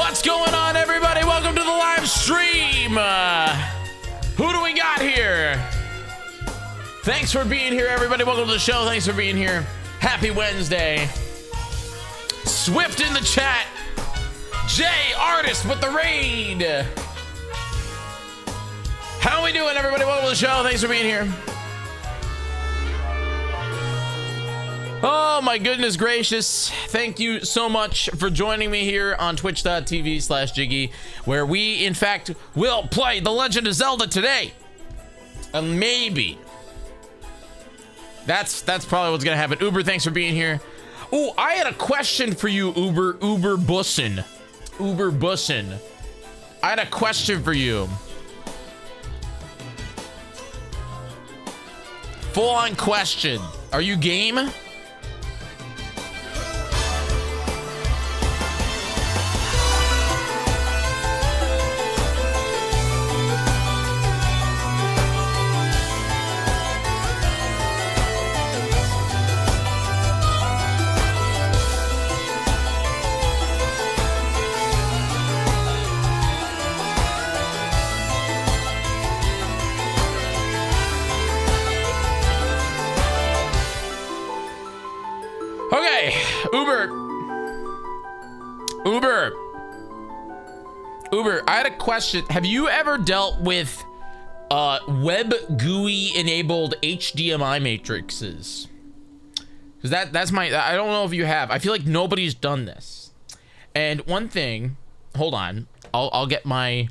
What's going on, everybody? Welcome to the live stream. Who do we got here? Thanks for being here, everybody. Welcome to the show. Thanks for being here. Happy Wednesday. Swift in the chat. Jay, artist with the raid. How we doing, everybody? Welcome to the show. Thanks for being here. Oh my goodness gracious. Thank you so much for joining me here on twitch.tv/Jyggy, where we in fact will play The Legend of Zelda today. And maybe. That's probably what's gonna happen. Uber, thanks for being here. Oh, I had a question for you, Uber Bussin. I had a question for you. Full on question. Are you game? Okay, Uber, I had a question. Have you ever dealt with web GUI enabled HDMI matrices? Because that's I don't know if you have. I feel like nobody's done this. And one thing, hold on, I'll get my,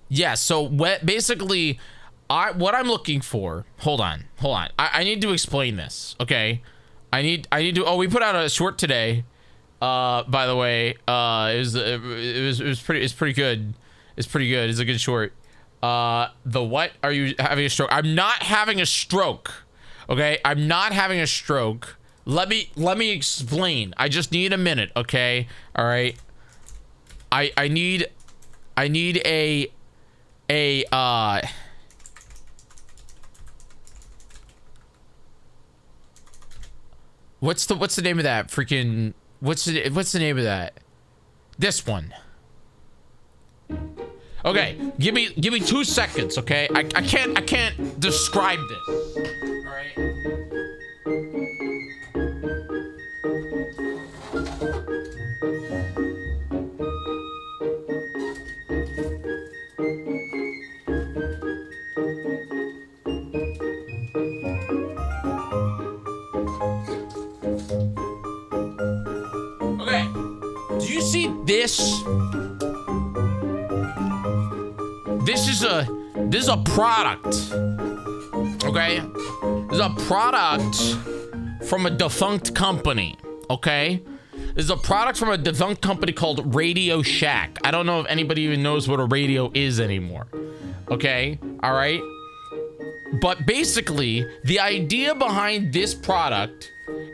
yeah, so basically, what I'm looking for, hold on. I need to explain this, okay? I need to, oh, we put out a short today. By the way, it was pretty good. It's pretty good. It's a good short. What are you having a stroke? I'm not having a stroke. Okay, I'm not having a stroke. Let me explain. I just need a minute. Okay, all right. I need a What's the name of that freaking, what's the name of that? This one. Okay, give me 2 seconds, okay? I can't describe this. All right. Do you see this? This is a product. Okay? This is a product from a defunct company. Okay? This is a product from a defunct company called Radio Shack. I don't know if anybody even knows what a radio is anymore. Okay? All right? But basically, the idea behind this product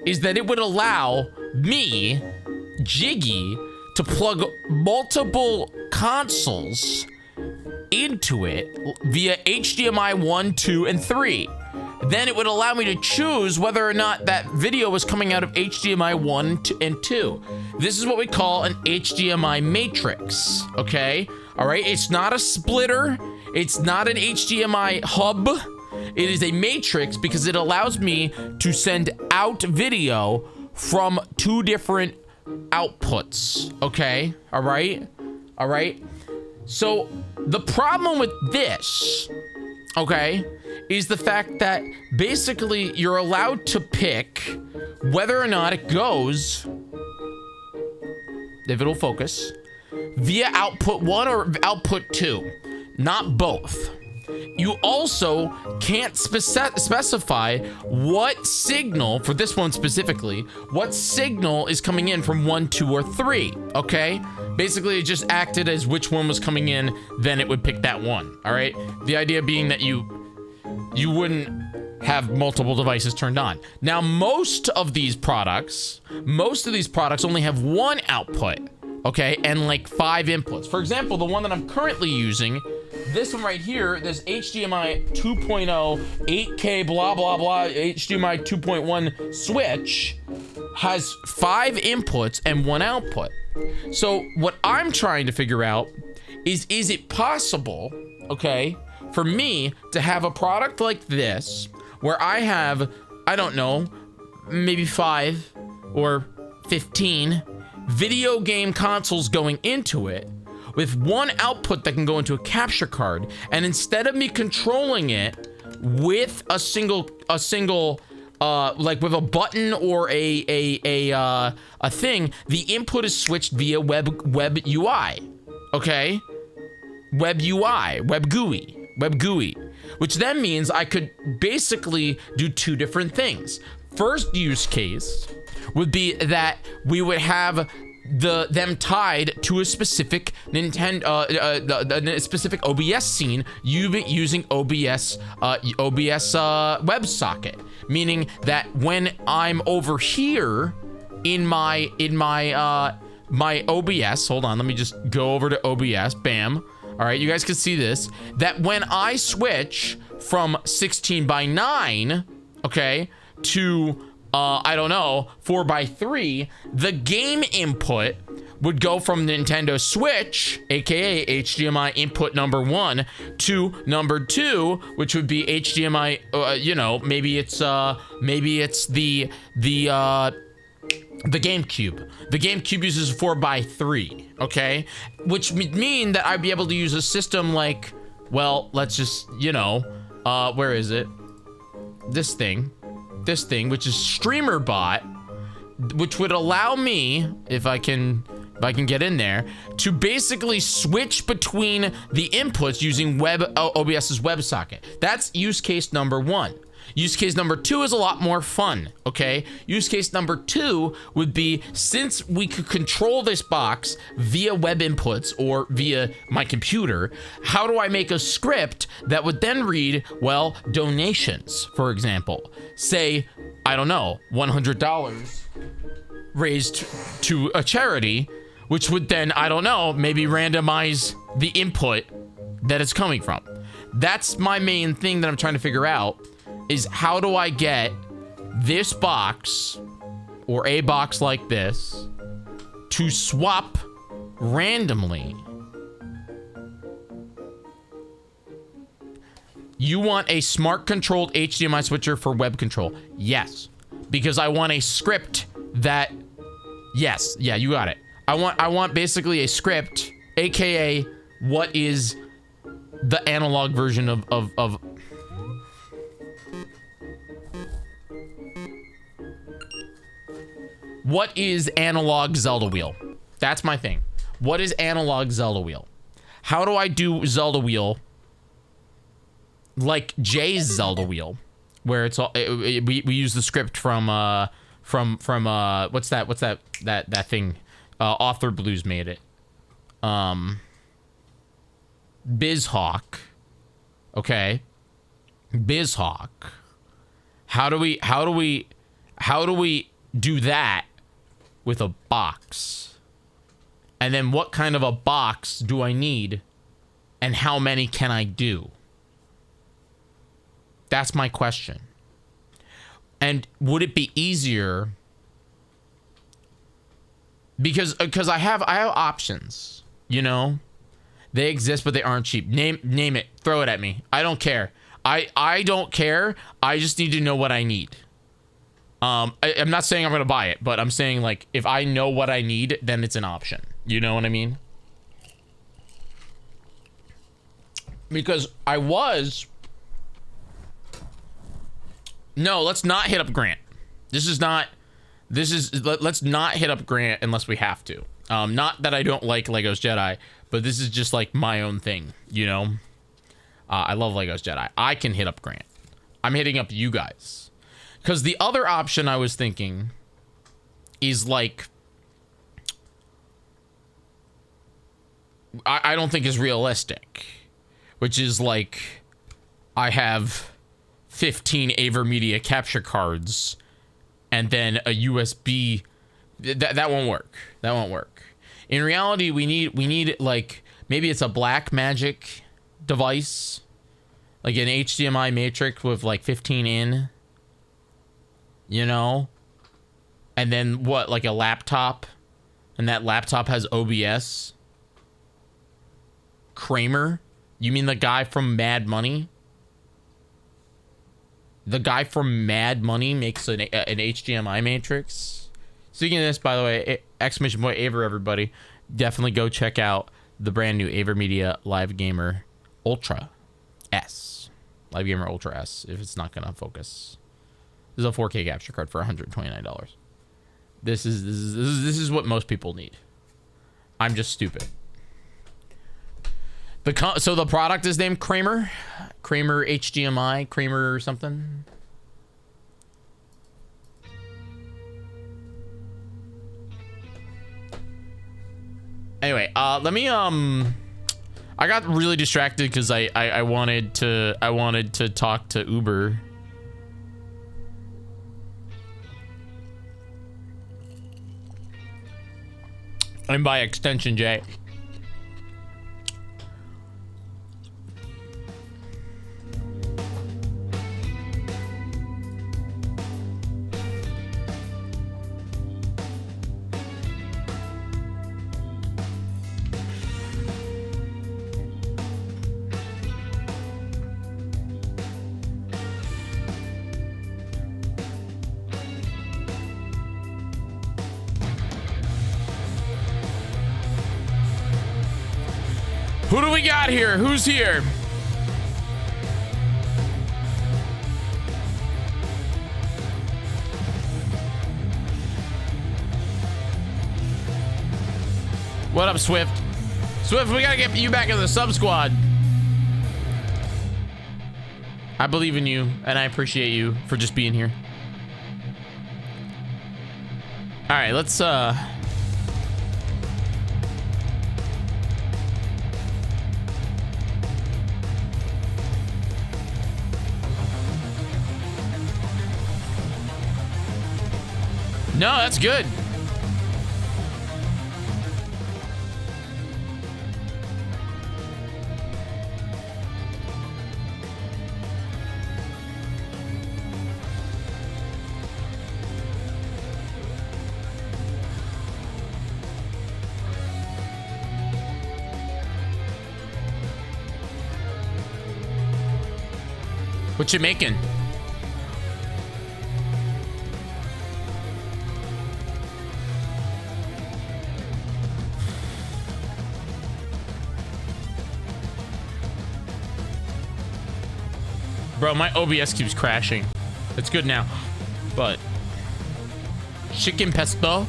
is that it would allow me, Jyggy, to plug multiple consoles into it via HDMI 1, 2, and 3. Then it would allow me to choose whether or not that video was coming out of HDMI 1 and 2. This is what we call an HDMI matrix, okay? All right, it's not a splitter. It's not an HDMI hub. It is a matrix because it allows me to send out video from 2 different outputs, okay? All right? So the problem with this, okay, is the fact that basically you're allowed to pick whether or not it goes, if it'll focus, via output 1 or output 2, not both. You also can't specify what signal, for this one specifically, what signal is coming in from 1, 2, or 3, okay? Basically, it just acted as which one was coming in, then it would pick that one, all right? The idea being that you wouldn't have multiple devices turned on. Now, most of these products only have 1 output, okay, and like 5 inputs. For example, the one that I'm currently using, this one right here, this HDMI 2.0, 8K, blah, blah, blah, HDMI 2.1 switch has 5 inputs and 1 output. So what I'm trying to figure out is it possible, okay, for me to have a product like this where I have, I don't know, maybe 5 or 15 video game consoles going into it with one output that can go into a capture card, and instead of me controlling it with a single like with a button or a thing, the input is switched via web UI, okay? Web GUI, which then means I could basically do 2 different things. First use case would be that we would have them tied to a specific Nintendo, a specific OBS scene, using OBS WebSocket, meaning that when I'm over here in my my OBS, hold on, let me just go over to OBS, bam. All right, you guys can see this, that when I switch from 16:9, okay, to I don't know, 4:3, the game input would go from Nintendo Switch, aka HDMI input number 1, to number 2, which would be HDMI. You know, maybe it's the GameCube. The GameCube uses 4:3, okay, which would mean that I'd be able to use a system like, well, let's just, you know, where is it? This thing, which is StreamerBot, which would allow me, if I can get in there, to basically switch between the inputs using OBS's WebSocket. That's use case number 1. Use case number 2 is a lot more fun, okay? Use case number 2 would be, since we could control this box via web inputs or via my computer, how do I make a script that would then read, well, donations, for example. Say, I don't know, $100 raised to a charity, which would then, I don't know, maybe randomize the input that it's coming from. That's my main thing that I'm trying to figure out, is how do I get this box, or a box like this, to swap randomly. You want a smart controlled HDMI switcher for web control? Yes, because I want a script that, yes, yeah, you got it. I want basically a script, aka what is the analog version of what is analog Zelda wheel? That's my thing. What is analog Zelda wheel? How do I do Zelda wheel like Jay's Zelda wheel, where it's all we use the script from what's that thing? Author Blues made it. BizHawk. Okay. BizHawk. How do we do that with a box? And then what kind of a box do I need, and how many can I do? That's my question. And would it be easier, because I have options, you know? They exist, but they aren't cheap. Name it. Throw it at me. I don't care. I don't care. I just need to know what I need. I'm not saying I'm gonna buy it, but I'm saying, like, if I know what I need, then it's an option. You know what I mean? Because let's not hit up Grant. Let's not hit up Grant unless we have to. Not that I don't like Legos Jedi, but this is just like my own thing, you know? I love Legos Jedi. I can hit up Grant. I'm hitting up you guys. Because the other option I was thinking is, like, I don't think is realistic, which is like, I have 15 AverMedia capture cards and then a USB. That won't work. That won't work. In reality, we need like, maybe it's a black magic device, like an HDMI matrix with like 15 in, you know, and then what, like a laptop And that laptop has OBS. Kramer? You mean the guy from Mad Money? The guy from Mad Money makes an HDMI matrix. Speaking of this, by the way, exclamation point Aver, everybody. Definitely go check out the brand new Aver Media Live Gamer Ultra S. Live Gamer Ultra S, if it's not going to focus. This is a 4K capture card for $129. This is what most people need. I'm just stupid. So the product is named Kramer HDMI, Kramer something. Anyway, let me I got really distracted because I wanted to talk to Uber. And by extension, Jay. Who do we got here? Who's here? What up, Swift? Swift, we gotta get you back in the sub squad. I believe in you, and I appreciate you for just being here. All right, let's No, that's good. What you making? Bro, my OBS keeps crashing. It's good now. But chicken pesto.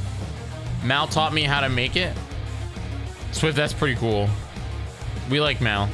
Mal taught me how to make it. Swift, that's pretty cool. We like Mal.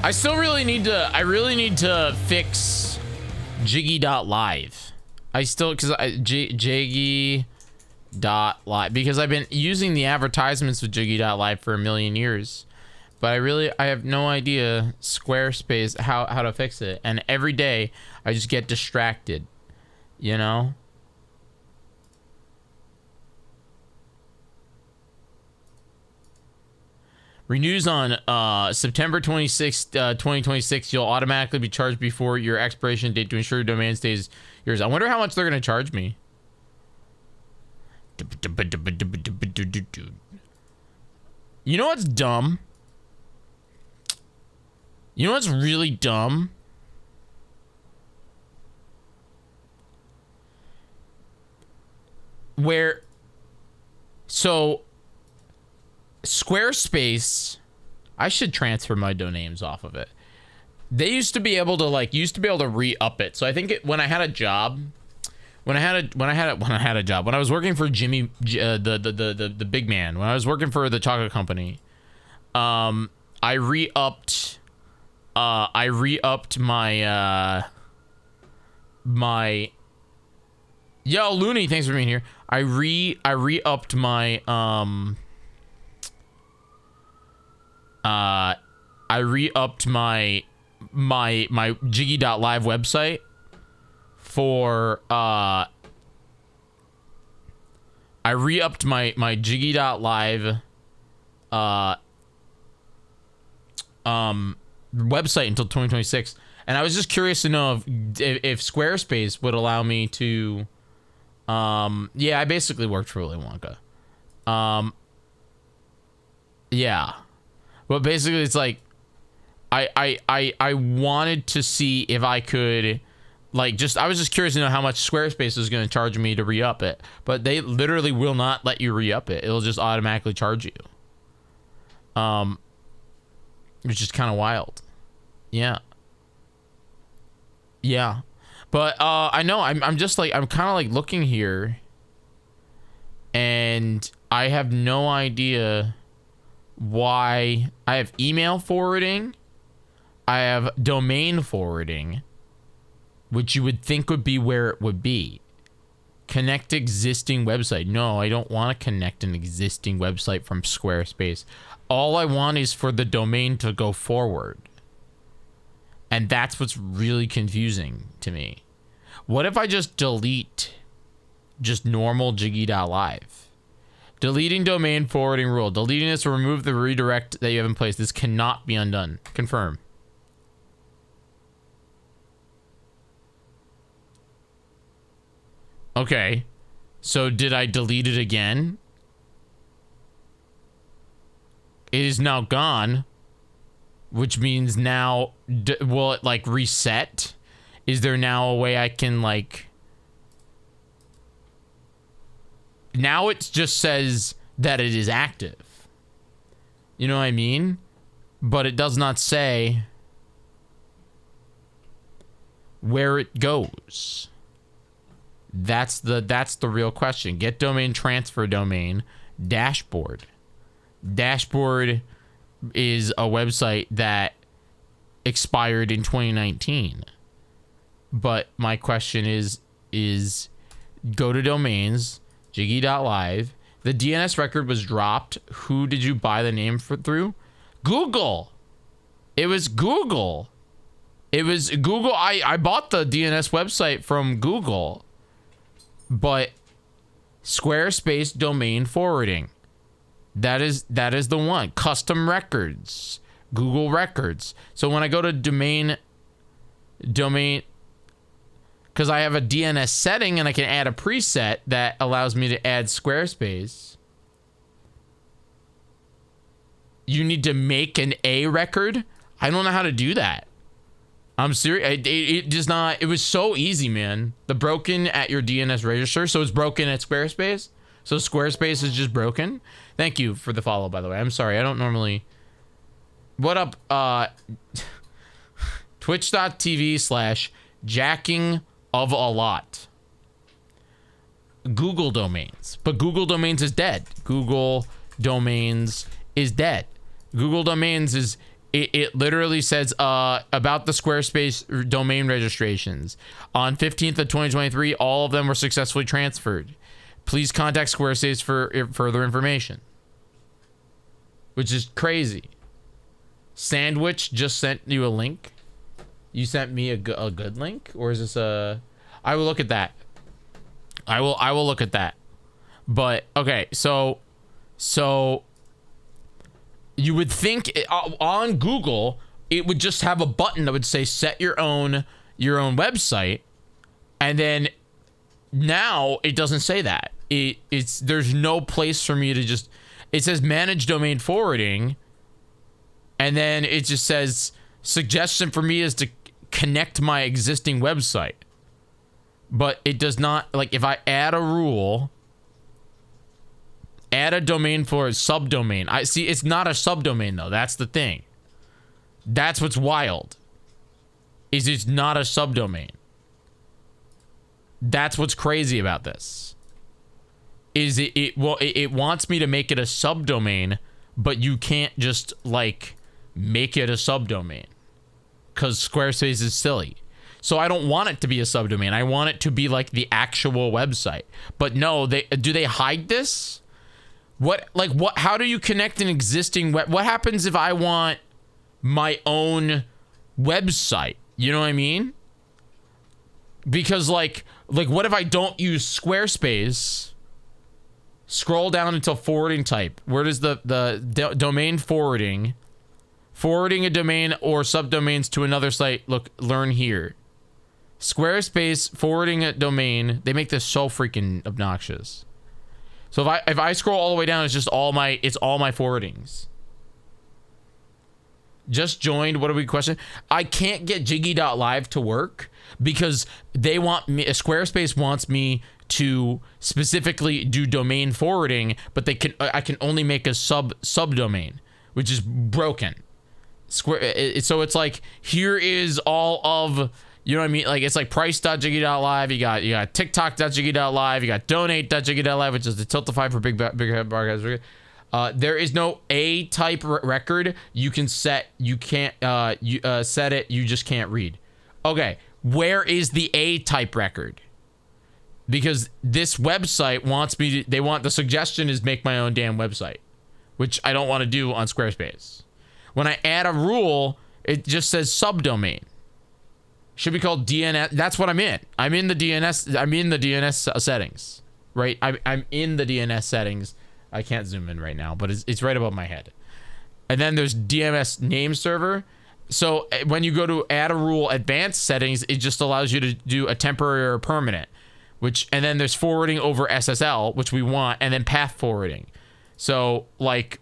I still really need to fix Jyggy.live. Jyggy.live, because I've been using the advertisements with Jyggy.live for a million years, but I have no idea Squarespace how to fix it, and every day I just get distracted, you know. Renews on September 26th, 2026. You'll automatically be charged before your expiration date to ensure your domain stays yours. I wonder how much they're going to charge me. You know what's dumb? You know what's really dumb? So Squarespace, I should transfer my domains off of it. They used to be able to re-up it. So I think when I had a job, when I was working for Jimmy, the big man, when I was working for the chocolate company, I re-upped I re-upped my my yo Looney, thanks for being here. I re-upped my I re-upped my Jyggy.live website for I re-upped my Jyggy.live website until 2026, and I was just curious to know if Squarespace would allow me to yeah, I basically worked for Willy Wonka. Yeah, but basically it's like I wanted to see if I could, like, I was just curious to know how much Squarespace is going to charge me to re-up it, but they literally will not let you re-up it. It'll just automatically charge you. Which is kind of wild. Yeah. Yeah. But I know I'm just like, I'm kind of like looking here, and I have no idea why. I have email forwarding, I have domain forwarding, which you would think would be where it would be. Connect existing website. No, I don't want to connect an existing website from Squarespace. All I want is for the domain to go forward. And that's what's really confusing to me. What if I just delete just normal Jyggy.live? Deleting domain forwarding rule. Deleting this will remove the redirect that you have in place. This cannot be undone. Confirm. Okay. So did I delete it again? It is now gone, which means now, will it like reset? Is there now a way I can like, now it just says that it is active. You know what I mean? But it does not say where it goes. That's the real question. Get domain, transfer domain, dashboard. Dashboard is a website that expired in 2019. But my question is go to domains, Jyggy.live. The DNS record was dropped. Who did you buy the name through? Google. It was Google. It was Google. I bought the DNS website from Google. But Squarespace domain forwarding. That is the one. Custom records. Google records. So when I go to domain, because I have a DNS setting and I can add a preset that allows me to add Squarespace. You need to make an A record? I don't know how to do that. I'm serious. It does not. It was so easy, man. The broken at your DNS register. So it's broken at Squarespace. So Squarespace is just broken. Thank you for the follow, by the way. I'm sorry. I don't normally. What up? Twitch.tv/jacking of a lot. Google domains. But Google domains is dead. Google domains is dead. Google domains is. It literally says about the Squarespace domain registrations. On 15th of 2023, all of them were successfully transferred. Please contact Squarespace for further information. Which is crazy. Sandwich just sent you a link. You sent me a good link? Or is this a... I will look at that. I will look at that. But, okay, so you would think on Google, it would just have a button that would say set your own website. And then now it doesn't say that. There's no place for me to just, it says manage domain forwarding. And then it just says suggestion for me is to connect my existing website. But it does not, like if I add a rule, add a domain for a subdomain. I see it's not a subdomain though. That's the thing. That's what's wild. Is it's not a subdomain. That's what's crazy about this. Is it wants me to make it a subdomain, but you can't just like make it a subdomain. because Squarespace is silly. So I don't want it to be a subdomain. I want it to be like the actual website. But no, do they hide this? How do you connect an existing what happens if I want my own website? You know what I mean? Because like what if I don't use Squarespace? Scroll down until forwarding type. Where does the domain forwarding a domain or subdomains to another site? Look, learn here. Squarespace forwarding a domain. They make this so freaking obnoxious. So if I scroll all the way down, it's just all my forwardings. Just joined. What are we questioning? I can't get Jyggy.live to work because they want me. Squarespace wants me to specifically do domain forwarding, but I can only make a subdomain, which is broken. So it's like, here is all of, you know what I mean? Like, it's like price.jyggy.live. You got tiktok.jyggy.live. You got donate.jyggy.live, which is the Tiltify for big head bar guys. There is no A type record. You can set, you can't set it. You just can't read. Okay. Where is the A type record? Because this website wants me to, the suggestion is make my own damn website, which I don't want to do on Squarespace. When I add a rule, it just says subdomain. Should be called DNS. That's what I'm in. I'm in the DNS settings, right? I'm in the DNS settings. I can't zoom in right now, but it's right above my head. And then there's DNS name server. So when you go to add a rule advanced settings, it just allows you to do a temporary or permanent, and then there's forwarding over SSL, which we want, and then path forwarding. So like,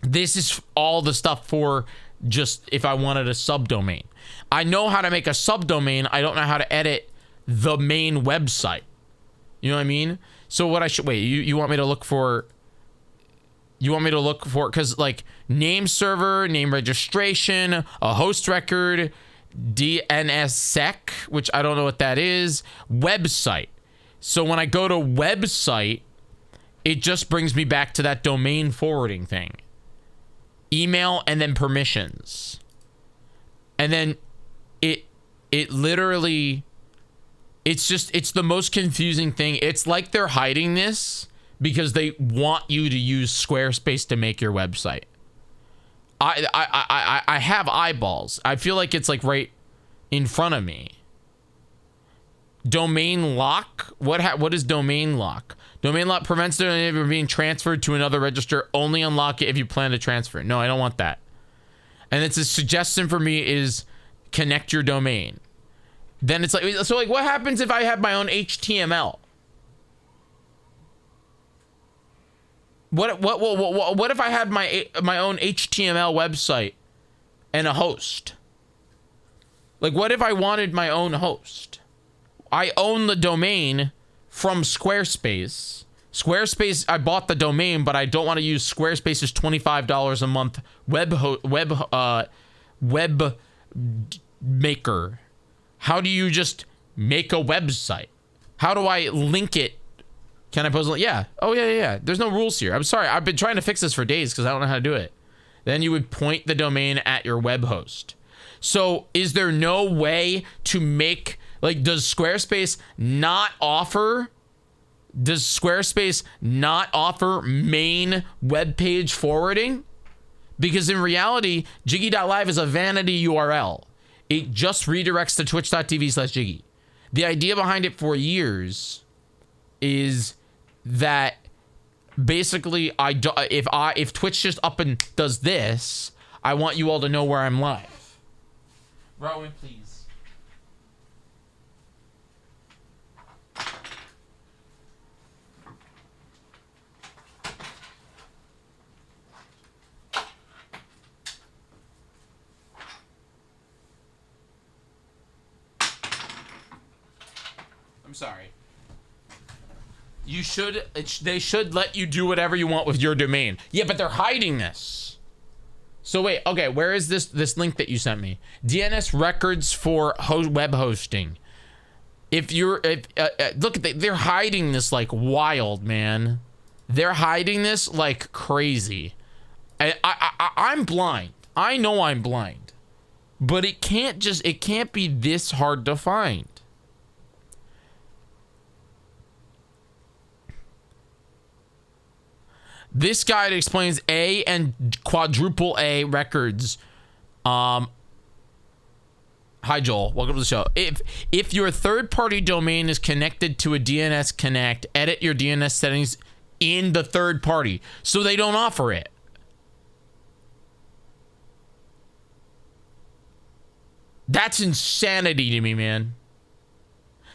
this is all the stuff for just if I wanted a subdomain. I know how to make a subdomain. I don't know how to edit the main website. You know what I mean? So what I should, wait, you want me to look for, because like name server, name registration, a host record, DNSSEC, which I don't know what that is, website. So when I go to website, it just brings me back to that domain forwarding thing. Email and then permissions. And then it literally, it's the most confusing thing. It's like they're hiding this because they want you to use Squarespace to make your website. I have eyeballs. I feel like it's like right in front of me. Domain lock? What is domain lock? Domain lock prevents the domain from being transferred to another register. Only unlock it if you plan to transfer it. No, I don't want that. And it's a suggestion for me is connect your domain. Then it's like, so like what happens if I have my own HTML? What if I had my own HTML website and a host? Like what if I wanted my own host? I own the domain from Squarespace. Squarespace, I bought the domain, but I don't want to use Squarespace's $25 a month web maker. How do you just make a website? How do I link it? Can I post a link? Yeah. Oh, yeah. There's no rules here. I'm sorry. I've been trying to fix this for days because I don't know how to do it. Then you would point the domain at your web host. So is there no way to make, like, does Squarespace not offer main web page forwarding? Because in reality, Jyggy.live is a vanity URL. It just redirects to twitch.tv/Jyggy. The idea behind it for years is that basically if Twitch just up and does this, I want you all to know where I'm live. Rowan, please. I'm sorry. They should let you do whatever you want with your domain. Yeah, but they're hiding this. So wait, okay, where is this link that you sent me? DNS records for web hosting. Look at they're hiding this like wild, man. They're hiding this like crazy. I'm blind. I know I'm blind. But it can't be this hard to find. This guide explains A and quadruple A records. Hi Joel, welcome to the show. If your third-party domain is connected to a DNS Connect, edit your DNS settings in the third party so they don't offer it. That's insanity to me, man.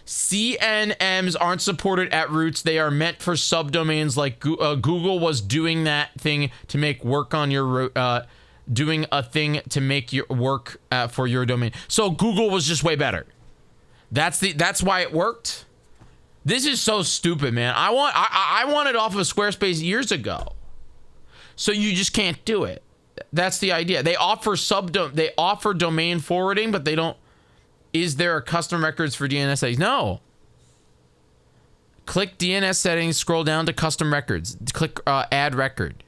CNMs aren't supported at roots. They are meant for subdomains like Google was doing that thing to make work on your doing a thing to make your work for your domain. So Google was just way better. That's why it worked. This is so stupid, man. I wanted off of Squarespace years ago. So you just can't do it. That's the idea. They offer domain forwarding, but they don't. Is there a custom records for DNS settings? No. Click DNS settings, scroll down to custom records. Click add record.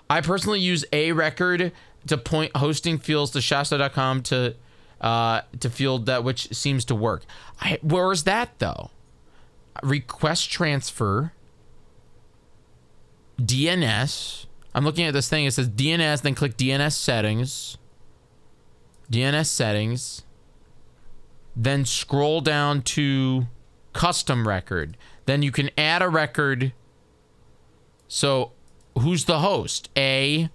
I personally use a record to point hosting fields to shasta.com to field that, which seems to work. Where's that though? Request transfer. DNS. I'm looking at this thing. It says DNS, then click DNS settings. DNS settings. Then scroll down to custom record. Then you can add a record. So who's the host? A,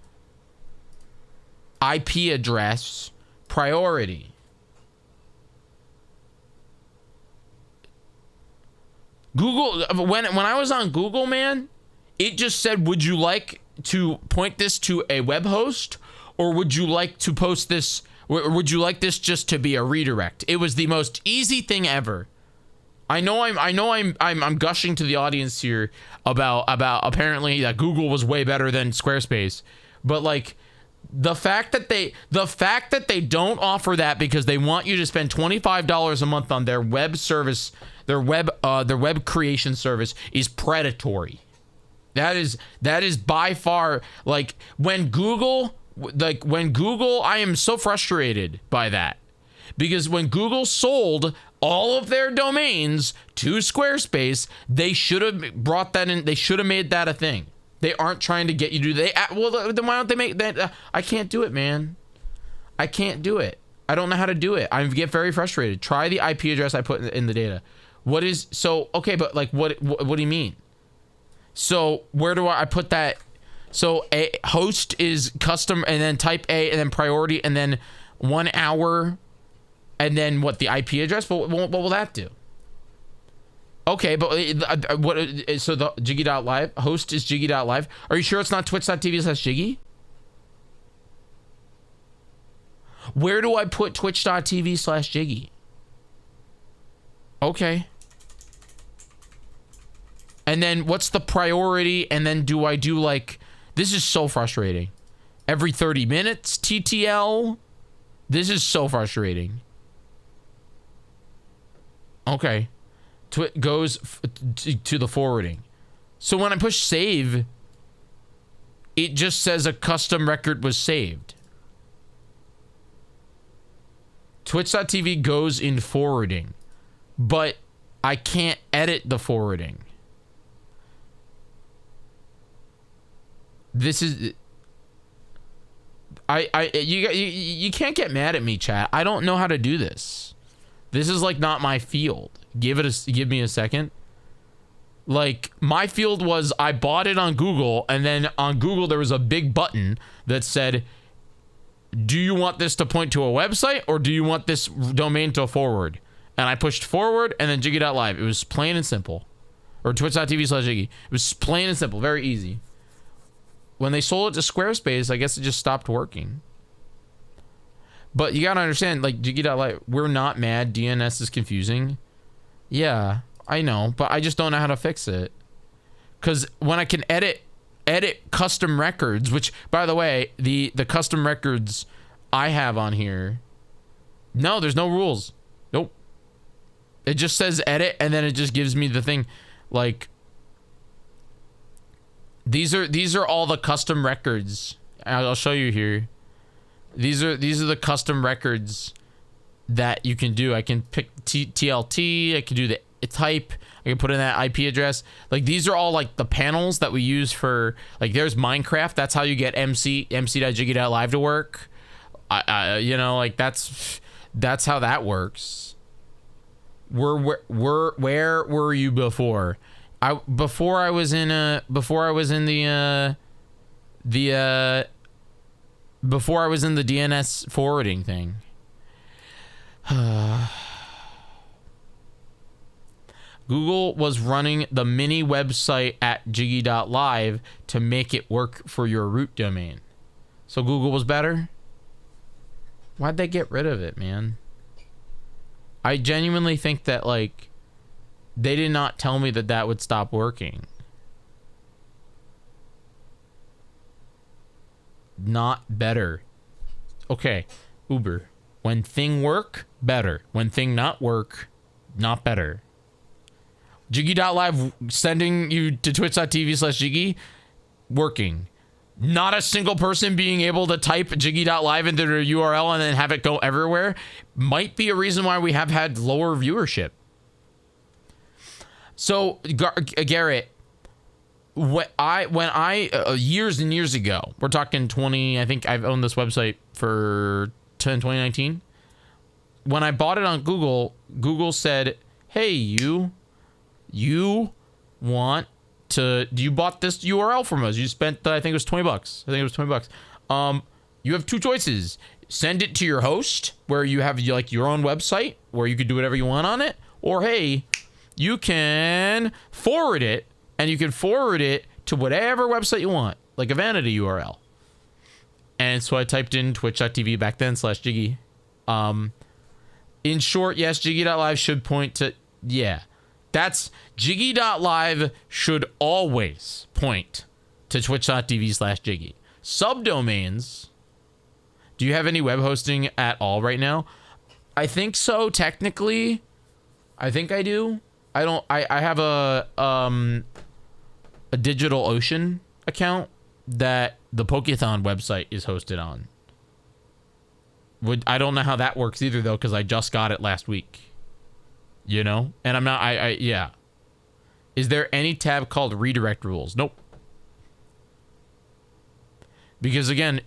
IP address, priority. Google, when I was on Google, man, it just said, would you like to point this to a web host, or would you like to post this? Would you like this just to be a redirect? It was the most easy thing ever. I know I'm gushing to the audience here about apparently that Google was way better than Squarespace, but like the fact that they don't offer that because they want you to spend $25 a month on their web service, their web creation service is predatory. That is by far, like when Google, I am so frustrated by that, because when Google sold all of their domains to Squarespace, they should have brought that in. They should have made that a thing. They aren't trying to get you to do that. Well, then why don't they make that? I can't do it, man. I can't do it. I don't know how to do it. I get very frustrated. Try the IP address I put in the data. What is, so, okay, but like, what do you mean? So where do I put that? So a host is custom, and then type A, and then priority, and then 1 hour, and then what, the IP address? What will that do? Okay, but what? So the Jyggy.live host is Jyggy.live. Are you sure it's not twitch.tv/Jyggy? Where do I put twitch.tv/Jyggy? Okay. And then what's the priority? And then do I do like, this is so frustrating. Every 30 minutes TTL? This is so frustrating. Okay. Goes to the forwarding. So when I push save, it just says a custom record was saved. Twitch.tv goes in forwarding, but I can't edit the forwarding. This is, you can't get mad at me, chat. I don't know how to do this. This is like not my field. Give me a second. Like my field was, I bought it on Google, and then on Google there was a big button that said, do you want this to point to a website, or do you want this domain to forward? And I pushed forward, and then Jyggy.live. It was plain and simple. Or twitch.tv/Jyggy. It was plain and simple, very easy. When they sold it to Squarespace, I guess it just stopped working. But you gotta understand, like Jyggy.live, we're not mad. DNS is confusing. Yeah, I know, but I just don't know how to fix it. Because when I can edit custom records, which, by the way, the custom records I have on here, no, there's no rules. Nope. It just says edit, and then it just gives me the thing, like, these are all the custom records. I'll show you here. These are the custom records that you can do. I can pick TLT. I can do the type. I can put in that IP address. Like, these are all like the panels that we use for, like, there's Minecraft. That's how you get mc.jiggy.live to work. You know, like, that's how that works. Where were you before? Before I was in the DNS forwarding thing. Google was running the mini website at jiggy.live to make it work for your root domain. So Google was better? Why'd they get rid of it, man? I genuinely think that, like, they did not tell me that that would stop working. Not better. Okay, Uber. When thing work, better. When thing not work, not better. Jyggy.live sending you to twitch.tv/Jyggy, working. Not a single person being able to type Jyggy.live into their URL and then have it go everywhere might be a reason why we have had lower viewership. So, Garrett, when I years and years ago, we're talking 20, I think I've owned this website for 2019. When I bought it on Google, Google said, hey, you want to, you bought this URL from us. You spent, I think it was $20. You have two choices. Send it to your host where you have like your own website where you could do whatever you want on it. Or, hey, you can forward it, and you can forward it to whatever website you want, like a vanity URL. And so I typed in twitch.tv back then /Jyggy. In short, yes, Jyggy.live should point to, yeah. That's Jyggy.live should always point to twitch.tv/Jyggy. Subdomains. Do you have any web hosting at all right now? I think so, technically. I think I do. I don't. I have a DigitalOcean account that the Pokethon website is hosted on. I don't know how that works either, though, because I just got it last week. You know? And I'm not, yeah. Is there any tab called redirect rules? Nope. Because again,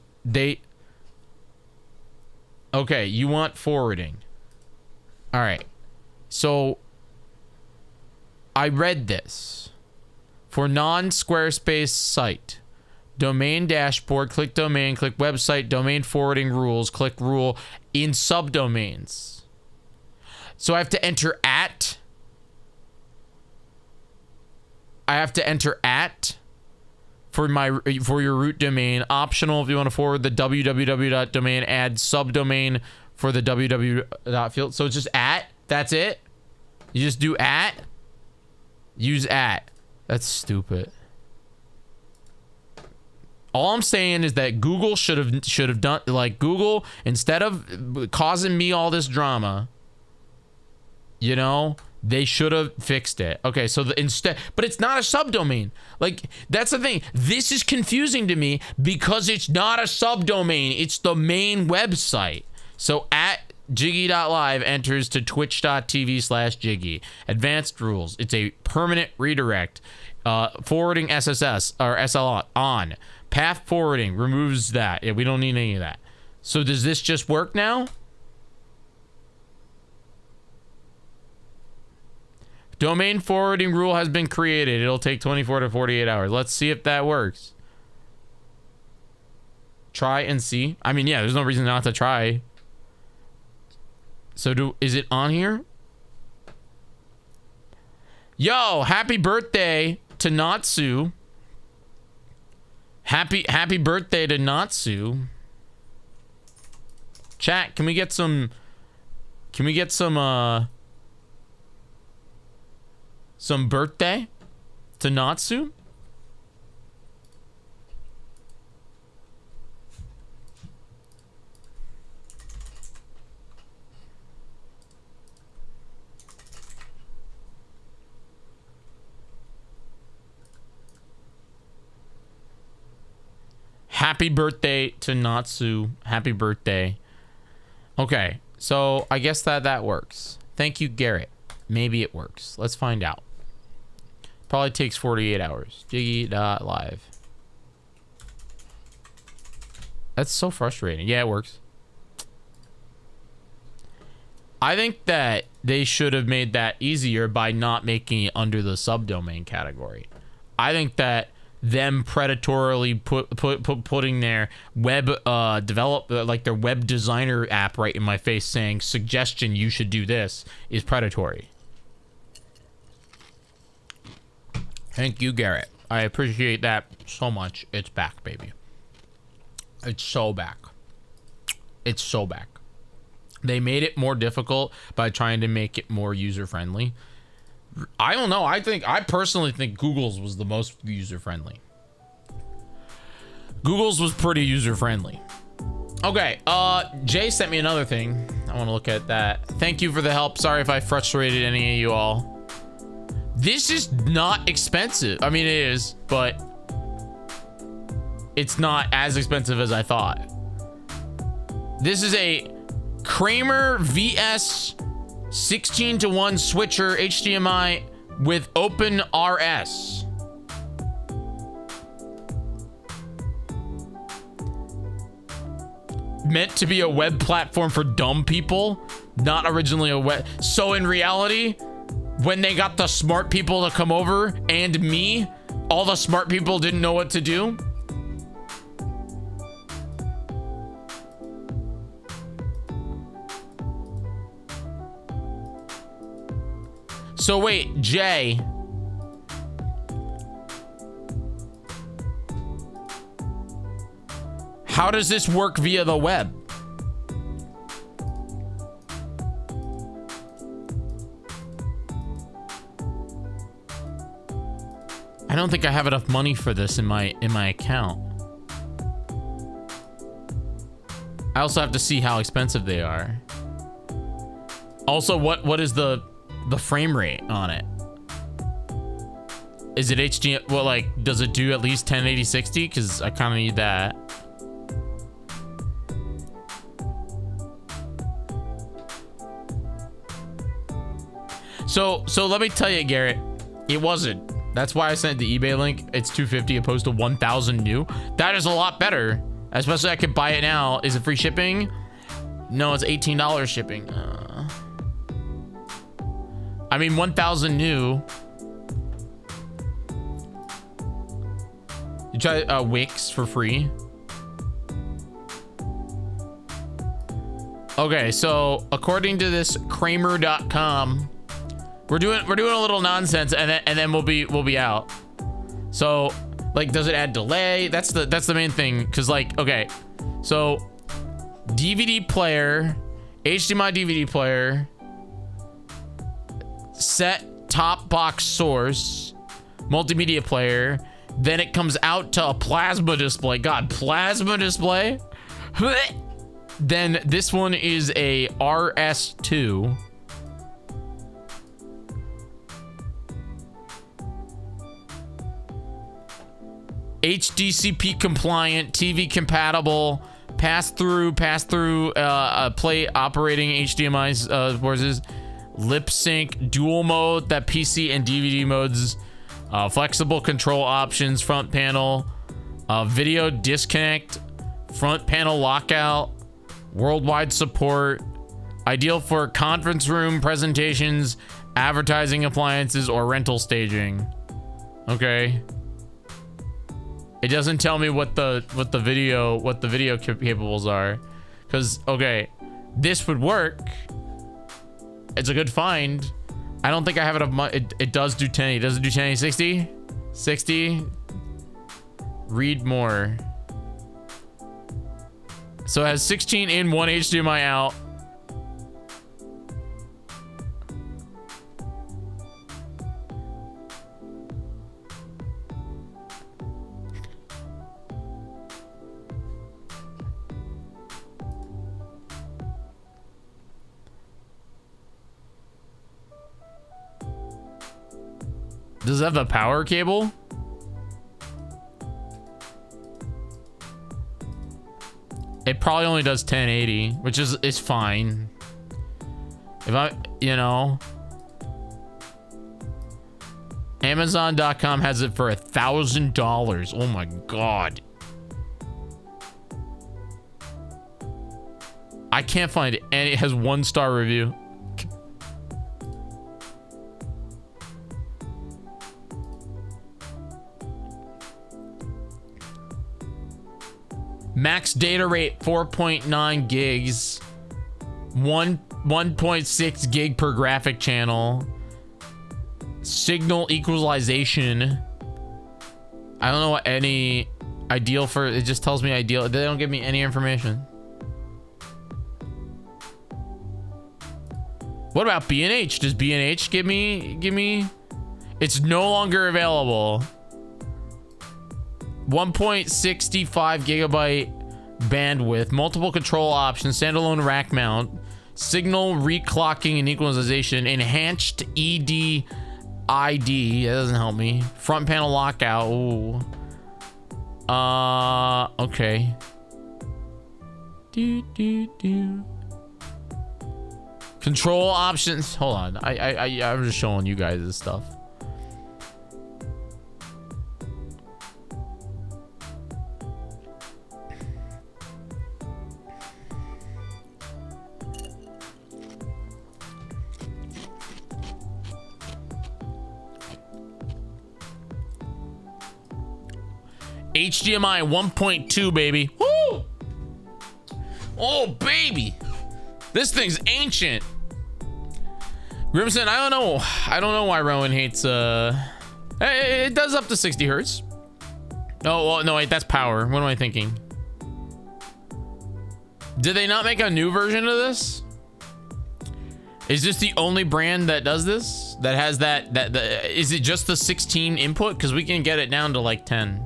okay, you want forwarding. All right. So I read this. For non-Squarespace site, domain dashboard, click domain, click website, domain forwarding rules, click rule in subdomains. So I have to enter at. I have to enter at for your root domain. Optional if you want to forward the www.domain, add subdomain for the www.field. So it's just at. That's it. You just do at. Use at. That's stupid. All I'm saying is that Google should have done, like, Google, instead of causing me all this drama, you know, they should have fixed it. Okay, so instead, but it's not a subdomain. Like, that's the thing. This is confusing to me because it's not a subdomain. It's the main website. So at Jyggy.live enters to twitch.tv/Jyggy. Advanced rules. It's a permanent redirect. Forwarding SSS or SL on. Path forwarding removes that. Yeah, we don't need any of that. So does this just work now? Domain forwarding rule has been created. It'll take 24 to 48 hours. Let's see if that works. Try and see. I mean, yeah, there's no reason not to try. So is it on here? Yo, happy birthday to Natsu. Happy birthday to Natsu. Chat, can we get some birthday to Natsu? Happy birthday to Natsu. Happy birthday. Okay, so I guess that works. Thank you, Garrett. Maybe it works. Let's find out. Probably takes 48 hours. Jyggy.live. That's so frustrating. Yeah, it works. I think that they should have made that easier by not making it under the subdomain category. I think that them predatorily putting their web like their web designer app right in my face saying suggestion you should do this is predatory. Thank you, Garrett. I appreciate that so much. It's back, baby. It's so back. It's so back. They made it more difficult by trying to make it more user-friendly. I don't know. I personally think Google's was the most user-friendly. Google's was pretty user-friendly. Okay, Jay sent me another thing. I want to look at that. Thank you for the help. Sorry if I frustrated any of you all. This is not expensive. I mean, it is, but it's not as expensive as I thought. This is a Kramer VS 16:1 switcher HDMI with open RS. Meant to be a web platform for dumb people, not originally a web. So in reality, when they got the smart people to come over and me, all the smart people didn't know what to do. So wait, Jay. How does this work via the web? I don't think I have enough money for this in my account. I also have to see how expensive they are. Also, what is the frame rate on it? Is it HD? Well, like, does it do at least 1080 60? Because I kind of need that. So let me tell you, Garrett, it wasn't. That's why I sent the eBay link. It's $250 opposed to 1,000 new. That is a lot better. Especially I could buy it now. Is it free shipping? No, it's $18 shipping. I mean, 1,000 new. You try Wix for free. Okay, so according to this Kramer.com, we're doing a little nonsense, and then we'll be out. So, like, does it add delay? That's the main thing, cause like, okay, so DVD player, HDMI DVD player, set top box source, multimedia player, then it comes out to a plasma display. God, plasma display. Then this one is a RS2. HDCP compliant, TV compatible, pass through, play operating HDMI versus lip sync, dual mode, that PC and DVD modes, flexible control options, front panel, video disconnect, front panel lockout, worldwide support, ideal for conference room presentations, advertising appliances, or rental staging. Okay. It doesn't tell me what the video capables are, because okay, this would work. It's a good find. I don't think I have enough money. It does do 1080. Does it do 1080 60? 60. Read more. So it has 16 in, 1 HDMI out. Does it have the power cable? It probably only does 1080, which is fine. If I, you know, Amazon.com has it for $1,000. Oh my God. I can't find it, and it has 1-star review. Max data rate 4.9 gigs. 1.6 gig per graphic channel. Signal equalization. I don't know what any ideal for, it just tells me ideal. They don't give me any information. What about B&H? Does B&H give me? It's no longer available. 1.65 gigabyte bandwidth, multiple control options, standalone rack mount, signal reclocking and equalization, enhanced ED ID. That doesn't help me. Front panel lockout. Ooh. Okay. Control options. Hold on. I'm just showing you guys this stuff. HDMI 1.2, baby. Woo! Oh, baby. This thing's ancient. Grimson, I don't know why Rowan hates, it does up to 60 hertz. Oh, well, no, wait, that's power. What am I thinking? Did they not make a new version of this? Is this the only brand that does this? That has is it just the 16 input? Because we can get it down to like 10.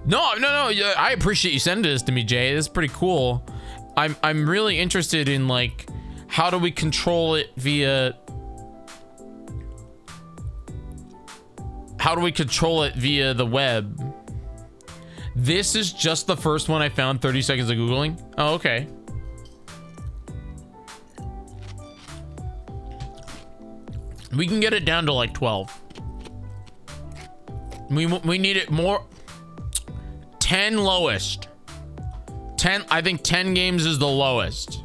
No, I appreciate you sending this to me, Jay. This is pretty cool. I'm really interested in, like, how do we control it via... How do we control it via the web? This is just the first one I found 30 seconds of Googling. Oh, okay. We can get it down to like 12. We need it more. 10 lowest. 10, I think 10 games is the lowest.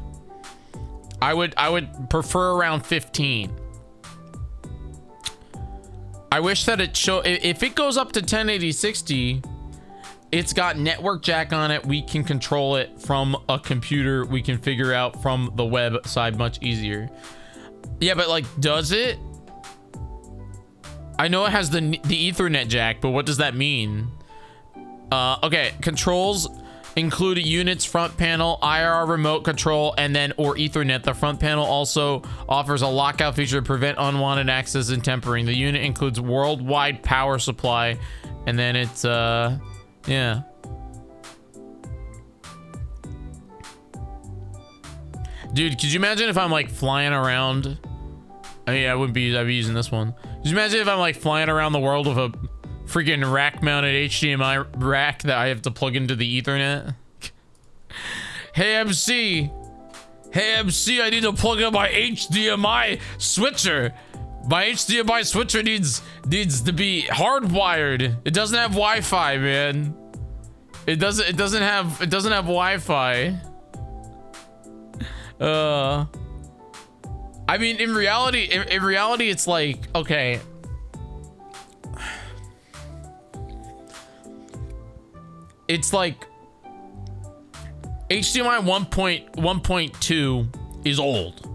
I would prefer around 15. I wish that it if it goes up to 1080-60, it's got network jack on it. We can control it from a computer. We can figure out from the web side much easier. Yeah, but like, does it? I know it has the Ethernet jack, but what does that mean? Okay, controls include units, front panel, IR remote control, and then or Ethernet. The front panel also offers a lockout feature to prevent unwanted access and tempering. The unit includes worldwide power supply, and then it's yeah. Dude, could you imagine if I'm like flying around? I mean, I'd be using this one. Could you imagine if I'm like flying around the world with a freaking rack-mounted HDMI rack that I have to plug into the Ethernet? Hey MC, I need to plug in my HDMI switcher. My HDMI switcher needs to be hardwired. It doesn't have Wi-Fi, man. It doesn't have Wi-Fi. I mean, in reality, it's like, okay. It's like HDMI 1.2 is old.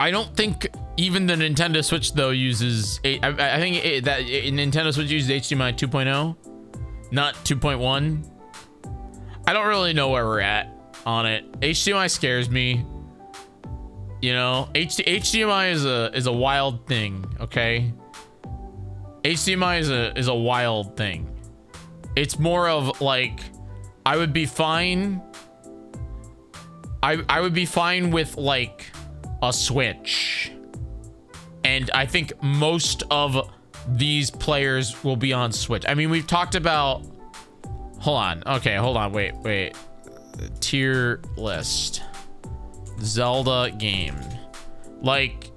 I don't think even the Nintendo Switch though uses I think that Nintendo Switch uses HDMI 2.0, not 2.1. I don't really know where we're at on it. HDMI scares me. You know, HDMI is a wild thing, okay? HDMI is a wild thing. It's more of like, I would be fine. I would be fine with like a Switch. And I think most of these players will be on Switch. I mean, we've talked about... Hold on. Okay, hold on. Wait. Tier list. Zelda game. Like...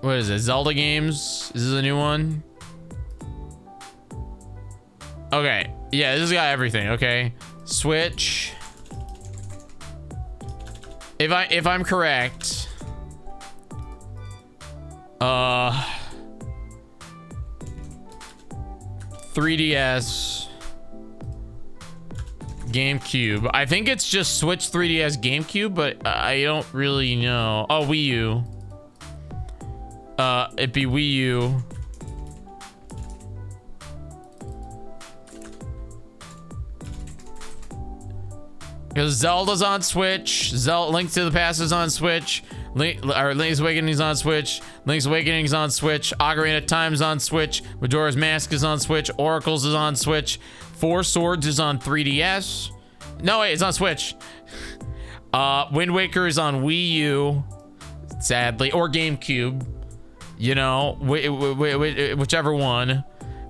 What is it? Zelda games? Is this a new one? Okay. Yeah, this has got everything. Okay. Switch. If I'm correct... 3DS, GameCube. I think it's just Switch, 3DS, GameCube, but I don't really know. Oh, Wii U. It'd be Wii U. Because Zelda's on Switch. Link to the Past is on Switch. Link's Awakening is on Switch. Link's Awakening is on Switch. Ocarina of Time is on Switch. Majora's Mask is on Switch. Oracles is on Switch. Four Swords is on 3DS. No, wait, it's on Switch. Wind Waker is on Wii U, sadly, or GameCube. You know, whichever one.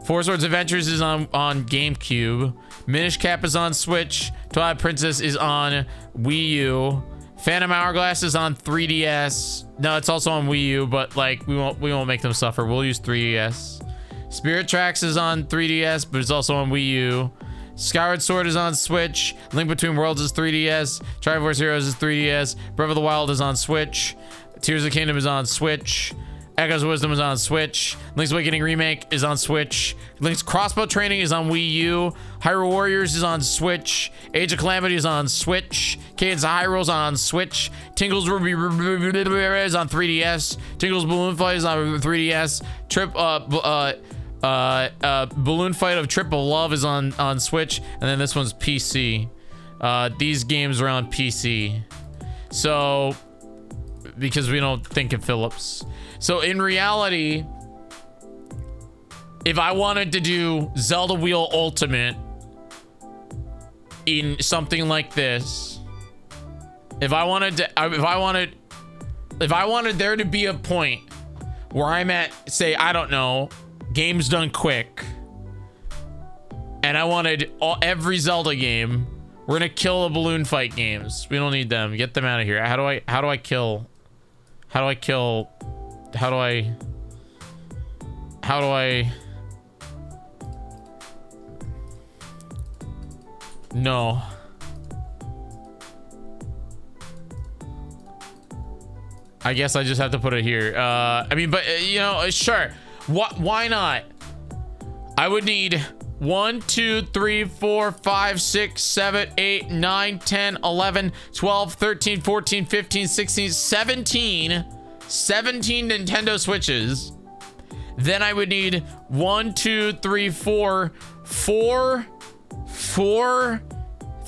Four Swords Adventures is on GameCube. Minish Cap is on Switch. Twilight Princess is on Wii U. Phantom Hourglass is on 3DS. No, it's also on Wii U, but like we won't make them suffer. We'll use 3DS. Spirit Tracks is on 3DS, but it's also on Wii U. Skyward Sword is on Switch. Link Between Worlds is 3DS. Triforce Heroes is 3DS. Breath of the Wild is on Switch. Tears of the Kingdom is on Switch. Echoes of Wisdom is on Switch. Link's Awakening Remake is on Switch. Link's Crossbow Training is on Wii U. Hyrule Warriors is on Switch. Age of Calamity is on Switch. Cadence of Hyrule is on Switch. Tingle's Ruby is on 3DS. Tingle's Balloon Fight is on 3DS. Balloon Fight of Trip of Love is on Switch. And then this one's PC. These games are on PC. So, because we don't think of Philips. So in reality, if I wanted to do Zelda Wheel Ultimate in something like this, if I wanted there to be a point where I'm at, say, I don't know, game's done quick, and I wanted every Zelda game, we're gonna kill the balloon fight games. We don't need them. Get them out of here. How do I kill? No. I guess I just have to put it here. I mean, but you know, sure. Why not? I would need 1, 2, 3, 4, 5, 6, 7, 8, 9, 10, 11, 12, 13, 14, 15, 16, 17 Nintendo Switches. Then I would need 1, 2, 3, 4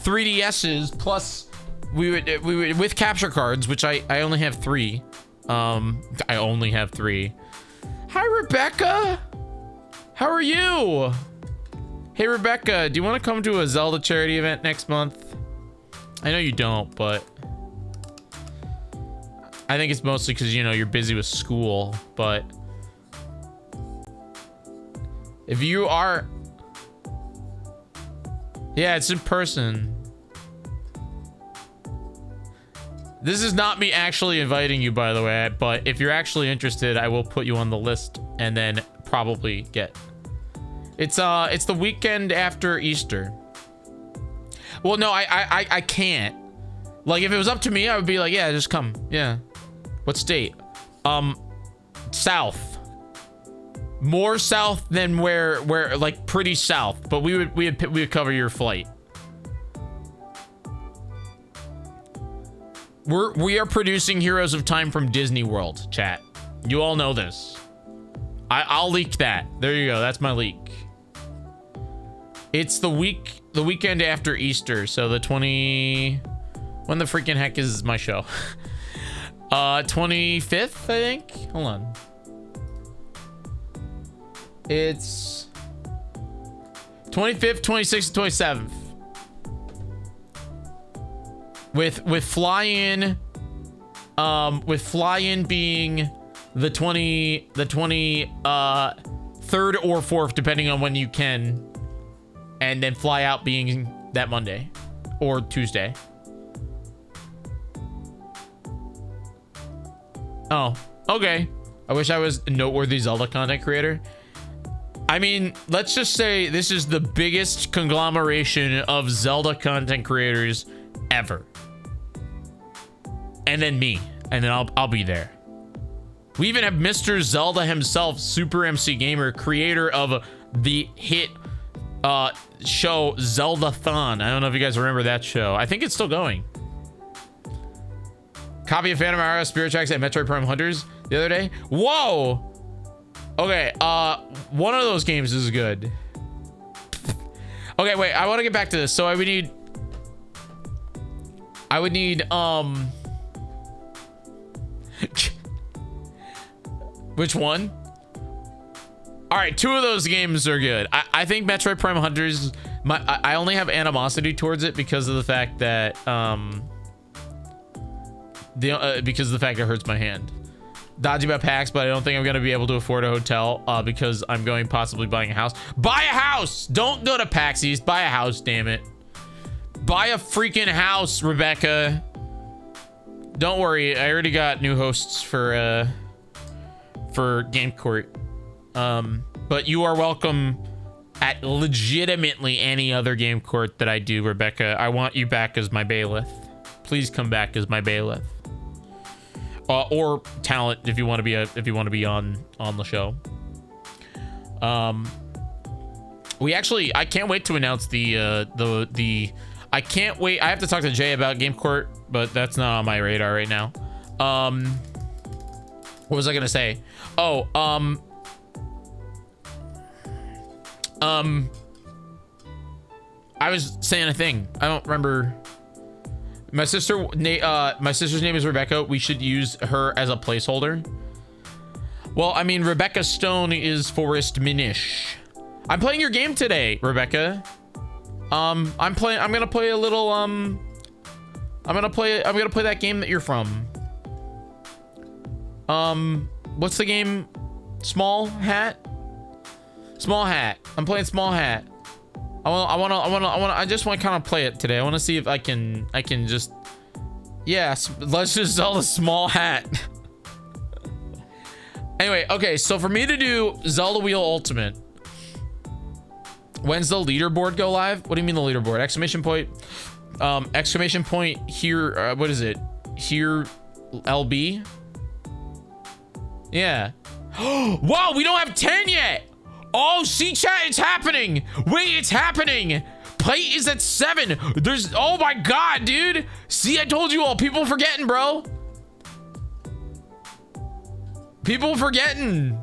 3DSs plus we would with capture cards, which I only have 3. I only have 3. Hi Rebecca, how are you? Hey Rebecca, do you want to come to a Zelda charity event next month? I know you don't, but I think it's mostly because, you know, you're busy with school. But if you are, yeah, it's in person. This is not me actually inviting you, by the way, but if you're actually interested, I will put you on the list and then probably get. It's the weekend after Easter. Well, no, I can't. Like, if it was up to me, I would be like, yeah, just come. Yeah. What state? South. More south than where like pretty south, but we would cover your flight. We are producing Heroes of Time from Disney World, chat. You all know this. I'll leak that. There you go. That's my leak. It's the weekend after Easter, so the 20. When the freaking heck is my show? 25th, I think. Hold on. It's 25th, 26th, and 27th. With fly-in being the 23rd or 4th, depending on when you can, and then fly out being that Monday or Tuesday. Oh, okay. I wish I was a noteworthy Zelda content creator. I mean, let's just say this is the biggest conglomeration of Zelda content creators ever. And then me. And then I'll be there. We even have Mr. Zelda himself, Super MC Gamer, creator of the hit show Zelda-thon. I don't know if you guys remember that show. I think it's still going. Copy of Phantom Hour, Spirit Tracks, and Metroid Prime Hunters the other day. Whoa! Okay, one of those games is good. Okay, wait, I want to get back to this. So I would need which one? All right, 2 of those games are good. I think Metroid Prime Hunters, I only have animosity towards it because of the fact that because of the fact it hurts my hand. Dodgy about PAX, but I don't think I'm gonna be able to afford a hotel because I'm going possibly buying a house. Buy a house! Don't go to PAX East. Buy a house, damn it. Buy a freaking house, Rebecca. Don't worry, I already got new hosts for Game Court. But you are welcome at legitimately any other Game Court that I do, Rebecca. I want you back as my bailiff. Please come back as my bailiff. Or talent if you want to be on the show. I can't wait to announce I can't wait. I have to talk to Jay about Game Court, but that's not on my radar right now. What was I gonna say? Oh, I was saying a thing. I don't remember. My sister's name is Rebecca. We should use her as a placeholder. Well, I mean, Rebecca Stone is Forrest Minish. I'm playing your game today, Rebecca. I'm gonna play a little I'm gonna play that game that you're from. What's the game? Small Hat? Small Hat. I'm playing Small Hat. I just want to kind of play it today. I want to see if I can just, yeah, let's just sell a Small Hat. Anyway, okay, so for me to do Zelda Wheel Ultimate, when's the leaderboard go live? What do you mean the leaderboard? Exclamation point here, what is it? Here, LB? Yeah. Wow, we don't have 10 yet. Oh, see chat, it's happening. Wait, it's happening. Play is at 7. Oh my God, dude. See, I told you all. People forgetting, bro. People forgetting.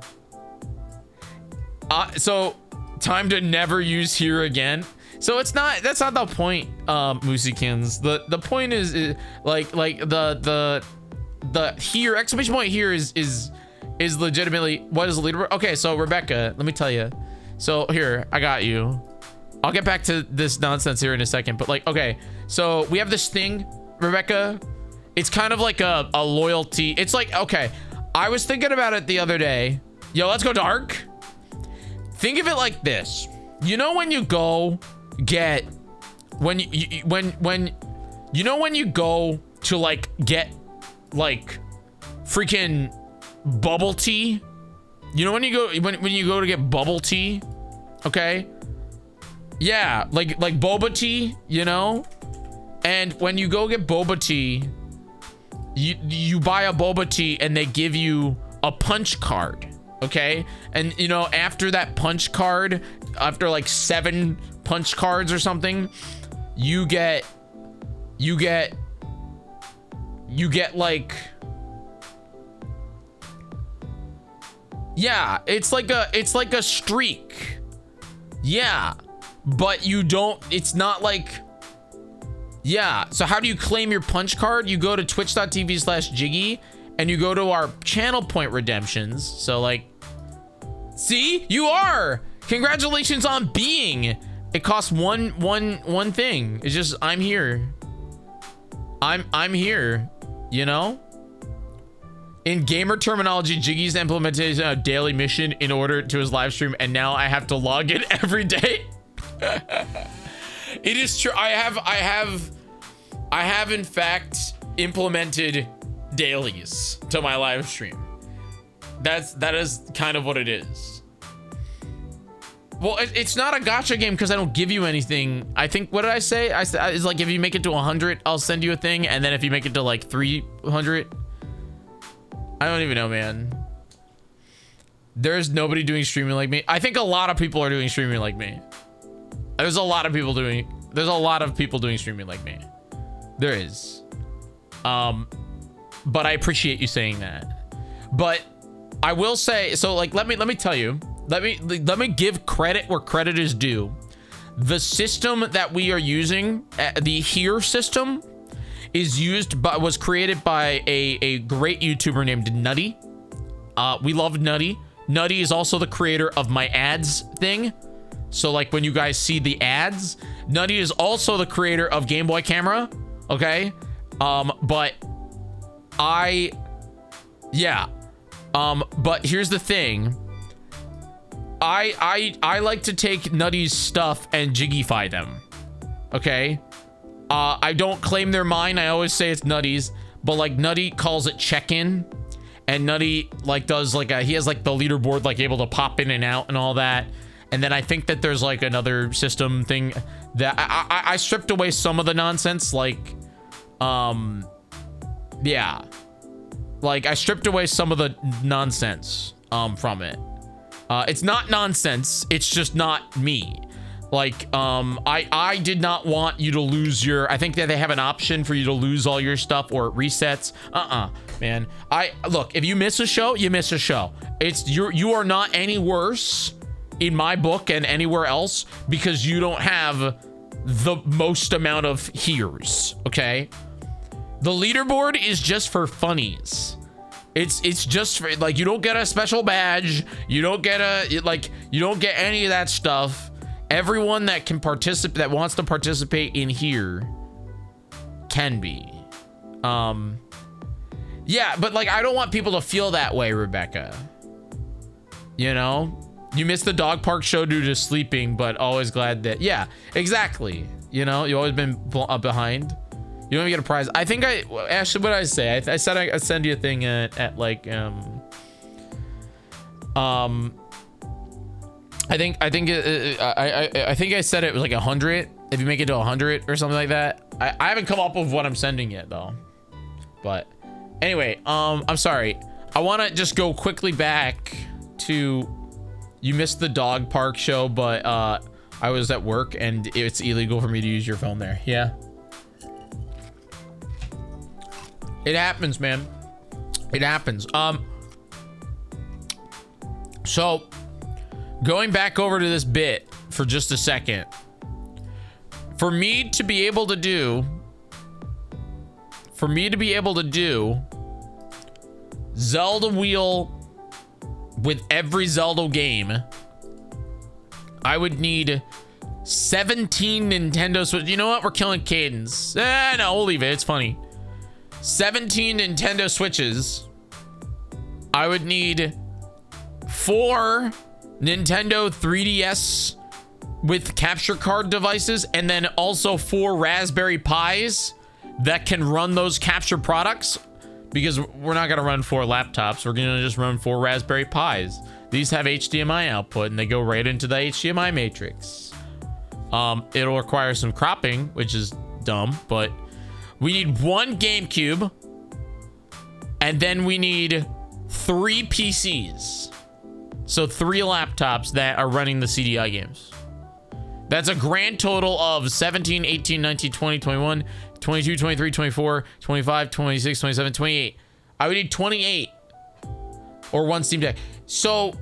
So time to never use here again. So that's not the point, Moosikins. The point is like the here, exclamation point here is legitimately what is the leaderboard. Okay, so Rebecca, let me tell you. So here, I got you. I'll get back to this nonsense here in a second, but like, okay, so we have this thing, Rebecca. It's kind of like a loyalty. It's like, okay, I was thinking about it the other day. Yo, let's go dark. Think of it like this. You know when you go get when you go to like get like freaking bubble tea. You know when you go to get bubble tea, okay? Yeah, like boba tea, you know? And when you go get boba tea, you buy a boba tea and they give you a punch card, okay? And you know, after that punch card, after like 7 punch cards or something, you get like, yeah, it's like a streak. Yeah, but you don't, it's not like, yeah. So how do you claim your punch card? You go to twitch.tv/Jyggy and you go to our channel point redemptions. So like, see, you are. Congratulations on being. It costs one thing. It's just, I'm here. I'm here, you know? In gamer terminology, Jiggy's implementation of daily mission in order to his live stream, and now I have to log in every day. It is true. I have in fact implemented dailies to my live stream. That is kind of what it is. Well, it's not a gacha game because I don't give you anything. I think, what did I say? It's like, if you make it to 100, I'll send you a thing. And then if you make it to like 300, I don't even know, man. There's nobody doing streaming like me. I think a lot of people are doing streaming like me. There's a lot of people doing streaming like me. There is. But I appreciate you saying that. But I will say, so like, let me tell you, let me give credit where credit is due. The system that we are using, the here system, was created by a great YouTuber named Nutty. We love Nutty. Nutty is also the creator of my ads thing. So like when you guys see the ads, Nutty is also the creator of Game Boy Camera. Okay. But here's the thing. I like to take Nutty's stuff and Jiggify them. Okay. I don't claim they're mine. I always say it's Nutty's, but like Nutty calls it check-in, and Nutty like does like he has like the leaderboard like able to pop in and out and all that. And then I think that there's like another system thing that I stripped away some of the nonsense, like yeah, like I stripped away some of the nonsense from it. It's not nonsense, it's just not me. Like I did not want you to lose your, I think that they have an option for you to lose all your stuff or it resets. Man, look, if you miss a show, you miss a show. You are not any worse in my book and anywhere else because you don't have the most amount of hears. Okay, the leaderboard is just for funnies. It's just for, like, you don't get a special badge, you don't get you don't get any of that stuff. Everyone that can participate, that wants to participate in here, can be. Yeah, but like, I don't want people to feel that way, Rebecca. You know, you missed the dog park show due to sleeping, but always glad that, yeah, exactly. You know, you've always been behind. You don't even get a prize. I think actually, what did I say? I said I'd send you a thing at like, I think I said it was like 100. If you make it to 100 or something like that. I haven't come up with what I'm sending yet though. But anyway, I'm sorry. I want to just go quickly back to, you missed the dog park show, but I was at work and it's illegal for me to use your phone there. Yeah. It happens, man. It happens. So going back over to this bit for just a second, for me to be able to do Zelda wheel with every Zelda game, I would need 17 Nintendo Switch. You know what? We're killing cadence. No, we'll leave it. It's funny. 17 Nintendo Switches. I would need 4 Nintendo 3DS with capture card devices, and then also 4 Raspberry Pis that can run those capture products, because we're not going to run 4 laptops. We're going to just run 4 Raspberry Pis. These have HDMI output and they go right into the HDMI matrix. It'll require some cropping, which is dumb, but we need 1 GameCube, and then we need 3 PCs. So 3 laptops that are running the CDI games. That's a grand total of 17, 18, 19, 20, 21, 22, 23, 24, 25, 26, 27, 28. I would need 28 or 1 Steam Deck. So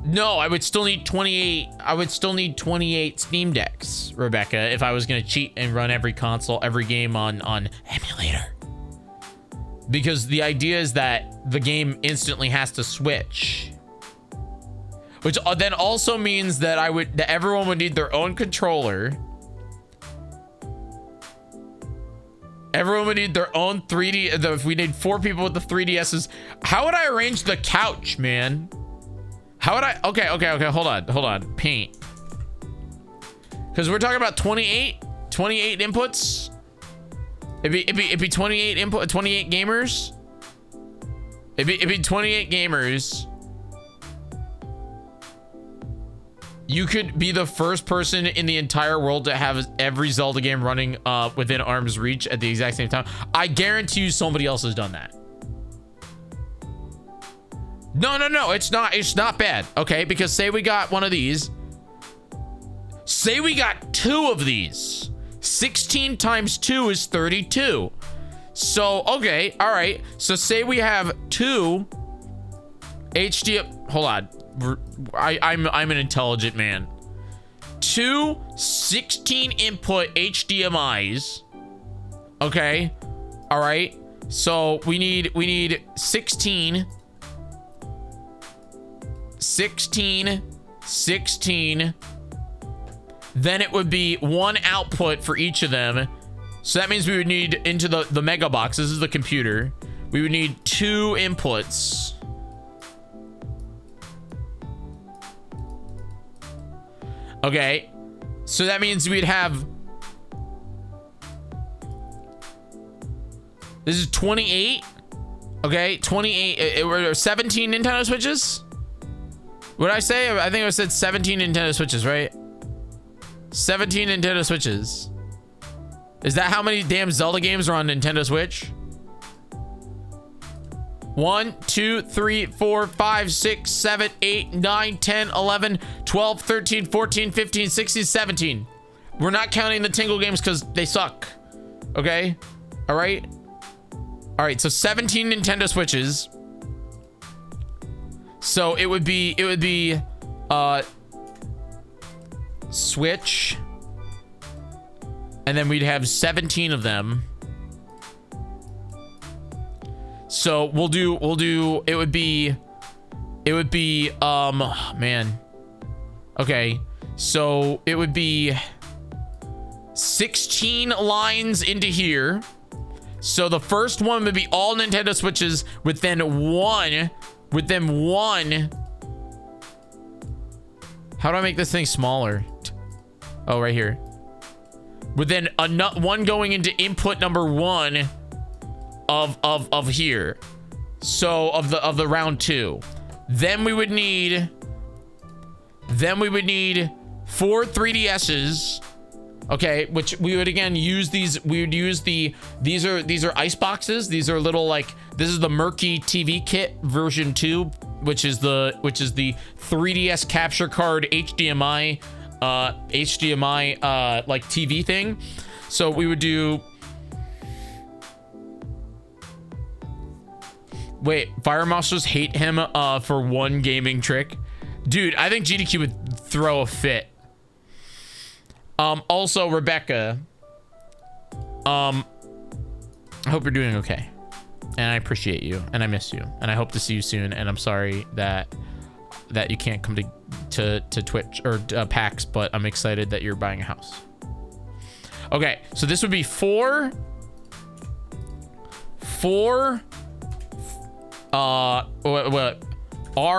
no, I would still need 28. I would still need 28 Steam Decks, Rebecca, if I was going to cheat and run every console, every game on emulator. Because the idea is that the game instantly has to switch. Which then also means that that everyone would need their own controller. Everyone would need their own 3D. If we need 4 people with the 3DSs, how would I arrange the couch, man? How would I? Okay. Hold on. Paint. Because we're talking about 28 inputs. It'd be 28 input, 28 gamers. It'd be 28 gamers. You could be the first person in the entire world to have every Zelda game running within arm's reach at the exact same time. I guarantee you somebody else has done that. No, it's not bad. Okay, because say we got one of these. Say we got 2 of these. 16 times 2 is 32. So, okay, all right. So say we have 2 HDMI. Hold on. I'm an intelligent man. 2 16 input HDMIs. Okay. All right. So we need 16. Then it would be 1 output for each of them. So that means we would need into the mega box. This is the computer. We would need 2 inputs. Okay. So that means we'd have. This is 28. Okay. 28. 17 Nintendo Switches. What did I say? I think I said 17 Nintendo Switches, right? 17 Nintendo Switches. Is that how many damn Zelda games are on Nintendo Switch? 1, 2, 3, 4, 5, 6, 7, 8, 9, 10, 11, 12, 13, 14, 15, 16, 17. We're not counting the Tingle games because they suck. Okay? All right? All right, so 17 Nintendo Switches. So it would be Switch, and then we'd have 17 of them. So we'll do it would be man. Okay. So it would be 16 lines into here. So the first one would be all Nintendo Switches with then one. How do I make this thing smaller? Oh, right here. With then one going into input number 1 of here. So of the round 2. Then we would need 4 3DSs. Okay, which we would again use these. We would use these are ice boxes. These are little, like, this is the Murky TV kit version 2, which is the 3DS capture card HDMI like TV thing. So we would do. Wait, Fire Monsters hate him for one gaming trick. Dude, I think GDQ would throw a fit. Also, Rebecca, I hope you're doing okay, and I appreciate you, and I miss you, and I hope to see you soon. And I'm sorry that you can't come to Twitch or PAX, but I'm excited that you're buying a house. Okay, so this would be four R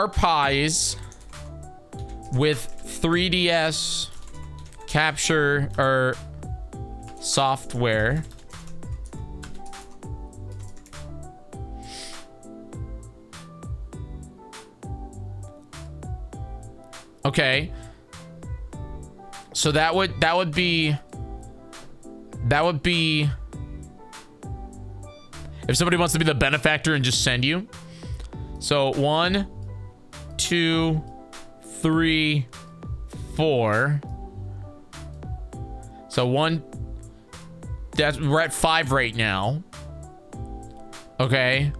pies with 3DS capture or software. Okay, so that would be if somebody wants to be the benefactor and just send you. So 1, 2, 3, 4. So we're at 5 right now. Okay.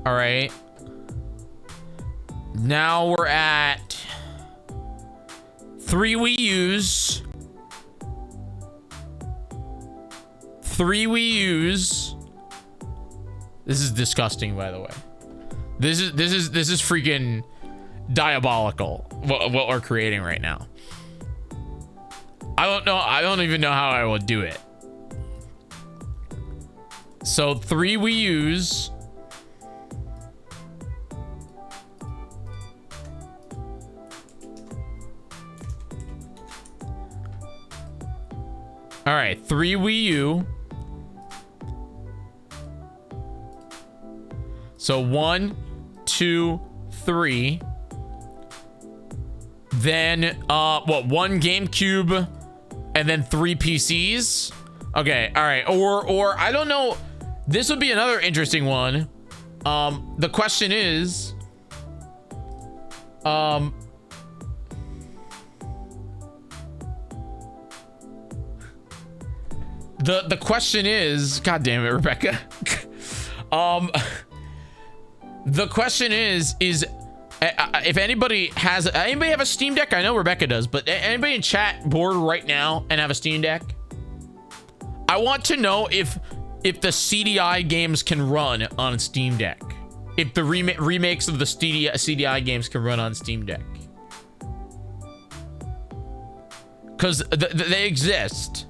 All right. Now we're at 3 Wii U's. 3 Wii U's. This is disgusting, by the way. This is freaking diabolical what we're creating right now. I don't know. I don't even know how I would do it. So 3 Wii U's. All right, 3 Wii U. So 1, 2, 3. Then, what? 1 GameCube, and then 3 PCs. Okay, all right. Or I don't know. This would be another interesting one. The question is, the question is, God damn it, Rebecca. The question is if anybody have a Steam Deck? I know Rebecca does, but anybody in chat bored right now and have a Steam Deck? I want to know if the CDI games can run on Steam Deck. If the remakes of the CDI games can run on Steam Deck. Because they exist.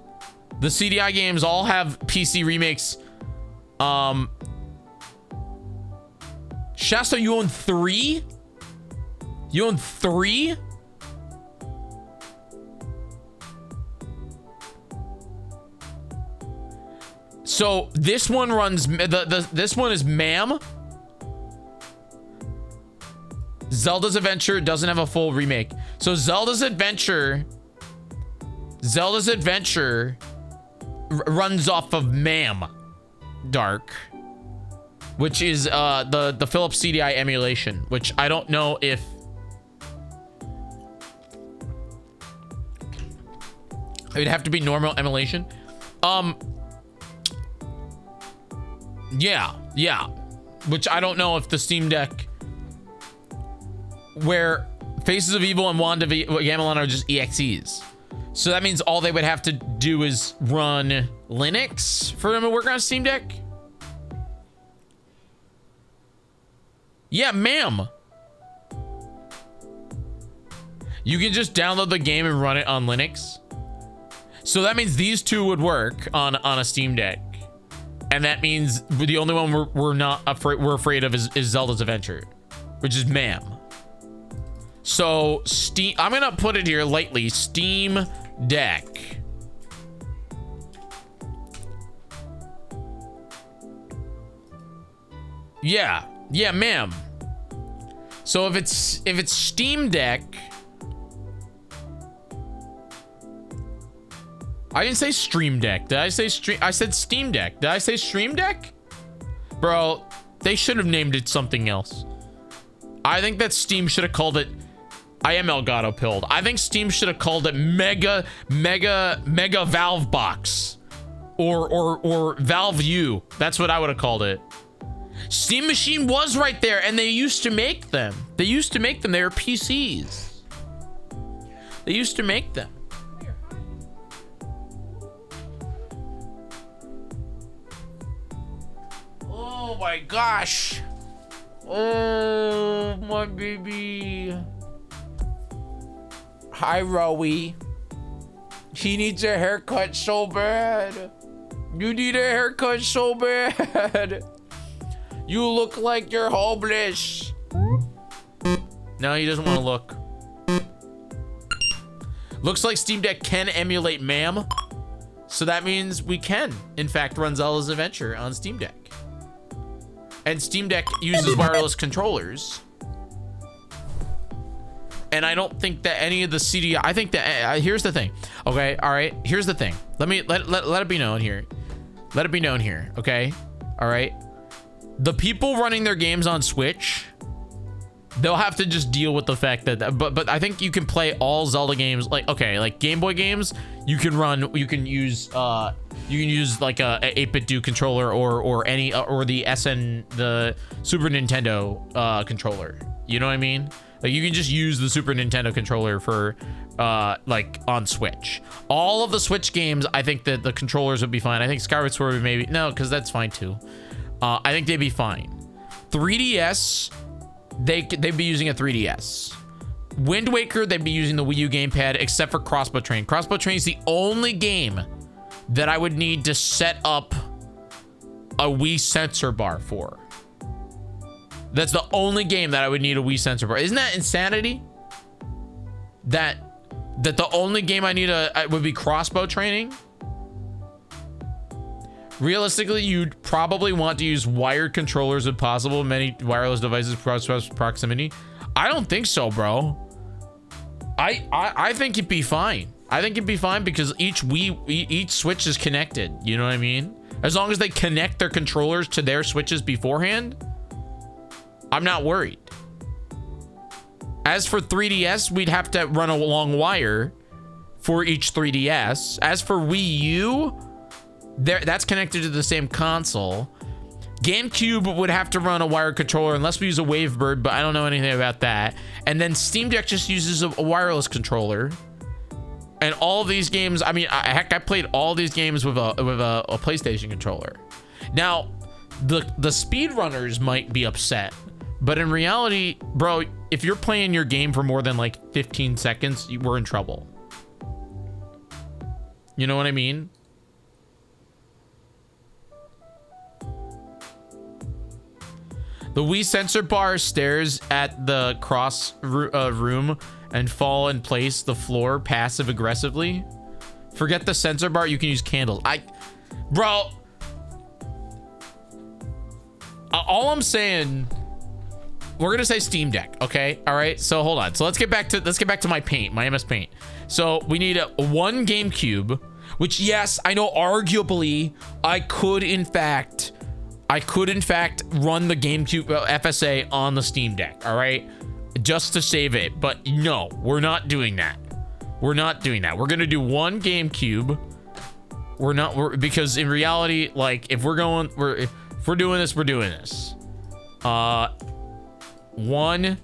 The CDI games all have PC remakes. Shasta, you own 3? You own 3? So this one runs this one is MAM. Zelda's Adventure doesn't have a full remake. So Zelda's Adventure runs off of MAM Dark, which is the Philips CDI emulation, which I don't know if it would have to be normal emulation. Yeah, which I don't know if the Steam Deck, where Faces of Evil and Wand of Gamelon are just EXEs. So that means all they would have to do is run Linux for them to work on a Steam Deck. Yeah, ma'am. You can just download the game and run it on Linux. So that means these two would work on a Steam Deck. And that means the only one we're afraid of is Zelda's Adventure, which is MAM. So Steam, I'm gonna put it here lightly, Steam Deck. Yeah, ma'am. So if it's Steam Deck, I didn't say Stream Deck. Did I say Stream? I said Steam Deck. Did I say Stream Deck? Bro, they should have named it something else. I think that Steam should have called it, I am Elgato pilled. I think Steam should have called it Mega Valve Box. Or Valve U. That's what I would have called it. Steam Machine was right there, and they used to make them. They were PCs. They used to make them. Oh my gosh. Oh, my baby. Hi, Rowie. He needs a haircut so bad. You need a haircut so bad. You look like you're homeless. No, he doesn't want to look. Looks like Steam Deck can emulate MAM. So that means we can, in fact, run Zelda's Adventure on Steam Deck. And Steam Deck uses wireless controllers. And I don't think that any of the CDI, I think that, here's the thing. Okay, all right, here's the thing. Let it be known here. Let it be known here, okay? All right. The people running their games on Switch, they'll have to just deal with the fact that, but I think you can play all Zelda games, like, okay, like Game Boy games, you can use like a 8-bit do controller or the Super Nintendo controller. You know what I mean? Like you can just use the Super Nintendo controller for like on Switch. All of the Switch games, I think that the controllers would be fine. I think Skyward Sword would maybe, no, because that's fine too. I think they'd be fine. 3DS, they'd be using a 3DS. Wind Waker, they'd be using the Wii U gamepad, except for Crossbow Train. Crossbow Train is the only game that I would need to set up a Wii sensor bar for. That's the only game that I would need a Wii sensor bar. Isn't that insanity? That the only game I need would be crossbow training? Realistically, you'd probably want to use wired controllers if possible. Many wireless devices proximity. I don't think so, bro. I think it'd be fine. I think it'd be fine because each Switch is connected. You know what I mean? As long as they connect their controllers to their Switches beforehand, I'm not worried. As for 3DS, we'd have to run a long wire for each 3DS. As for Wii U, that's connected to the same console. GameCube would have to run a wired controller unless we use a Wavebird, but I don't know anything about that. And then Steam Deck just uses a wireless controller. And all of these games, I mean, heck, I played all these games with a PlayStation controller. Now, the speedrunners might be upset, but in reality, bro, if you're playing your game for more than like 15 seconds, we're in trouble. You know what I mean? The Wii sensor bar stares at the cross room and fall in place the floor passive aggressively. Forget the sensor bar, you can use candles. Bro, all I'm saying, we're gonna say Steam Deck, okay? All right, so hold on. So let's get back to my Paint, my MS Paint. So we need one GameCube, which, yes, I know arguably I could in fact run the GameCube FSA on the Steam Deck, all right? Just to save it, but no, we're not doing that. We're not doing that. We're gonna do one GameCube. Because in reality, like, if we're doing this, we're doing this. One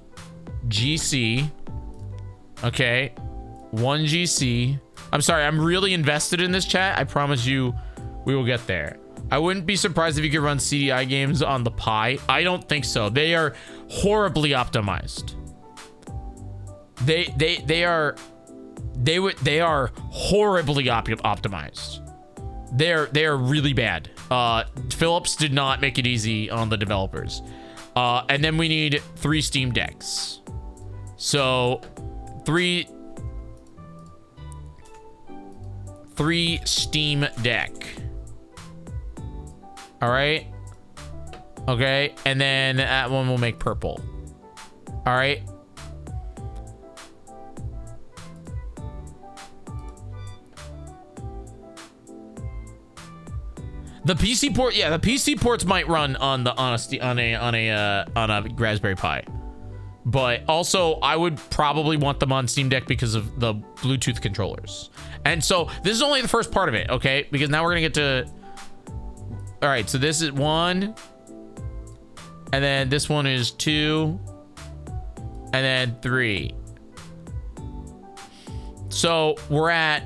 GC. Okay. One GC. I'm sorry, I'm really invested in this, chat. I promise you we will get there. I wouldn't be surprised if you could run CDI games on the Pi. I don't think so. They are horribly optimized. They are horribly optimized. They are really bad. Philips did not make it easy on the developers. And then we need 3 Steam Decks. So 3 Steam Deck. All right. Okay. And then that one will make purple. All right. The PC port, yeah, the PC ports might run on a Raspberry Pi, but also I would probably want them on Steam Deck because of the Bluetooth controllers. And so this is only the first part of it, okay? Because now we're gonna get to. All right, so this is 1, and then this one is 2, and then 3. So we're at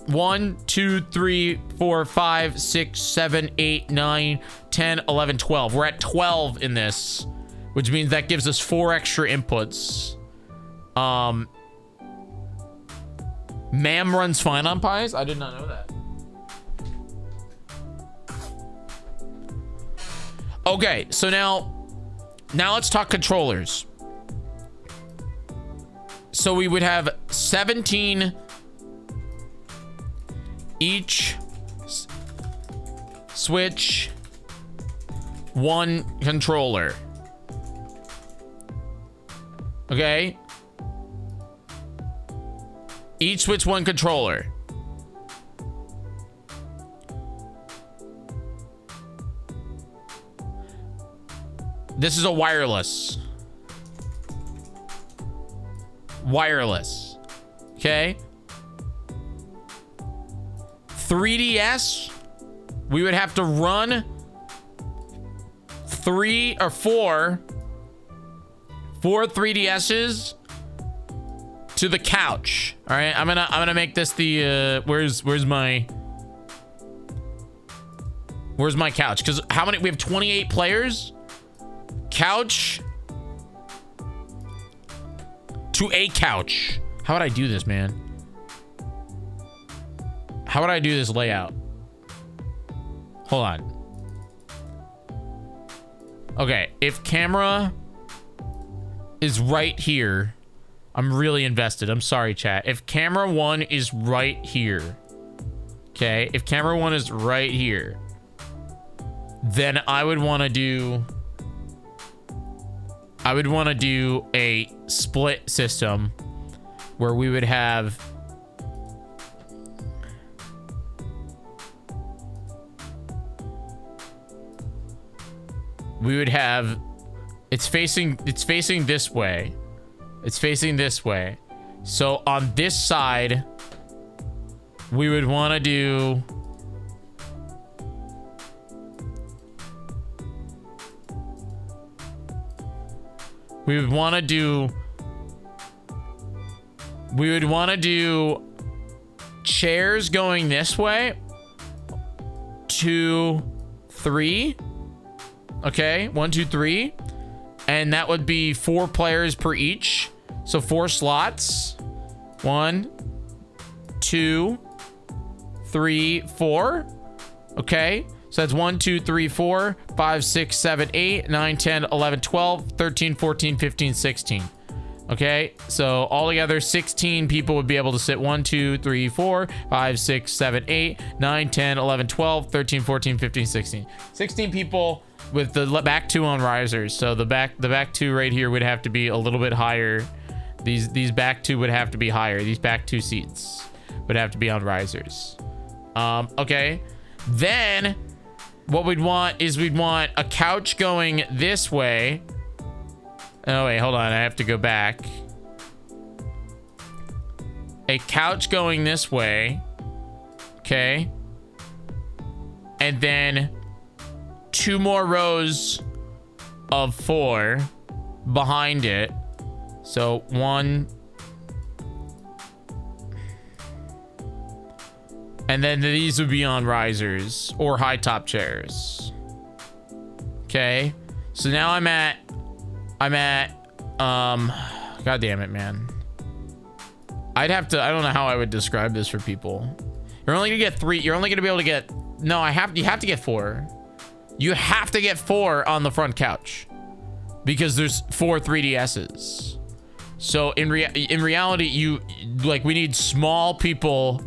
1, 2, 3, 4, 5, 6, 7, 8, 9, 10, 11, 12. We're at 12 in this, which means that gives us 4 extra inputs. MAM runs fine on Pis? I did not know that. Okay, so now let's talk controllers. So we would have 17 each Switch, 1 controller. Okay? Each Switch, 1 controller. This is a wireless. Wireless. Okay? 3DS, we would have to run 3 or 4 3DSs to the couch. All right, I'm gonna make this the where's my couch? Because how many? We have 28 players. Couch to a couch. How would I do this, man? How would I do this layout? Hold on. Okay, if camera is right here, I'm really invested. I'm sorry, chat. If camera 1 is right here, okay, if camera 1 is right here, then I would want to do a split system where we would have it's facing this way. It's facing this way. So on this side, we would want to do chairs going this way. 2, 3. Okay, 1, 2, 3. And that would be 4 players per each. So 4 slots. 1, 2, 3, 4. Okay. So that's 1, 2, 3, 4, 5, 6, 7, 8, 9, 10, 11, 12, 13, 14, 15, 16. Okay. So altogether 16 people would be able to sit 1, 2, 3, 4, 5, 6, 7, 8, 9, 10, 11, 12, 13, 14, 15, 16. 16 people with the back 2 on risers. So the back 2 right here would have to be a little bit higher. These back 2 would have to be higher. These back 2 seats would have to be on risers. Okay. Then what we'd want is a couch going this way. Oh wait, hold on. I have to go back. A couch going this way. Okay. And then 2 more rows of 4 behind it. So 1. And then these would be on risers or high top chairs. Okay. So now I'm at God damn it, man. I don't know how I would describe this for people. You're only gonna get 3. You're only gonna be able to get, no, you have to get 4. You have to get 4 on the front couch because there's 4 3DSs. So in reality, we need small people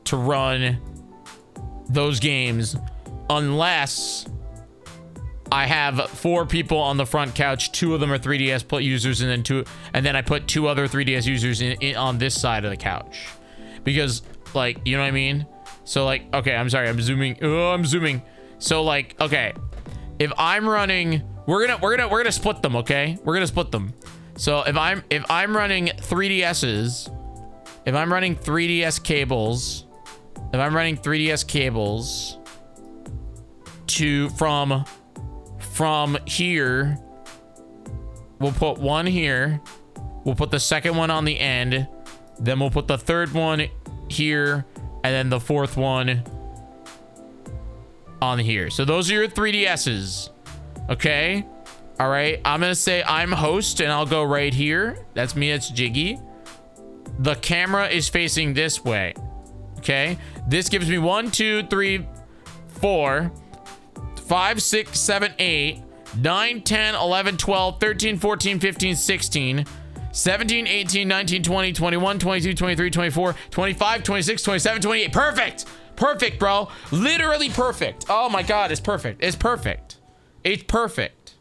to run those games unless I have 4 people on the front couch. 2 of them are 3DS users, and then I put 2 other 3DS users in on this side of the couch, because you know what I mean. So okay, I'm sorry, I'm zooming. Oh, I'm zooming. So okay, if I'm running, we're gonna split them. Okay, we're gonna split them. So if I'm running 3DSs, if I'm running 3DS cables, from here, we'll put 1 here. We'll put the second one on the end. Then we'll put the third one here, and then the 4th one on here. So those are your 3DSs. Okay. All right. I'm going to say I'm host, and I'll go right here. That's me. It's Jyggy. The camera is facing this way. Okay. This gives me 1, 2, 3, 4, 5, 6, 7, 8, 9, 10, 11, 12, 13, 14, 15, 16, 17, 18, 19, 20, 21, 22, 23, 24, 25, 26, 27, 28. Perfect. Perfect, bro. Literally perfect. Oh my God. It's perfect. It's perfect. It's perfect.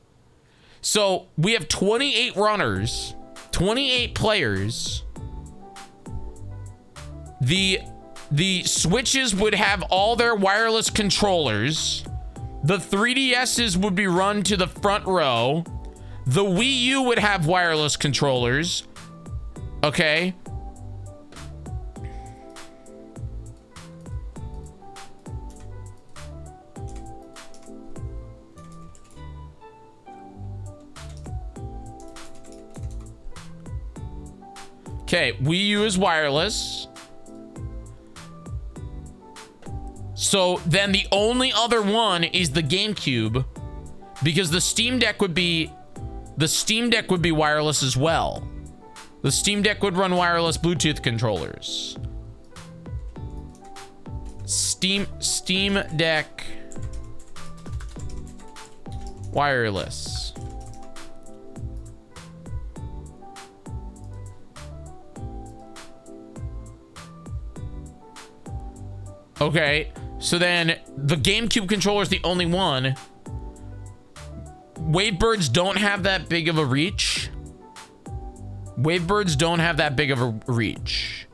So we have 28 runners, 28 players. The Switches would have all their wireless controllers. The 3DSs would be run to the front row. The Wii U would have wireless controllers. Okay. Okay, Wii U is wireless. So then the only other one is the GameCube, because the Steam Deck would be wireless as well. The Steam Deck would run wireless Bluetooth controllers. Steam Deck wireless. Okay, so then the GameCube controller is the only one. Wavebirds don't have that big of a reach. Wavebirds don't have that big of a reach.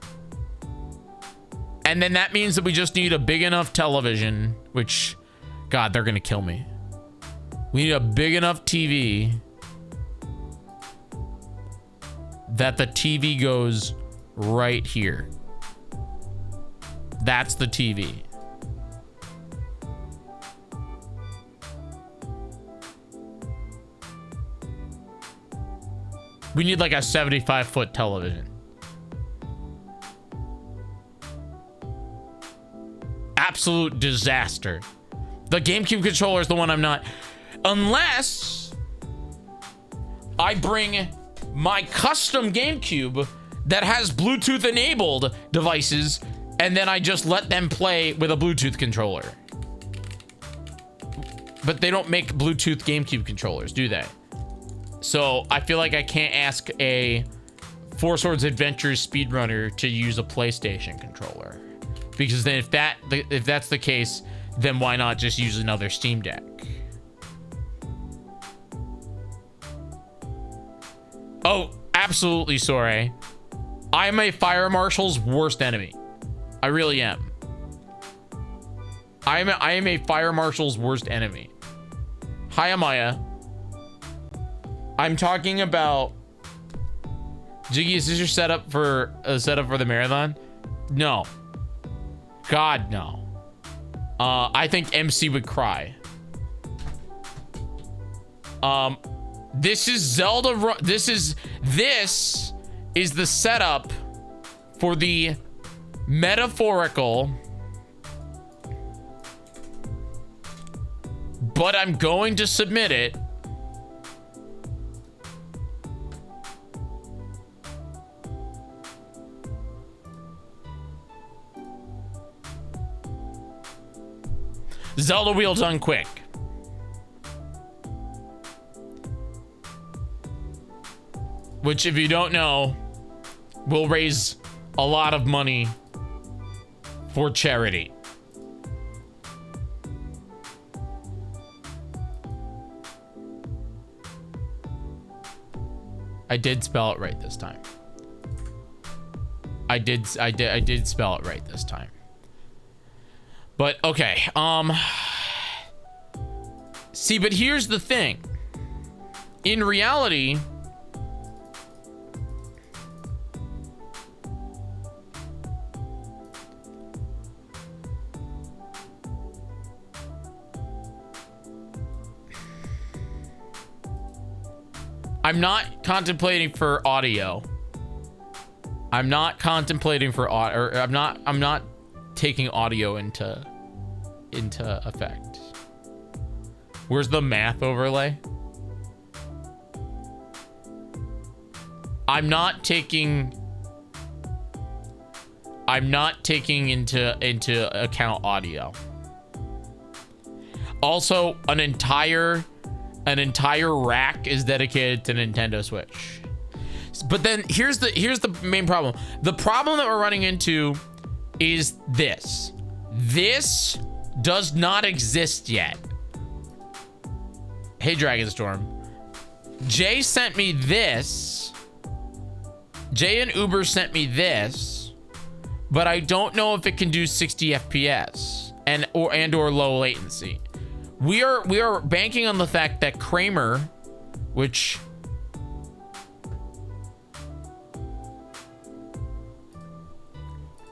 And then that means that we just need a big enough television, which, God, they're gonna kill me. We need a big enough TV that the TV goes right here. That's the TV. We need like a 75-foot television. Absolute disaster. The GameCube controller is the one I'm not. Unless I bring my custom GameCube that has Bluetooth enabled devices, and then I just let them play with a Bluetooth controller. But they don't make Bluetooth GameCube controllers, do they? So I feel like I can't ask a Four Swords Adventures speedrunner to use a PlayStation controller, because then if that's the case, then why not just use another Steam Deck? Oh, absolutely, sorry. I'm a fire marshal's worst enemy. I really am. I am a fire marshal's worst enemy. Hi, Amaya. I'm talking about Jyggy. Is this your setup for the marathon? No. God, no. I think MC would cry. This is Zelda. This is the setup for the metaphorical, but I'm going to submit it. Zelda wheel done quick. Which, if you don't know, will raise a lot of money for charity. I did spell it right this time. I did spell it right this time. But okay, see, but here's the thing. In reality, I'm not contemplating for audio. I'm not contemplating for audio, or I'm not taking audio into effect. Where's the math overlay? I'm not taking into account audio. Also, an entire rack is dedicated to Nintendo Switch. But then here's the main problem. The problem that we're running into is this. This does not exist yet. Hey, Dragonstorm. Jay sent me this. Jay and Uber sent me this, but I don't know if it can do 60 FPS and or low latency. We are banking on the fact that Kramer, which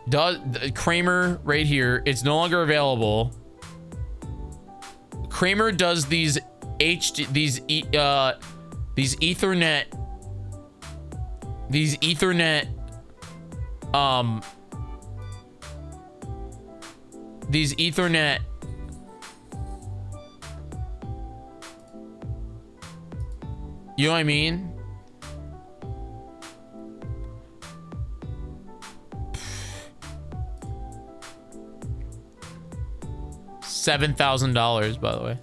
does Kramer right here, it's no longer available. Kramer does these Ethernet you know what I mean? $7,000, by the way.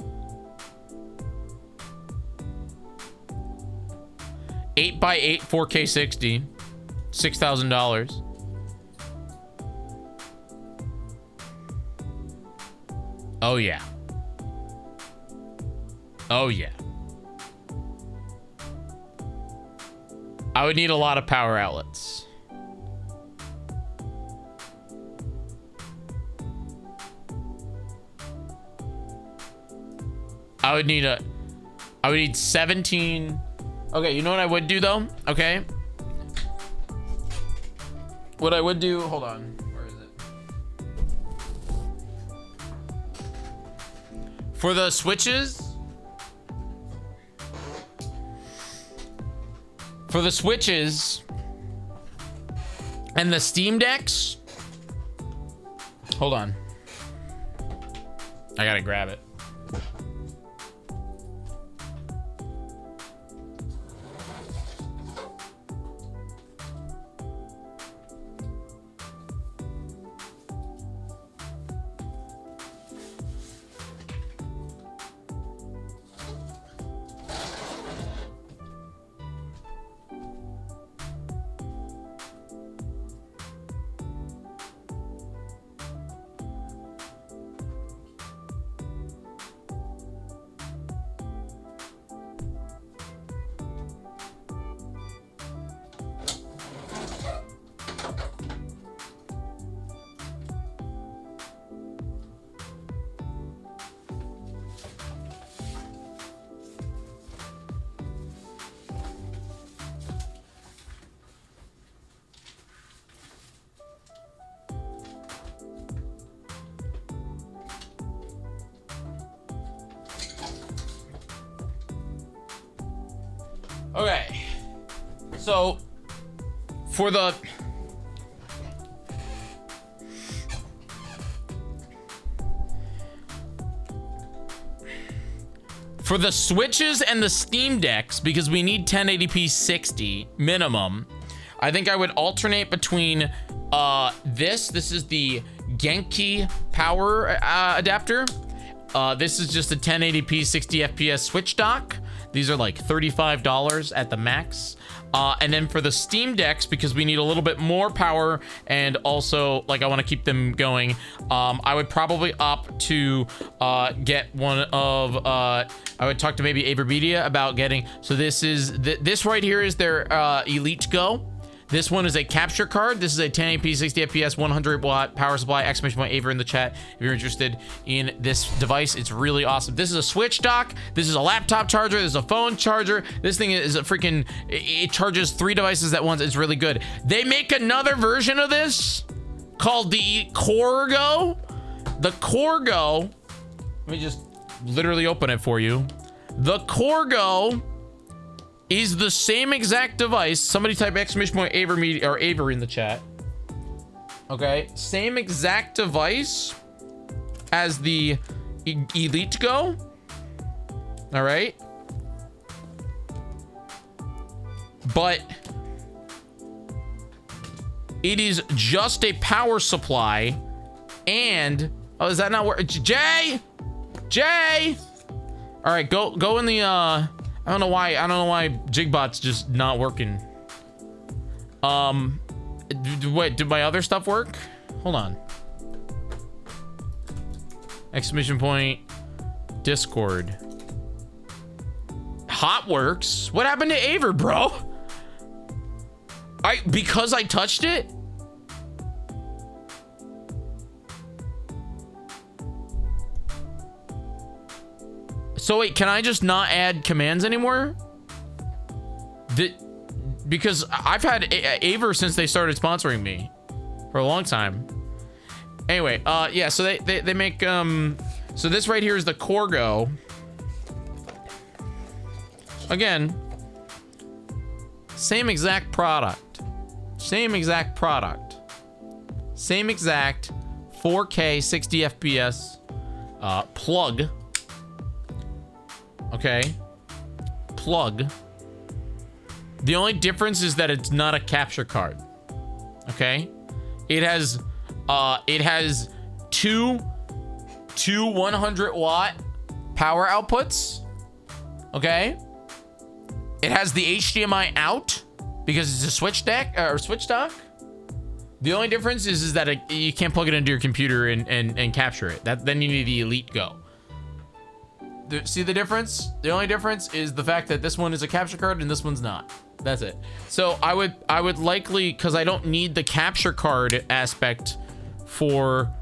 8x8 4K 60, $6,000. Oh yeah. Oh yeah. I would need a lot of power outlets. I would need 17. Okay, you know what I would do though? Okay. What I would do, hold on. Where is it? For the Switches. For the Switches and the Steam Decks. Hold on. I gotta grab it. Okay, so for the Switches and the Steam Decks, because we need 1080p 60 minimum, I think I would alternate between this is the Genki power adapter. This is just a 1080p 60 FPS Switch dock. These are like $35 at the max. And then for the Steam Decks, because we need a little bit more power and also like I want to keep them going, I would probably opt to get one of I would talk to maybe Avermedia about getting, so this is this right here is their Elite Go. This one is a capture card. This is a 1080p 60 FPS 100 watt power supply. Exclamation point Aver in the chat if you're interested in this device. It's really awesome. This is a Switch dock. This is a laptop charger. This is a phone charger. This thing is a freaking, it charges 3 devices at once. It's really good. They make another version of this called the Corgo. The Corgo, let me just literally open it for you. The Corgo is the same exact device. Somebody type exclamation point Avermedia or Aver in the chat. Okay, same exact device as the Elite Go. All right, but it is just a power supply. And oh, is that not where Jay? All right, go in the I don't know why Jigbot's just not working. Wait, did my other stuff work? Hold on. Exclamation point Discord. Hot works. What happened to Aver, bro? Because I touched it? So wait, can I just not add commands anymore? Because I've had Aver since they started sponsoring me for a long time. Anyway, yeah, so they make, so this right here is the Corgo. Again, same exact product. Same exact product. Same exact 4K 60 FPS plug. Okay, plug. The only difference is that it's not a capture card. Okay, it has two 2 100-watt power outputs. Okay. It has the HDMI out because it's a switch deck or switch dock. The only difference is that you can't plug it into your computer and capture it. Then you need the Elite Go. See the difference? The only difference is the fact that this one is a capture card and this one's not. That's it. So I would likely, because I don't need the capture card aspect for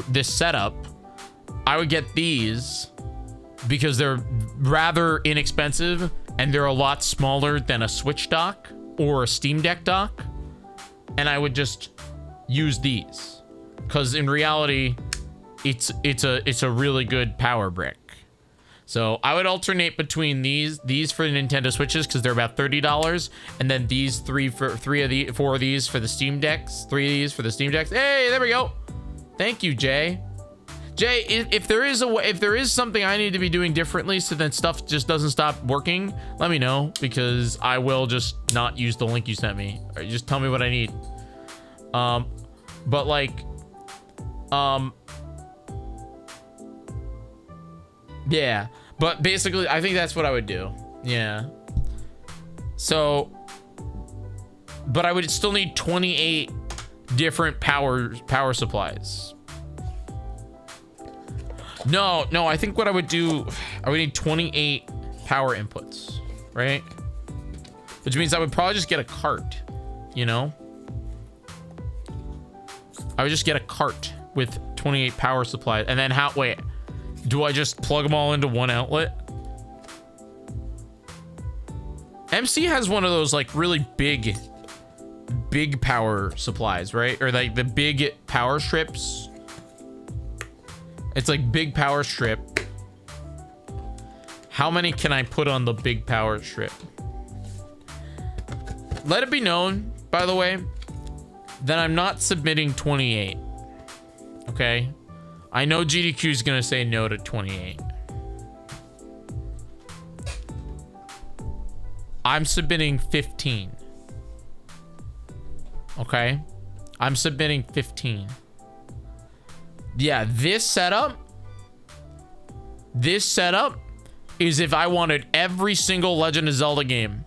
this setup, I would get these because they're rather inexpensive and they're a lot smaller than a Switch dock or a Steam Deck dock. And I would just use these because in reality, it's a really good power brick. So I would alternate between these for the Nintendo Switches because they're about $30, and then these four of these for the Steam Decks, 3 of these for the Steam Decks. Hey, there we go. Thank you, Jay. Jay, if there is something I need to be doing differently so that stuff just doesn't stop working, let me know because I will just not use the link you sent me. Or just tell me what I need. But like, yeah. But basically, I think that's what I would do. Yeah. So, but I would still need 28 different power supplies. No, I think what I would do, I would need 28 power inputs, right? Which means I would probably just get a cart, you know? I would just get a cart with 28 power supplies. And then wait, do I just plug them all into one outlet? MC has one of those like really big power supplies, right? Or like the big power strips. It's like big power strip. How many can I put on the big power strip? Let it be known, by the way, that I'm not submitting 28. Okay? I know GDQ is going to say no to 28. I'm submitting 15. Okay? I'm submitting 15. Yeah, this setup is if I wanted every single Legend of Zelda game.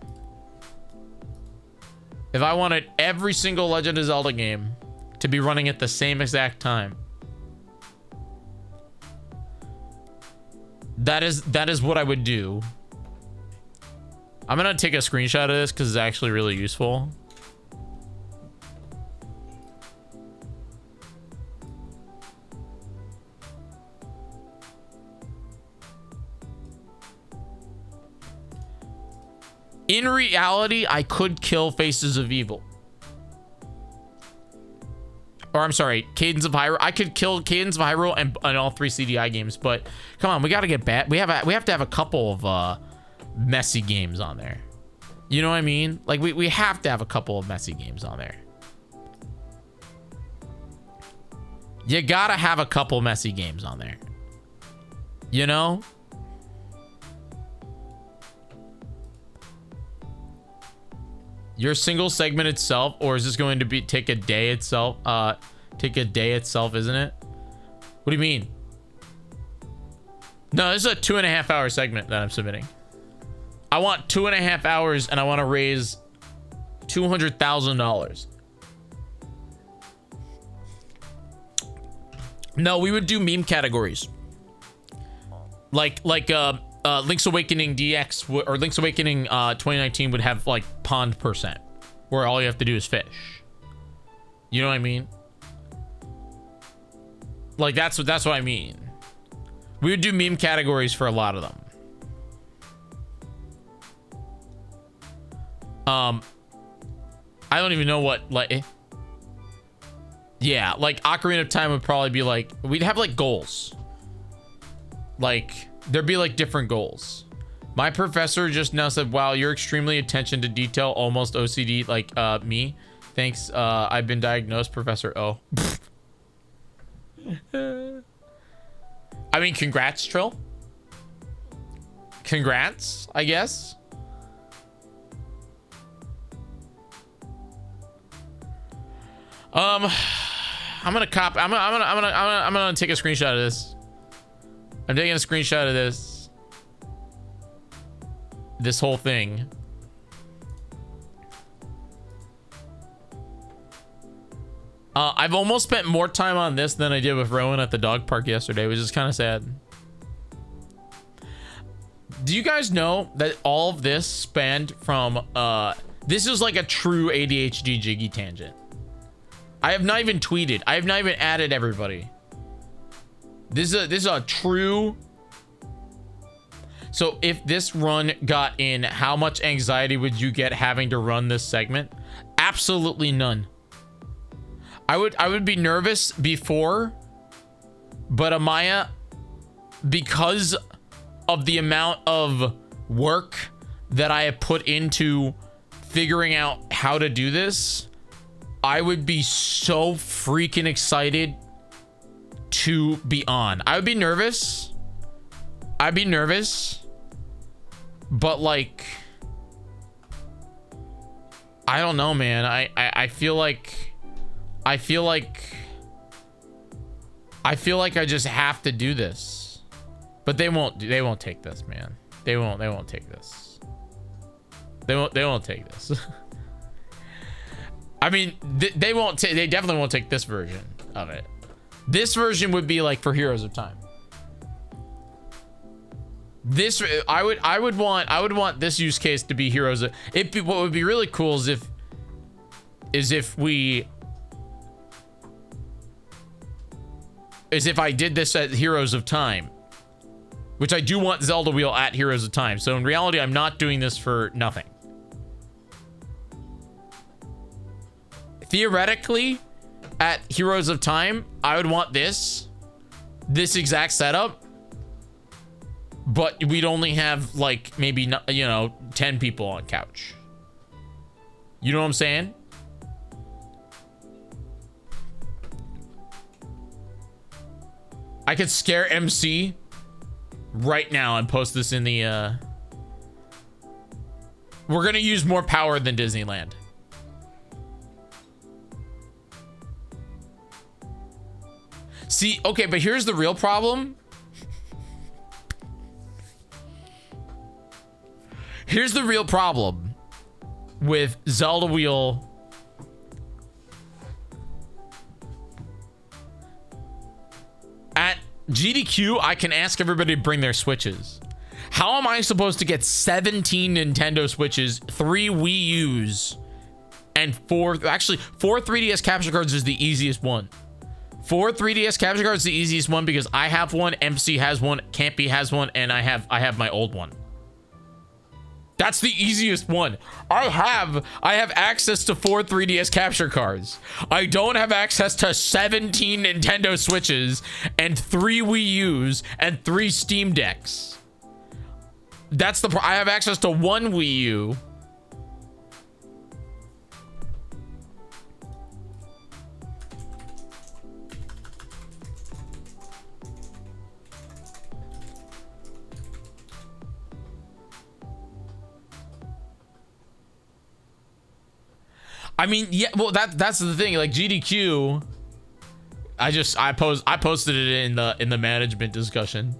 If I wanted every single Legend of Zelda game to be running at the same exact time. That is what I would do. I'm gonna take a screenshot of this because it's actually really useful. In reality, I could kill Faces of Evil. Or I'm sorry, Cadence of Hyrule. I could kill Cadence of Hyrule and all 3 CDI games, but come on, we gotta get back. We have to have a couple of messy games on there. You know what I mean? Like we have to have a couple of messy games on there. You gotta have a couple messy games on there. You know? Your single segment itself, or is this going to be take a day itself? Take a day itself, isn't it? What do you mean? No, this is a 2.5 hour segment that I'm submitting. I want 2.5 hours and I want to raise $200,000. No, we would do meme categories. Like Link's Awakening DX or Link's Awakening 2019 would have like pond %, where all you have to do is fish. You know what I mean? Like that's what I mean. We would do meme categories for a lot of them. I don't even know what like. Yeah, like Ocarina of Time would probably be like, we'd have like goals. Like there'd be like different goals. My professor just now said, wow, you're extremely attention to detail, almost OCD like me. Thanks. I've been diagnosed, Professor O. I mean, congrats, Trill. Congrats, I guess. I'm gonna take a screenshot of this. I'm taking a screenshot of this whole thing. I've almost spent more time on this than I did with Rowan at the dog park yesterday, which is kind of sad. Do you guys know that all of this spanned from this is like a true ADHD Jiggy tangent. I have not even tweeted. I have not even added everybody. This is a true. So if this run got in, how much anxiety would you get having to run this segment? Absolutely none. I would be nervous before, but Amaya, because of the amount of work that I have put into figuring out how to do this, I would be so freaking excited to be on. I would be nervous. I'd be nervous, but like, I don't know, man. I feel like I just have to do this, but they won't take this, man. They won't take this. They won't take this. I mean, they definitely won't take this version of it. This version would be like for Heroes of Time. This I would want this use case to be Heroes of what would be really cool is if I did this at Heroes of Time, which I do want Zelda Wheel at Heroes of Time. So in reality, I'm not doing this for nothing. Theoretically, at Heroes of Time, I would want this exact setup, but we'd only have like maybe, 10 people on couch. You know what I'm saying? I could scare MC right now and post this in the we're gonna use more power than Disneyland. See, okay, but here's the real problem. Here's the real problem with Zelda Wheel. At GDQ, I can ask everybody to bring their Switches. How am I supposed to get 17 Nintendo Switches, 3 Wii U's, and 4 3DS capture cards is the easiest one. 4 3DS capture cards is the easiest one because I have one, MC has one, Campy has one, and I have my old one. That's the easiest one. I have access to 4 3DS capture cards. I don't have access to 17 Nintendo Switches and 3 Wii U's and 3 Steam Decks. That's I have access to 1 Wii U. I mean, yeah, well, that's the thing. Like GDQ, I posted it in the management discussion.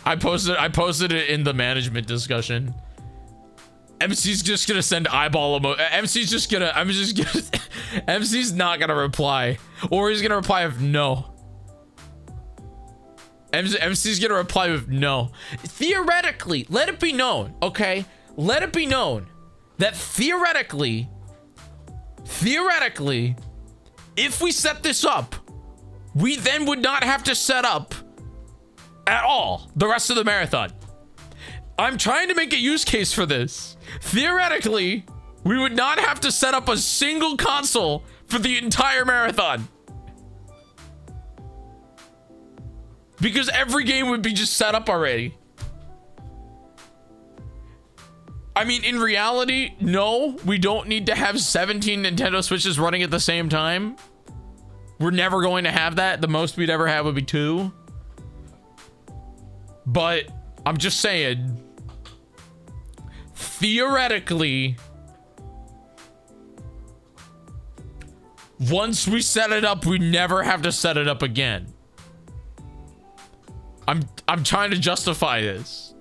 I posted it in the management discussion. MC's just gonna send eyeball emoji. MC's not gonna reply, or he's gonna reply with no. MC's gonna reply with no. Theoretically, let it be known, okay? Let it be known that theoretically, if we set this up, we then would not have to set up at all the rest of the marathon. I'm trying to make a use case for this. Theoretically, we would not have to set up a single console for the entire marathon, because every game would be just set up already. I mean, in reality, no, we don't need to have 17 Nintendo Switches running at the same time. We're never going to have that. The most we'd ever have would be 2. But I'm just saying, theoretically, Once we set it up, we never have to set it up again. I'm trying to justify this.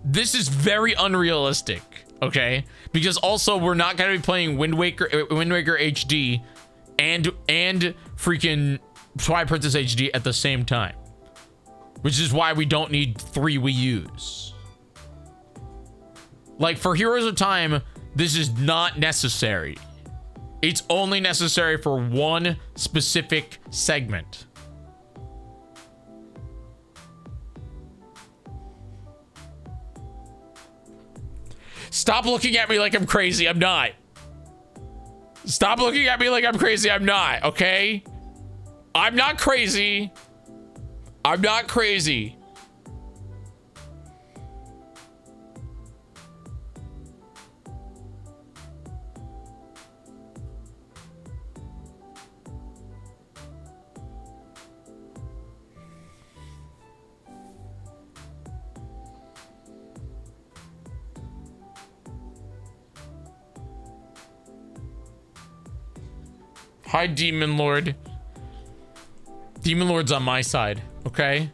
This is very unrealistic, okay? Because also we're not gonna be playing Wind Waker HD and freaking Twilight Princess HD at the same time, which is why we don't need 3 Wii U's. Like for Heroes of Time, this is not necessary. It's only necessary for one specific segment. Stop looking at me like I'm crazy. I'm not. Stop looking at me like I'm crazy. I'm not, okay? I'm not crazy. I'm not crazy. Hi, Demon Lord. Demon Lord's on my side, okay?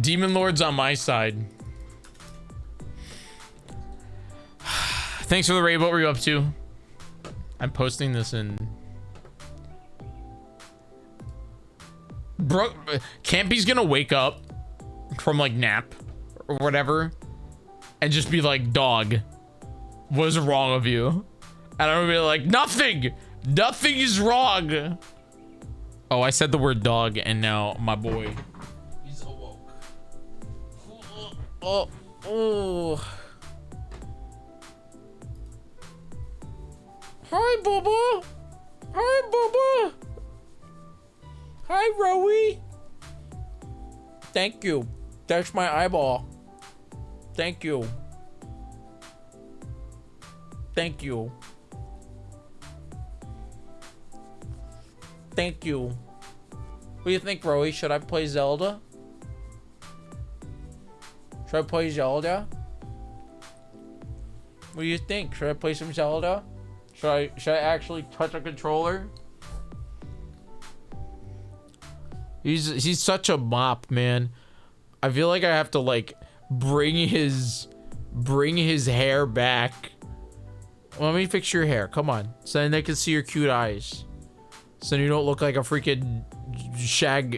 Demon Lord's on my side. Thanks for the raid. What were you up to? I'm posting this in... Bro, Campy's gonna wake up from like nap or whatever and just be like, dog, what is wrong with you? And I'm gonna be like, nothing! Nothing is wrong. Oh, I said the word dog, and now my boy, he's awoke. Oh. Hi, Bubba. Hi, Bubba. Hi, Rowie. Thank you. That's my eyeball. Thank you. Thank you. Thank you. What do you think, Rowie? Should I play Zelda? Should I play Zelda? What do you think? Should I play some Zelda? Should I actually touch a controller? He's such a mop, man. I feel like I have to like bring his hair back. Let me fix your hair. Come on, so then they can see your cute eyes. So you don't look like a freaking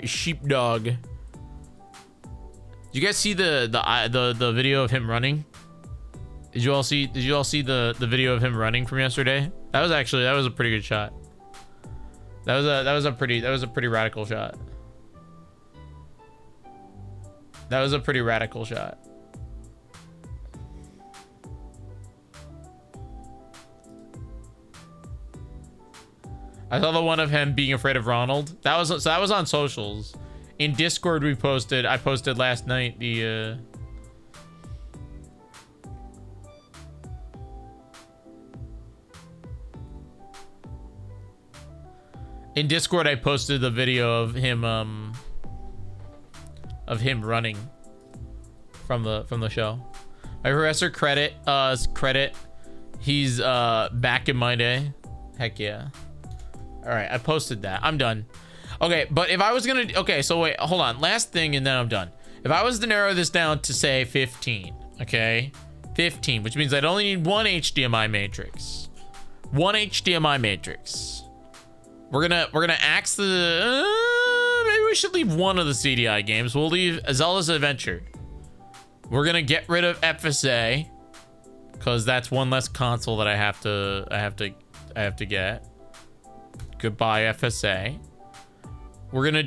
sheepdog. Did you guys see the video of him running? Did you all see the video of him running from yesterday? That was a pretty good shot. That was a pretty radical shot. That was a pretty radical shot. I saw the one of him being afraid of Ronald. That was on socials. In Discord I posted last night the in Discord I posted the video of him running from the show. My professor credit he's back in my day. Heck yeah. All right, I posted that. I'm done. Okay, but if I was gonna... Okay, so wait, hold on. Last thing, and then I'm done. If I was to narrow this down to, say, 15, okay? 15, which means I'd only need one HDMI matrix. One HDMI matrix. We're gonna axe the... maybe we should leave one of the CDI games. We'll leave Zelda's Adventure. We're gonna get rid of FSA, because that's one less console that I have to get. Goodbye, FSA. We're gonna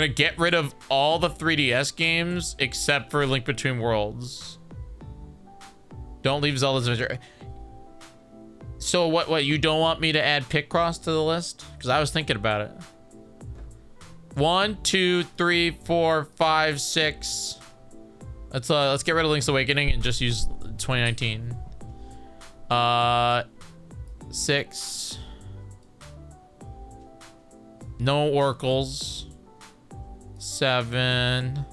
get rid of all the 3DS games except for Link Between Worlds. Don't leave Zelda's Adventure. So what you don't want me to add Picross to the list? Because I was thinking about it. 1, 2, 3, 4, 5, 6. Let's get rid of Link's Awakening and just use 2019. 6. No oracles. 7,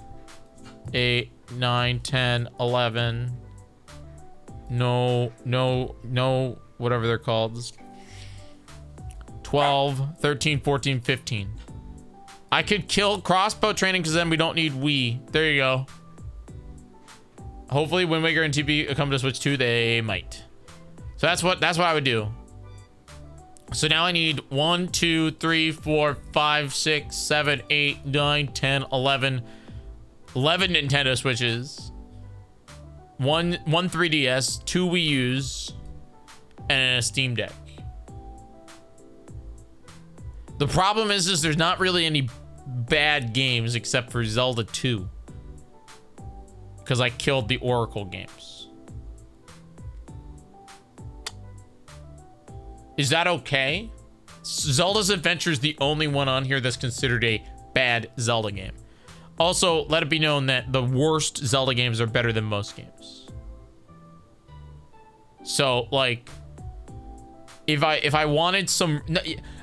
8, 9, 10, 11. No, whatever they're called. 12, 13, 14, 15. I could kill crossbow training because then we don't need Wii. There you go. Hopefully Wind Waker and TP come to Switch 2, they might. So that's what I would do. So now I need 1, 2, 3, 4, 5, 6, 7, 8, 9, 10, 11 Nintendo Switches. One 3DS, 2 Wii U's, and a Steam Deck. The problem is there's not really any bad games except for Zelda 2. Because I killed the Oracle games. Is that okay? Zelda's Adventure is the only one on here that's considered a bad Zelda game. Also, let it be known that the worst Zelda games are better than most games. So, like, if I wanted some...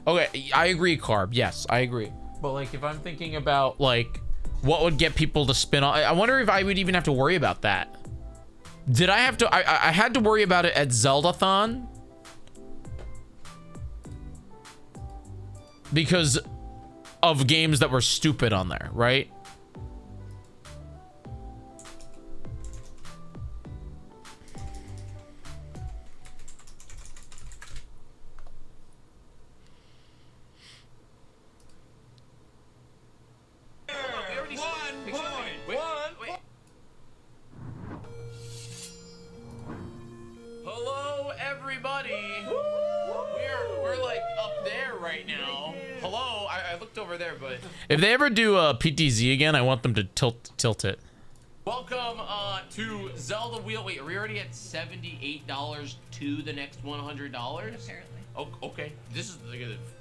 Okay, I agree, Carb. Yes, I agree. But, like, if I'm thinking about, like, what would get people to spin off... I wonder if I would even have to worry about that. Did I have to... I had to worry about it at Zeldathon. Because of games that were stupid on there, right? Hello, everybody. We're like up there right now. Hello, I looked over there, but if they ever do a PTZ again, I want them to tilt it. Welcome to Zelda Wheel. Wait, are we already at $78 to the next $100? Apparently. Oh, okay. This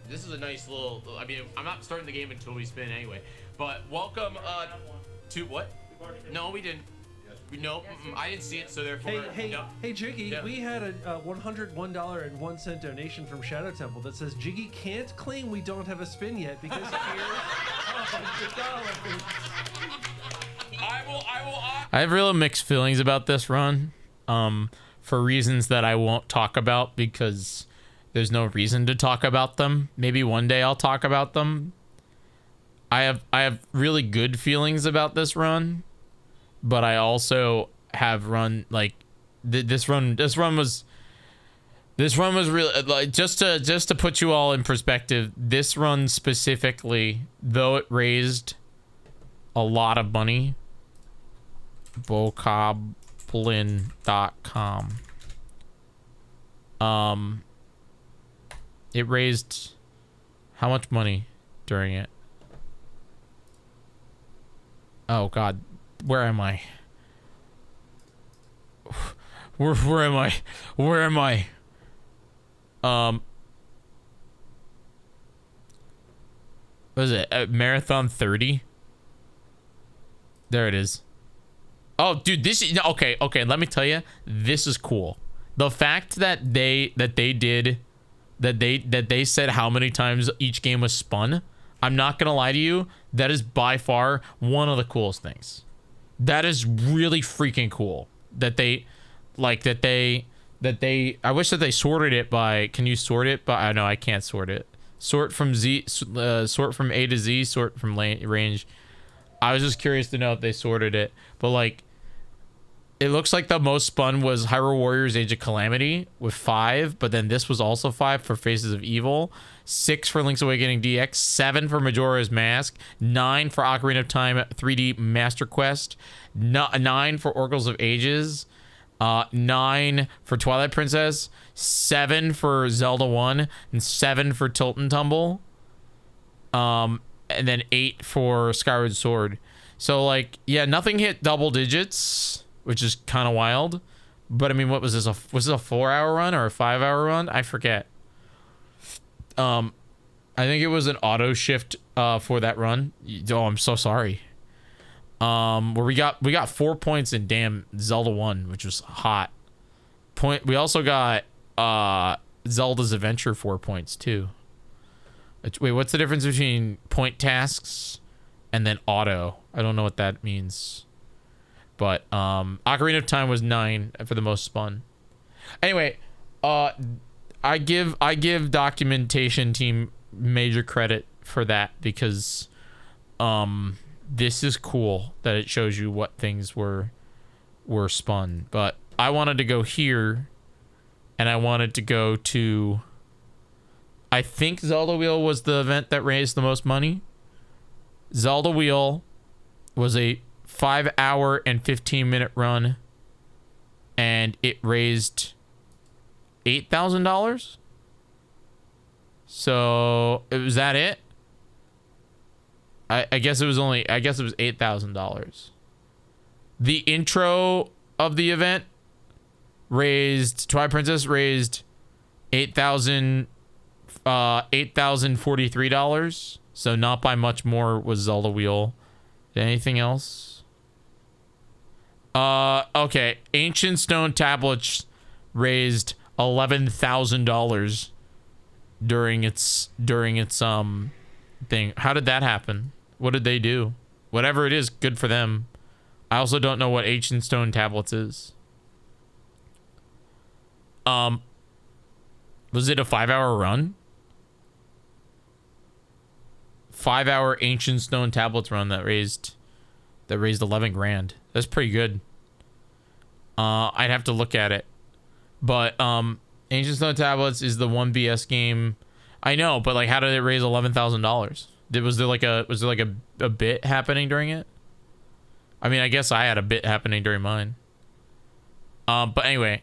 is a nice little. I mean, I'm not starting the game until we spin anyway. But welcome to what? No, we didn't. No, I didn't see it, so therefore. Hey, Jyggy, yeah. We had a $101.01 donation from Shadow Temple that says Jyggy can't claim we don't have a spin yet because here's $100. I have real mixed feelings about this run, for reasons that I won't talk about because there's no reason to talk about them. Maybe one day I'll talk about them. I have really good feelings about this run. But I also have run like this run was really like just to put you all in perspective. This run specifically, though it raised a lot of money, bokoblin.com. It raised how much money during it? Oh God. Where am I? Where am I? Where am I? What is it? Marathon 30? There it is. Oh, dude, this is okay. Let me tell you, this is cool. The fact that they said how many times each game was spun. I'm not gonna lie to you. That is by far one of the coolest things. That is really freaking cool that they I wish that they sorted it by, can you sort it? But I know I can't sort it. Sort from Z, sort from A to Z, sort from range. I was just curious to know if they sorted it, but like, it looks like the most spun was Hyrule Warriors Age of Calamity with 5, but then this was also 5 for Faces of Evil, 6 for Link's Awakening DX, 7 for Majora's Mask, 9 for Ocarina of Time 3D Master Quest, 9 for Oracles of Ages, 9 for Twilight Princess, 7 for Zelda 1, and 7 for Tilt and Tumble, and then 8 for Skyward Sword. So like, yeah, nothing hit double digits, which is kind of wild. But I mean, what was this? Was this a 4-hour run or a 5-hour run? I forget. I think it was an auto shift for that run. Oh, I'm so sorry. Where we got 4 points in damn Zelda 1, which was hot. We also got Zelda's Adventure 4 points too. Wait, what's the difference between point tasks and then auto? I don't know what that means. But Ocarina of Time was 9 for the most spun. Anyway, I give documentation team major credit for that because this is cool that it shows you what things were spun. But I wanted to go here, and I wanted to go to, I think Zelda Wheel was the event that raised the most money. Zelda Wheel was a 5-hour and 15-minute run, and it raised $8,000. So was that it? I guess it was $8,000. The intro of the event raised, Twilight Princess raised $8,043. So not by much more was Zelda Wheel. Anything else? Okay. Ancient Stone Tablets raised $11,000 during its thing. How did that happen? What did they do? Whatever it is, good for them. I also don't know what Ancient Stone Tablets is. Was it a 5-hour run? 5-hour Ancient Stone Tablets run that raised 11 grand. That's pretty good. I'd have to look at it. But Ancient Stone Tablets is the 1BS game. I know, but like, how did it raise $11,000? Was there like a bit happening during it? I mean, I guess I had a bit happening during mine. But anyway,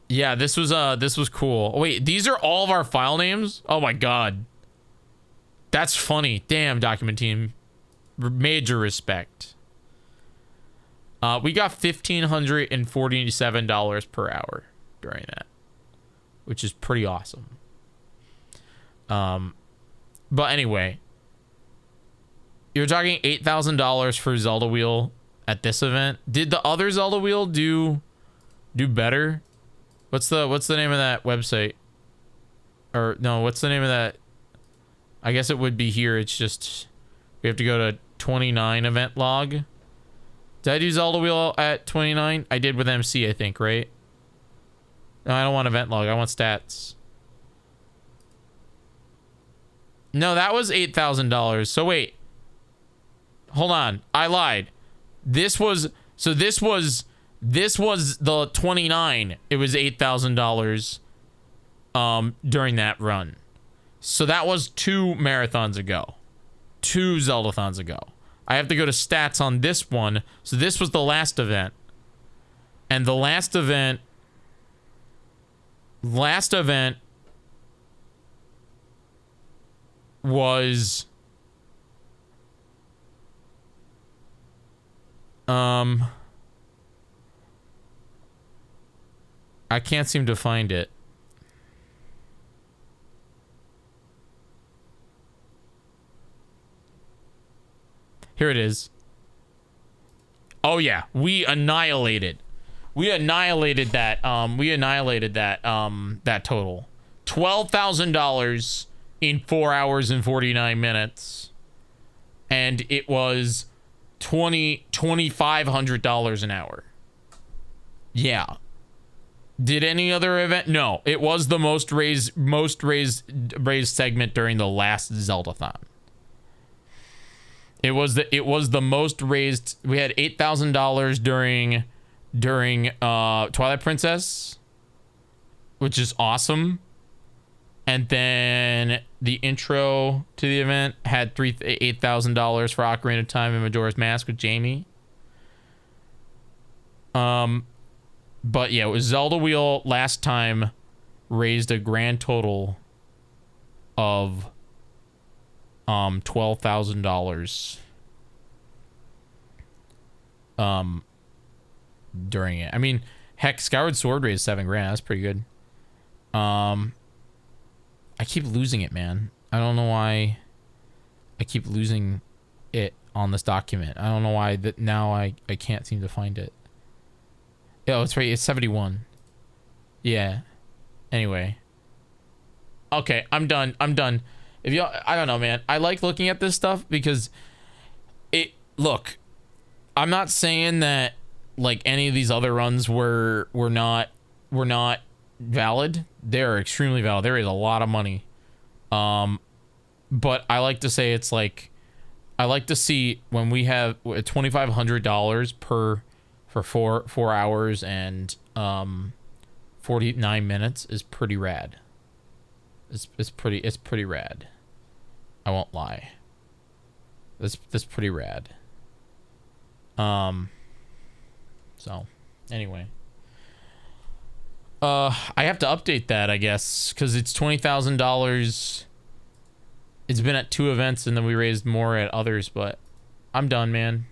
yeah, this was cool. Oh, wait, these are all of our file names? Oh my god. That's funny. Damn, document team. Major respect. We got $1,547 per hour during that, which is pretty awesome. But anyway, you're talking $8,000 for Zelda Wheel at this event. Did the other Zelda Wheel do better? What's the name of that website? Or no, what's the name of that? I guess it would be here. It's just we have to go to 29 event log. Did I do Zelda Wheel at 29? I did with MC, I think, right? No, I don't want event log. I want stats. No, that was $8,000. So wait. Hold on. I lied. This was the 29. It was $8,000 during that run. So that was 2 marathons ago. 2 Zeldathons ago. I have to go to stats on this one. So this was the last event. And the last event was I can't seem to find it. Here it is. Oh yeah, we annihilated that that total. $12,000 in 4 hours and 49 minutes. And it was $2,500 an hour. Yeah. Did any other event? No, it was the most raised segment during the last Zeldathon. It was the most raised. We had $8,000 during Twilight Princess, which is awesome. And then the intro to the event had $8,000 for Ocarina of Time and Majora's Mask with Jamie. But yeah, it was Zelda Wheel last time raised a grand total of $12,000 during it. I mean, heck, Skyward Sword raised 7 grand. That's pretty good. I keep losing it, man. I don't know why I keep losing it on this document. I don't know why that now I can't seem to find it. Oh, it's right. It's 71. Yeah. Anyway. Okay, I'm done. If y'all, I don't know, man. I like looking at this stuff because look, I'm not saying that like any of these other runs were not valid. They're extremely valid. There is a lot of money. But I like to say it's like, I like to see when we have $2,500 for 4 hours and 49 minutes is pretty rad. It's pretty rad. I won't lie. That's pretty rad. So anyway, I have to update that, I guess, because it's $20,000. It's been at 2 events and then we raised more at others, but I'm done, man.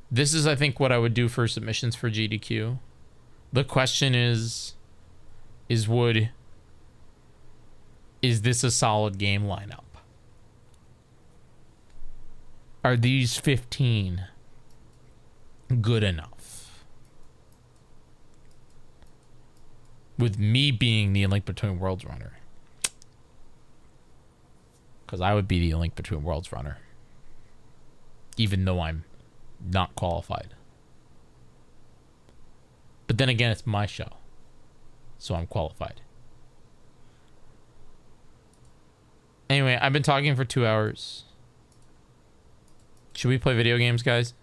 This is, I think, what I would do for submissions for GDQ. The question is this a solid game lineup? Are these 15 good enough? With me being the Link Between Worlds runner. Because I would be the Link Between Worlds runner. Even though I'm not qualified. But then again, it's my show. So I'm qualified. Anyway, I've been talking for 2 hours. Should we play video games, guys?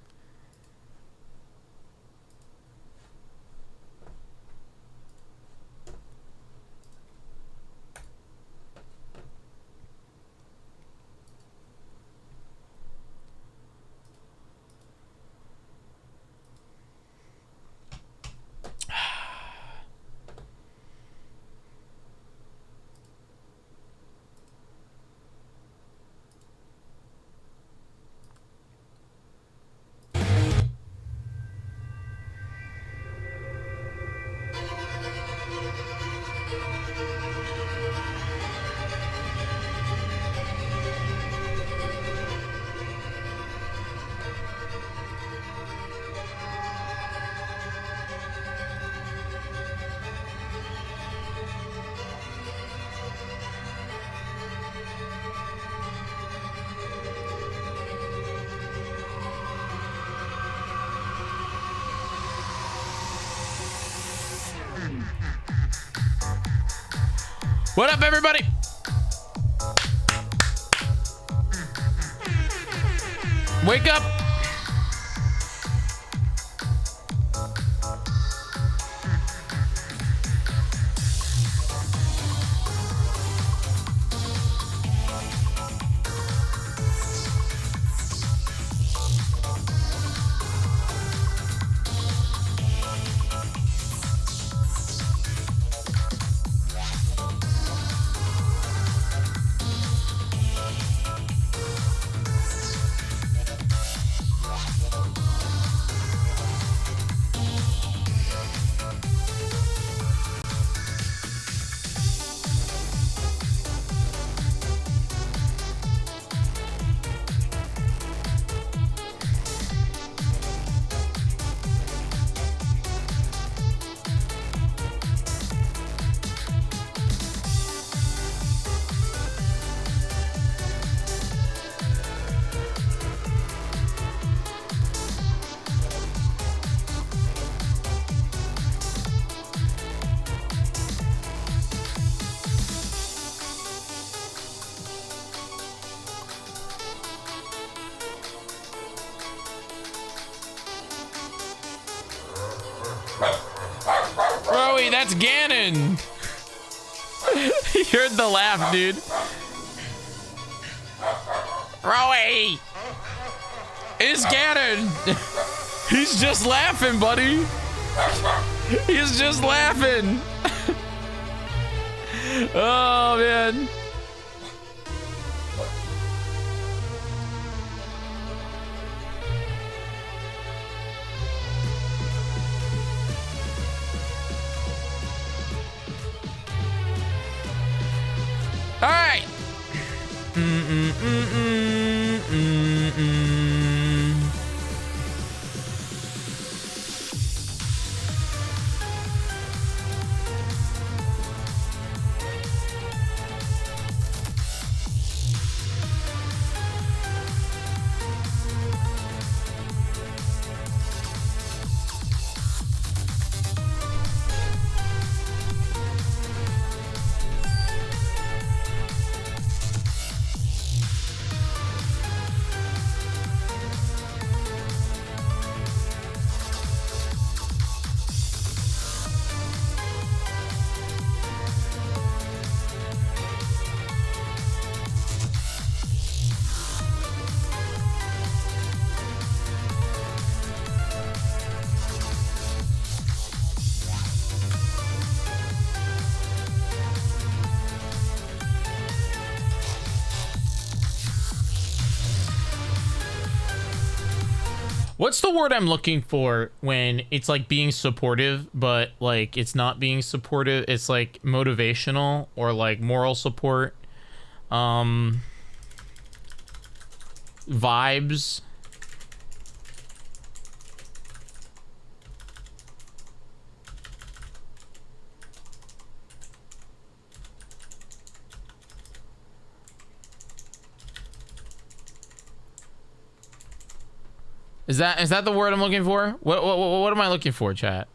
What up, everybody? Wake up. Rowie, that's Ganon. You heard the laugh, dude. Rowie! It's Ganon! He's just laughing, buddy. He's just laughing. Oh, man. All right. What's the word I'm looking for when it's like being supportive, but like it's not being supportive? It's like motivational or like moral support. Vibes. Is that the word I'm looking for? What am I looking for, chat?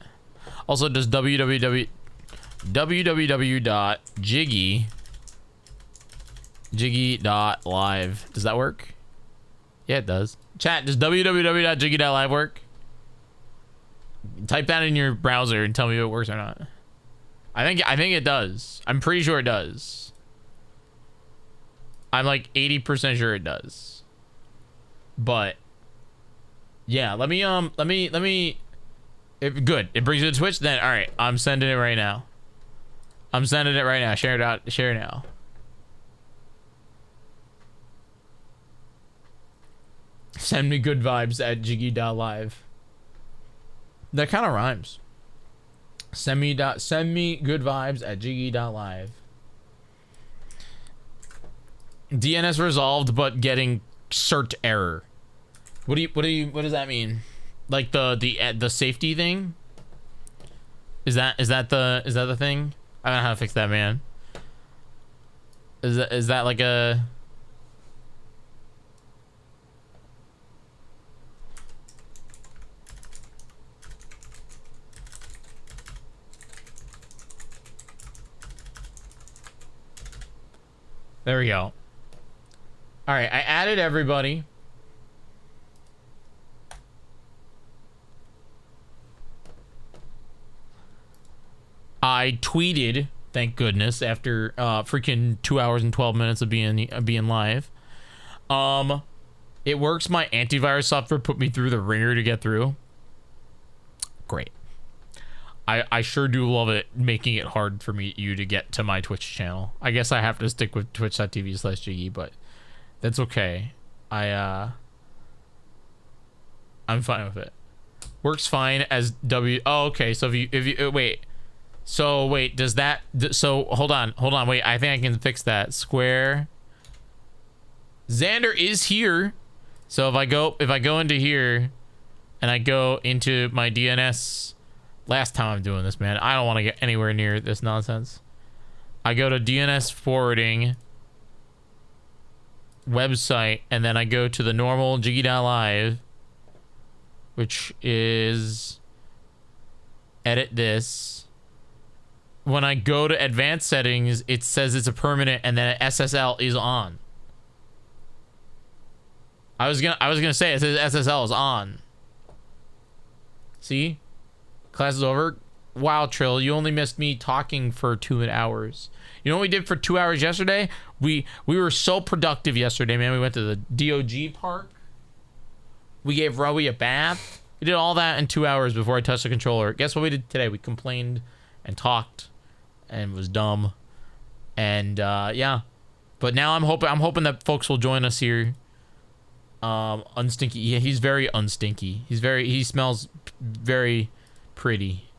Also, does www.jyggy.live, does that work? Yeah, it does. Chat, does www.jyggy.live work? Type that in your browser and tell me if it works or not. I think it does. I'm pretty sure it does. I'm like 80% sure it does. But yeah, let me good. It brings you to Twitch. Then all right, I'm sending it right now. I'm sending it right now. Share it out. Share it now. Send me good vibes at jiggy.live. That kind of rhymes. Send me good vibes at jiggy.live. DNS resolved, but getting cert error. What does that mean? Like the safety thing? Is that the thing? I don't know how to fix that, man. Is that like a... There we go. All right, I added everybody. I tweeted, thank goodness, after freaking 2 hours and 12 minutes of being live. It works. My antivirus software put me through the ringer to get through. Great. I sure do love it, making it hard for you to get to my Twitch channel. I guess I have to stick with twitch.tv/Jyggy, but that's okay. I'm fine with it. Works fine as Oh, okay. So if you wait. So wait, does that... So hold on, wait. I think I can fix that. Square. Xander is here. So if I go into here, and I go into my DNS... Last time I'm doing this, man. I don't want to get anywhere near this nonsense. I go to DNS forwarding website, and then I go to the normal Jyggy.live, which is edit this. When I go to advanced settings, it says it's a permanent, and then SSL is on. I was gonna say it says SSL is on. See? Class is over. Wow, Trill, you only missed me talking for 2 hours. You know what we did for 2 hours yesterday? We were so productive yesterday, man. We went to the DOG park. We gave Rowie a bath. We did all that in 2 hours before I touched the controller. Guess what we did today? We complained and talked and was dumb. And yeah. But now I'm hoping that folks will join us here. Unstinky. Yeah, he's very unstinky. He smells very pretty.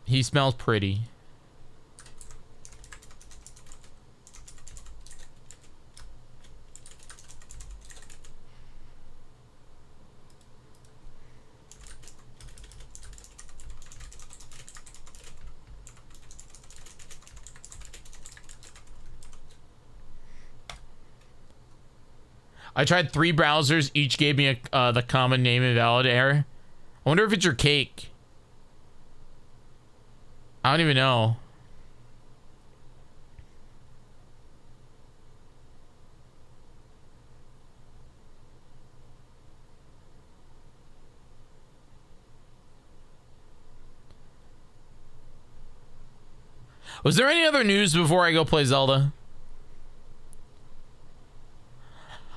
He smells pretty. I tried 3 browsers. Each gave me the common name invalid error. I wonder if it's your cake. I don't even know. Was there any other news before I go play Zelda?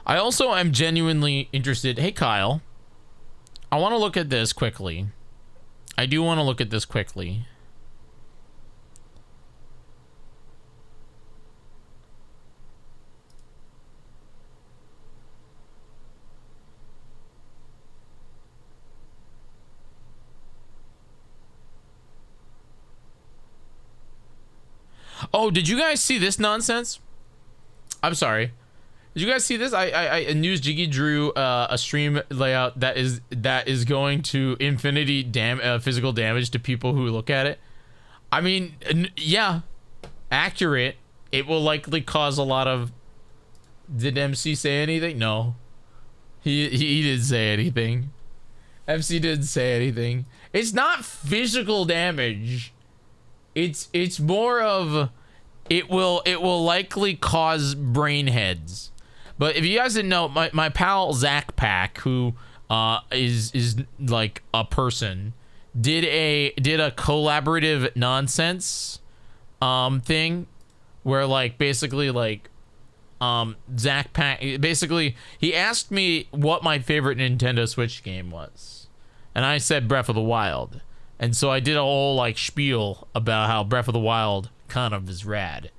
I also am genuinely interested. Hey, Kyle. I want to look at this quickly. I do want to look at this quickly. Oh, did you guys see this nonsense? I'm sorry. Did you guys see this? I News Jyggy drew a stream layout that is going to infinity physical damage to people who look at it. I mean, yeah, accurate. It will likely cause a lot of. Did MC say anything? No, he didn't say anything. MC didn't say anything. It's not physical damage. It's more of it will likely cause brain heads. But if you guys didn't know, my pal Zach Pack, who is like a person, did a collaborative nonsense thing where like basically like Zach Pack basically he asked me what my favorite Nintendo Switch game was, and I said Breath of the Wild, and so I did a whole like spiel about how Breath of the Wild kind of is rad,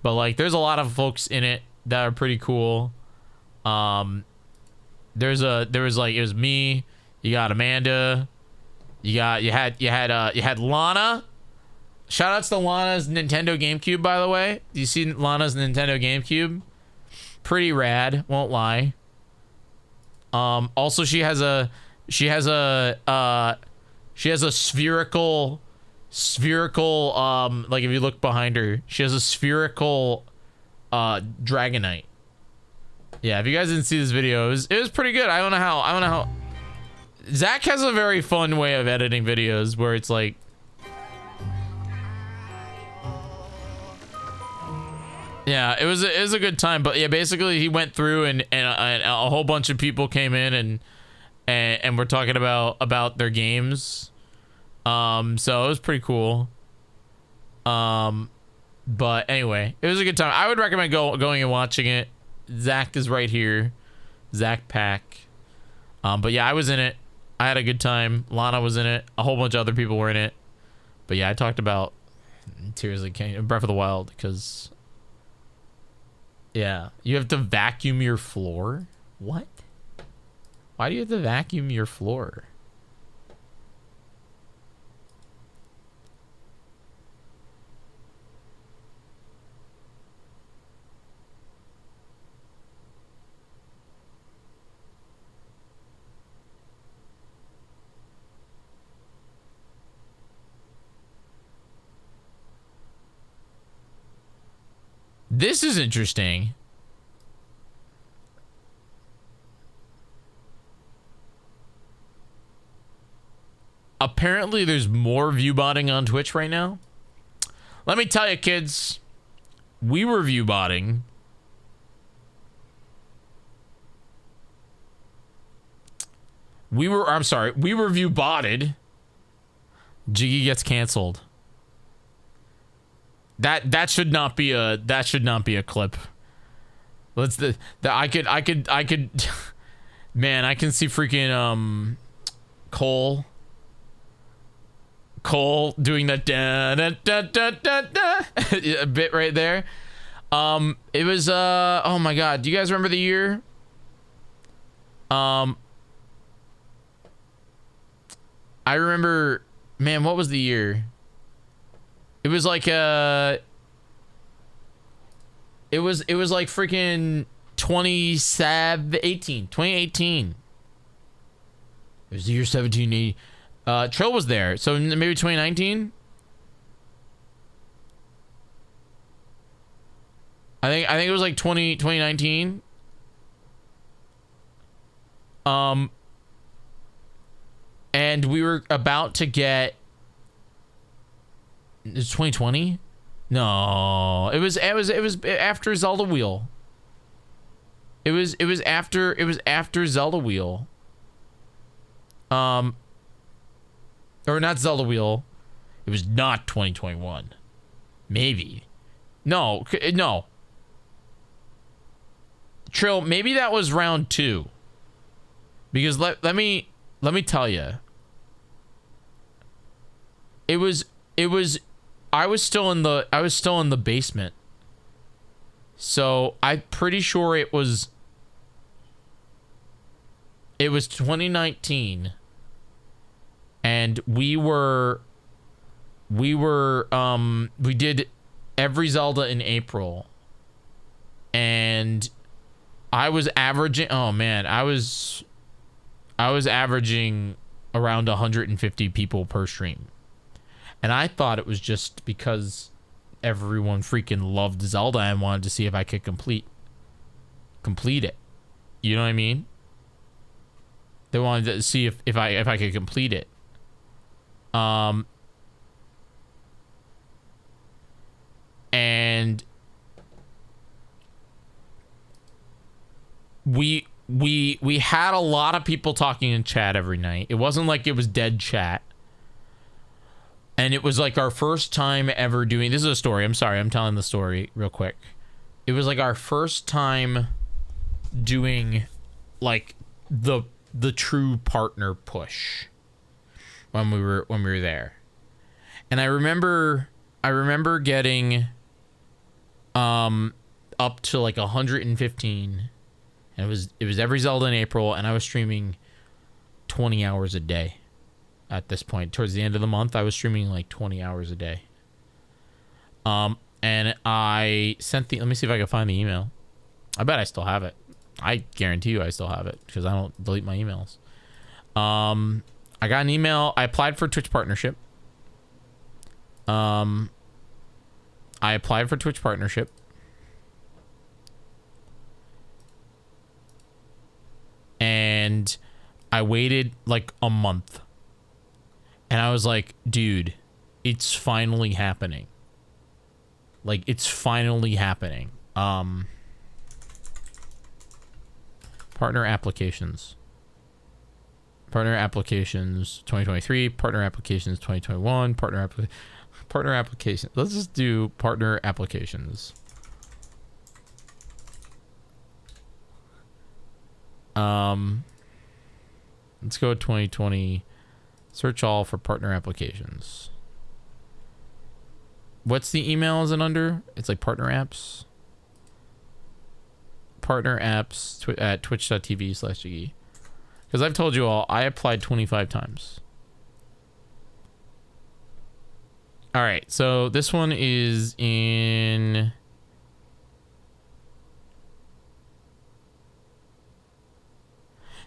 but like there's a lot of folks in it that are pretty cool. There was like, it was me, you got Amanda, you had Lana. Shout outs to Lana's Nintendo GameCube, by the way. You see Lana's Nintendo GameCube? Pretty rad, won't lie. Also she has a spherical like if you look behind her, she has a spherical Dragonite. Yeah, if you guys didn't see this video, it was pretty good. I don't know how. Zach has a very fun way of editing videos where it's like, yeah, it was a good time. But yeah, basically he went through and a whole bunch of people came in and we're talking about their games. So it was pretty cool. But anyway, it was a good time. I would recommend going and watching it. Zach is right here, Zach Pack. But yeah, I was in it. I had a good time. Lana was in it. A whole bunch of other people were in it. But yeah, I talked about Tears of the Kingdom, Breath of the Wild, because yeah, you have to vacuum your floor. What? Why do you have to vacuum your floor? This is interesting. Apparently there's more view botting on Twitch right now. Let me tell you, kids, we were view botting. We were view botted. Jyggy gets canceled. That should not be a clip. I could man, I can see freaking Cole doing that da, da, da, da, da, da, a bit right there. It was oh my god, do you guys remember the year? I remember, man, what was the year? It was like it was like freaking 2018. It was the year 1780. Trill was there, so maybe 2019. I think it was like 2019. And we were about to get. It's 2020. No, it was after Zelda Wheel. It was after Zelda Wheel. Or not Zelda Wheel. It was not 2021. Maybe. No. Trill, maybe that was round 2. Because let me tell you. I was still in the basement. So I'm pretty sure it was 2019. And we did every Zelda in April, and I was averaging. Oh man, I was averaging around 150 people per stream, and I thought it was just because everyone freaking loved Zelda and wanted to see if I could complete it. You know what I mean? They wanted to see if I could complete it. And we had a lot of people talking in chat every night. It wasn't like it was dead chat. And it was like our first time ever doing, this is a story. I'm sorry. I'm telling the story real quick. It was like our first time doing like the true partner push when we were there. And I remember getting up to like 115, and it was every Zelda in April, and I was streaming 20 hours a day at this point. Towards the end of the month, I was streaming like 20 hours a day. And I sent let me see if I can find the email. I bet I still have it. I guarantee you I still have it because I don't delete my emails. I got an email. I applied for Twitch partnership. And I waited like a month. And I was like, dude, it's finally happening. Like, it's finally happening. Partner applications 2023, partner applications 2021, partner application. Let's just do partner applications. Let's go with 2020. Search all for partner applications. What's the email? Is it under? It's like partner apps. Partner apps at twitch.tv/Jyggy. Because I've told you all, I applied 25 times. All right, so this one is in...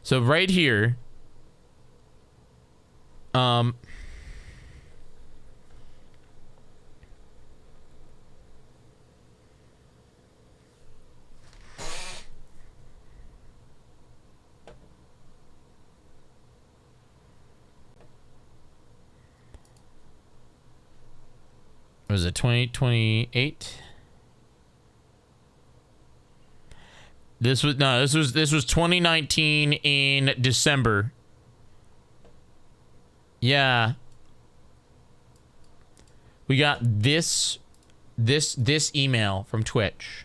So right here... was it 2028? This was 2019 in December. Yeah. We got this email from Twitch.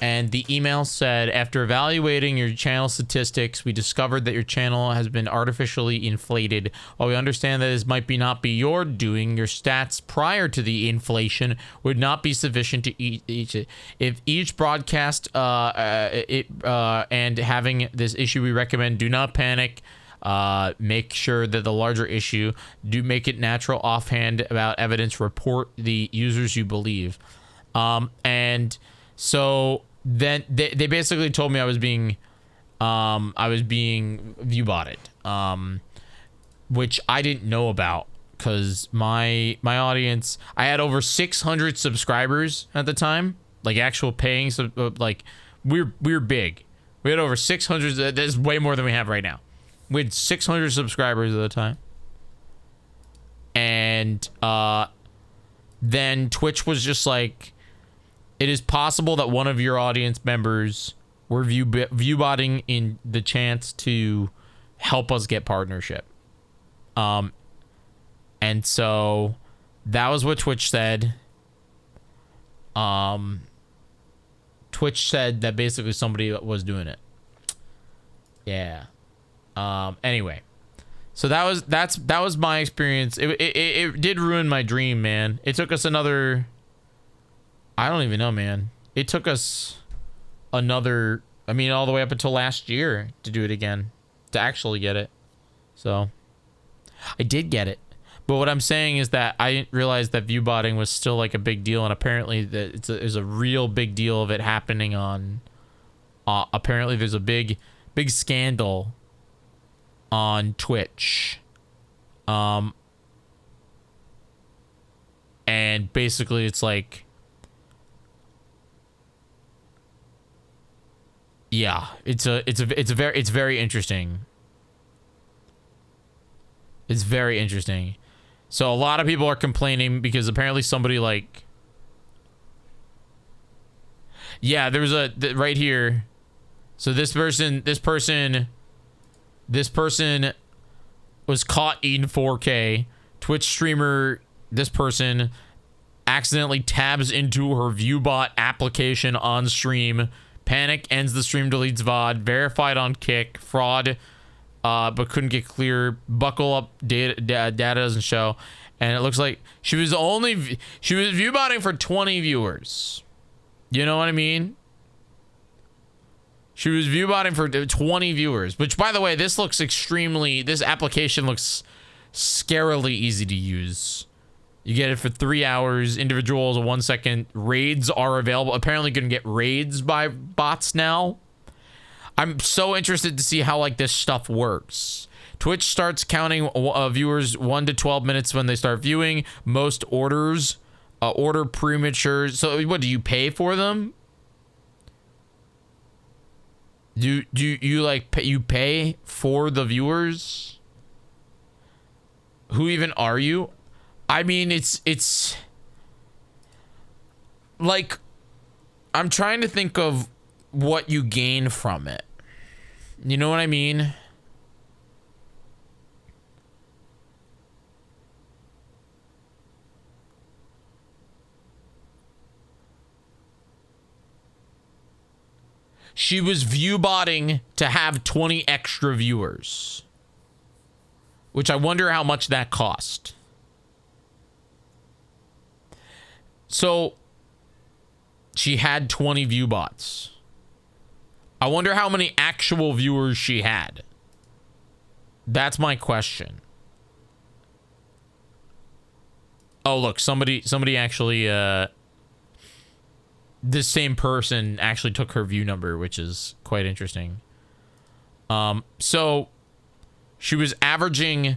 And the email said, after evaluating your channel statistics, we discovered that your channel has been artificially inflated. While we understand that this might not be your doing, your stats prior to the inflation would not be sufficient to if each broadcast and having this issue, we recommend do not panic. Make sure that the larger issue, do make it natural offhand about evidence, report the users you believe. And so then they basically told me I was being view botted, which I didn't know about because my audience, I had over 600 subscribers at the time, like actual paying, like we're big. We had over 600. That's way more than we have right now. We had 600 subscribers at the time. And then Twitch was just like, it is possible that one of your audience members were view-botting in the chance to help us get partnership. And so that was what Twitch said. Twitch said that basically somebody was doing it. Yeah. Anyway, so that was my experience. It did ruin my dream, man. It took us another, I don't even know, man. It took us another, I mean, all the way up until last year to do it again, to actually get it. So I did get it, But what I'm saying is that I didn't realize that view botting was still like a big deal, and apparently that there's a real big deal of it happening on. Apparently, there's a big scandal on Twitch, and basically it's like, yeah, it's very interesting. It's very interesting. So a lot of people are complaining because apparently somebody like, yeah, there was right here. So this person was caught eating 4K. Twitch streamer, this person accidentally tabs into her ViewBot application on stream. Panic, ends the stream, deletes VOD. Verified on Kick. Fraud, but couldn't get clear. Buckle up, data doesn't show. And it looks like she was viewbotting for 20 viewers. You know what I mean? She was viewbotting for 20 viewers, which, by the way, this application looks scarily easy to use. You get it for 3 hours. Individuals, 1 second. Raids are available. Apparently you can get raids by bots now. I'm so interested to see how like this stuff works. Twitch starts counting viewers 1 to 12 minutes when they start viewing. Most orders order premature. So what, do you pay for them? Do you like you pay for the viewers? Who even are you? I mean, it's like, I'm trying to think of what you gain from it. You know what I mean? She was viewbotting to have 20 extra viewers, which I wonder how much that cost. So she had 20 view bots. I wonder how many actual viewers she had. That's my question. Oh, look, somebody actually, this same person actually took her view number, which is quite interesting. So she was averaging,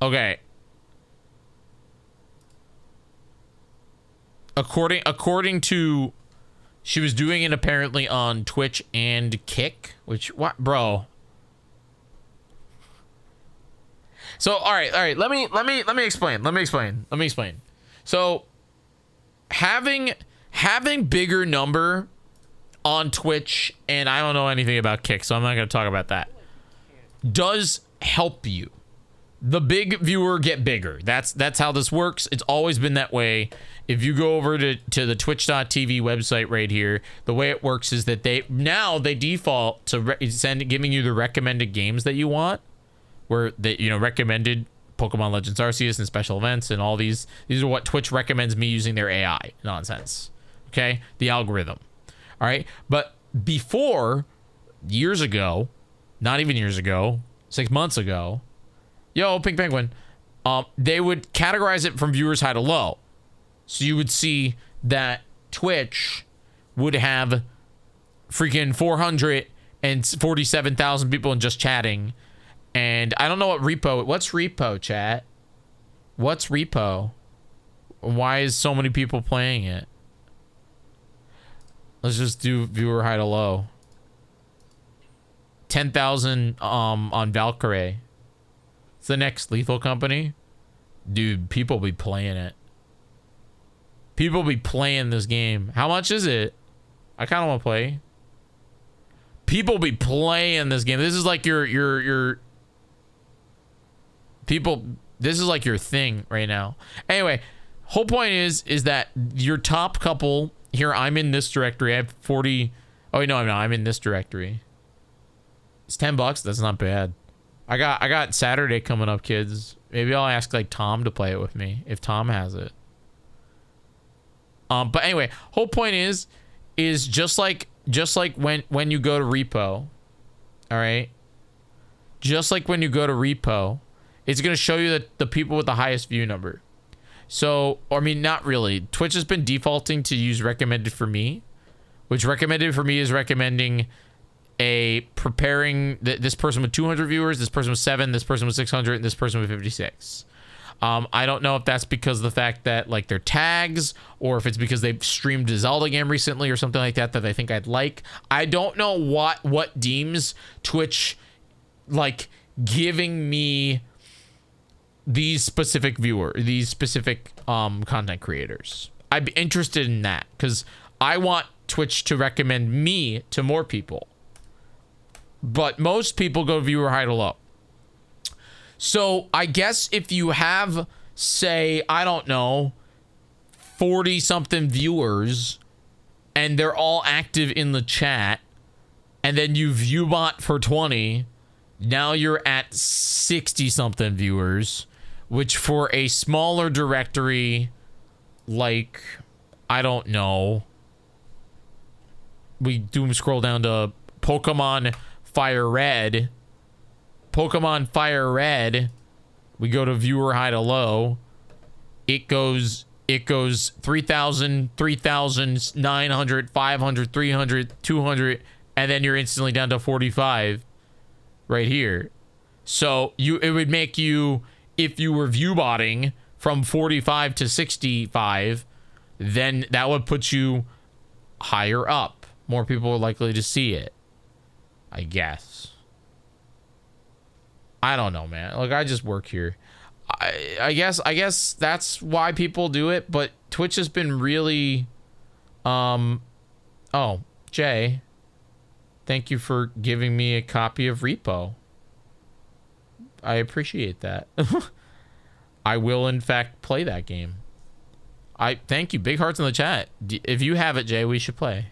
okay. According to, she was doing it apparently on Twitch and Kick, which, what, bro? So all right, let me explain. So having bigger number on Twitch, and I don't know anything about Kick, so I'm not going to talk about that, does help you. The big viewer get bigger. That's how this works. It's always been that way. If you go over to the twitch.tv website right here, the way it works is that they default to giving you the recommended games that you want, where they, you know, recommended Pokemon Legends Arceus and special events and all these are what Twitch recommends me using their AI nonsense. Okay? The algorithm. All right? But before, years ago, not even years ago, 6 months ago, yo, Pink Penguin, they would categorize it from viewers high to low. So you would see that Twitch would have freaking 447,000 people in just chatting. And I don't know what's repo, chat? What's repo? Why is so many people playing it? Let's just do viewer high to low. 10,000 on Valkyrie. It's the next Lethal Company. Dude, people be playing it. People be playing this game. How much is it? I kind of want to play. People be playing this game. This is like your people. This is like your thing right now. Anyway, whole point is that your top couple here. I'm in this directory. I have 40. Oh wait, no, I'm in this directory. It's $10. That's not bad. I got Saturday coming up, kids. Maybe I'll ask like Tom to play it with me if Tom has it. But anyway, whole point is just like when you go to repo, all right? Just like when you go to repo It's going to show you the people with the highest view number. So, I mean, not really. Twitch has been defaulting to use recommended for me, which recommended for me is recommending preparing this person with 200 viewers, this person with 7, this person with 600, and this person with 56. I don't know if that's because of the fact that like their tags, or if it's because they've streamed a Zelda game recently or something like that I think I'd like. I don't know what deems Twitch like giving me these specific content creators. I'd be interested in that because I want Twitch to recommend me to more people. But most people go viewer high to low. So I guess if you have, say, I don't know, 40 something viewers and they're all active in the chat, and then you viewbot for 20, now you're at 60 something viewers, which for a smaller directory, like, I don't know, we doom scroll down to Pokemon Fire Red. Pokemon Fire Red, we go to viewer high to low. It goes 3,000, 3,000, 900, 500, 300, 200, and then you're instantly down to 45 right here. So it would make you, if you were view botting from 45 to 65, then that would put you higher up. More people are likely to see it, I guess. I don't know, man. Like, I just work here. I guess that's why people do it, but Twitch has been really oh, Jay, thank you for giving me a copy of Repo. I appreciate that. I will in fact play that game. I thank you. Big hearts in the chat. If you have it, Jay, we should play.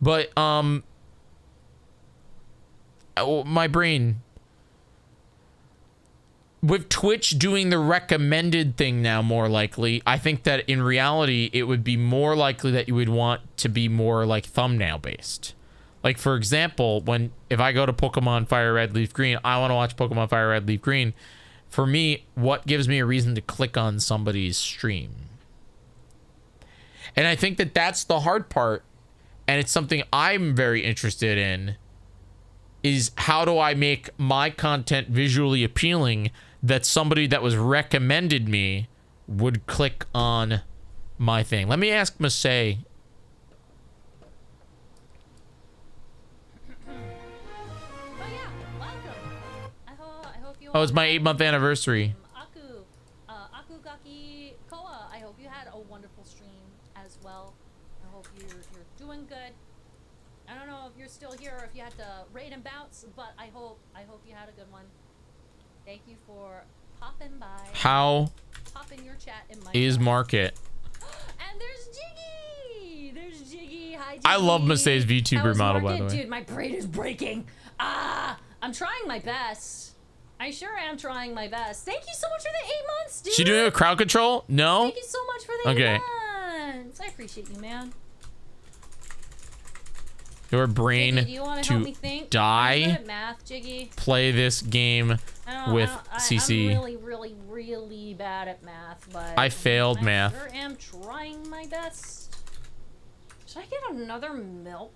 But my brain, with Twitch doing the recommended thing now, more likely, I think that in reality, it would be more likely that you would want to be more like thumbnail based. Like, for example, if I go to Pokemon Fire Red, Leaf Green, I want to watch Pokemon Fire Red, Leaf Green. For me, what gives me a reason to click on somebody's stream? And I think that that's the hard part. And it's something I'm very interested in, is how do I make my content visually appealing that somebody that was recommended me would click on my thing. Let me ask Masay. Oh yeah, welcome. I hope you. Oh, it's my 8-month anniversary. Akugaki Koa. I hope you had a wonderful stream as well. I hope you're doing good. I don't know if you're still here or if you had to raid and bounce, but I hope you had a good one. Thank you for popping by. How Popping your chat in my is chat. Market? And there's Jyggy. There's Jyggy. Hi, Jyggy. I love Masay's VTuber How is model, by Market? the way. Dude, my brain is breaking. I'm trying my best. I sure am trying my best. Thank you so much for the 8 months, dude. She doing a crowd control? No? Thank you so much for the 8 months. I appreciate you, man. Your brain Jyggy, do you want to help me to think? die. I'm good at math, Jyggy. Play this game with CC. I'm really bad at math, but I failed math. I sure am trying my best. Should I get another milk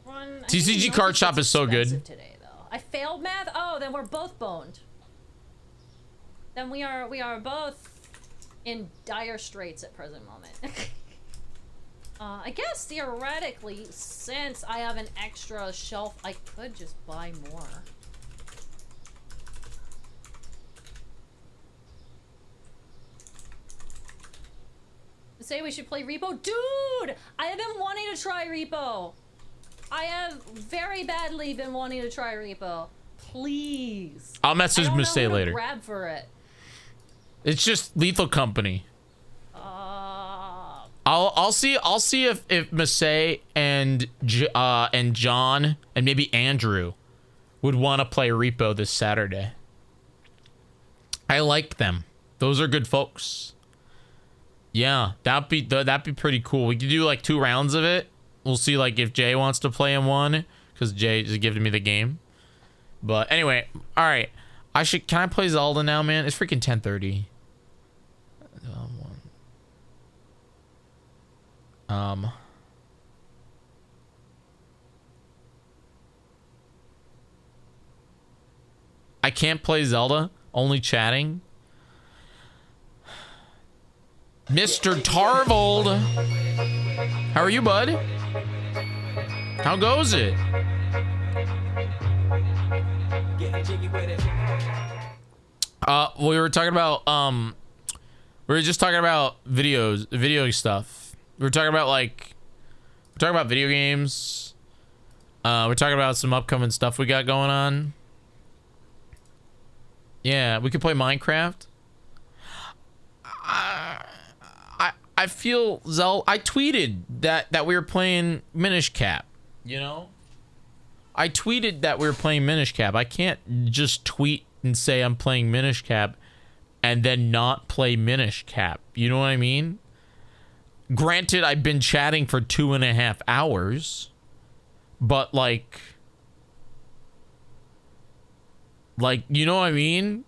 run? TCG Card Shop is so good. Today, though. I failed math. Oh, then we're both boned. Then we are both in dire straits at present moment. I guess theoretically, since I have an extra shelf, I could just buy more. Say we should play Repo? Dude! I have been wanting to try Repo. I have very badly been wanting to try Repo. Please. I'll message Masay later. Grab for it. It's just Lethal Company. I'll see if Masay and John and maybe Andrew would want to play Repo this Saturday. I like them. Those are good folks. Yeah, that'd be pretty cool. We could do like 2 rounds of it. We'll see like if Jay wants to play in one, because Jay just giving me the game. But anyway, all right. Can I play Zelda now, man? It's freaking 10:30. I can't play Zelda. Only chatting. Mr. Tarvold. How are you, bud? How goes it? We were talking about we were just talking about video stuff. We were talking about video games. We're talking about some upcoming stuff we got going on. Yeah, we could play Minecraft. I feel Zelda. I tweeted that we were playing Minish Cap. You know, I tweeted that we were playing Minish Cap. I can't just tweet and say I'm playing Minish Cap and then not play Minish Cap. You know what I mean? Granted, I've been chatting for 2.5 hours, but like, you know what I mean?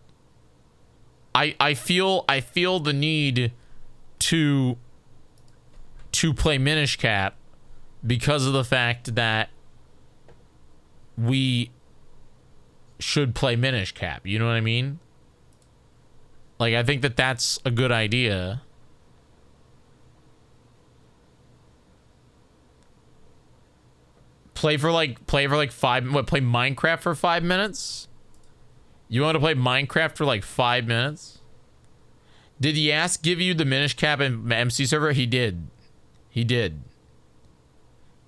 I feel the need to play Minish Cap because of the fact that we should play Minish Cap. You know what I mean? Like, I think that that's a good idea. Play for like 5. What? Play Minecraft for 5 minutes? You want to play Minecraft for like 5 minutes? Did Yas give you the Minish Cap and MC server? He did. He did.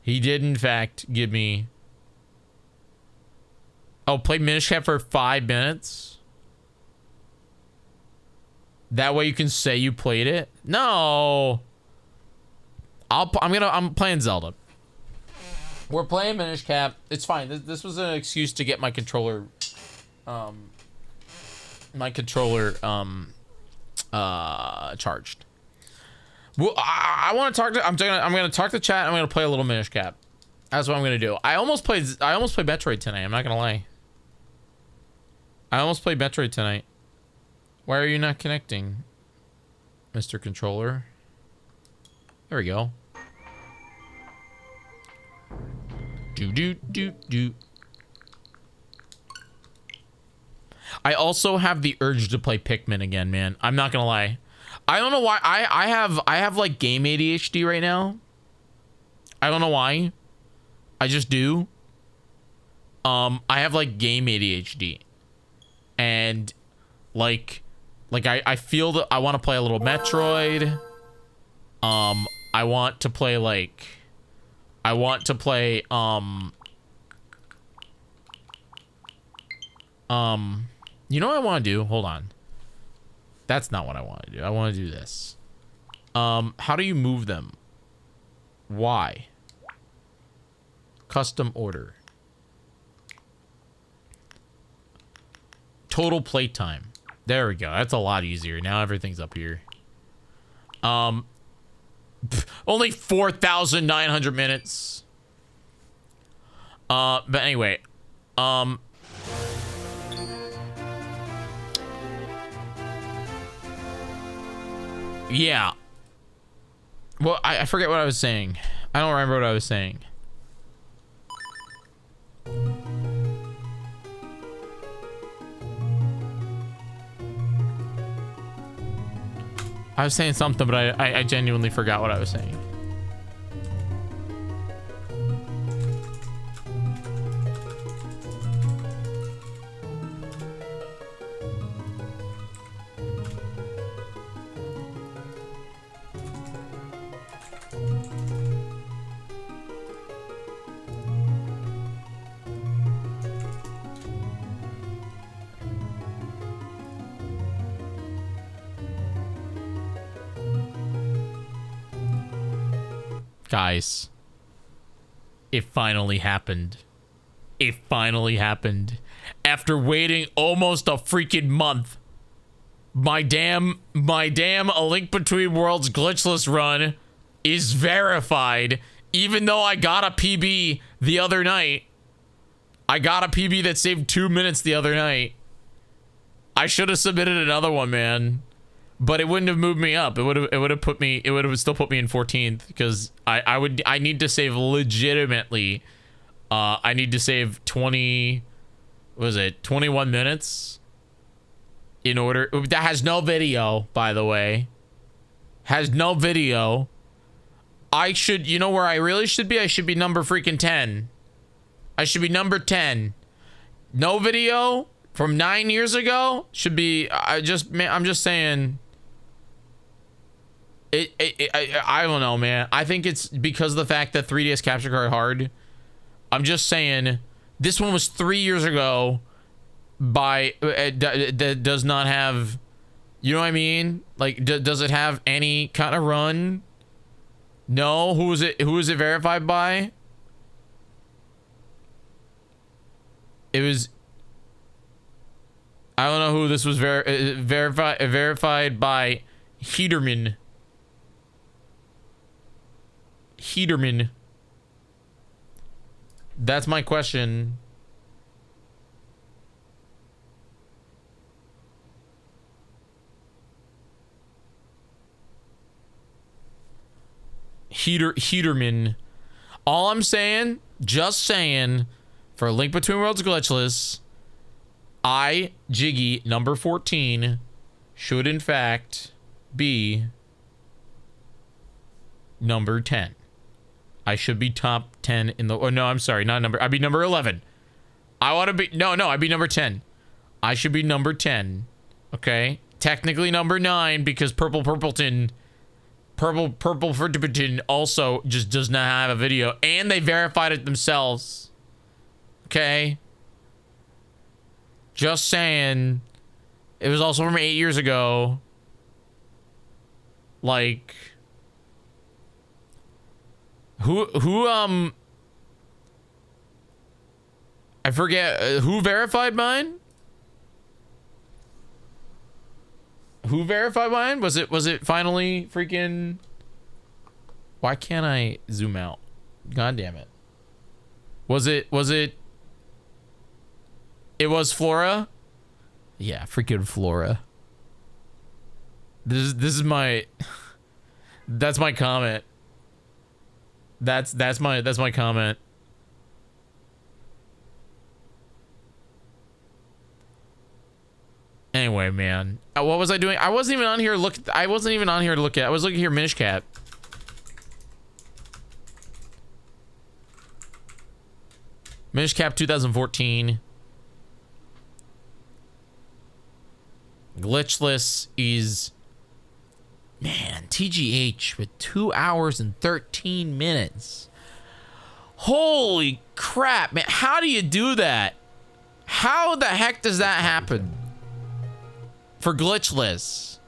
He did, in fact, give me... Oh, play Minish Cap for 5 minutes? That way you can say you played it? No! I'm playing Zelda. We're playing Minish Cap. It's fine. This was an excuse to get my controller... charged. Well, I want to talk to. I'm gonna talk to chat. I'm gonna play a little Minish Cap. That's what I'm gonna do. I almost played Metroid tonight. I'm not gonna lie. I almost played Metroid tonight. Why are you not connecting, Mr. Controller? There we go. Do. I also have the urge to play Pikmin again, man. I'm not gonna lie. I don't know why. I have like game ADHD right now. I don't know why. I just do. I have like game ADHD. And like I feel that I want to play a little Metroid. I want to play you know what I want to do? Hold on. That's not what I want to do. I want to do this. How do you move them? Why? Custom order. Total playtime. There we go. That's a lot easier. Now everything's up here. Only 4,900 minutes. But anyway, yeah. Well, I forget what I was saying. I don't remember what I was saying. I was saying something, but I genuinely forgot what I was saying. Guys, it finally happened. It finally happened. After waiting almost a freaking month, my damn A Link Between Worlds glitchless run is verified. Even though I got a PB the other night. I got a PB that saved 2 minutes the other night. I should have submitted another one, man. But it wouldn't have moved me up. It would have still put me in 14th because I need to save legitimately. I need to save 20, what was it, 21 minutes in order. That has no video, by the way. Has no video. I should, you know where I really should be? I should be number freaking 10. I should be number 10. No video from 9 years ago should be, I'm just saying. I don't know, man. I think it's because of the fact that 3DS capture card hard. I'm just saying this one was 3 years ago that does not have, you know what I mean? Like, does it have any kind of run? No. Who was it verified by? It was, I don't know who this was verified by. Heaterman. That's my question. Heaterman. All I'm saying, just saying, for Link Between Worlds Glitchless, Jyggy, number 14, should in fact be number 10. I should be top 10 in the, oh no, I'm sorry, not number, I'd be number 11. I want to be, no, I'd be number 10. I should be number 10. Okay? Technically number 9 because Purple Purpleton also just does not have a video and they verified it themselves. Okay? Just saying. It was also from 8 years ago. Like, who I forget who verified mine? Who verified mine? Was it finally freaking, why can't I zoom out? God damn it. Was it was Flora? Yeah, freaking Flora. This is my, that's my comment. That's my comment. Anyway, man, what was I doing? I wasn't even on here to look at. I was looking here, Minish Cap. Minish Cap 2014. Glitchless is, man, TGH with 2 hours and 13 minutes. Holy crap, man. How do you do that? How the heck does that happen? For Glitchless.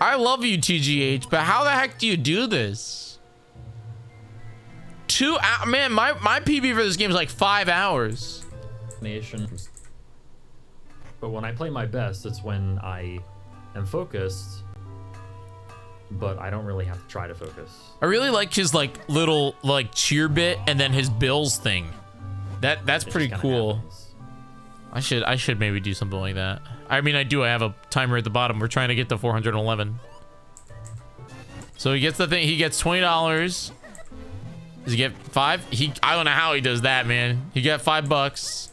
I love you, TGH, but how the heck do you do this? 2 hours, man, my PB for this game is like 5 hours. But when I play my best, it's when I am focused, but I don't really have to try to focus. I really like his like little like cheer bit and then his bills thing. That's pretty cool. Happens. I should maybe do something like that. I mean, I have a timer at the bottom. We're trying to get to 411. So he gets the thing. He gets $20. Does he get 5? I don't know how he does that, man. He got $5.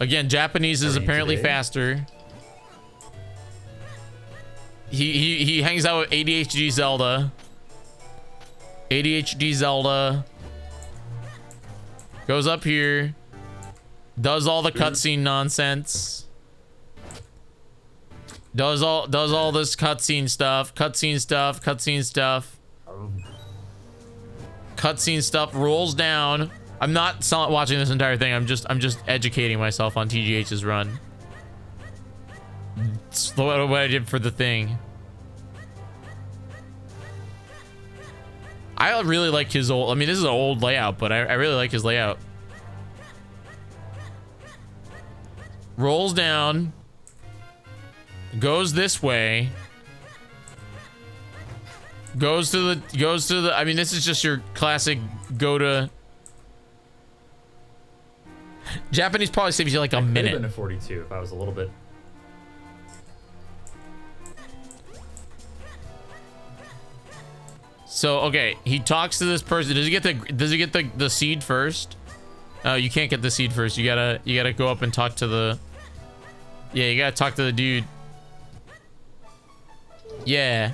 Again, Japanese is apparently faster. He hangs out with ADHD Zelda. ADHD Zelda goes up here, does all the cutscene nonsense. Does all this cutscene stuff, rolls down. I'm not watching this entire thing. I'm just educating myself on TGH's run. It's what I did for the thing. I really like his old, I mean, this is an old layout, but I really like his layout. Rolls down. Goes this way. Goes to the, I mean, this is just your classic go to. Japanese probably saves you like a Could have minute. been a 42 if I was a little bit. So okay, he talks to this person. Does he get the seed first? Oh, you can't get the seed first. You gotta go up and talk to the. Yeah, you gotta talk to the dude. Yeah.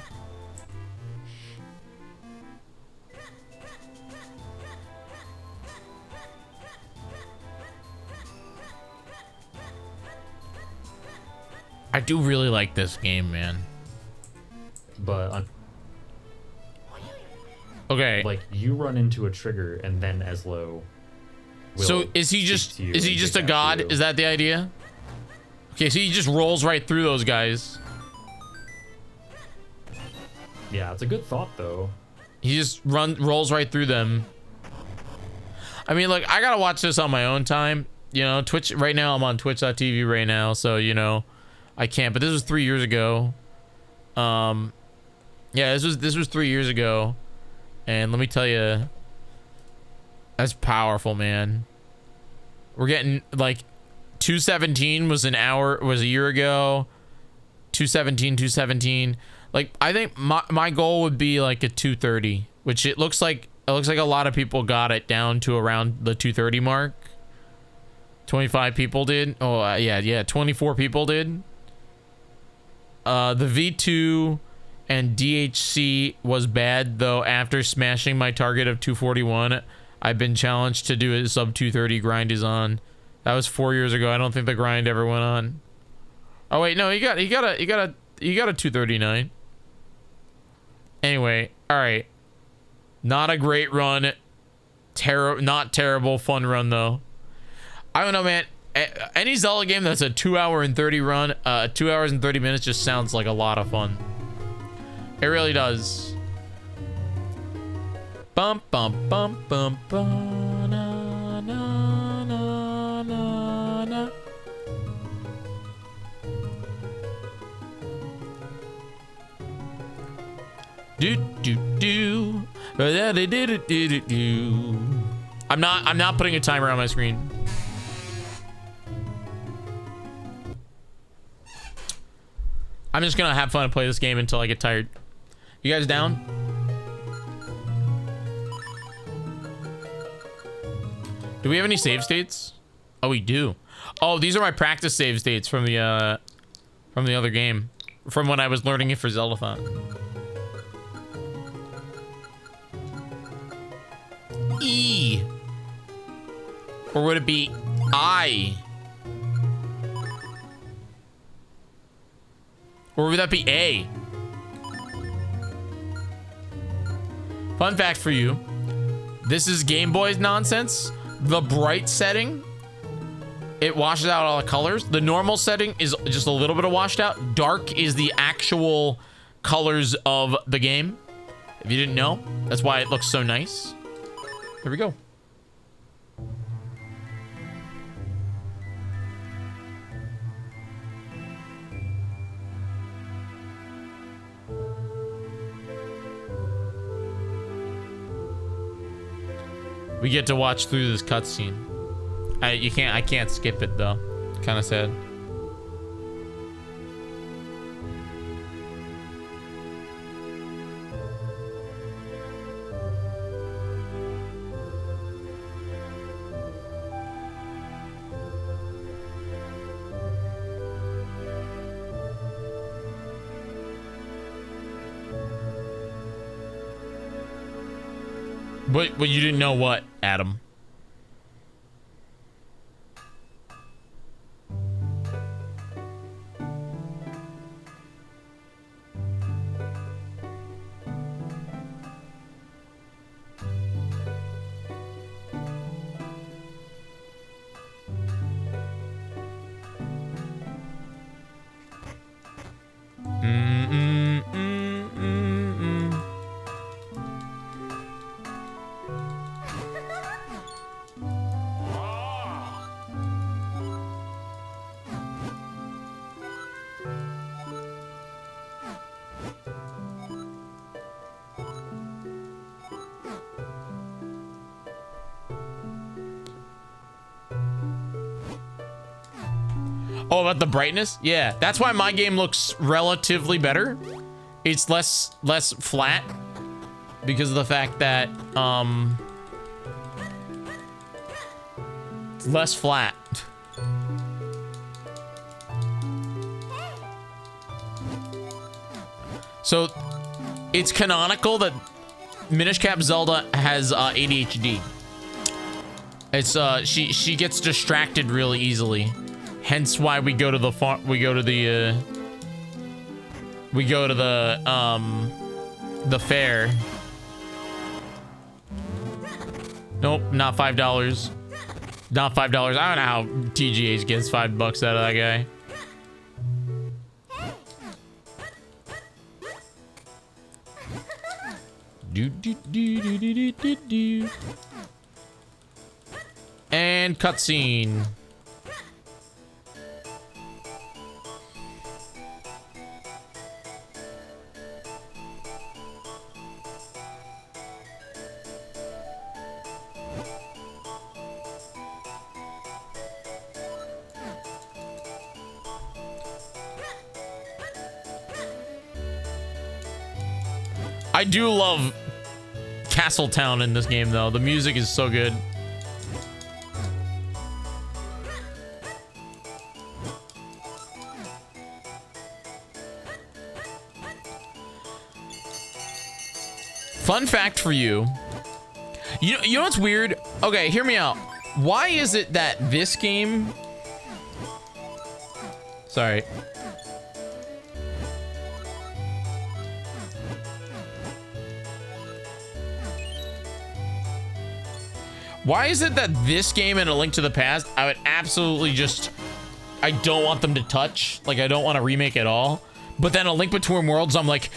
I do really like this game, man. But Okay. like you run into a trigger and then Eslo. So is he just a god? Is that the idea? Okay, so he just rolls right through those guys. Yeah, it's a good thought though. He just rolls right through them. I mean, like, I gotta watch this on my own time. You know, Twitch right now. I'm on Twitch.tv right now, so you know, I can't. But this was 3 years ago. Yeah, this was 3 years ago, and let me tell you, that's powerful, man. We're getting like 217 was a year ago. 217. Like, I think my goal would be like a 230, which it looks like a lot of people got it down to around the 230 mark. 25 people did. Oh, yeah, 24 people did. The V2 and DHC was bad, though. After smashing my target of 241, I've been challenged to do a sub 230 grind is on. That was 4 years ago. I don't think the grind ever went on. Oh wait, no, you got a 239. Anyway, all right. Not a great run. Not terrible. Fun run though. I don't know, man. Any Zelda game that's a 2 hour and 30 run, 2 hours and 30 minutes just sounds like a lot of fun. It really does. Bum bum bum bum bum na na na na na. Do do do. I'm not putting a timer on my screen. I'm just gonna have fun and play this game until I get tired. You guys down? Do we have any save states? Oh, we do. Oh, these are my practice save states from the other game, from when I was learning it for Zeldathon. E, or would it be I? Or would that be A? Fun fact for you. This is Game Boy's nonsense. The bright setting, it washes out all the colors. The normal setting is just a little bit of washed out. Dark is the actual colors of the game. If you didn't know, that's why it looks so nice. Here we go. We get to watch through this cutscene. I can't skip it though. Kind of sad. But you didn't know what, Adam? Oh, about the brightness? Yeah, that's why my game looks relatively better. It's less flat because of the fact that it's less flat. So it's canonical that Minish Cap Zelda has ADHD. It's she gets distracted really easily. Hence why we go to the fair. Nope, not $5. Not $5. I don't know how TGH gets $5 out of that guy. Do. And cutscene. I do love Castletown in this game, though. The music is so good. Fun fact for you. You know what's weird? Okay, hear me out. Why is it that this game... Sorry. Why is it that this game and A Link to the Past, I would absolutely just... I don't want them to touch. Like, I don't want to remake at all. But then A Link Between Worlds, I'm like...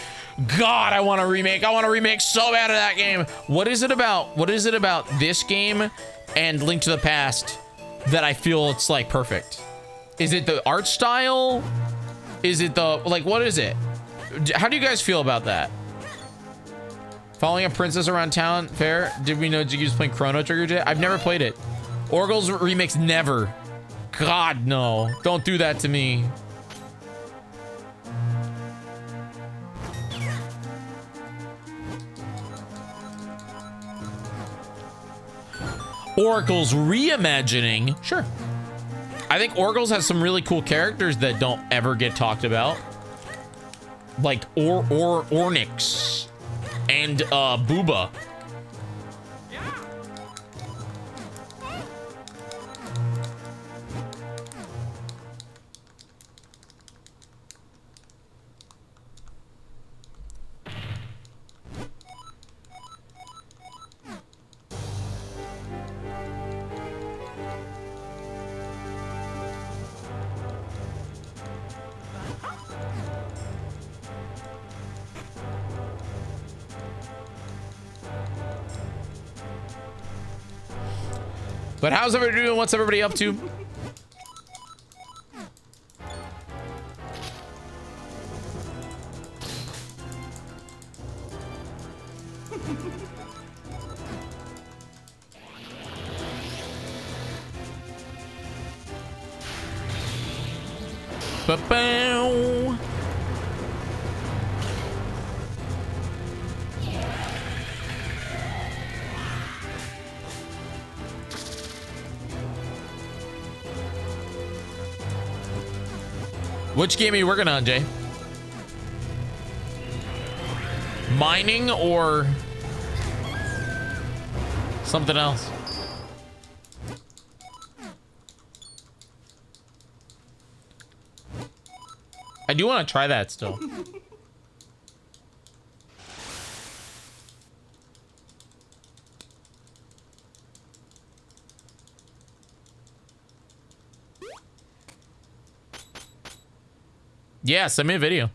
God, I want to remake. I want to remake so bad of that game. What is it about this game and Link to the Past that I feel it's like perfect? Is it the art style? Is it the, like, what is it? How do you guys feel about that? Following a princess around town fair? Did we know Jyggy was playing Chrono Trigger today? I've never played it. Oracle's remix, never. God, no. Don't do that to me. Oracle's reimagining, sure. I think Oracle's has some really cool characters that don't ever get talked about, like Ornix and Booba. But how's everybody doing? What's everybody up to? Ba-bow. Which game are you working on, Jay? Mining or something else? I do want to try that still. Yeah, send me a video.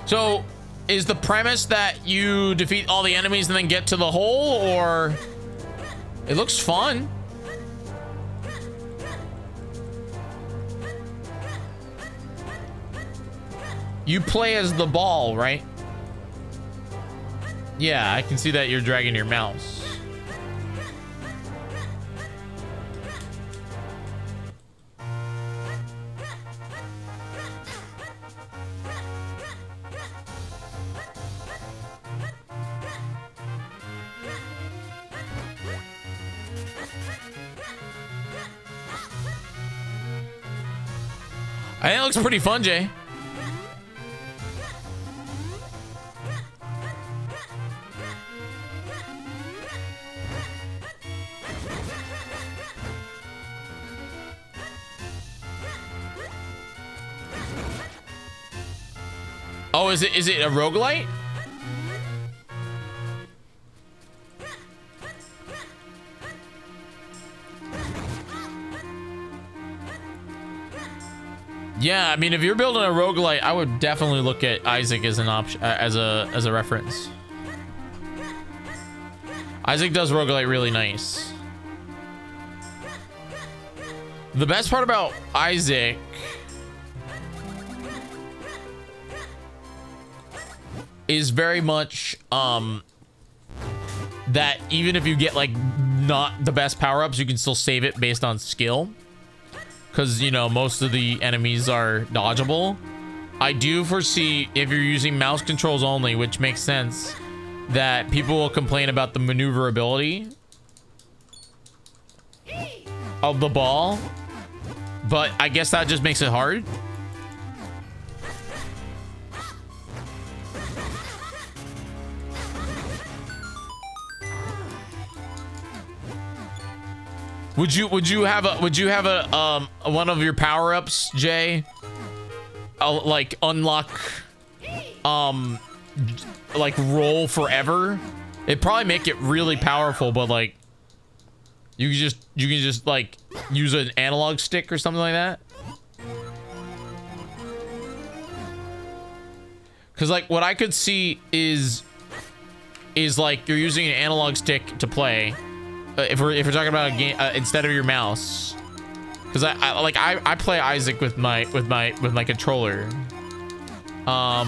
So, is the premise that you defeat all the enemies and then get to the hole, or it looks fun? You play as the ball, right? Yeah, I can see that you're dragging your mouse. I think it looks pretty fun, Jay. Oh, is it a roguelite? Yeah, I mean, if you're building a roguelite, I would definitely look at Isaac as an option, as a reference. Isaac does roguelite really nice. The best part about Isaac is very much that even if you get like not the best power-ups, you can still save it based on skill. Because, you know, most of the enemies are dodgeable. I do foresee, if you're using mouse controls only, which makes sense, that people will complain about the maneuverability of the ball. But I guess that just makes it hard. Would you have a one of your power-ups, Jay? Like unlock like roll forever? It'd probably make it really powerful, but like you can just like use an analog stick or something like that. Cause like what I could see is like you're using an analog stick to play. If we're talking about a game instead of your mouse, because I play Isaac with my controller. I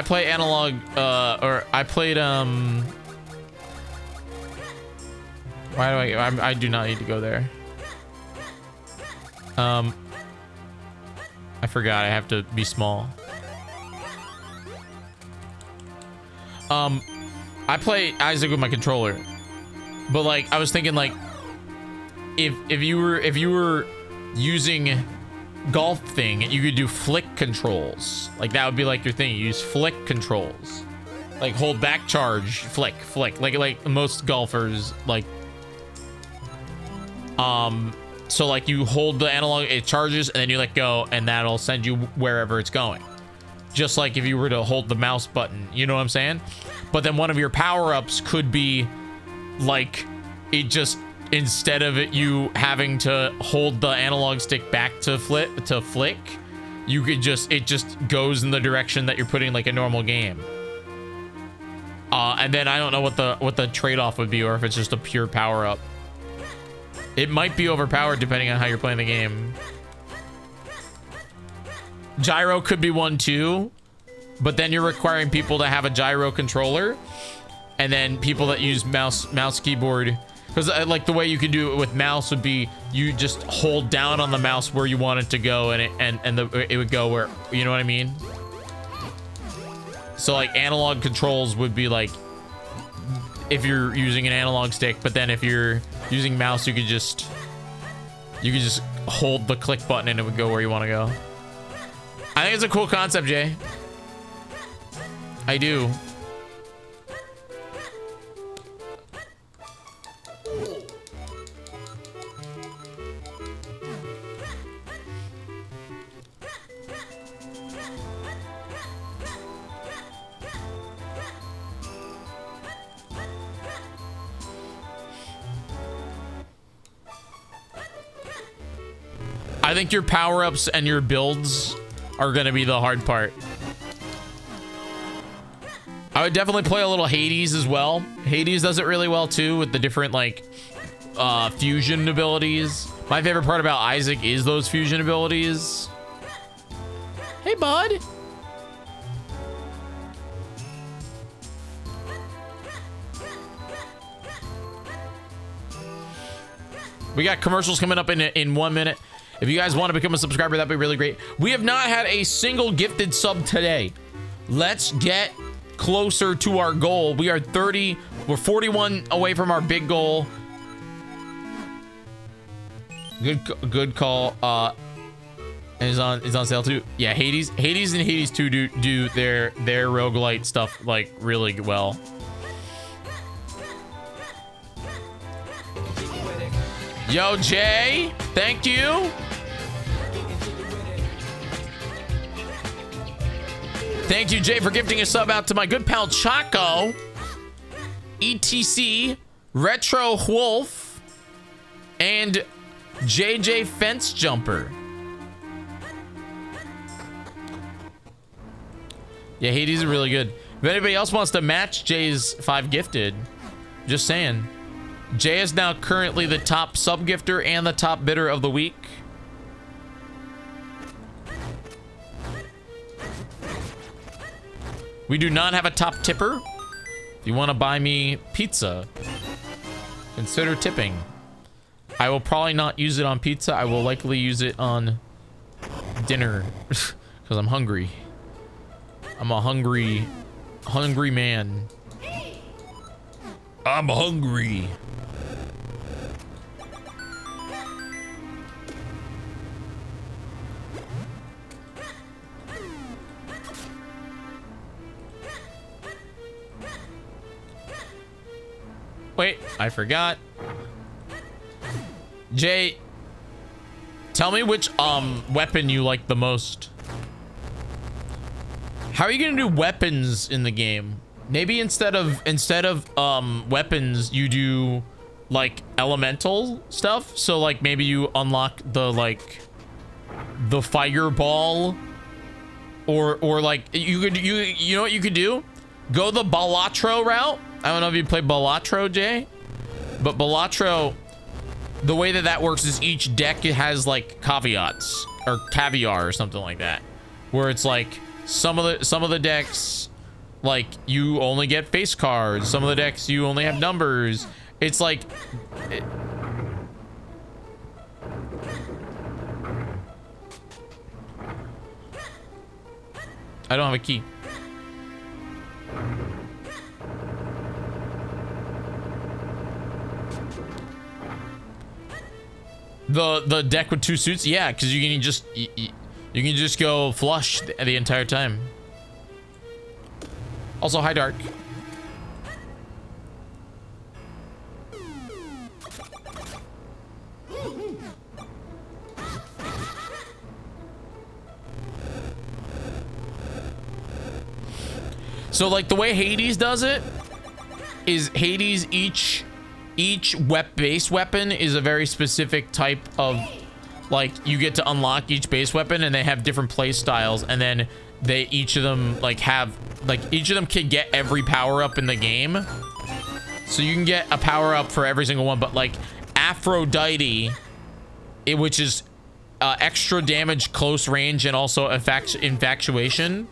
play analog or I played why do I do not need to go there. I forgot I have to be small. I play Isaac with my controller, but like I was thinking like if you were using golf thing, you could do flick controls. Like that would be like your thing. You use flick controls, like hold back charge, flick, like most golfers like. So like you hold the analog, it charges, and then you let go, and that'll send you wherever it's going. Just like if you were to hold the mouse button, you know what I'm saying? But then one of your power-ups could be like it just, instead of you having to hold the analog stick back to flick, you could it just goes in the direction that you're putting like a normal game. And then I don't know what the trade-off would be, or if it's just a pure power-up. It might be overpowered depending on how you're playing the game. Gyro could be one too, but then you're requiring people to have a gyro controller, and then people that use mouse keyboard, because like the way you can do it with mouse would be you just hold down on the mouse where you want it to go, and it would go where, you know what I mean? So like analog controls would be like if you're using an analog stick, but then if you're using mouse, you could just hold the click button and it would go where you want to go. I think it's a cool concept, Jay. I do. I think your power-ups and your builds are gonna be the hard part. I would definitely play a little Hades as well. Hades does it really well too with the different like fusion abilities. My favorite part about Isaac is those fusion abilities. Hey, bud. We got commercials coming up in 1 minute. If you guys want to become a subscriber, that'd be really great. We have not had a single gifted sub today. Let's get closer to our goal. We're 41 away from our big goal. Good call. And it's on sale too. Yeah, Hades and Hades 2 do their roguelite stuff like really well. Yo, Jay, thank you. Thank you, Jay, for gifting a sub out to my good pal Chaco, ETC, Retro Wolf, and JJ Fence Jumper. Yeah, Hades is really good. If anybody else wants to match Jay's 5 gifted, just saying. Jay is now currently the top sub gifter and the top bidder of the week. We do not have a top tipper. If you want to buy me pizza, consider tipping. I will probably not use it on pizza. I will likely use it on dinner because I'm hungry. I'm a hungry man. I'm hungry. Wait, I forgot. Jay, tell me which weapon you like the most. How are you gonna do weapons in the game? Maybe instead of weapons, you do like elemental stuff. So like maybe you unlock the fireball, or like you know what you could do? Go the Balatro route. I don't know if you play Balatro, Jay, but Balatro, the way that works is each deck has like caveats or caviar or something like that, where it's like some of the decks, like you only get face cards. Some of the decks you only have numbers. It's like I don't have a key. The deck with 2 suits, yeah, because you can just go flush the entire time. Also, hi Dark. So like the way Hades does it is Hades each base weapon is a very specific type of, like, you get to unlock each base weapon and they have different play styles, and then each of them can get every power up in the game. So you can get a power up for every single one, but like Aphrodite, which is extra damage close range and also infatuation.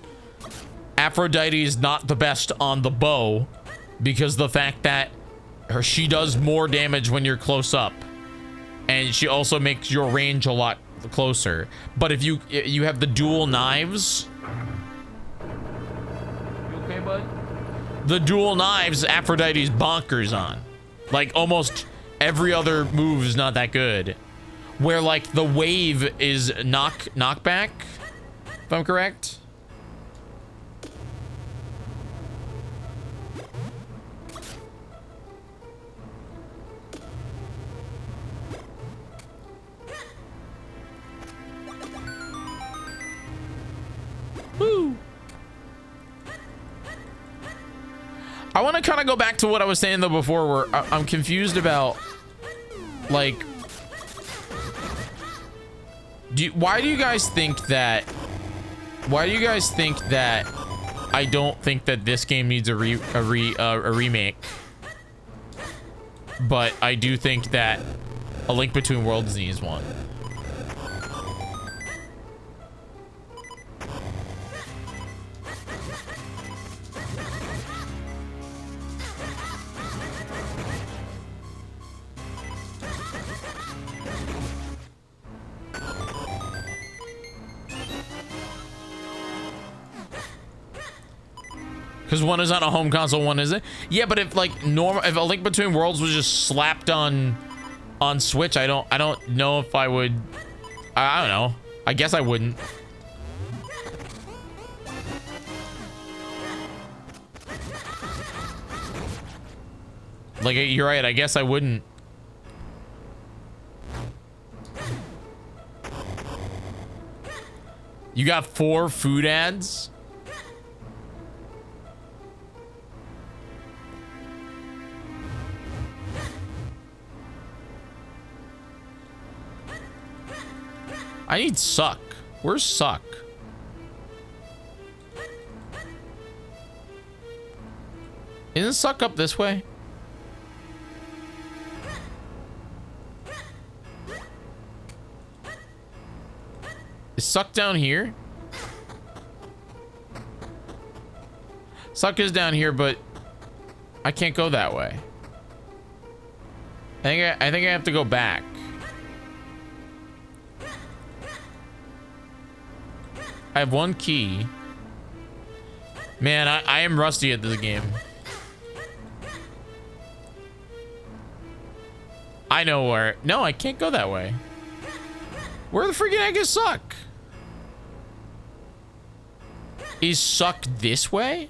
Aphrodite is not the best on the bow because the fact that she does more damage when you're close up, and she also makes your range a lot closer. But if you have the dual knives, you okay, bud? The dual knives, Aphrodite's bonkers on. Like almost every other move is not that good. Where like the wave is knockback, if I'm correct. Woo. I want to kind of go back to what I was saying though before, where I'm confused about, like, why do you guys think that Why do you guys think that I don't think that this game needs a remake? But I do think that A Link Between Worlds needs one. Because one is on a home console, one isn't. Yeah, but if like if A Link Between Worlds was just slapped on Switch, I don't know if I would. I don't know. I guess I wouldn't. Like, you're right. I guess I wouldn't. You got 4 food ads? I need Suck. Where's Suck? Isn't Suck up this way? Is Suck down here? Suck is down here, but I can't go that way. I think I have to go back. I have 1 key. Man, I am rusty at this game. I know where. No, I can't go that way. Where the freaking heck is Suck? Is Suck this way?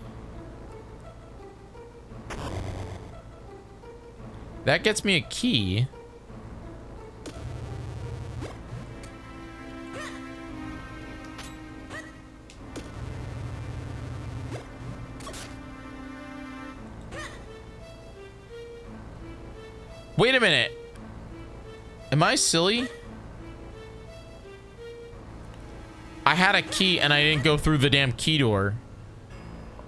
That gets me a key. Wait a minute. Am I silly? I had a key and I didn't go through the damn key door.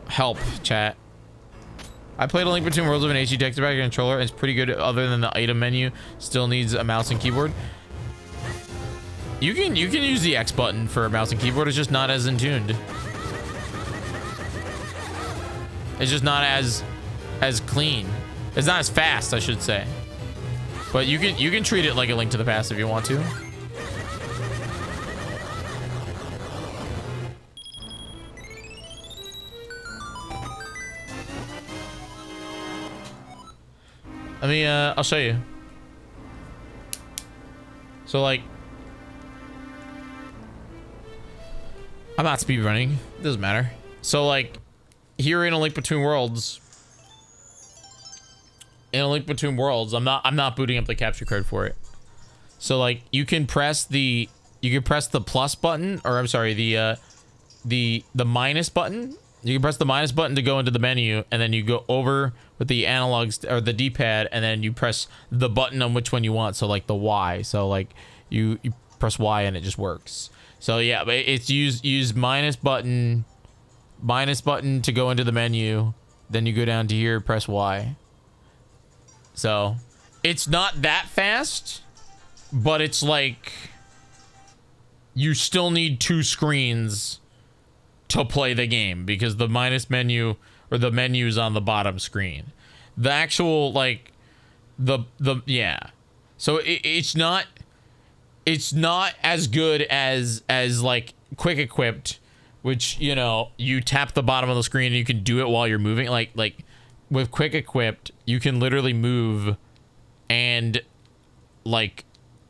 Help, chat. I played A Link Between Worlds with an HD texture pack controller. And it's pretty good other than the item menu. Still needs a mouse and keyboard. You can use the X button for a mouse and keyboard. It's just not as in tuned. It's just not as clean. It's not as fast, I should say. But you can treat it like A Link to the Past if you want to. Let me I'll show you. So like, I'm not speedrunning. It doesn't matter. So like, here in A Link Between Worlds. In A Link Between Worlds, I'm not booting up the capture card for it. So like, you can press the plus button, or I'm sorry, the minus button. You can press the minus button to go into the menu, and then you go over with the analogs or the D-pad, and then you press the button on which one you want. So like the Y. So like you press Y and it just works. So yeah, but it's use minus button to go into the menu. Then you go down to here, press Y. So it's not that fast, but it's like you still need 2 screens to play the game because the minus menu or the menu is on the bottom screen. The actual like yeah. So it's not as good as like Quick Equipped, which, you know, you tap the bottom of the screen and you can do it while you're moving. Like with Quick Equipped, you can literally move and like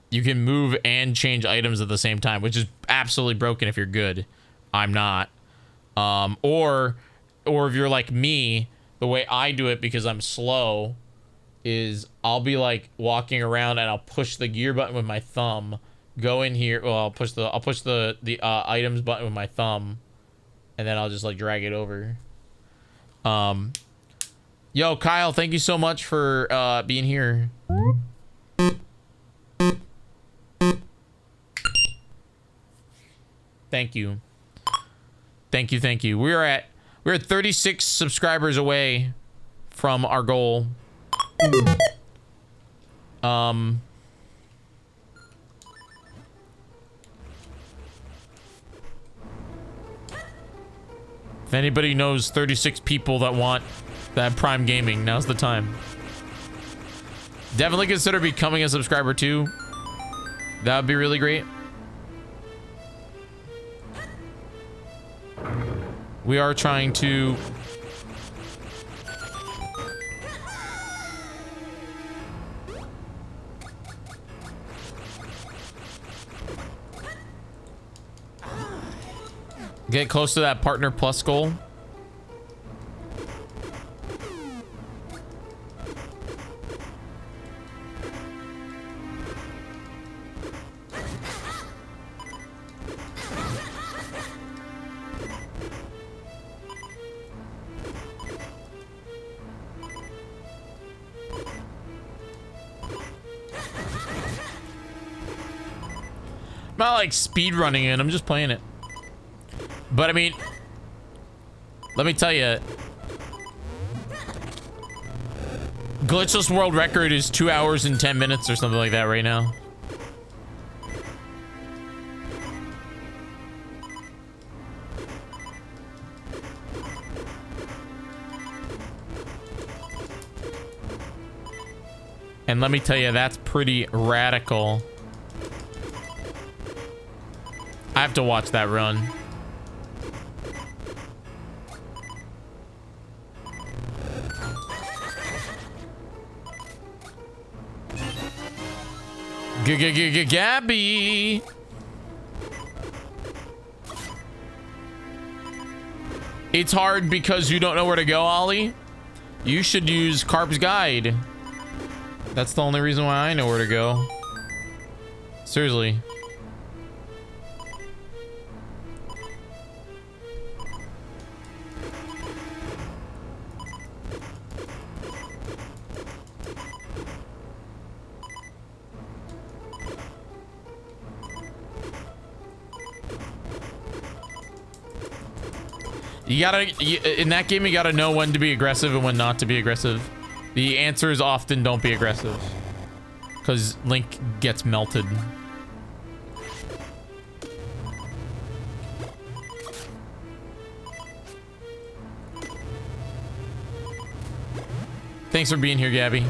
you can move and change items at the same time, which is absolutely broken if you're good. I'm not. Or if you're like me, the way I do it because I'm slow is I'll be like walking around and I'll push the gear button with my thumb, go in here. Well, I'll push the items button with my thumb, and then I'll just like drag it over. Yo, Kyle, thank you so much for being here. Thank you. Thank you, thank you. We're at 36 subscribers away from our goal. If anybody knows 36 people that want that Prime Gaming, now's the time. Definitely consider becoming a subscriber too. That would be really great. We are trying to get close to that Partner Plus goal. I'm not like speed running it, I'm just playing it. But I mean, let me tell you, glitchless world record is 2 hours and 10 minutes or something like that right now. And let me tell you, that's pretty radical. I have to watch that run. Gabby. It's hard because you don't know where to go, Ollie. You should use Carp's Guide. That's the only reason why I know where to go. Seriously. You gotta, in that game, you gotta know when to be aggressive and when not to be aggressive. The answer is often don't be aggressive, because Link gets melted. Thanks for being here, Gabby.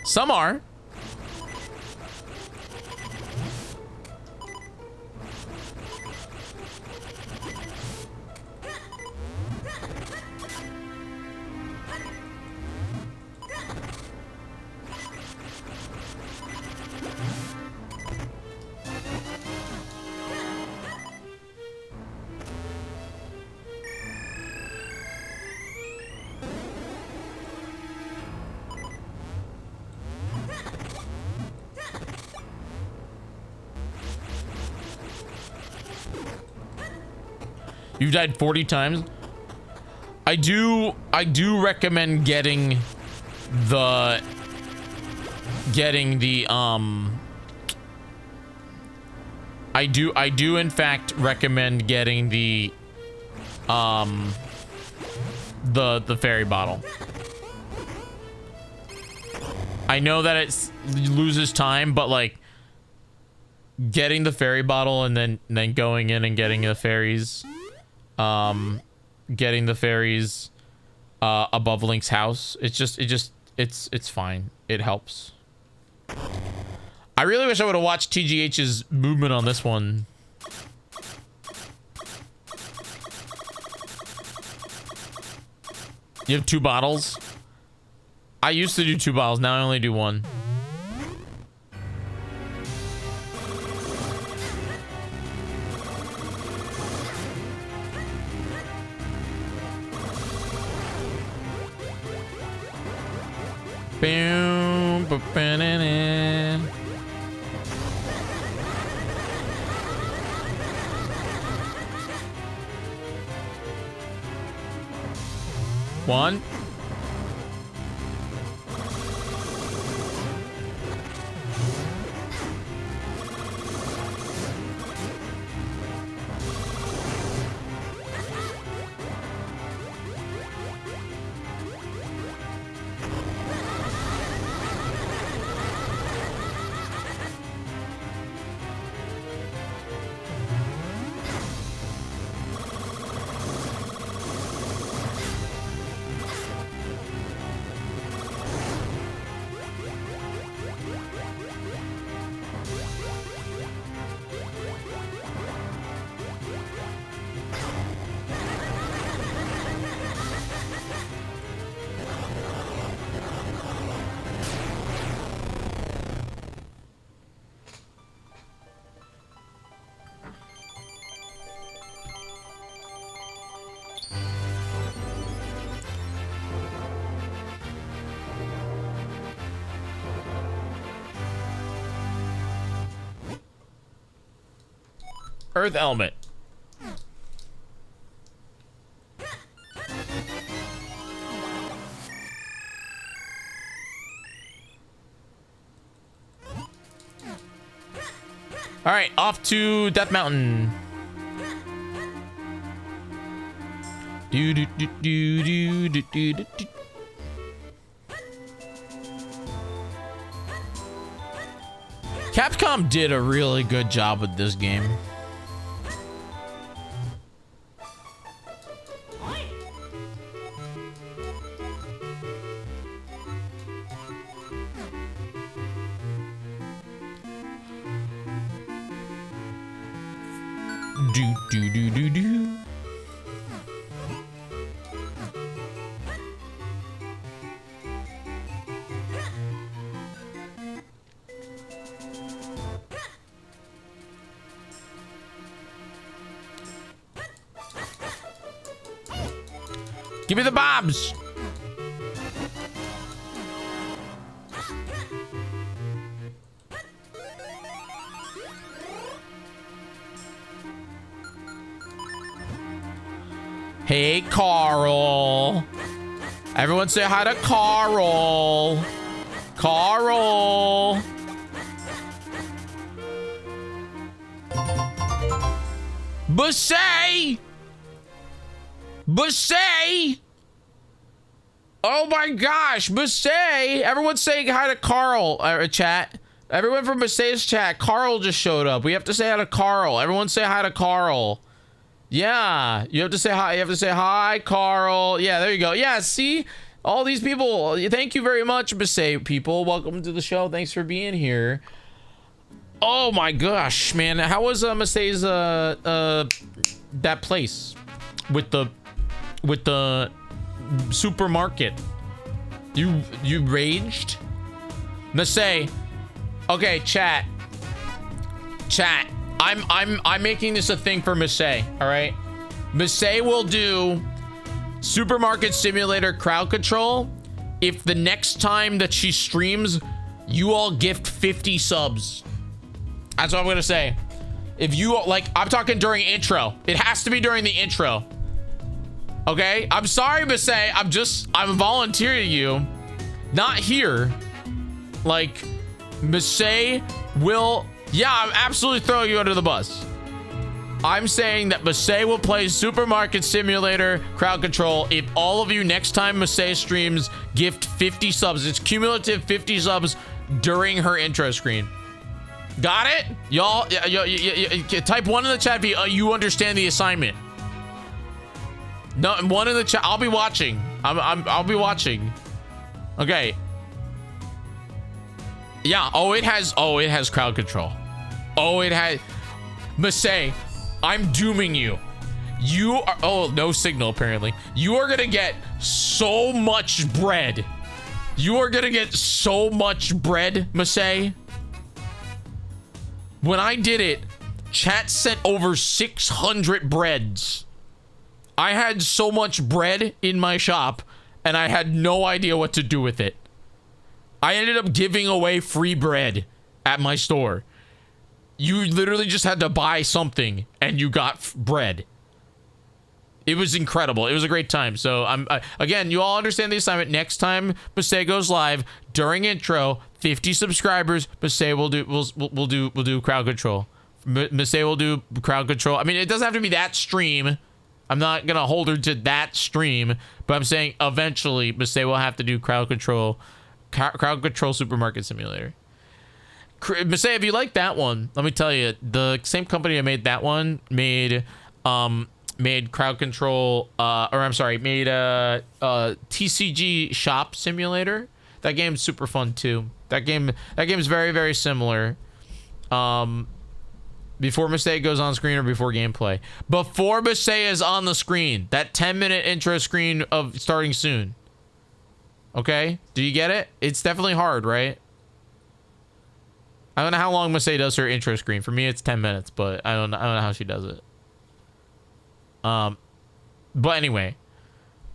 Some are. You've died 40 times. I do recommend getting the I do in fact recommend getting the fairy bottle. I know that it loses time, but like getting the fairy bottle and then going in and getting the fairies above Link's house, it's fine. It helps. I really wish I would have watched TGH's movement on this one. You have 2 bottles? I used to do 2 bottles, now I only do 1. Boom, ba-ba-na-na. One. Earth helmet. All right, off to Death Mountain. Do do do do do do do do. Capcom did a really good job with this game. Do do do do do. Give me the bobs. Hey, Carl. Everyone say hi to Carl. Carl. Bussay. Bussay. Oh my gosh, Bussay. Everyone's saying hi to Carl. Chat. Everyone from Bussay's chat. Carl just showed up. We have to say hi to Carl. Everyone say hi to Carl. Yeah, you have to say hi. You have to say hi, Carl. Yeah, there you go. Yeah, see? All these people. Thank you very much, Bussay people. Welcome to the show. Thanks for being here. Oh my gosh, man. How was Bussay's that place with the supermarket? You raged? Bussay. Okay, chat. I'm making this a thing for Bussay, all right? Bussay will do Supermarket Simulator crowd control if the next time that she streams, you all gift 50 subs. That's what I'm gonna say. If you, like, I'm talking during intro. It has to be during the intro. Okay? I'm sorry, Bussay. I'm volunteering you. Not here. Like, Bussay will... Yeah, I'm absolutely throwing you under the bus. I'm saying that Bussay will play Supermarket Simulator crowd control if all of you next time Bussay streams gift 50 subs. It's cumulative 50 subs during her intro screen. Got it? Y'all, type 1 in the chat if you understand the assignment. No, 1 in the chat. I'll be watching. I'll be watching. Okay. Yeah. Oh, it has crowd control. Oh, it has. Bussay, I'm dooming you. You are. Oh, no signal apparently. You are gonna get so much bread. You are gonna get so much bread, Bussay. When I did it, chat sent over 600 breads. I had so much bread in my shop, and I had no idea what to do with it. I ended up giving away free bread at my store. You literally just had to buy something, and you got bread. It was incredible. It was a great time. So again, you all understand the assignment. Next time Bussay goes live during intro, 50 subscribers, Bussay will do crowd control. Bussay will do crowd control. I mean, it doesn't have to be that stream. I'm not gonna hold her to that stream, but I'm saying eventually Bussay will have to do crowd control Supermarket Simulator. Bussay, if you like that one, let me tell you, the same company that made that one made crowd control made TCG Shop Simulator. That game's super fun too. That game's very, very similar. Before Bussay goes on screen or before gameplay. Before Bussay is on the screen, that 10-minute intro screen of starting soon. Okay? Do you get it? It's definitely hard, right? I don't know how long Bussay does her intro screen. For me, it's 10 minutes, but I don't know how she does it. But anyway,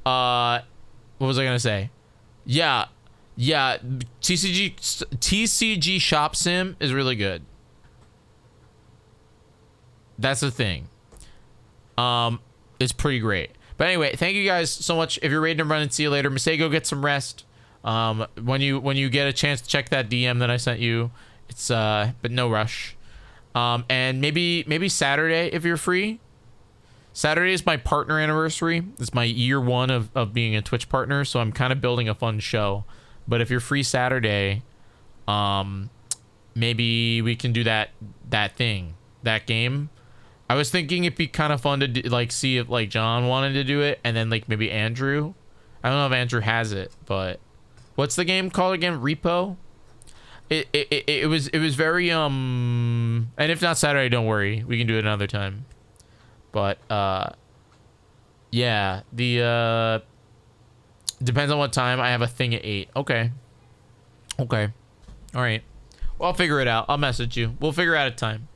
what was I gonna say? Yeah, TCG Shop Sim is really good. That's the thing. It's pretty great. But anyway, thank you guys so much. If you're ready to run and see you later, Mistake, go get some rest. When you get a chance to check that DM that I sent you, it's but no rush. And maybe Saturday if you're free. Saturday is my partner anniversary. It's my year 1 of being a Twitch partner, so I'm kind of building a fun show. But if you're free Saturday, maybe we can do that game. I was thinking it'd be kind of fun to do, like, see if like John wanted to do it, and then like maybe Andrew. I don't know if Andrew has it, but what's the game called again? Repo. It was very and if not Saturday, don't worry, we can do it another time. But yeah, the depends on what time. I have a thing at 8. Okay, all right. Well, I'll figure it out. I'll message you. We'll figure out a time.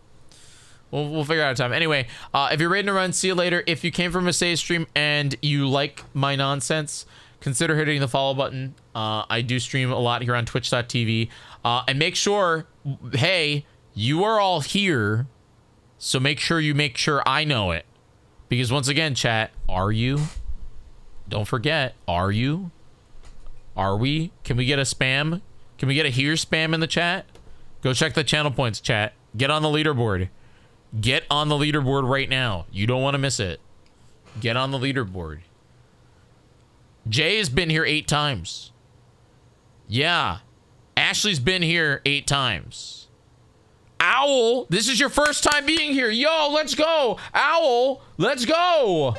We'll figure out a time. Anyway, if you're ready to run, see you later. If you came from a save stream and you like my nonsense, consider hitting the follow button. I do stream a lot here on twitch.tv. And make sure, hey, you are all here, so make sure I know it. Because once again, chat, are you? Don't forget, are you? Are we? Can we get a spam? Can we get a here spam in the chat? Go check the channel points, chat. Get on the leaderboard. Get on the leaderboard right now. You don't want to miss it. Get on the leaderboard. Jay has been here 8 times. Yeah. Ashley's been here 8 times. Owl, this is your first time being here. Yo, let's go. Owl, let's go.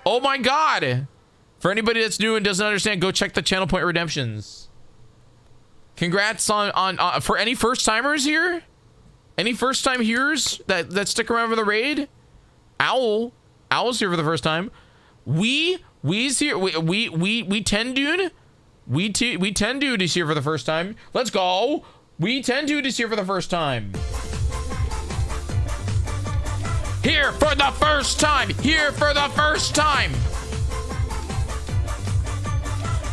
Oh my God. For anybody that's new and doesn't understand, go check the channel point redemptions. Congrats on for any first timers here. Any first time hearers that stick around for the raid? Owl's here for the first time. We's here. We 10 dude. We 10 dude is here for the first time. Let's go. We 10 dude is here for the first time. Here for the first time. Here for the first time.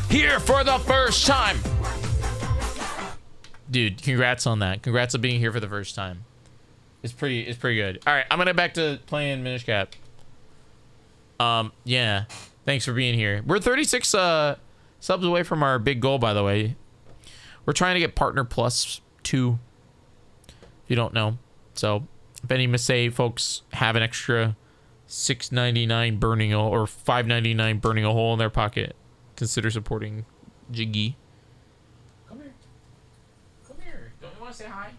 Here for the first time. Dude, congrats on that. Congrats on being here for the first time. It's pretty good. All right, I'm gonna back to playing Minish Cap. Yeah. Thanks for being here. We're 36 subs away from our big goal, by the way. We're trying to get partner plus 2. If you don't know. So, if any Missay folks have an extra $6.99 burning a, or $5.99 burning a hole in their pocket, consider supporting Jyggy. Come here. Come here. Don't you want to say hi?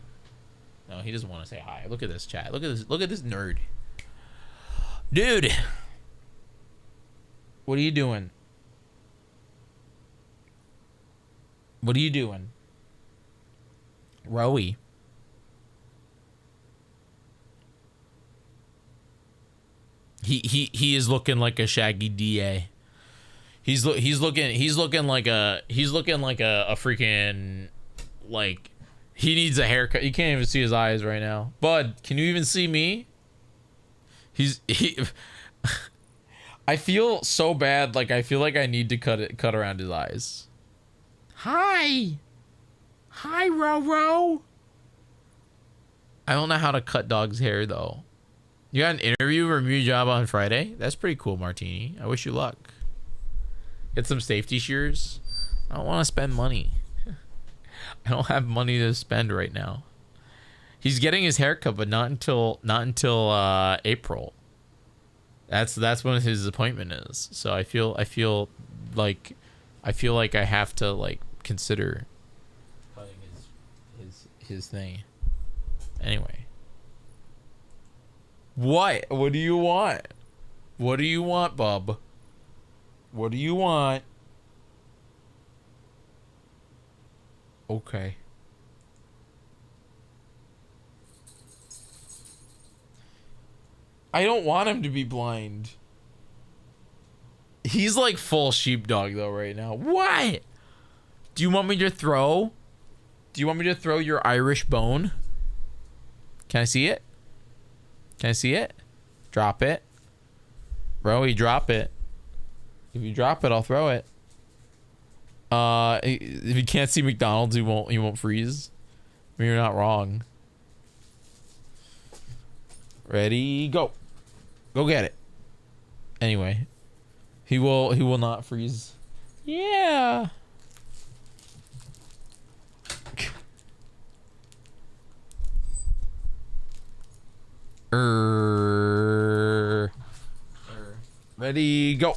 No, he doesn't want to say hi. Look at this chat. Look at this. Look at this nerd. Dude. What are you doing? What are you doing? Rowie. He is looking like a shaggy DA. He's looking like a freaking, like, he needs a haircut. You can't even see his eyes right now. Bud, can you even see me? I feel so bad. Like, I feel like I need to cut around his eyes. Hi, Roro. I don't know how to cut dog's hair though. You got an interview review job on Friday? That's pretty cool, Martini. I wish you luck. Get some safety shears. I don't want to spend money. I don't have money to spend right now. He's getting his haircut, but not until April. That's when his appointment is. So I feel like I have to, like, consider cutting his thing. Anyway. What do you want? What do you want, bub? What do you want? Okay. I don't want him to be blind. He's like full sheepdog though right now. What? Do you want me to throw? Do you want me to throw your Irish bone? Can I see it? Can I see it? Drop it. Rowie, drop it. If you drop it, I'll throw it. If you can't see McDonald's, you won't freeze. I mean, you're not wrong. Ready, go. Go get it. Anyway, he will not freeze. Yeah. Ready, go.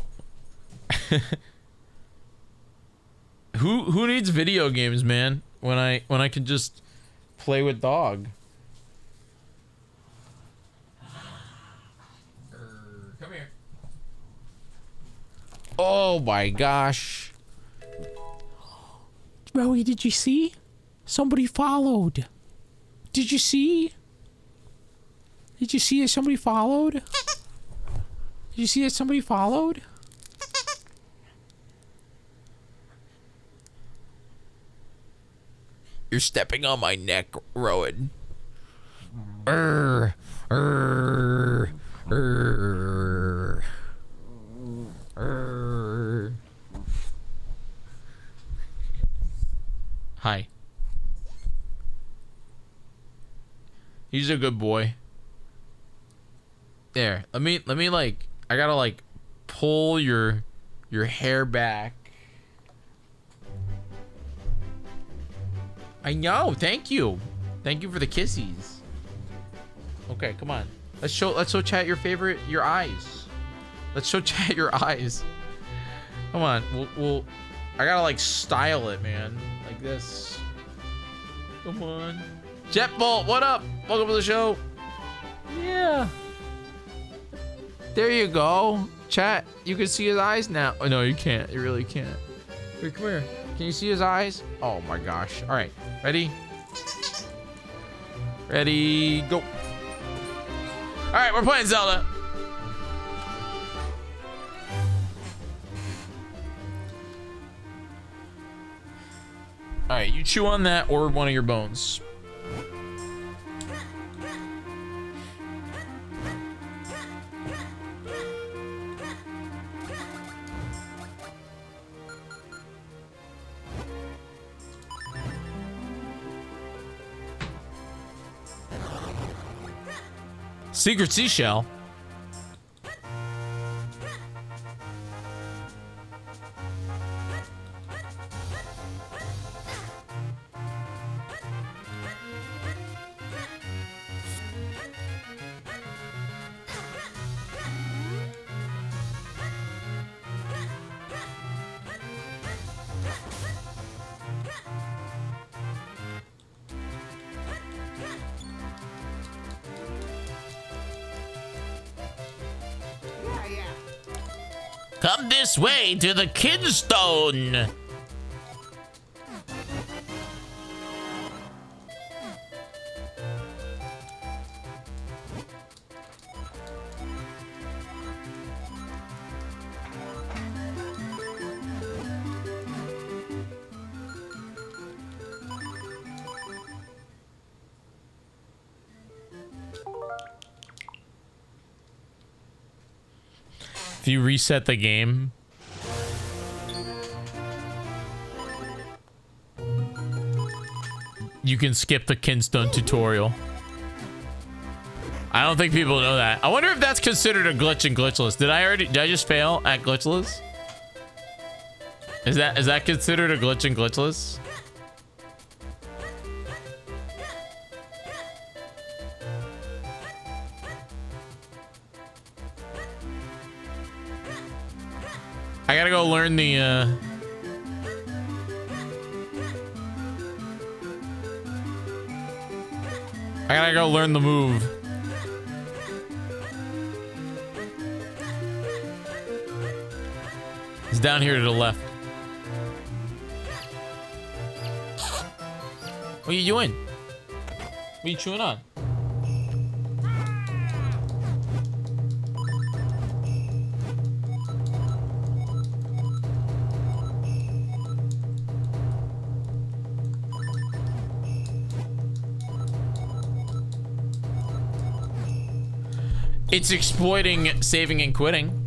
Who needs video games, man? When I can just play with dog. Come here. Oh my gosh. Joey, did you see? Somebody followed. Did you see? Did you see that somebody followed? Did you see that somebody followed? You're stepping on my neck, Rowan. Hi. He's a good boy. There. Let me like, I gotta like pull your hair back. I know. Thank you. Thank you for the kissies. Okay, come on. Let's show chat your eyes. Let's show chat your eyes. Come on. We'll I gotta like style it, man. Like this. Come on. Jetbolt, what up? Welcome to the show. Yeah. There you go. Chat, you can see his eyes now. Oh no, you can't. You really can't. Here, come here. Can you see his eyes? Oh my gosh. All right. Ready? Ready, go. All right, we're playing Zelda. All right, you chew on that or one of your bones. Secret seashell. Come this way to the Kidstone. If you reset the game, you can skip the Kinstone tutorial. I don't think people know that. I wonder if that's considered a glitch in glitchless. Did I just fail at glitchless? Is that considered a glitch in glitchless? I gotta go learn the I gotta go learn the move. It's down here to the left. What are you doing? What are you chewing on? It's exploiting saving and quitting.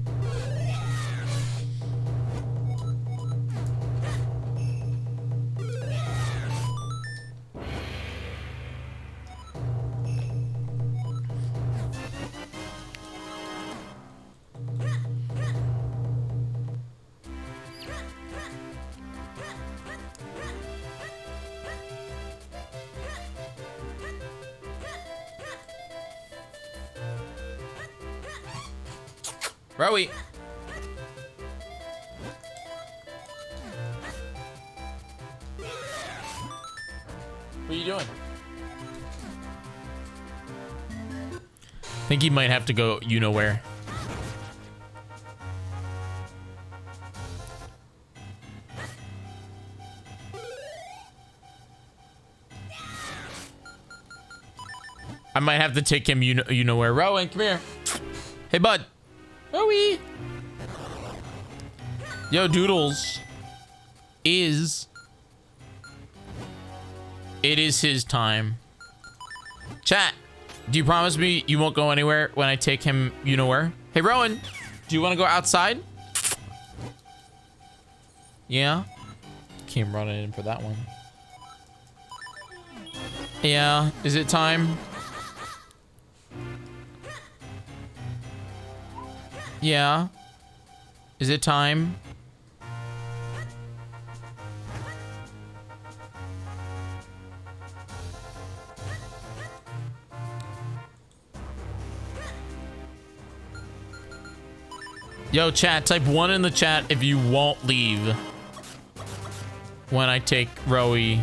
Rowie. What are you doing? I think he might have to go you know where. I might have to take him you know where. Rowan, come here. Hey, bud. Rowie. Yo, Doodles. It is his time. Chat, do you promise me you won't go anywhere when I take him you know where? Hey, Rowan, do you want to go outside? Yeah? Came running in for that one. Yeah, is it time? Yeah. Is it time? Yo, chat, type 1 in the chat if you won't leave when I take Rowie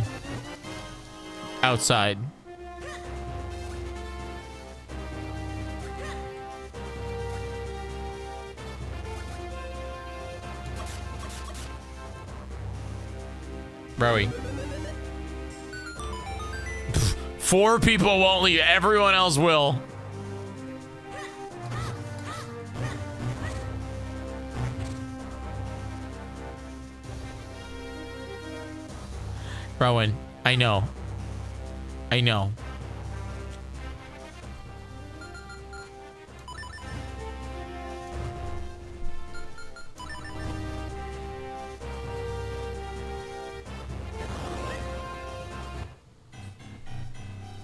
outside. Rowie. 4 people won't leave. Everyone else will. Rowan, I know. I know.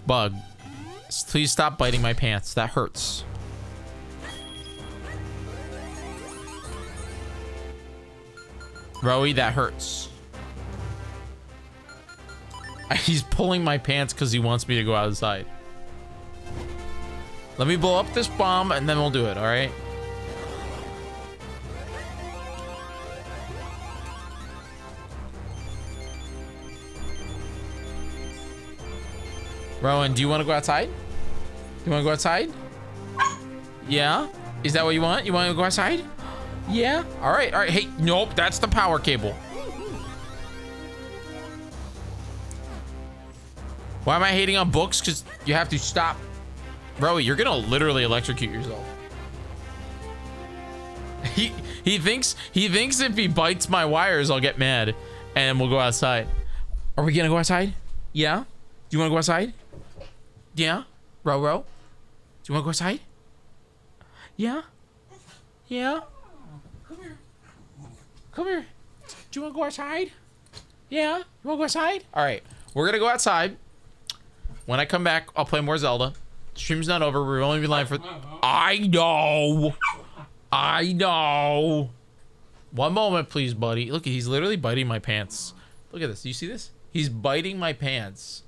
Bug, please stop biting my pants. That hurts. Rowie, that hurts. He's pulling my pants because he wants me to go outside. Let me blow up this bomb and then we'll do it, all right? Rowan, do you want to go outside? You want to go outside? Yeah? Is that what you want? You want to go outside? Yeah? All right, all right. Hey, nope, that's the power cable. Why am I hating on books? Because you have to stop. Rowie, you're going to literally electrocute yourself. He thinks if he bites my wires, I'll get mad and we'll go outside. Are we going to go outside? Yeah? Do you want to go outside? Yeah? Ro? Do you want to go outside? Yeah? Yeah? Come here. Come here. Do you want to go outside? Yeah? You want to go outside? All right. We're going to go outside. When I come back, I'll play more Zelda. Stream's not over. We've only been live for... I know. I know. One moment, please, buddy. Look, he's literally biting my pants. Look at this. Do you see this? He's biting my pants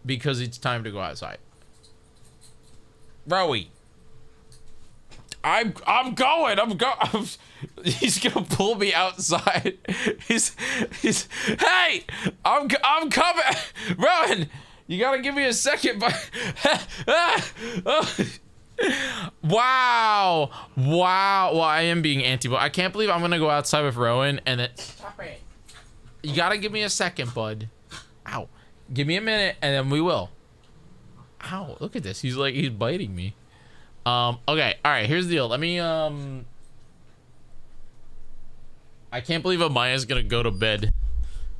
because it's time to go outside. Rowie. I'm going. He's gonna pull me outside. He's hey, I'm coming. Rowan, you gotta give me a second. Wow. Well, I am being anti-bot. I can't believe I'm gonna go outside with Rowan and then stop it. You gotta give me a second, bud. Ow. Give me a minute and then we will. Ow, look at this. He's biting me. Okay, all right, here's the deal. Let me, I can't believe Amaya's gonna go to bed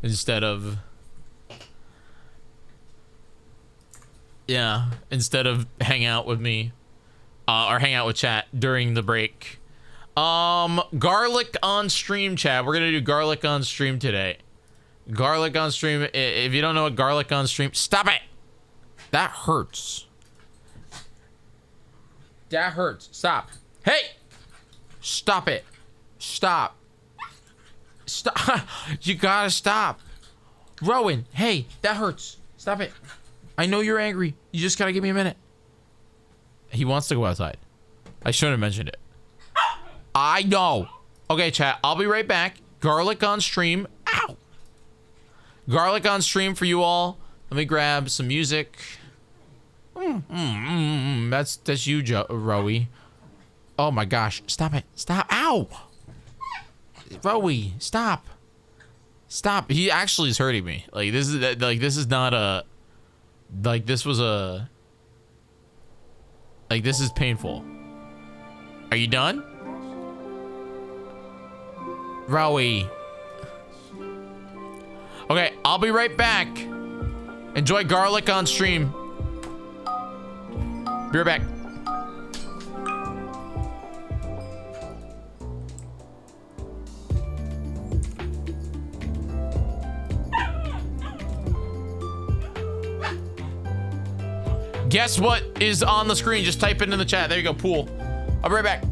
instead of, yeah, instead of hang out with me, or hang out with chat during the break. Garlic on stream, chat. We're gonna do garlic on stream today. Garlic on stream. If you don't know what garlic on stream, stop it. That hurts. That hurts. Stop. Hey! Stop it. Stop. Stop. You gotta stop. Rowan, hey, that hurts. Stop it. I know you're angry. You just gotta give me a minute. He wants to go outside. I shouldn't have mentioned it. I know. Okay, chat. I'll be right back. Garlic on stream. Ow. Garlic on stream for you all. Let me grab some music. That's you, Rowie. Oh my gosh. Stop it. Stop. Ow. Rowie, stop. Stop. He actually is hurting me. Like this is not a this is painful. Are you done? Rowie. Okay, I'll be right back. Enjoy garlic on stream. Be right back. Guess what is on the screen? Just type it in the chat. There you go, pool. I'll be right back.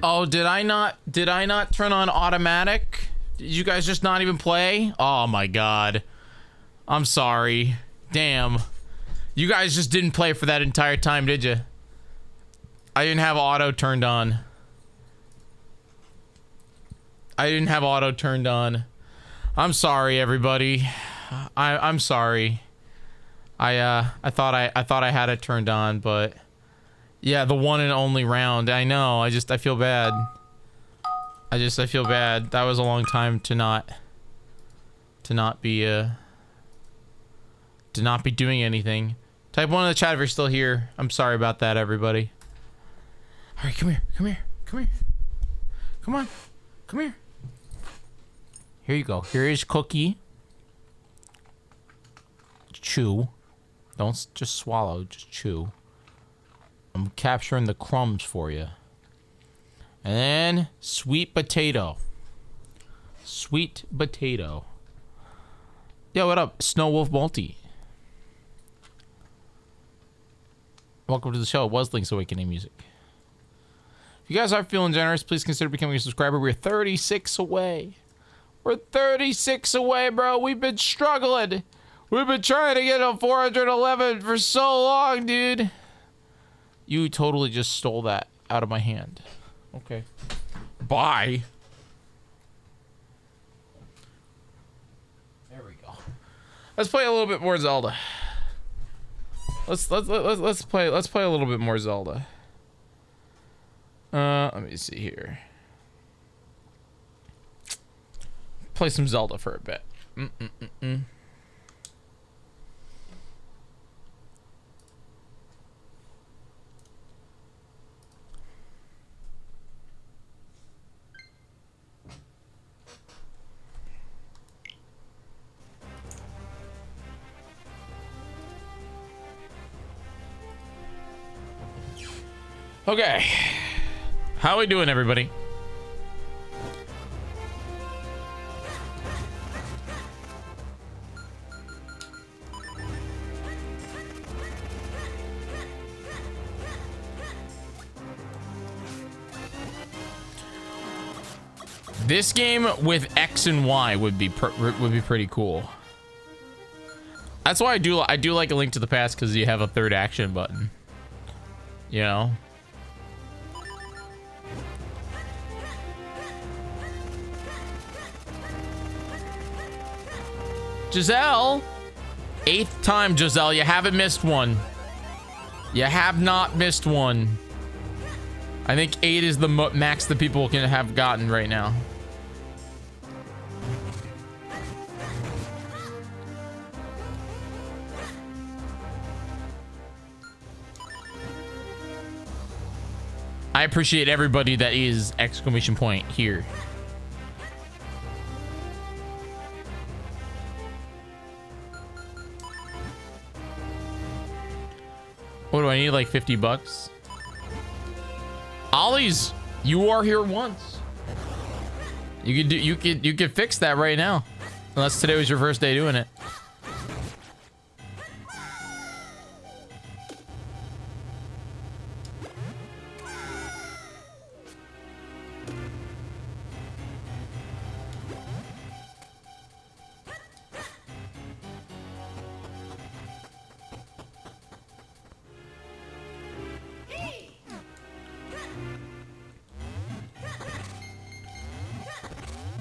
Oh, did I not turn on automatic? Did you guys just not even play? Oh my god. I'm sorry. Damn. You guys just didn't play for that entire time, did you? I didn't have auto turned on. I'm sorry, everybody. I'm sorry. I thought I had it turned on, but yeah, the one and only round. I know. I feel bad. I feel bad. That was a long time to not be doing anything. Type 1 in the chat if you're still here. I'm sorry about that, everybody. All right, come here. Come on. Come here. Here you go. Here is cookie. Chew. Don't just swallow, just chew. I'm capturing the crumbs for you. And then sweet potato. Sweet potato. Yo, what up? Snow Wolf Multi. Welcome to the show. It was Link's Awakening music. If you guys are feeling generous, please consider becoming a subscriber. We're 36 away. We're 36 away, bro. We've been struggling. We've been trying to get a 411 for so long, dude. You totally just stole that out of my hand. Okay. Bye. There we go. Let's play a little bit more Zelda. Let's play a little bit more Zelda. Let me see here. Play some Zelda for a bit. Okay. How are we doing, everybody? This game with X and Y would be pretty cool. That's why I do like A Link to the Past, because you have a third action button. You know? Giselle! 8th time, Giselle. You haven't missed one. You have not missed one. I think 8 is the max that people can have gotten right now. I appreciate everybody that is exclamation point here. What do I need, like 50 bucks? Ollie's, you are here once. You could fix that right now. Unless today was your first day doing it.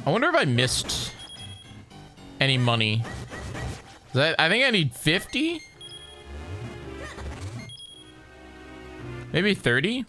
I wonder if I missed any money. I think I need 50? Maybe 30?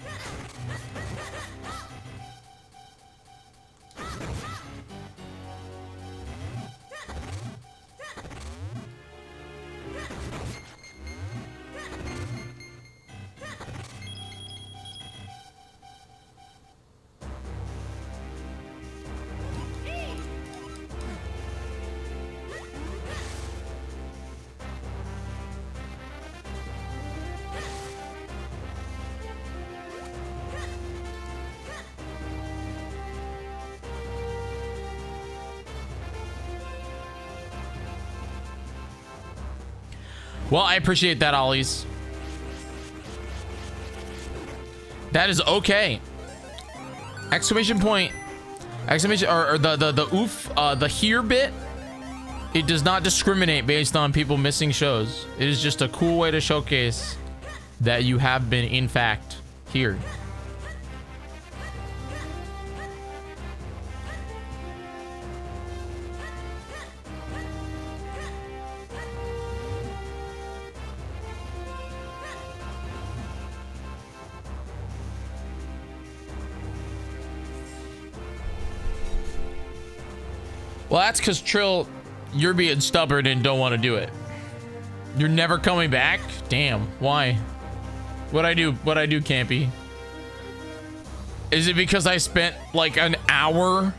Well, I appreciate that, Ollies. That is okay. Exclamation point. Exclamation or the oof the here bit. It does not discriminate based on people missing shows. It is just a cool way to showcase that you have been in fact here. Well, that's because Trill, you're being stubborn and don't want to do it. You're never coming back? Damn, why? What'd I do, Campy? Is it because I spent like an hour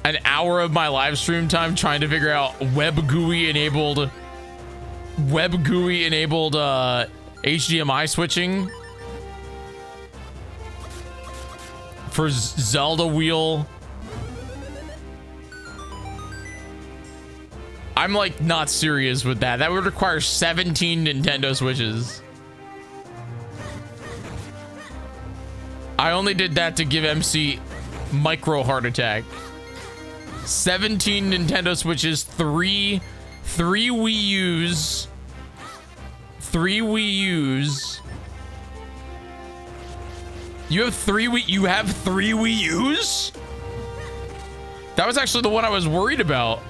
of my live stream time trying to figure out web GUI enabled HDMI switching for Zelda wheel? I'm like not serious with that. That would require 17 Nintendo Switches. I only did that to give MC micro heart attack. 17 Nintendo Switches, three Wii U's. 3 Wii U's. You have 3 Wii U's? That was actually the one I was worried about.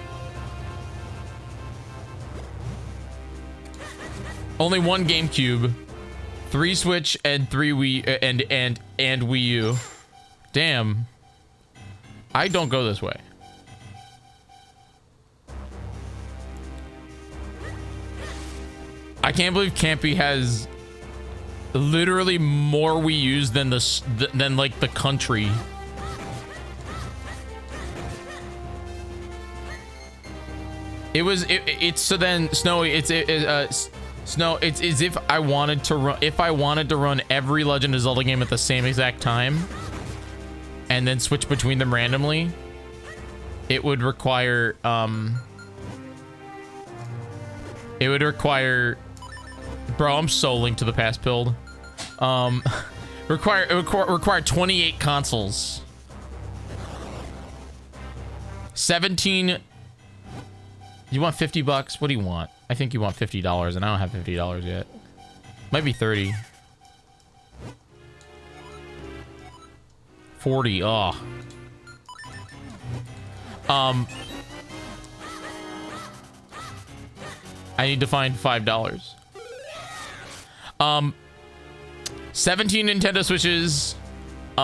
Only 1 GameCube, 3 Switch, and 3 Wii and Wii U. Damn. I don't go this way. I can't believe Campy has literally more Wii U's than like the country. It's so then Snowy. Snow, it's as if I wanted to run every Legend of Zelda game at the same exact time and then switch between them randomly. It would require bro, I'm so Link to the Past pilled. Require 28 consoles. 17. You want 50 bucks? What do you want? I think you want $50 and I don't have $50 yet. Might be 30. 40. Oh. I need to find $5. 17 Nintendo Switches. 3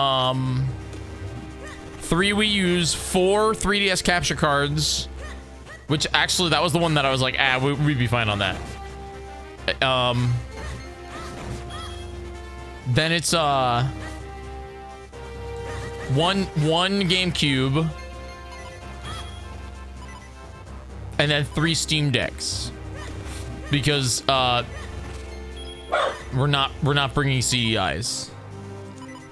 Wii U's, 4 3DS capture cards. Which actually, that was the one that I was like, we'd be fine on that. Then it's one GameCube, and then 3 Steam Decks, because we're not bringing CDIs.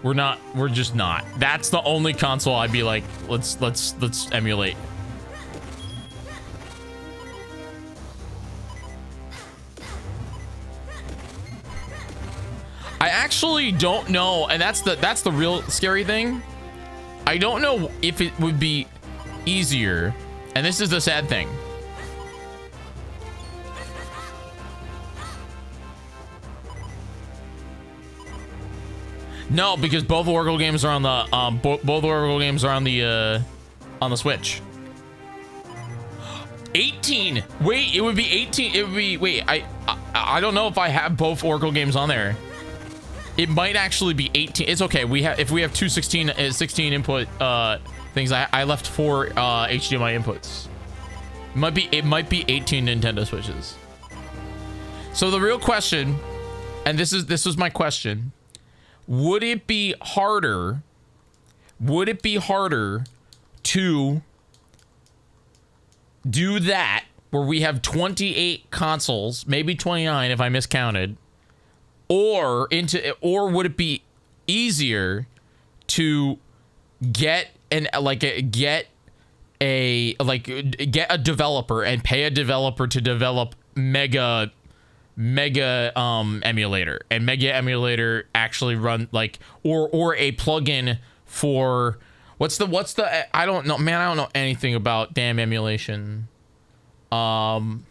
We're just not. That's the only console I'd be like, let's emulate. I actually don't know, and that's the real scary thing. I don't know if it would be easier, and this is the sad thing. No, because both Oracle games are on the both Oracle games are on the Switch. 18. Wait, it would be 18. It would be wait. I don't know if I have both Oracle games on there. It might actually be 18. It's okay. If we have two 16 input things. I left 4 HDMI inputs. It might be 18 Nintendo Switches. So the real question, and this was my question, would it be harder to do that where we have 28 consoles, maybe 29 if I miscounted, or would it be easier to get a developer and pay a developer to develop mega Mega emulator, and Mega emulator actually run like or a plugin for what's the I don't know, man. I don't know anything about damn emulation. Dude,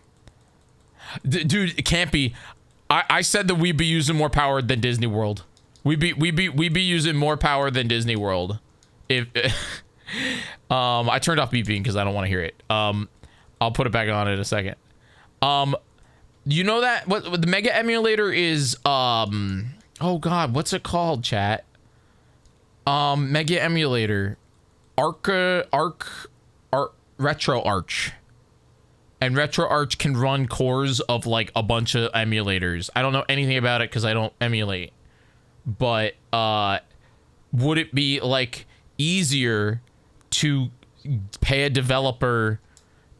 it can't be. I said that we'd be using more power than Disney World. We'd be using more power than Disney World. If I turned off beeping because I don't want to hear it. I'll put it back on in a second. You know that what the Mega emulator is? Oh God, what's it called, chat? Mega emulator, Retro Arch. And Retro Arch can run cores of like a bunch of emulators. I don't know anything about it because I don't emulate. But would it be like easier to pay a developer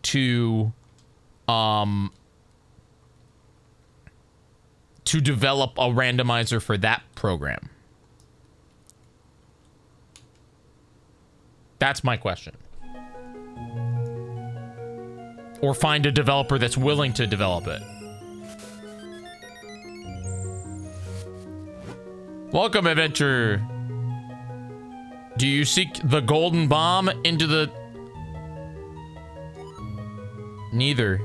to develop a randomizer for that program? That's my question. Or find a developer that's willing to develop it. Welcome, adventure. Do you seek the golden bomb into the... Neither.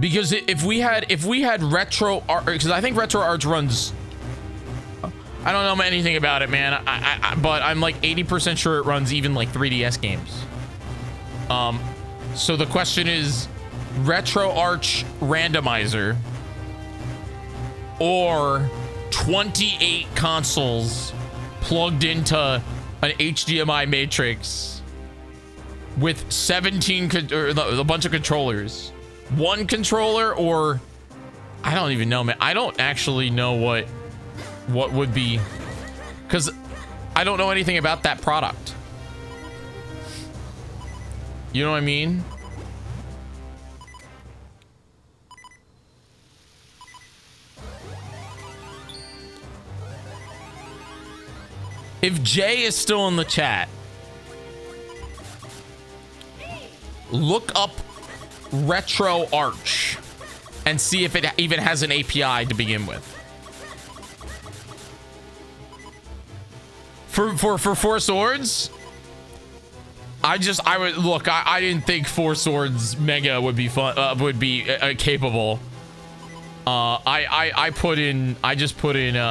Because if we had Retro Arch, because I think Retro Arch runs, I don't know anything about it, man. But I'm like 80% sure it runs even like 3DS games. So the question is, Retro Arch randomizer or 28 consoles plugged into an HDMI matrix with 17 or a bunch of controllers. One controller, or I don't even know, man. I don't actually know what would be, because I don't know anything about that product. You know what I mean? If Jay is still in the chat, look up Retro Arch and see if it even has an API to begin with. For Four Swords, I didn't think Four Swords Mega would be fun, would be capable. I just put in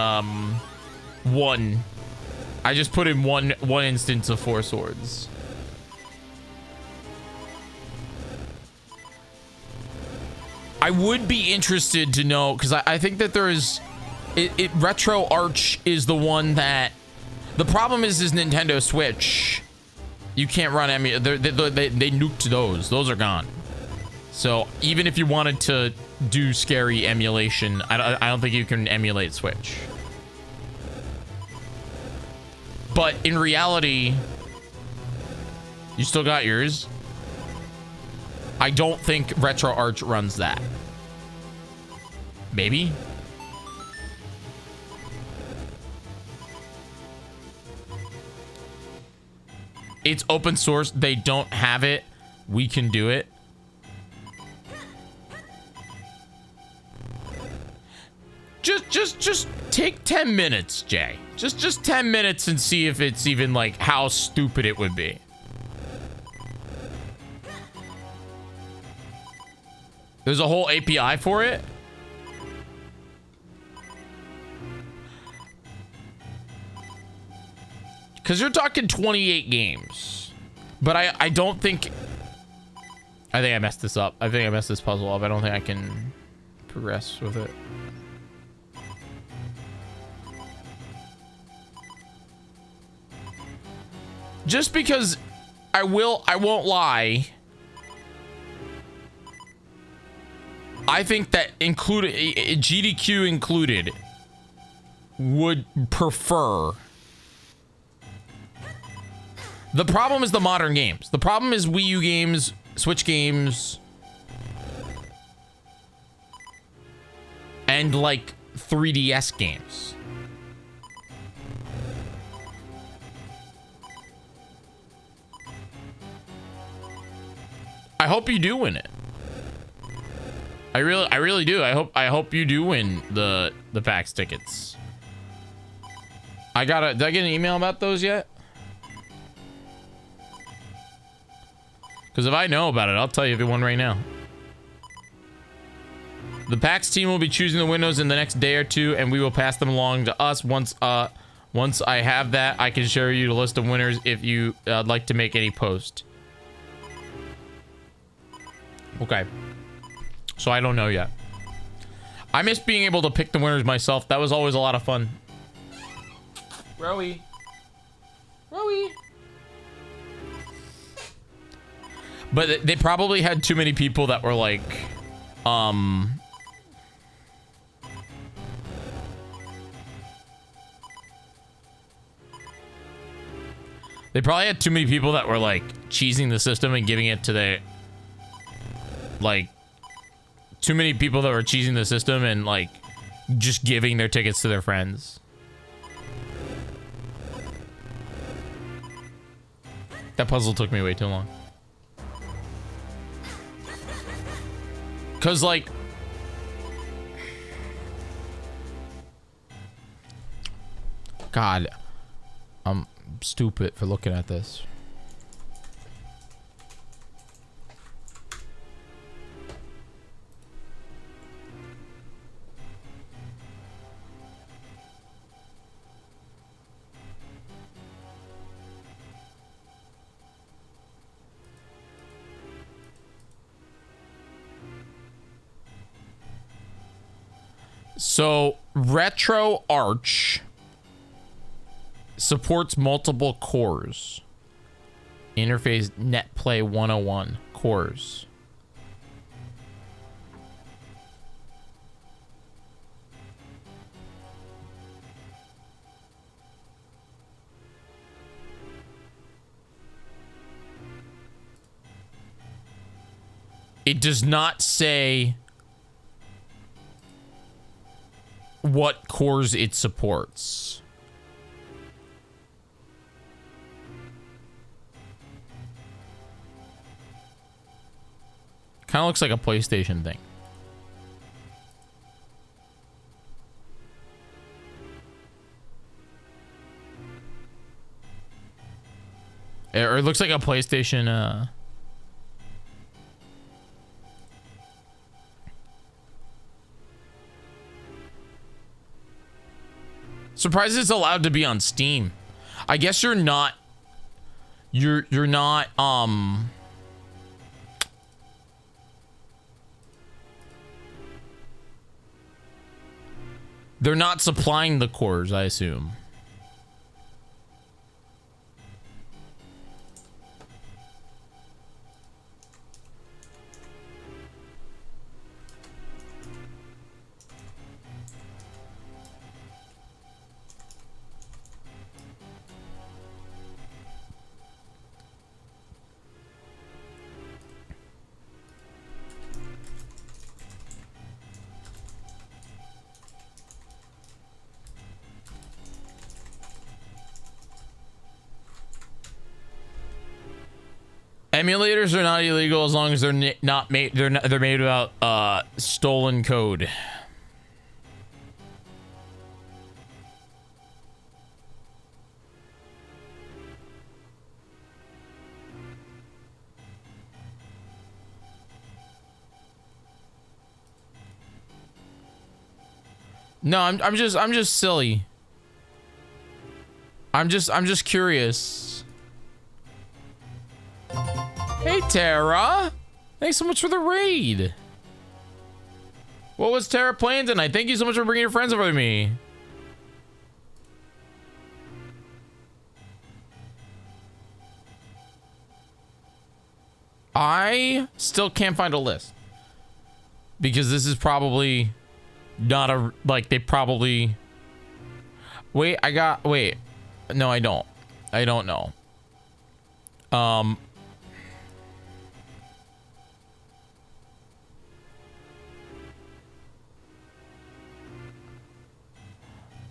one instance of Four Swords. I would be interested to know, because I think that there is... Retro Arch is the one that... The problem is Nintendo Switch. You can't run they nuked those. Those are gone. So even if you wanted to do scary emulation, I don't think you can emulate Switch. But in reality, you still got yours. I don't think Retro Arch runs that. Maybe? It's open source. They don't have it. We can do it. Just take 10 minutes, Jay. Just 10 minutes and see if it's even like how stupid it would be. There's a whole API for it. Because you're talking 28 games. But I don't think... I think I messed this up. I think I messed this puzzle up. I don't think I can progress with it. Just because I won't lie. I think that GDQ included would prefer. The problem is the modern games. The problem is Wii U games, Switch games, and like 3DS games. hope you do win it. I really do. I hope you do win the PAX tickets. Did I get an email about those yet? Because if I know about it, I'll tell you if it won right now. The PAX team will be choosing the winners in the next day or two, and we will pass them along to us. Once I have that, I can share you the list of winners if you like to make any post. Okay. So I don't know yet. I miss being able to pick the winners myself. That was always a lot of fun. Rowie. But they probably had too many people that were like, they probably had too many people that were like cheesing the system and giving it to their, like, too many people that were cheesing the system and like just giving their tickets to their friends. That puzzle took me way too long. Cause like, God, I'm stupid for looking at this. So, Retro Arch supports multiple cores. Interface NetPlay 101 cores. It does not say what cores it supports. Kind of looks like a PlayStation thing. Or it looks like a PlayStation, Surprised it's allowed to be on Steam. I guess you're not, you're not, they're not supplying the cores, I assume. Emulators are not illegal as long as they're not made. They're made without stolen code. No, I'm just silly. I'm just curious. Hey, Tara. Thanks so much for the raid. What was Tara playing tonight? Thank you so much for bringing your friends over to me. I still can't find a list. Because this is probably not a, like, they probably... Wait, wait. No, I don't. I don't know.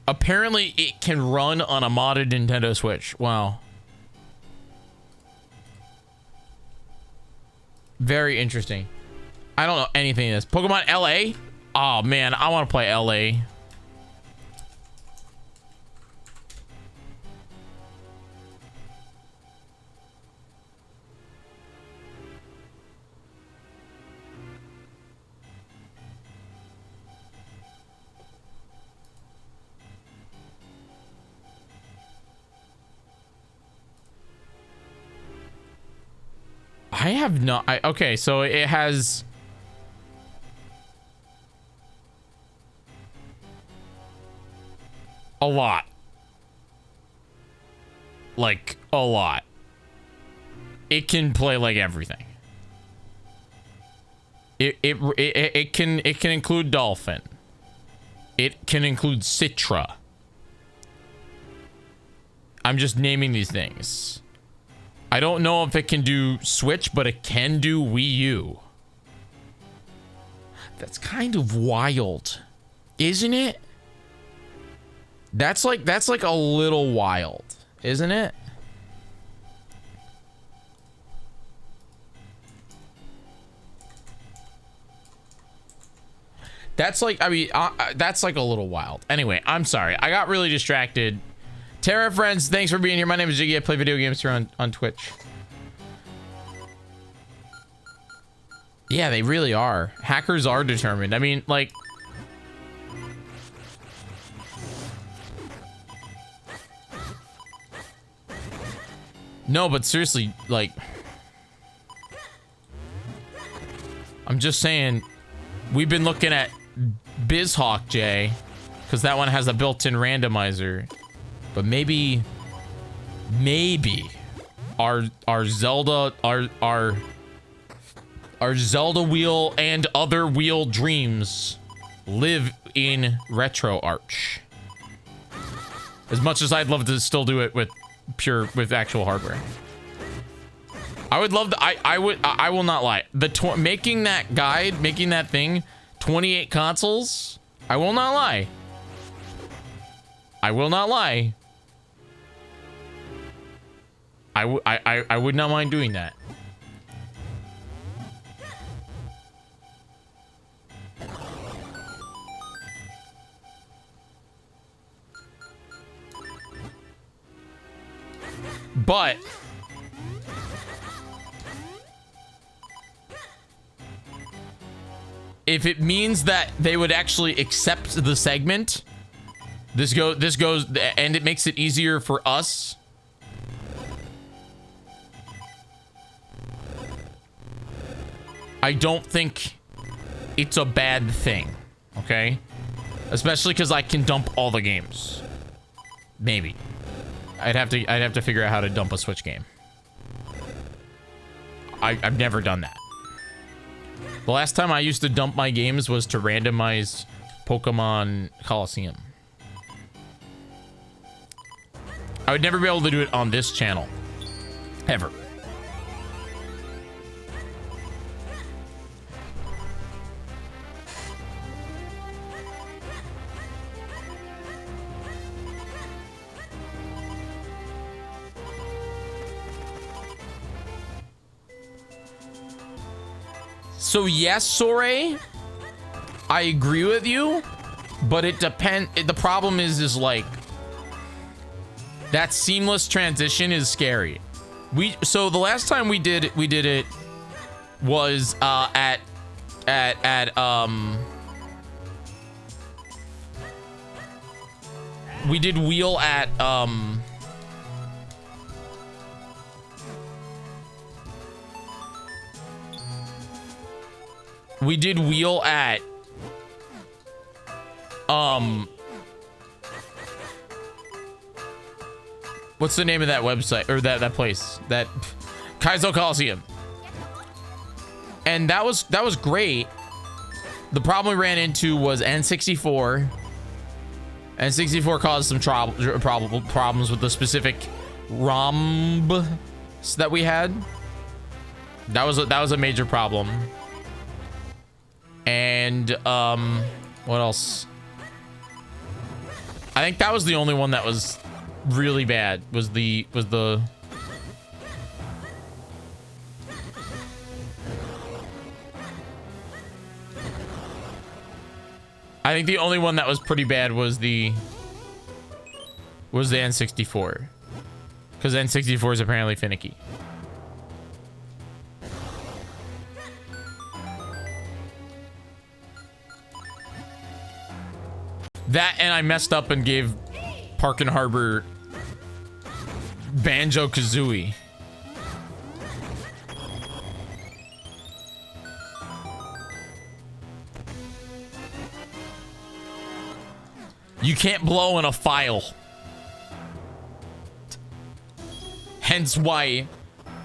Apparently, it can run on a modded Nintendo Switch. Wow. Very interesting. I don't know anything in this. Pokemon LA? Oh man, I want to play LA. I have no... okay, so it has... a lot. Like, a lot. It can play like everything. It can include Dolphin. It can include Citra. I'm just naming these things. I don't know if it can do Switch, but it can do Wii U. That's kind of wild, isn't it? That's like a little wild, isn't it? That's like, I mean, that's like a little wild. Anyway, I'm sorry. I got really distracted. Terra friends, thanks for being here. My name is Jyggy. I play video games here on Twitch. Yeah, they really are. Hackers are determined. I mean, like... no, but seriously, like... I'm just saying, we've been looking at BizHawk, Jay, because that one has a built-in randomizer. But maybe our Zelda, our Zelda wheel and other wheel dreams live in RetroArch. As much as I'd love to still do it with actual hardware. I would love to, I will not lie. Making that guide, making that thing, 28 consoles, I will not lie. I will not lie. I would not mind doing that. But if it means that they would actually accept the segment, this goes and it makes it easier for us. I don't think it's a bad thing, okay? Especially because I can dump all the games. Maybe. I'd have to figure out how to dump a Switch game. I've never done that. The last time I used to dump my games was to randomize Pokemon Coliseum. I would never be able to do it on this channel. Ever. So yes, Soray, I agree with you, but it depends. The problem is like that seamless transition is scary. So the last time we did it was we did wheel at we did wheel at what's the name of that website or that place? That Kaizo Coliseum. And that was great. The problem we ran into was N64. N64 caused some problems with the specific ROM that we had. That was a major problem. And what else? I think that was the only one that was really bad. Was the I think the only one that was pretty bad was the N64. Because N64 is apparently finicky. That, and I messed up and gave Park and Harbor Banjo-Kazooie. You can't blow in a file. Hence why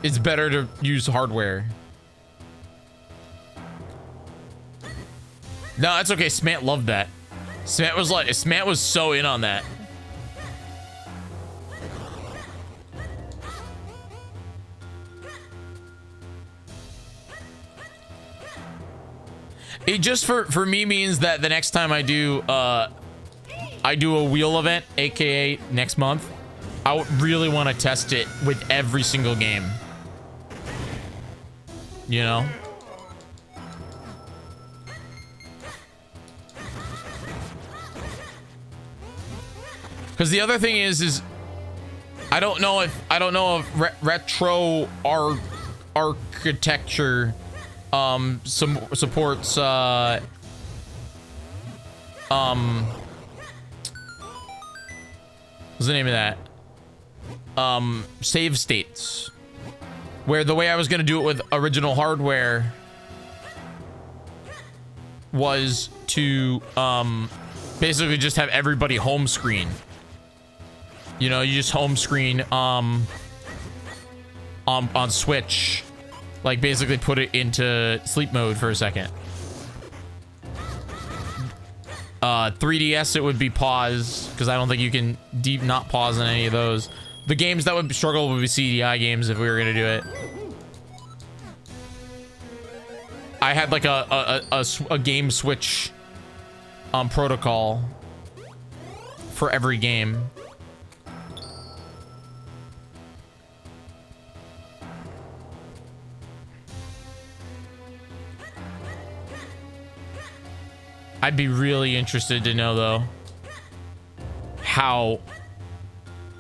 it's better to use hardware. No, it's okay. Smant loved that. Smant was so in on that. It just for me means that the next time I do a wheel event, aka next month, I would really want to test it with every single game. You know? Because the other thing is I don't know if retro architecture supports what's the name of that? Save states. Where the way I was gonna do it with original hardware was to basically just have everybody home screen. You know, you just home screen on Switch. Like basically put it into sleep mode for a second. 3DS it would be pause, because I don't think you can deep not pause on any of those. The games that would struggle would be CDI games if we were gonna do it. I had like a game switch protocol for every game. I'd be really interested to know though how,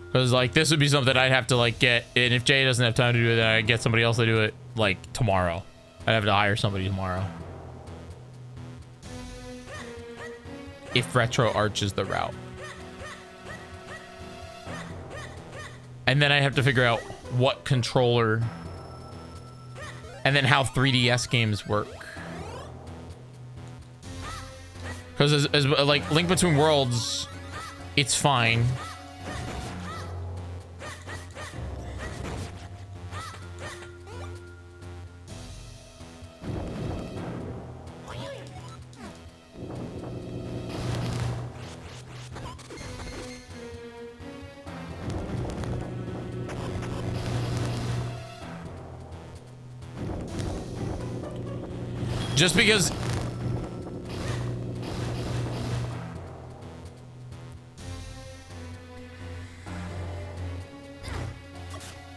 because like this would be something I'd have to like get, and if Jay doesn't have time to do it, then I'd get somebody else to do it like tomorrow. I'd have to hire somebody tomorrow. If retro arch is the route. And then I have to figure out what controller and then how 3DS games work. Because as like Link Between Worlds, it's fine. Just because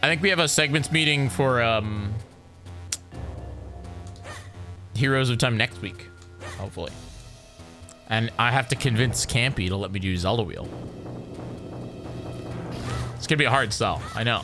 I think we have a segments meeting for Heroes of Time next week, hopefully. And I have to convince Campy to let me do Zelda Wheel. It's gonna be a hard sell, I know.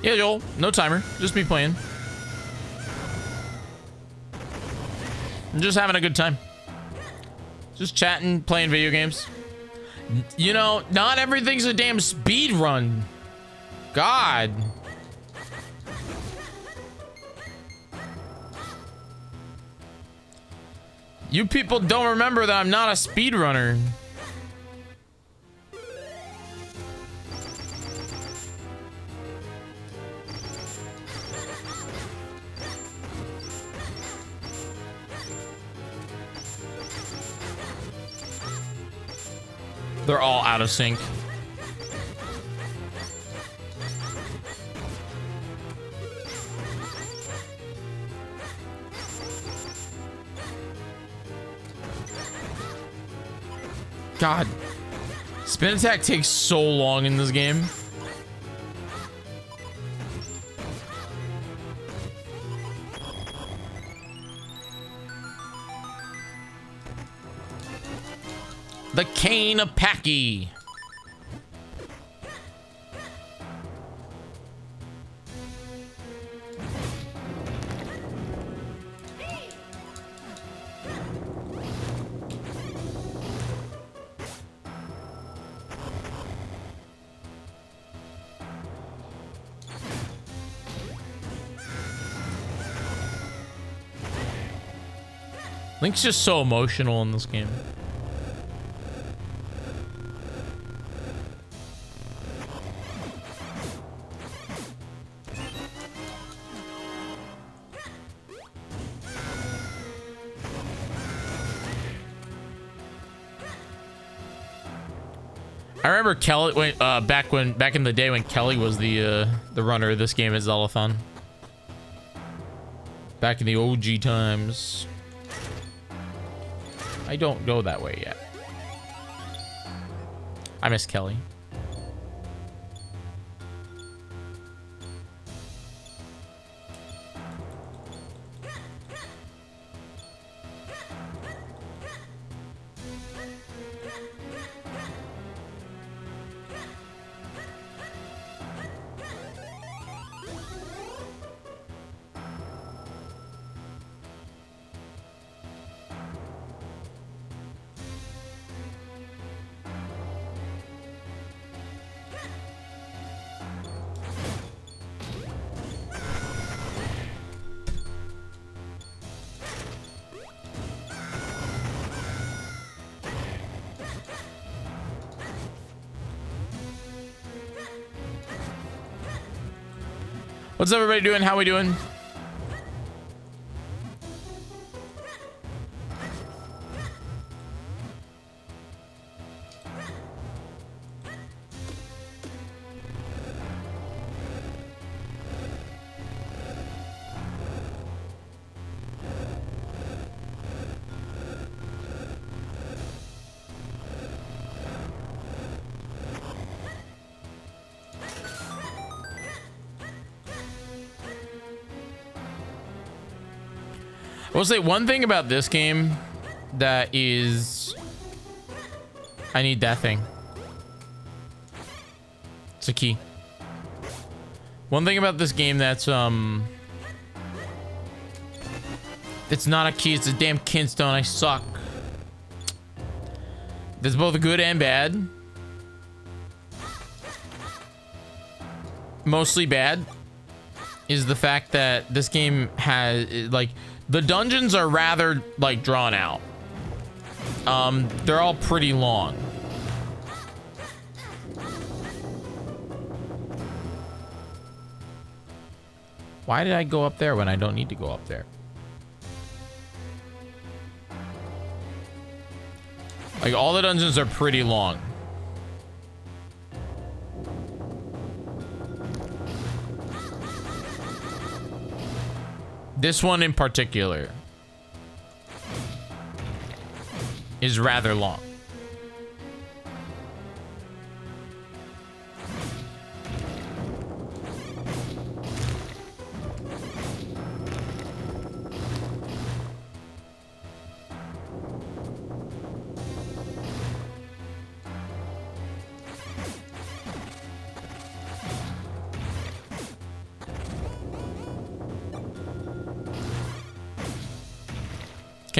Yeah, Joel. No timer. Just me playing. I'm just having a good time. Just chatting, playing video games. You know, not everything's a damn speed run. God. You people don't remember that I'm not a speedrunner. They're all out of sync. God, spin attack takes so long in this game. The Cane of Packy. Link's just so emotional in this game. I remember Kelly when back in the day when Kelly was the runner of this game at Zellathon. Back in the OG times. I don't go that way yet. I miss Kelly. What's everybody doing? How we doing? I will say one thing about this game that is... I need that thing. It's a key. One thing about this game that's, it's not a key, it's a damn kinstone. I suck. There's both good and bad. Mostly bad is the fact that this game has, like... The dungeons are rather, like, drawn out. They're all pretty long. Why did I go up there when I don't need to go up there? Like, all the dungeons are pretty long. This one in particular is rather long.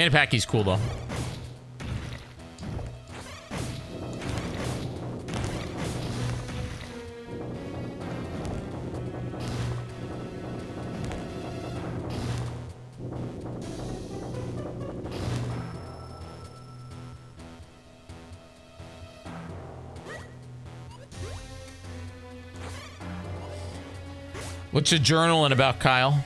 Candy Packy's cool though. What you journaling about, Kyle?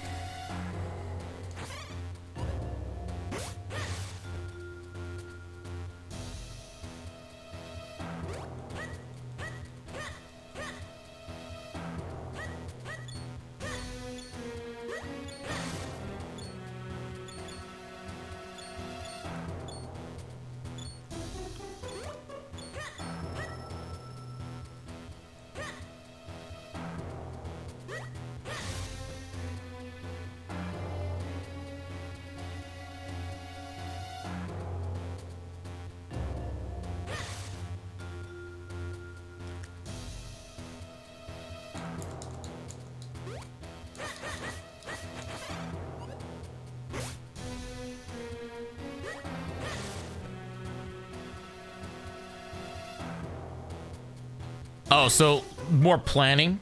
Oh, so more planning.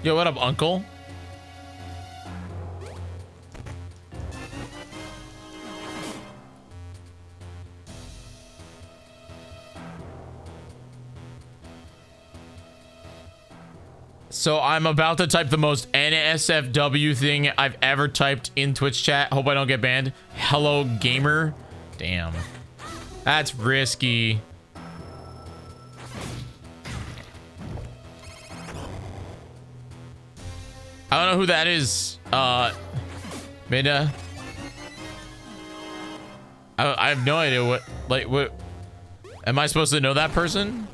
Yo, what up, uncle? So I'm about to type the most NSFW thing I've ever typed in Twitch chat. Hope I don't get banned. Hello, gamer. Damn. That's risky. I don't know who that is. Mida. I have no idea what, like, what. Am I supposed to know that person?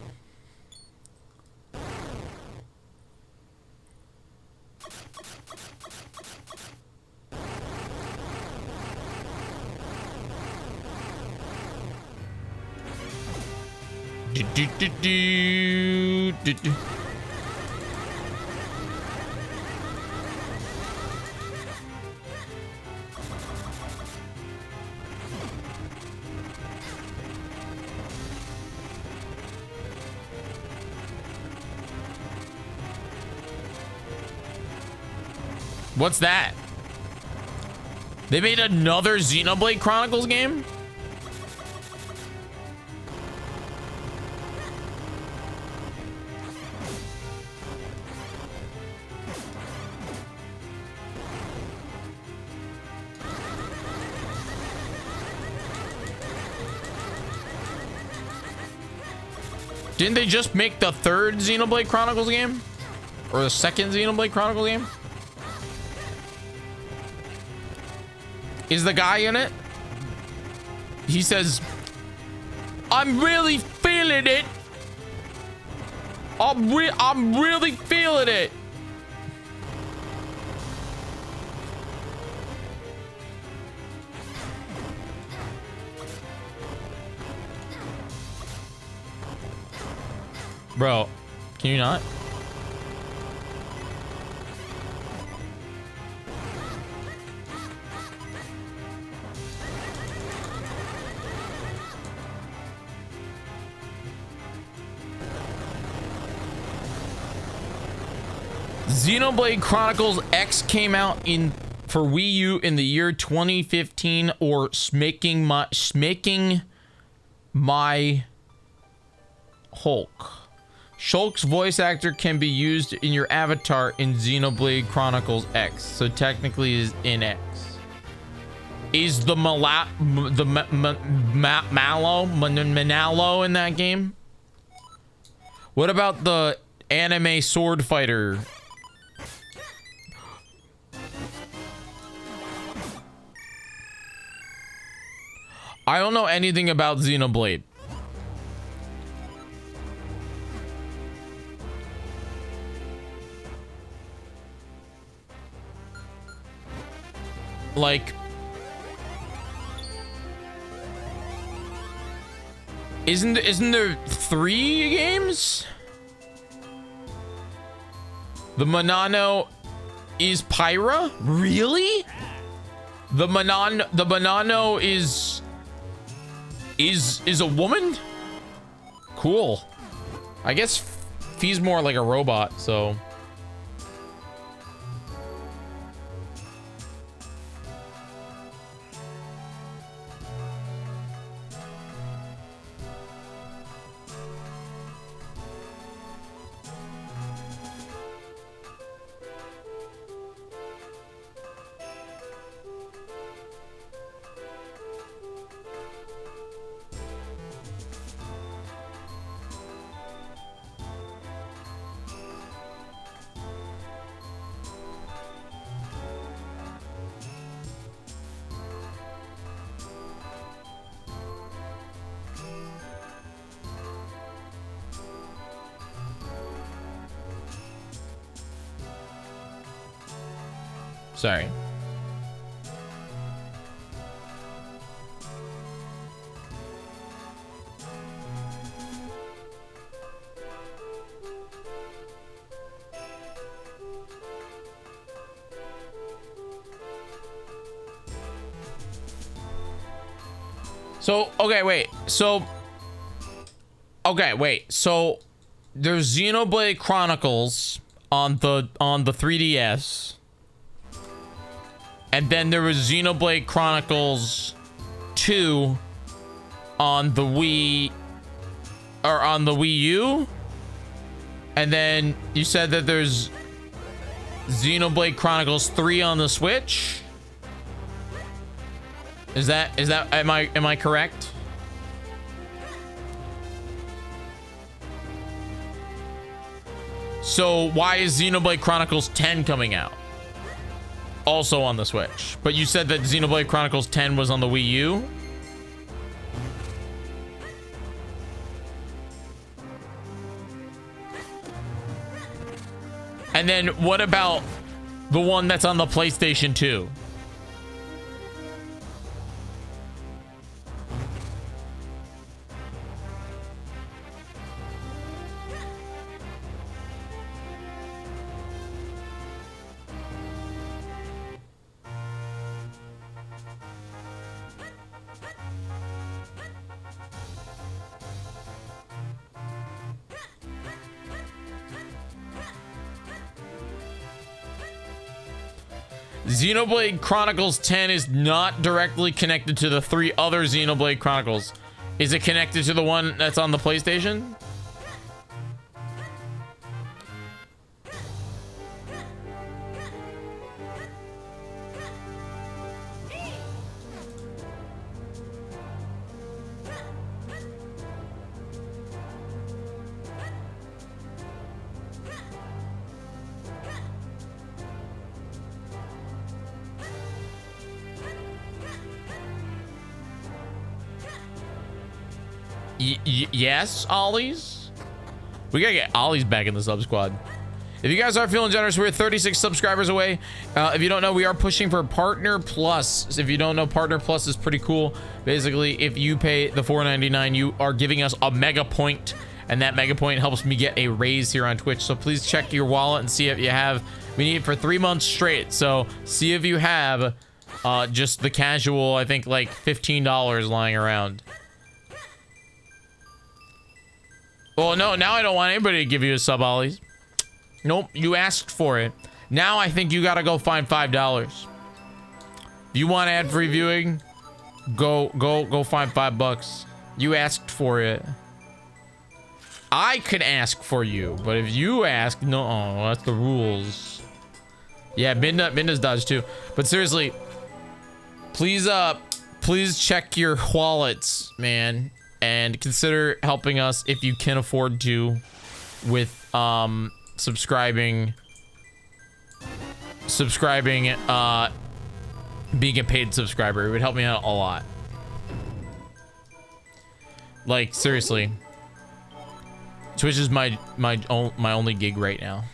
What's that? They made another Xenoblade Chronicles game? Didn't they just make the third Xenoblade Chronicles game? Or the second Xenoblade Chronicles game? Is the guy in it? He says, I'm really feeling it. I'm really feeling it. Bro, can you not? Xenoblade Chronicles X came out for Wii U in the year 2015, or smaking my Hulk. Shulk's voice actor can be used in your avatar in Xenoblade Chronicles X, so technically is in X. Is the Manalo in that game? What about the anime sword fighter? I don't know anything about Xenoblade. Like, isn't there 3 games? The Manano is Pyra? Really? The Manano is a woman? Cool. I guess Fee's more like a robot, so. Sorry. So, okay, wait. So, okay, wait. So, there's Xenoblade Chronicles on the 3DS. And then there was Xenoblade Chronicles 2 on the Wii, or on the Wii U. And then you said that there's Xenoblade Chronicles 3 on the Switch. Is that am I correct? So why is Xenoblade Chronicles 10 coming out? Also on the Switch. But you said that Xenoblade Chronicles 10 was on the Wii U? And then what about the one that's on the PlayStation 2? Xenoblade Chronicles 10 is not directly connected to the 3 other Xenoblade Chronicles. Is it connected to the one that's on the PlayStation? Yes, Ollies? We gotta get Ollies back in the sub squad. If you guys are feeling generous, we're 36 subscribers away. If you don't know, we are pushing for Partner Plus. If you don't know, Partner Plus is pretty cool. Basically, if you pay the $4.99, you are giving us a mega point, and that mega point helps me get a raise here on Twitch. So please check your wallet and see if you have. We need it for 3 months straight. So see if you have just the casual, I think like $15 lying around. Well, no, now I don't want anybody to give you a sub, Ollies. Nope, you asked for it. Now I think you gotta go find $5. If you want ad-free viewing, go find $5. You asked for it. I could ask for you, but if you ask, no, that's the rules. Yeah, Minda's dodged too. But seriously, please check your wallets, man. And consider helping us if you can afford to with subscribing being a paid subscriber. It would help me out a lot. Like seriously. Twitch is my only gig right now.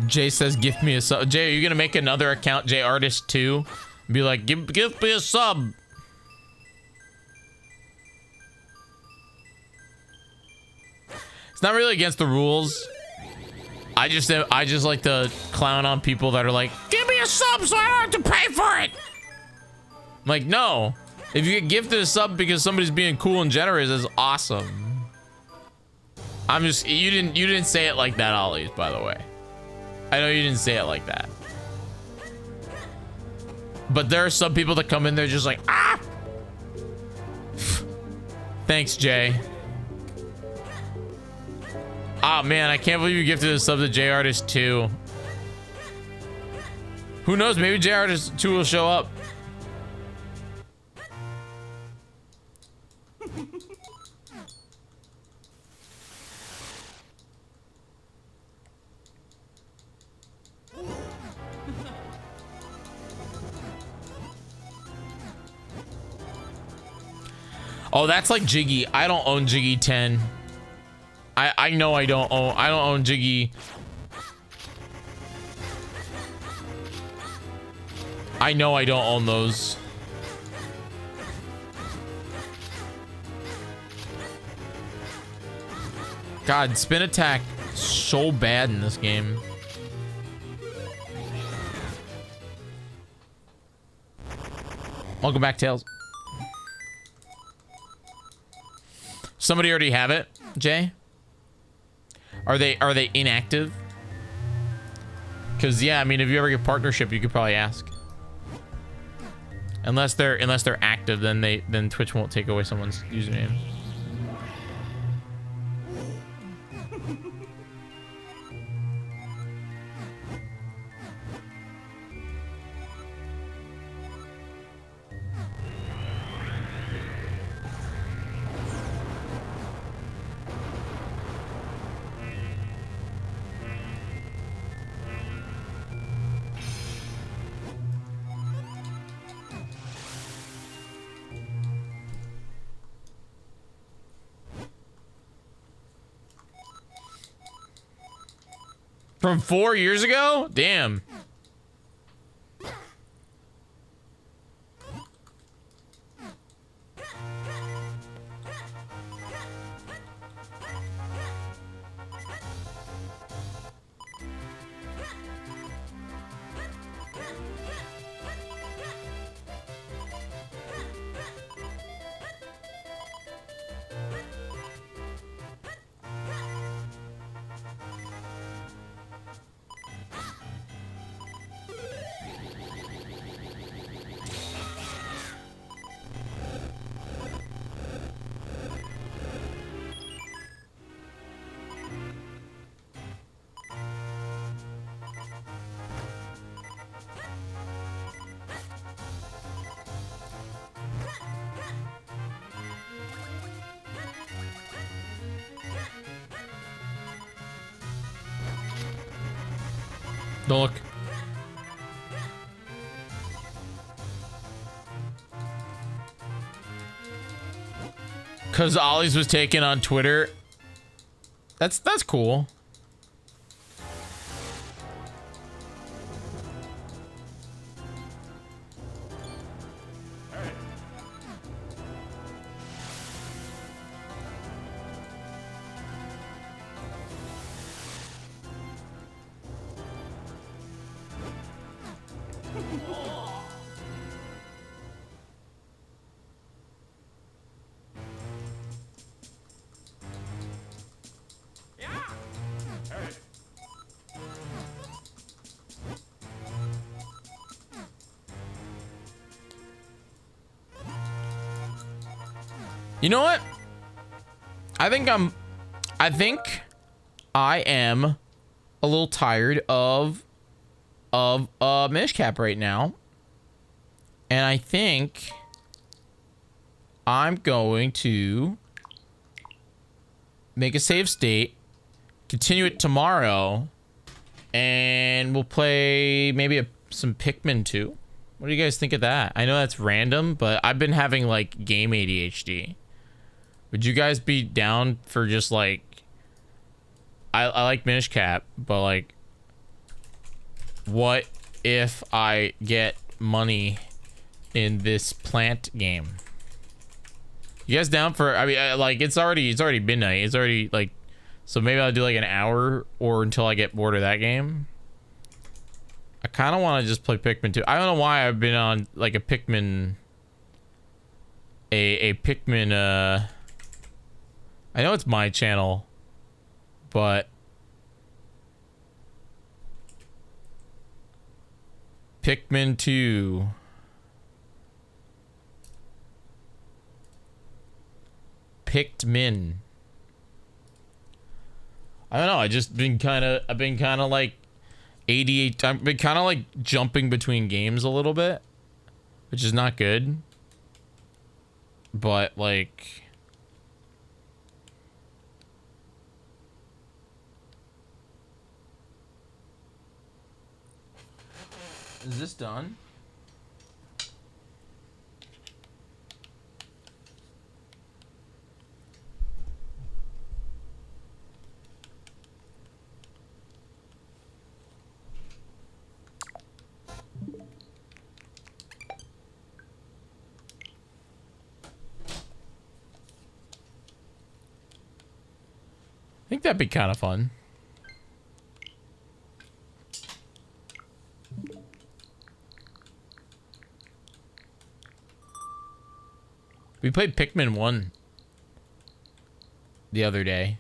Jay says, "Give me a sub." Jay, are you gonna make another account, Jay Artist 2? Be like, give me a sub. It's not really against the rules. I just like to clown on people that are like, give me a sub so I don't have to pay for it. I'm like, no. If you get gifted a sub because somebody's being cool and generous, that's awesome. I'm just, you didn't say it like that, Ollie's, by the way. I know you didn't say it like that. But there are some people that come in there just like, ah! Thanks, Jay. Oh man, I can't believe you gifted a sub to J Artist 2. Who knows? Maybe J Artist 2 will show up. Oh, that's like Jyggy. I don't own Jyggy 10. I know I don't own Jyggy. I know I don't own those. God, spin attack so bad in this game. Welcome back, Tails. Somebody already have it, Jay? Are they inactive? Because yeah, I mean, if you ever get partnership, you could probably ask. Unless they're active, then Twitch won't take away someone's username. From 4 years ago? Damn. Don't look. Cause Ollie's was taken on Twitter. That's cool. You know what? I think I am a little tired of Minish Cap right now. And I think I'm going to make a save state, continue it tomorrow, and we'll play maybe some Pikmin 2. What do you guys think of that? I know that's random, but I've been having like game ADHD. Would you guys be down for just like, I like Minish Cap, but like, what if I get money in this plant game? You guys down for, I mean, like, it's already midnight. It's already like So maybe I'll do like an hour or until I get bored of that game. I kind of want to just play Pikmin 2. I don't know why I've been on like a Pikmin... A Pikmin, I know it's my channel, but... Pikmin 2. Pikmin. I don't know, I've been kind of like ADHD. I've been kind of like jumping between games a little bit, which is not good. But like, is this done? I think that'd be kind of fun. We played Pikmin 1 the other day.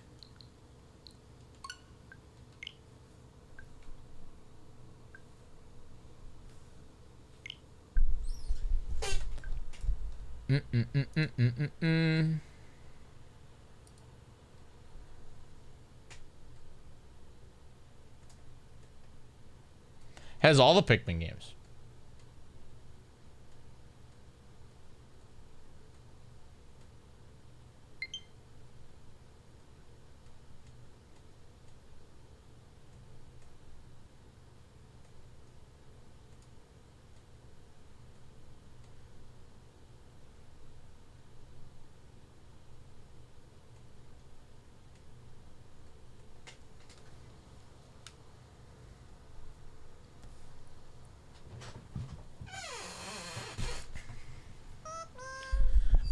Has all the Pikmin games.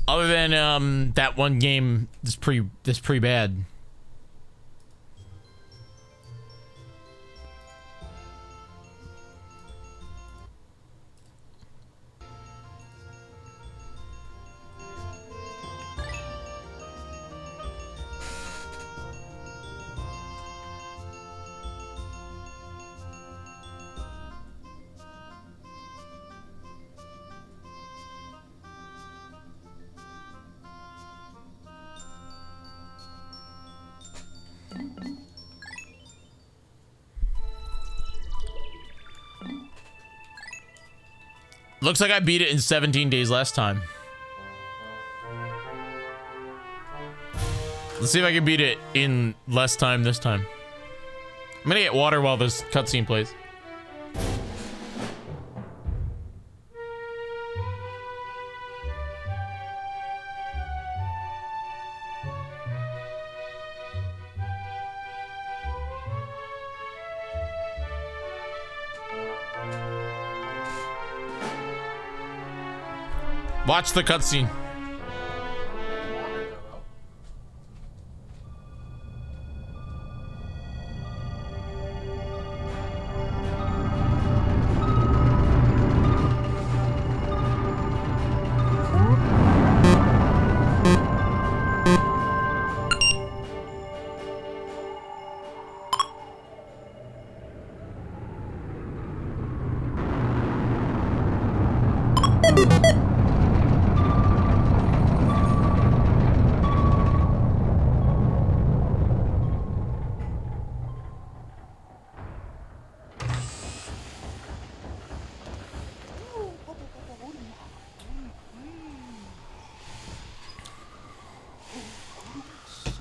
Other than that one game that's pretty bad. Looks like I beat it in 17 days last time. Let's see if I can beat it in less time this time. I'm gonna get water while this cutscene plays. Watch the cutscene.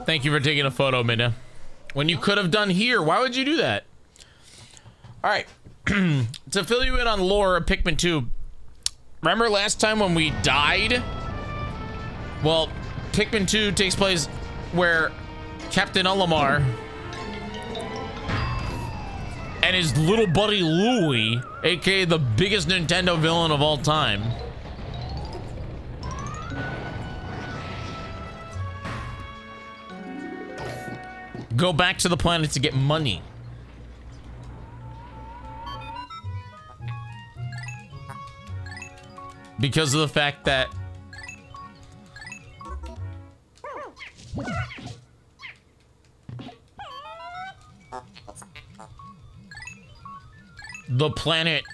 Thank you for taking a photo, Minna. When you could have done here, why would you do that? All right, to fill you in on lore of Pikmin 2, remember last time when we died? Well, Pikmin 2 takes place where Captain Olimar and his little buddy Louie, aka the biggest Nintendo villain of all time, go back to the planet to get money. Because of the fact that the planet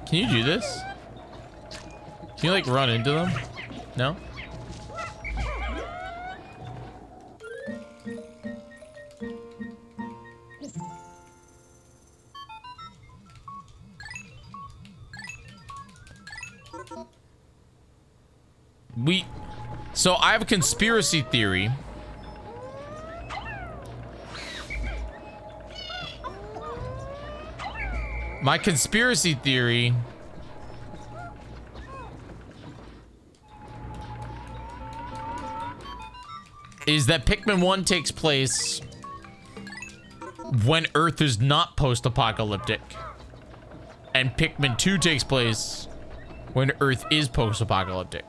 Can you do this? Can you like run into them? No? So I have a conspiracy theory. My conspiracy theory is that Pikmin 1 takes place when Earth is not post-apocalyptic, and Pikmin 2 takes place when Earth is post-apocalyptic.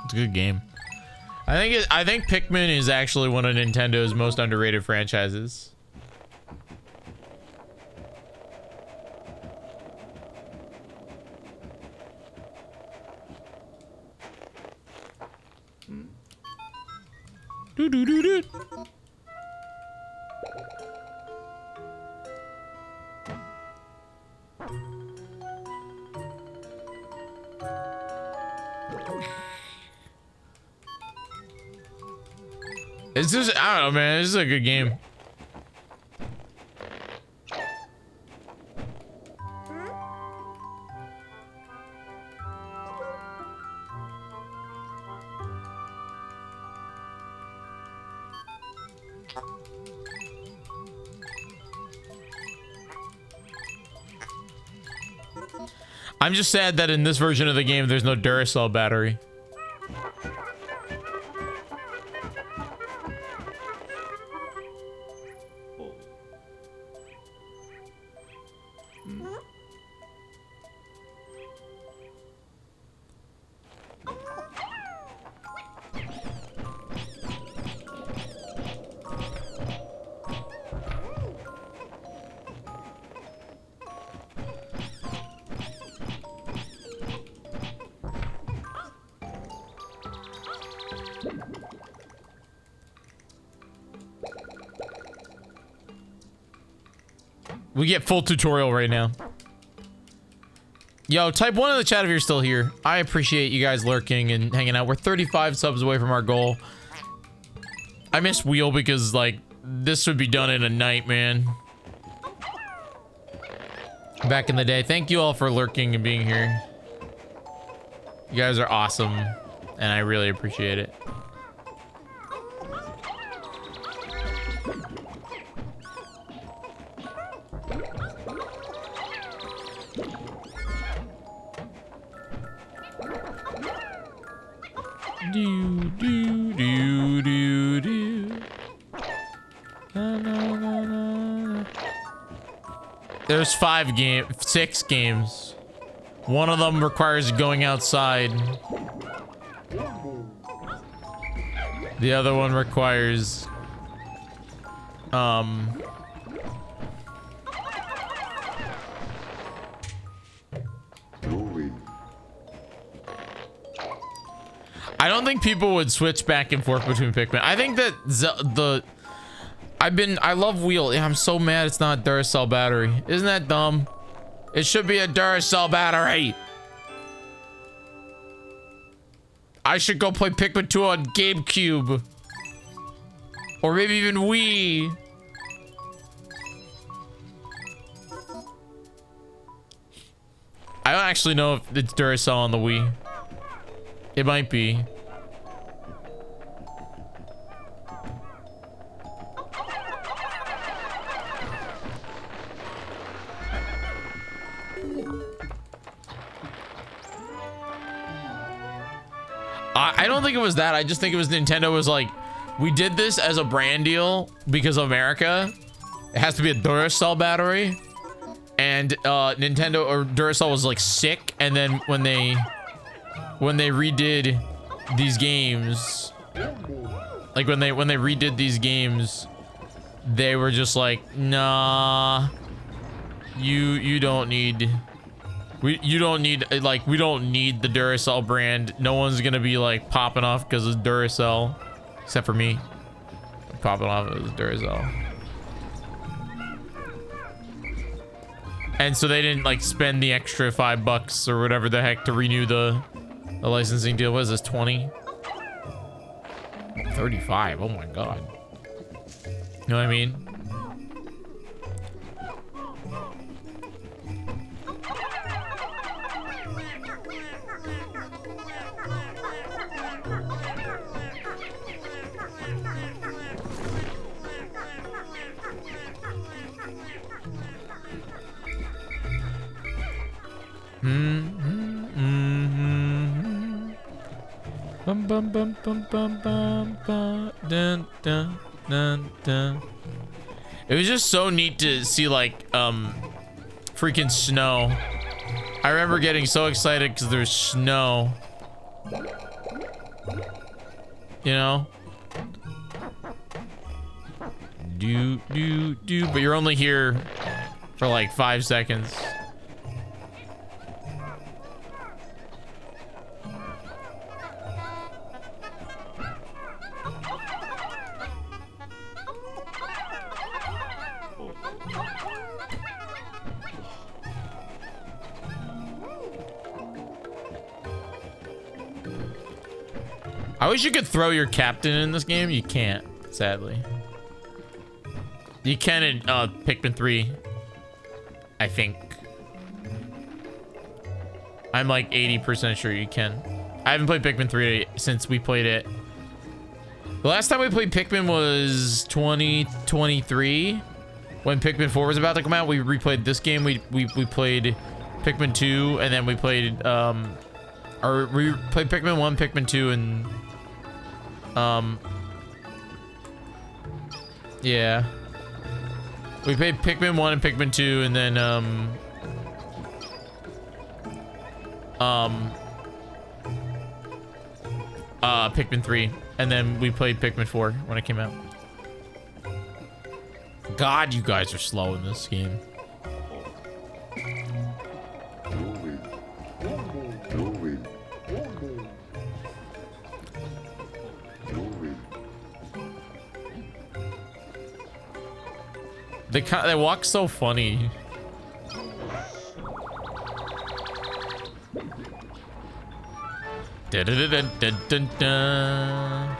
It's a good game. I think Pikmin is actually one of Nintendo's most underrated franchises. Do do do do. It's just, I don't know, man. This is a good game. I'm just sad that in this version of the game, there's no Duracell battery. We get full tutorial right now. Yo, type 1 in the chat if you're still here. I appreciate you guys lurking and hanging out. We're 35 subs away from our goal. I miss Wheel because, like, this would be done in a night, man. Back in the day. Thank you all for lurking and being here. You guys are awesome, and I really appreciate it. Do do do do do. Na, na, na, na. There's 6 games. One of them requires going outside. The other one requires I don't think people would switch back and forth between Pikmin. I think that I love Wheel. Yeah, I'm so mad it's not a Duracell battery. Isn't that dumb? It should be a Duracell battery. I should go play Pikmin 2 on GameCube. Or maybe even Wii. I don't actually know if it's Duracell on the Wii. It might be. I don't think it was that. I just think it was Nintendo was like, we did this as a brand deal because of America. It has to be a Duracell battery. And Nintendo or Duracell was like sick. And then when they redid these games, like when they redid these games, they were just like, nah, you don't need, you don't need, like, we don't need the Duracell brand. No one's gonna be like popping off because of Duracell, except for me. Popping off as Duracell. And so they didn't like spend the extra $5 or whatever the heck to renew the licensing deal. What is this, 20? 35, oh my god. You know what I mean? Bum bum bum bum bum bum bum dun dun dun dun. It was just so neat to see like freaking snow. I remember getting so excited because there's snow. You know? Do, but you're only here for like 5 seconds. I wish you could throw your captain in this game. You can't, sadly. You can in Pikmin 3, I think. I'm like 80% sure you can. I haven't played Pikmin 3 since we played it. The last time we played Pikmin was 2023, when Pikmin 4 was about to come out. We replayed this game. We played Pikmin 2, and then we played or we played Pikmin 1, Pikmin 2, and yeah. We played Pikmin 1 and Pikmin 2, and then Pikmin 3, and then we played Pikmin 4 when it came out. God, you guys are slow in this game. They walk so funny. Dun, dun, dun, dun, dun, dun.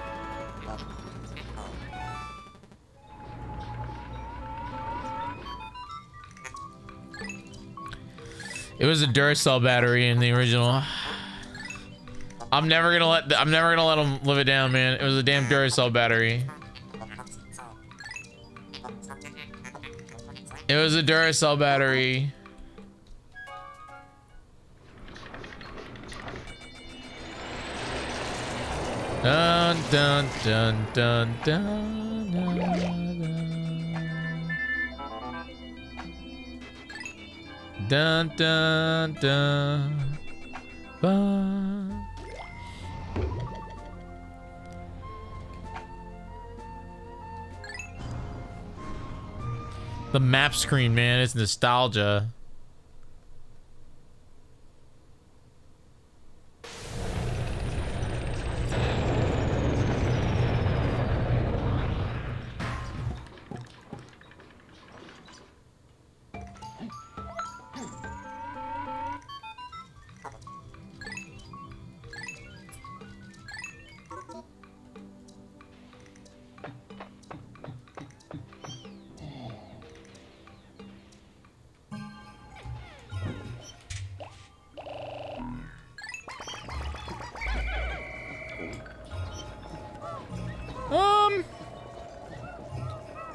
It was a Duracell battery in the original. I'm never gonna let them live it down, man. It was a damn Duracell battery. It was a Duracell battery. Dun dun dun dun dun dun dun dun dun dun. The map screen, man, it's nostalgia.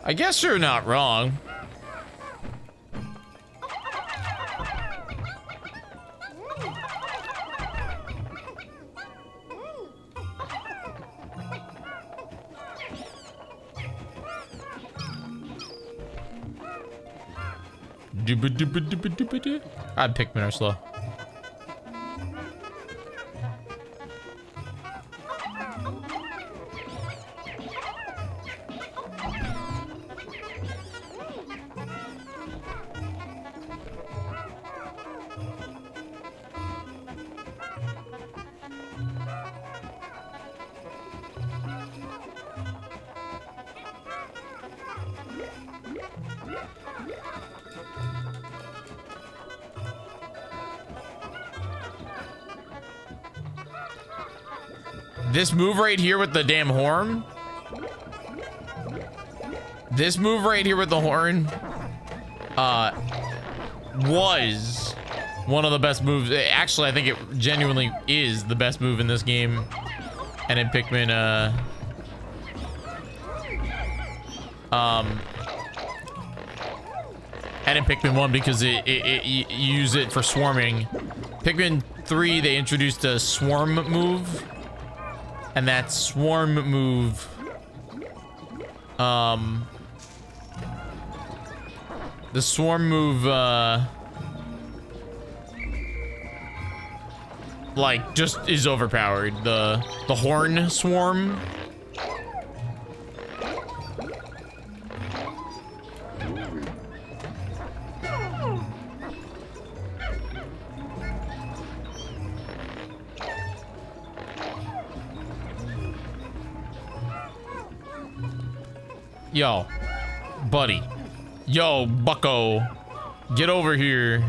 I guess you're not wrong. God, Pikmin are slow. This move right here with the damn horn. This move right here with the horn was one of the best moves. Actually, I think it genuinely is the best move in this game. And in Pikmin, and in Pikmin 1 because you use it for swarming. Pikmin 3, they introduced a swarm move. And that swarm move, the swarm move, like, just is overpowered. The horn swarm. Yo, buddy. Yo, bucko. Get over here.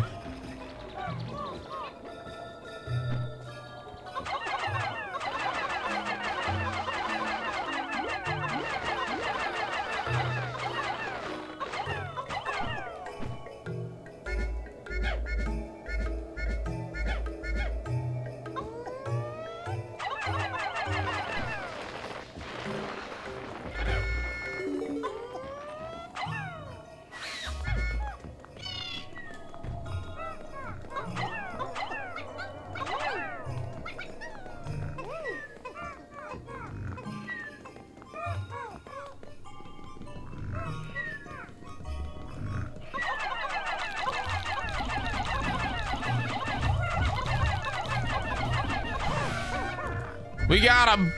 We got him.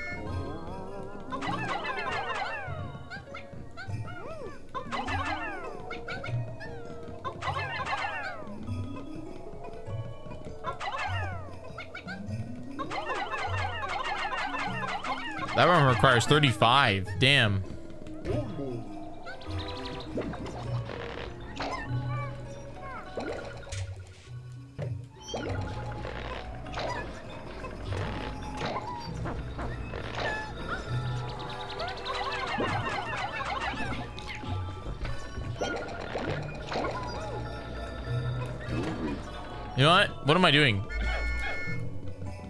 That one requires 35. Damn. You know what? What am I doing?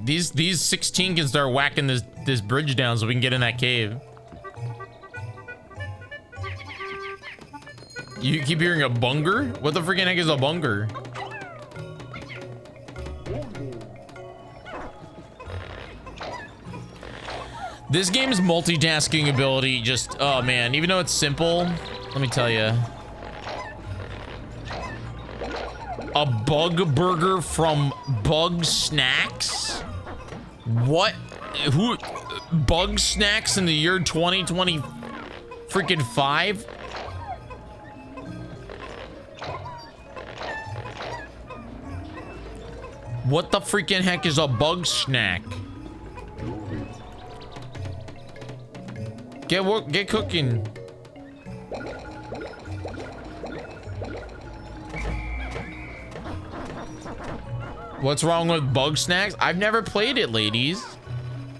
These 16 can start whacking this bridge down so we can get in that cave. You keep hearing a bunger? What the freaking heck is a bunger? This game's multitasking ability just, oh man, even though it's simple, let me tell you. A bug burger from Bug Snacks? What? Who? Bug Snacks in the year 2020 freaking 5? What the freaking heck is a bug snack? Get cooking. What's wrong with bug snacks? I've never played it, ladies.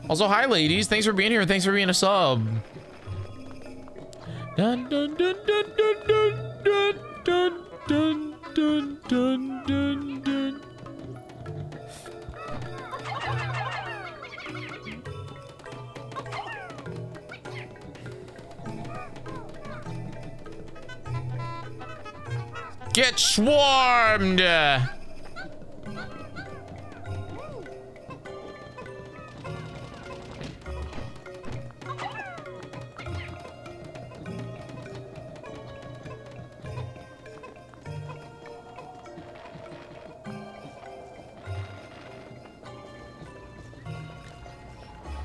Also, hi, ladies. Thanks for being here. Thanks for being a sub. Dun dun dun dun dun dun dun dun dun dun dun dun. Get swarmed!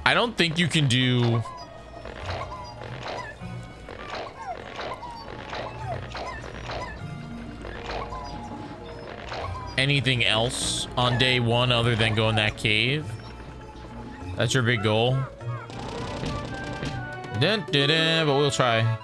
I don't think you can do anything else on day one other than go in that cave. That's your big goal. Dun, dun, dun, but we'll try.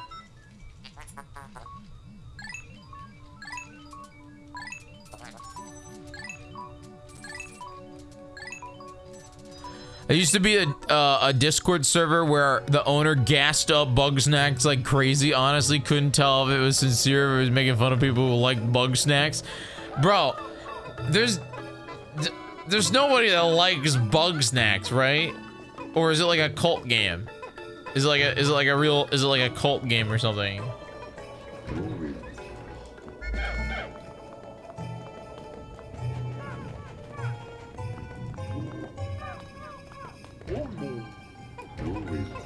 There used to be a Discord server where the owner gassed up Bugsnax like crazy. Honestly, couldn't tell if it was sincere or if it was making fun of people who like Bugsnax. Bro, there's nobody that likes Bugsnax, right? Or is it like a cult game? Is it like a cult game or something?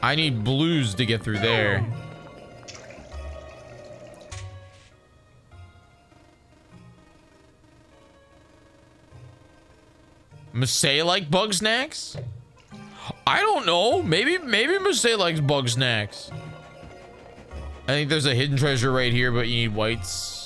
I need blues to get through there. Masay like Bugsnax? I don't know. Maybe Masay likes Bugsnax. I think there's a hidden treasure right here, but you need whites.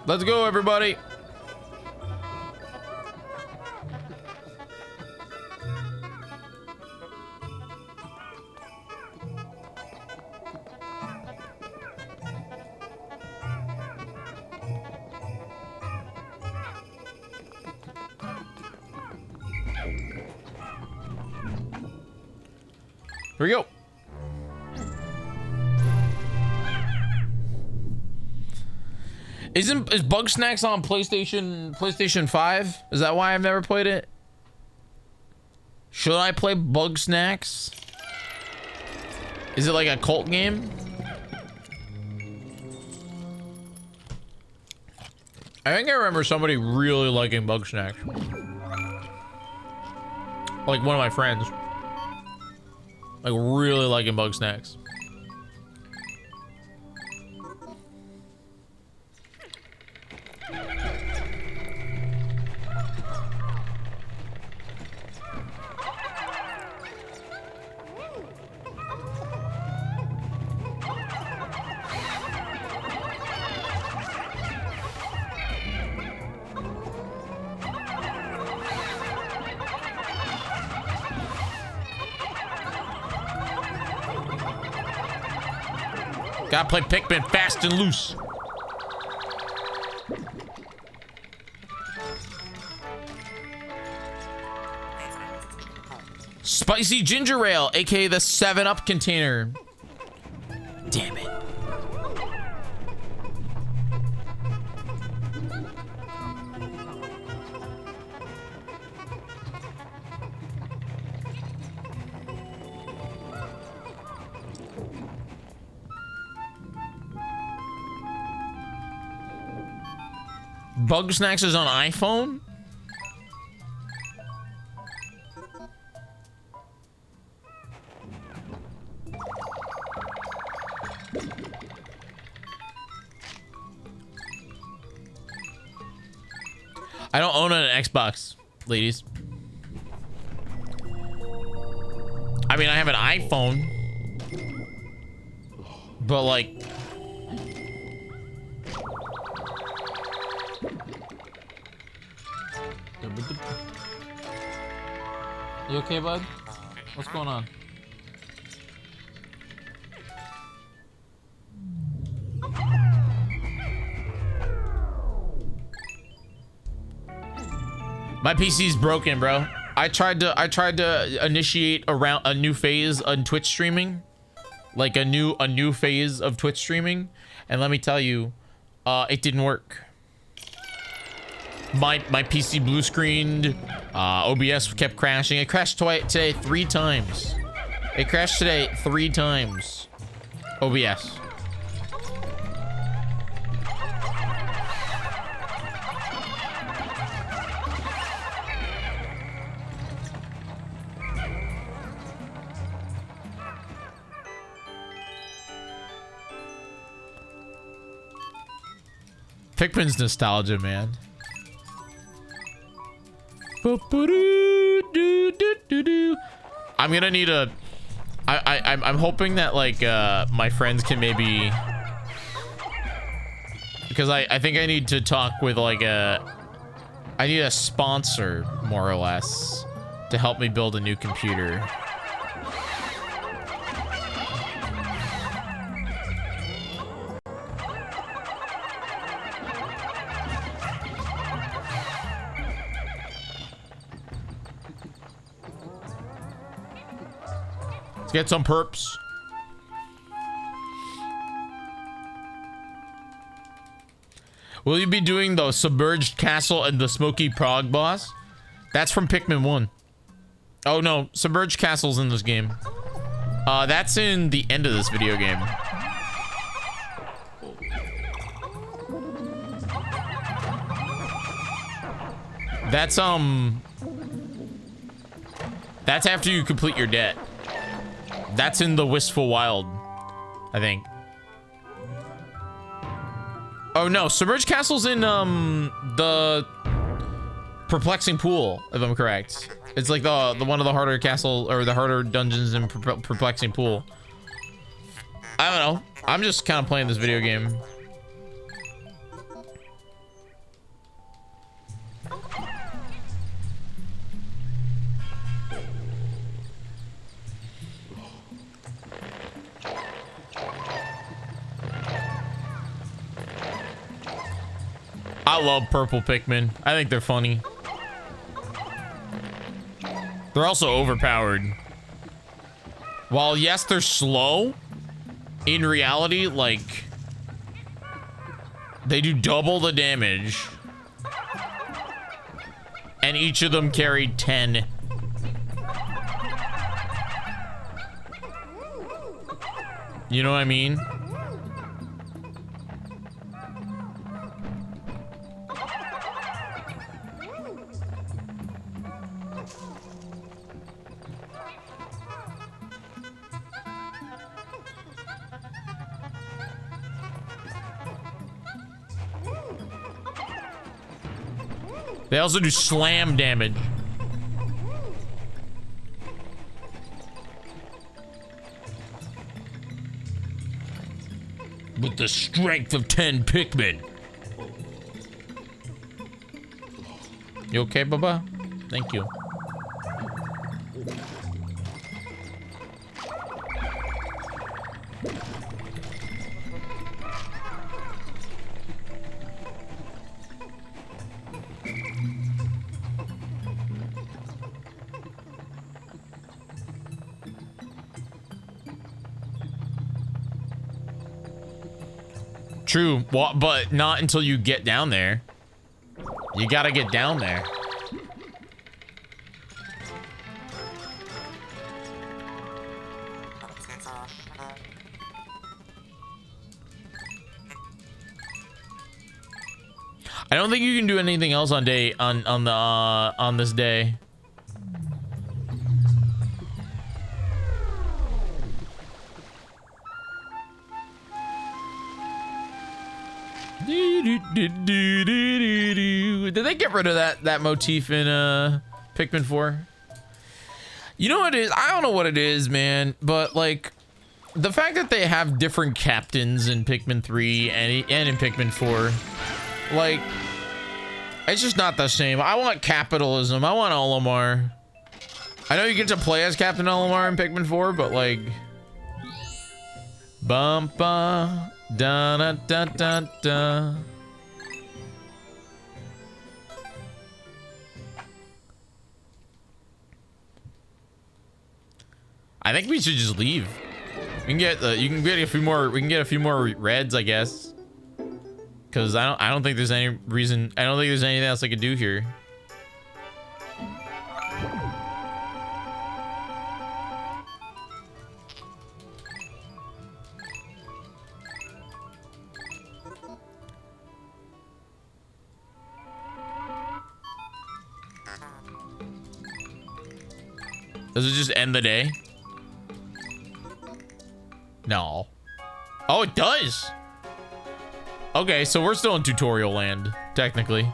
Let's go, everybody. Here we go. Is Bugsnax on PlayStation 5? Is that why I've never played it? Should I play Bugsnax? Is it like a cult game? I think I remember somebody really liking Bugsnax. Like one of my friends. Like really liking Bugsnax. Gotta play Pikmin fast and loose. Spicy ginger ale, aka the 7-Up container. Damn it. Bugsnax is on iPhone? I don't own an Xbox, ladies. I mean, I have an iPhone. But like... You okay, bud? What's going on? My PC's broken, bro. I tried to initiate a new phase on Twitch streaming, like a new phase of Twitch streaming, and let me tell you, It didn't work. My PC blue screened. OBS kept crashing. It crashed today 3 times. It crashed today 3 times. OBS. Pikmin's nostalgia, man. I'm gonna need a. I'm hoping that like my friends can maybe, because I think I need to talk with like I need a sponsor more or less to help me build a new computer. Let's get some perps. Will you be doing the submerged castle and the smoky prog boss? That's from Pikmin 1. Oh no, submerged castle's in this game. That's in the end of this video game. That's after you complete your debt. That's in the Wistful Wild, I think. Oh no, Submerged Castle's in the Perplexing Pool, if I'm correct. It's like the one of the harder castle or the harder dungeons in Perplexing Pool. I don't know. I'm just kind of playing this video game. I love purple Pikmin. I think they're funny. They're also overpowered. While yes, they're slow, in reality, like, they do double the damage. And each of them carry 10. You know what I mean? They also do slam damage. With the strength of 10 Pikmin. You okay, Baba? Thank you. True, well, but not until you get down there. You gotta get down there. I don't think you can do anything else on this day. Did they get rid of that motif in Pikmin 4? You know what it is? I don't know what it is, man, but like the fact that they have different captains in Pikmin 3 and in Pikmin 4, like, it's just not the same. I want capitalism. I want Olimar. I know you get to play as Captain Olimar in Pikmin 4, but like, bumpa. Da da da da da. I think we should just leave. We can get you can get a few more. We can get a few more reds, I guess. Because I don't think there's any reason. I don't think there's anything else I could do here. Does it just end the day? No. Oh, it does. Okay, so we're still in tutorial land, technically.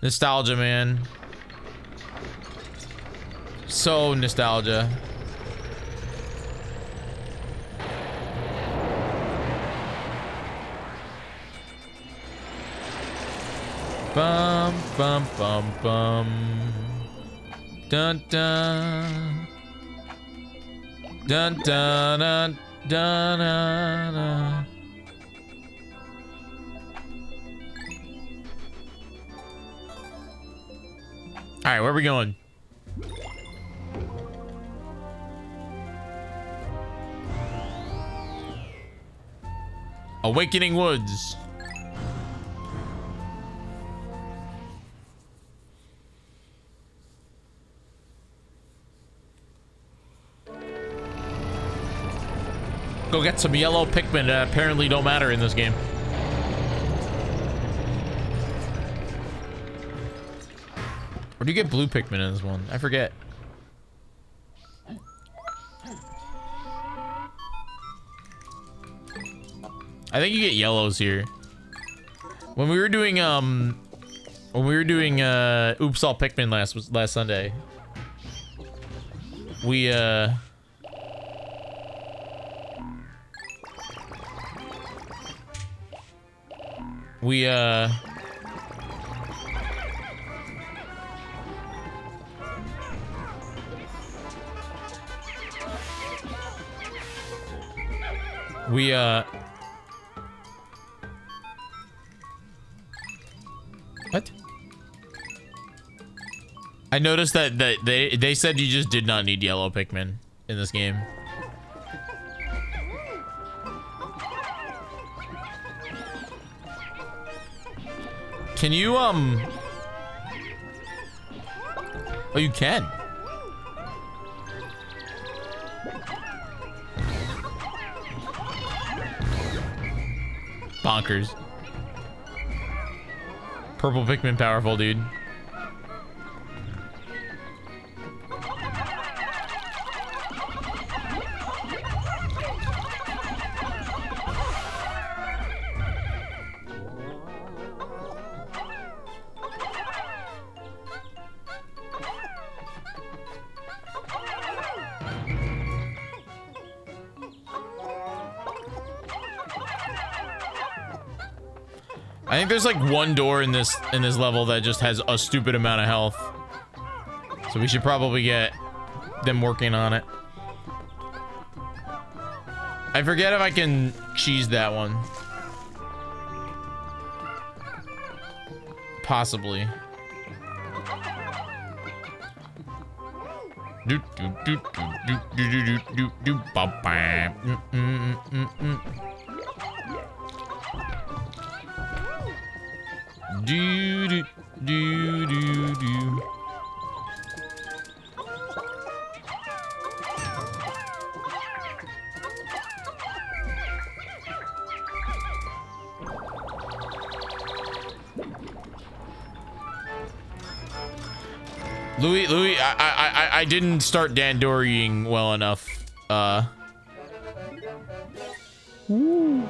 Nostalgia, man. So nostalgia. Bum bum bum bum. Dun dun. Dun dun dun dun dun. All right, where are we going? Awakening Woods. Go get some yellow Pikmin that apparently don't matter in this game. Or do you get blue Pikmin in this one? I forget. I think you get yellows here. When we were doing Oops All Pikmin last Sunday, we what? I noticed that they said you just did not need yellow Pikmin in this game. Can you oh, you can. Bonkers. Purple Pikmin powerful, dude. I think there's like one door in this level that just has a stupid amount of health. So we should probably get them working on it. I forget if I can cheese that one. Possibly. Do do do do do do do do do ba ba. Do do do do do. Louis, I didn't start Dandorying well enough. Woo.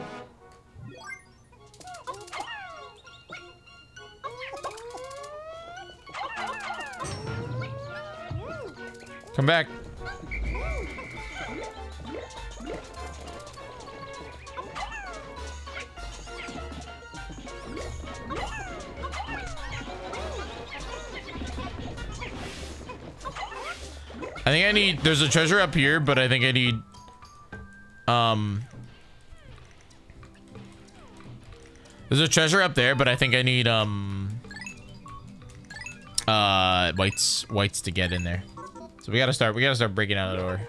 Come back. I think I need, there's a treasure up here, but I think I need, there's a treasure up there, but I think I need, whites to get in there. So we gotta start breaking out the door.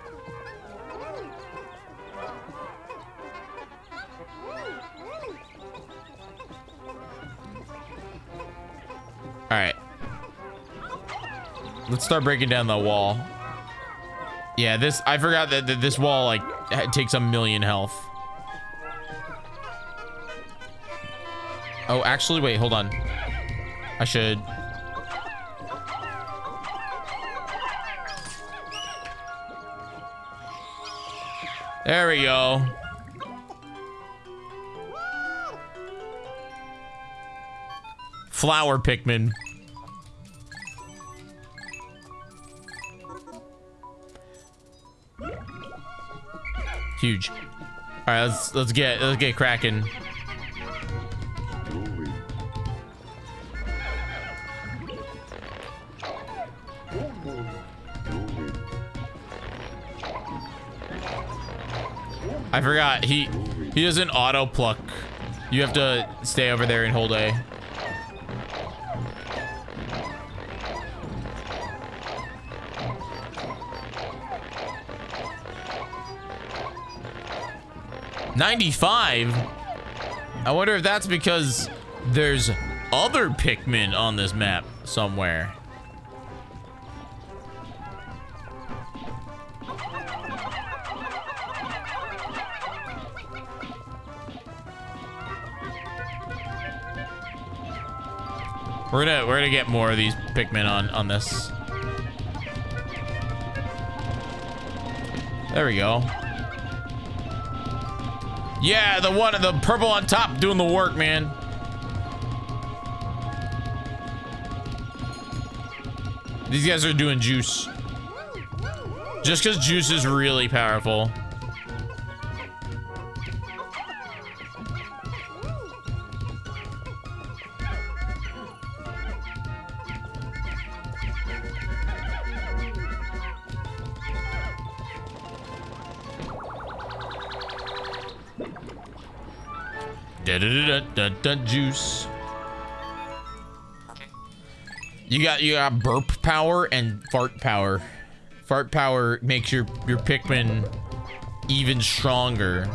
All right. Let's start breaking down the wall. Yeah, I forgot that this wall like takes 1,000,000 health. Oh, actually, wait, hold on. I should. There we go. Flower Pikmin. Huge. All right, let's get cracking. I forgot he doesn't auto pluck. You have to stay over there and hold A. $95? I wonder if that's because there's other Pikmin on this map somewhere. We're gonna get more of these Pikmin on this. There we go. Yeah, the purple on top doing the work, man. These guys are doing juice. Just because juice is really powerful. Juice. You got burp power and fart power. Fart power makes your Pikmin even stronger.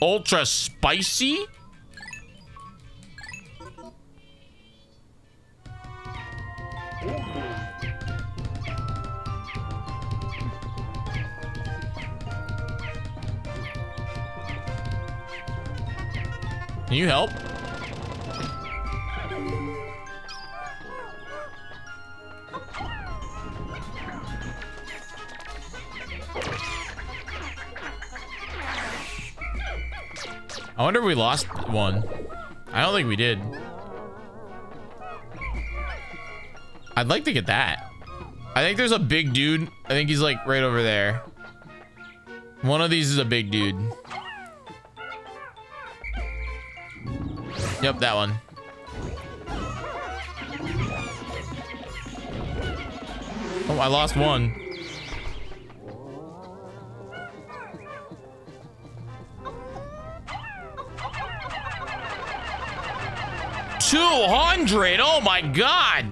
Ultra spicy? Can you help? I wonder if we lost one. I don't think we did. I'd like to get that. I think there's a big dude. I think he's like right over there. One of these is a big dude. Yep, that one. Oh, I lost one. $200. Oh my god.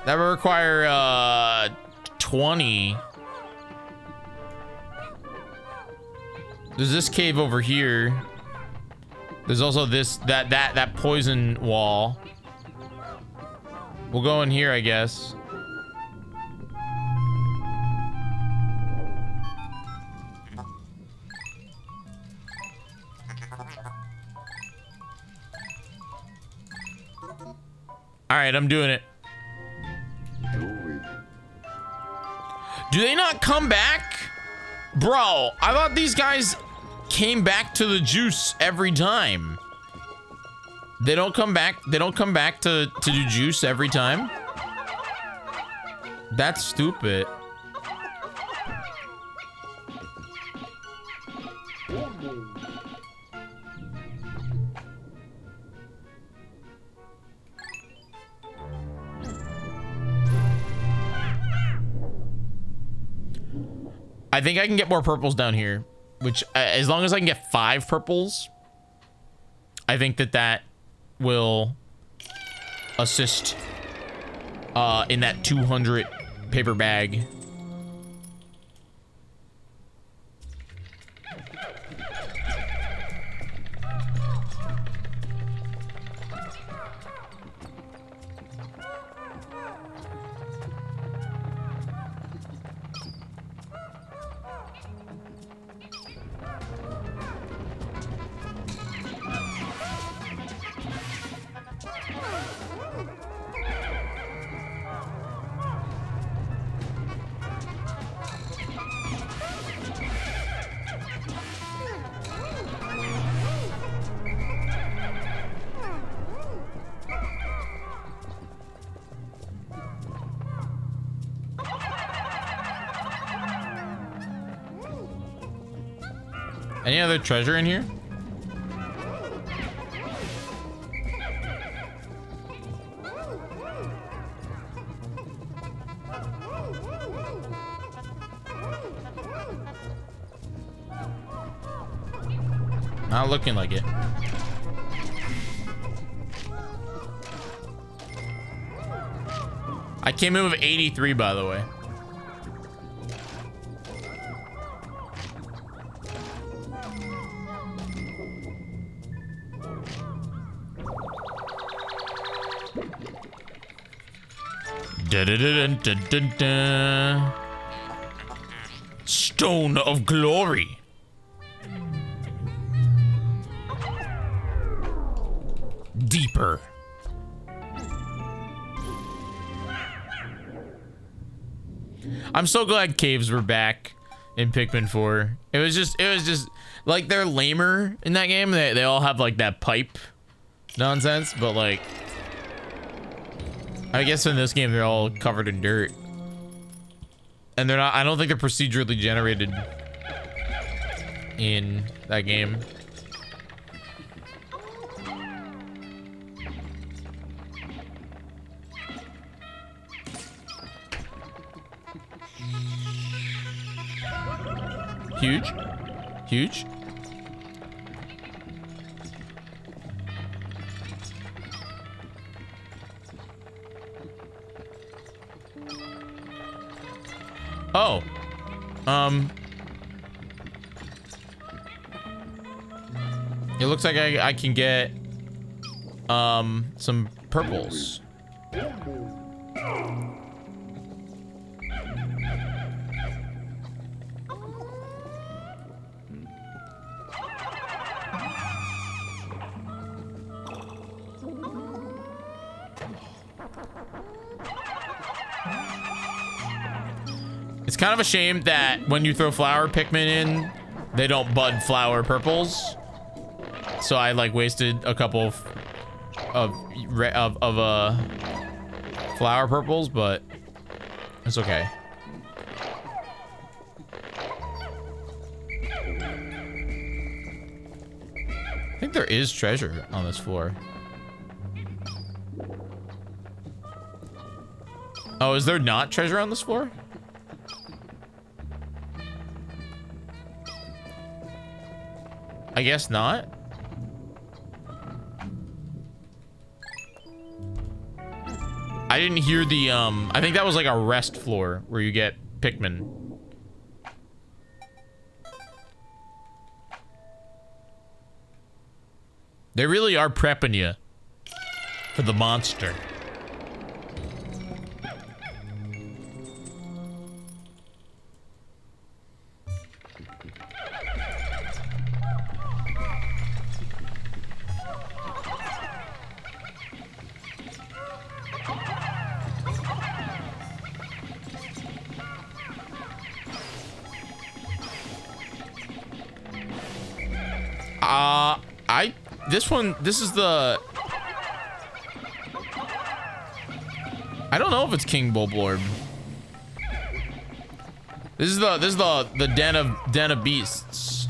That would require 20. There's this cave over here. There's also this that poison wall. We'll go in here, I guess. All right, I'm doing it. Do they not come back? Bro, I thought these guys came back to the juice every time. They don't come back. They don't come back to do juice every time. That's stupid. I think I can get more purples down here, which as long as I can get 5 purples, I think that will assist in that 200 paper bag. Any other treasure in here? Not looking like it. I came in with 83, by the way. Da-da-da-dun-dun-dun-dun. Stone of Glory. Deeper. I'm so glad caves were back in Pikmin 4. It was just like they're lamer in that game. They all have like that pipe nonsense, but like I guess in this game they're all covered in dirt. And they're not, I don't think they're procedurally generated in that game. Huge. Huge. Oh. It looks like I can get some purples. It's kind of a shame that when you throw flower Pikmin in, they don't bud flower purples. So I like wasted a couple of flower purples, but it's okay. I think there is treasure on this floor. Oh, is there not treasure on this floor? I guess not. I didn't hear the, I think that was like a rest floor where you get Pikmin. They really are prepping you for the monster. This is the... I don't know if it's King Bulblorb. This is the den of beasts.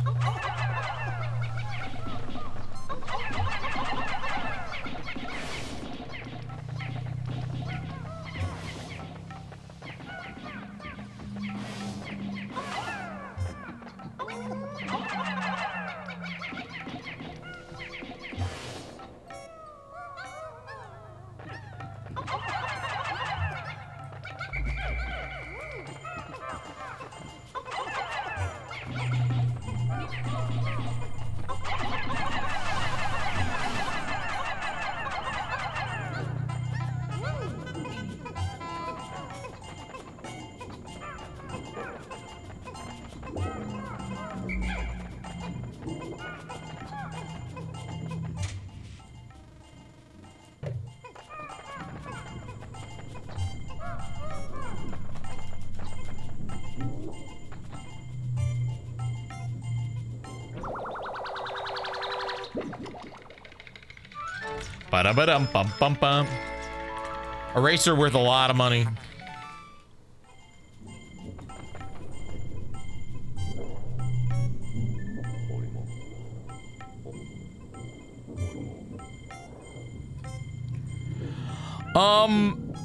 Ba-da-ba-dum-bum-bum-bum. Eraser worth a lot of money.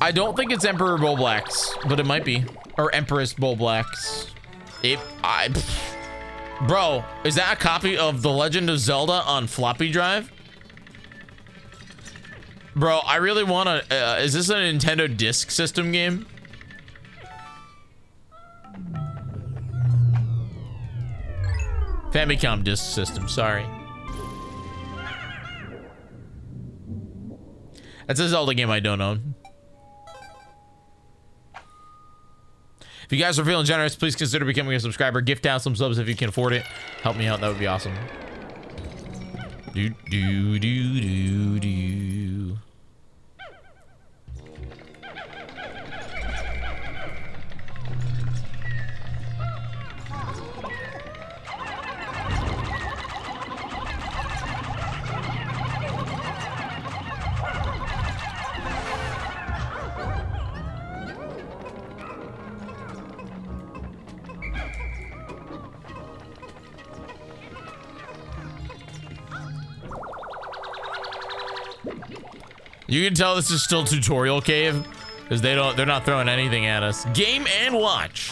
I don't think it's Emperor Bulblax, but it might be. Or Empress Bulblax. Bro, is that a copy of The Legend of Zelda on floppy drive? Bro, I really want to... is this a Nintendo Disk System game? Famicom Disk System, sorry. That's a Zelda game I don't own. If you guys are feeling generous, please consider becoming a subscriber. Gift down some subs if you can afford it. Help me out, that would be awesome. Do do do do do. You can tell this is still tutorial cave because they're not throwing anything at us. Game and watch.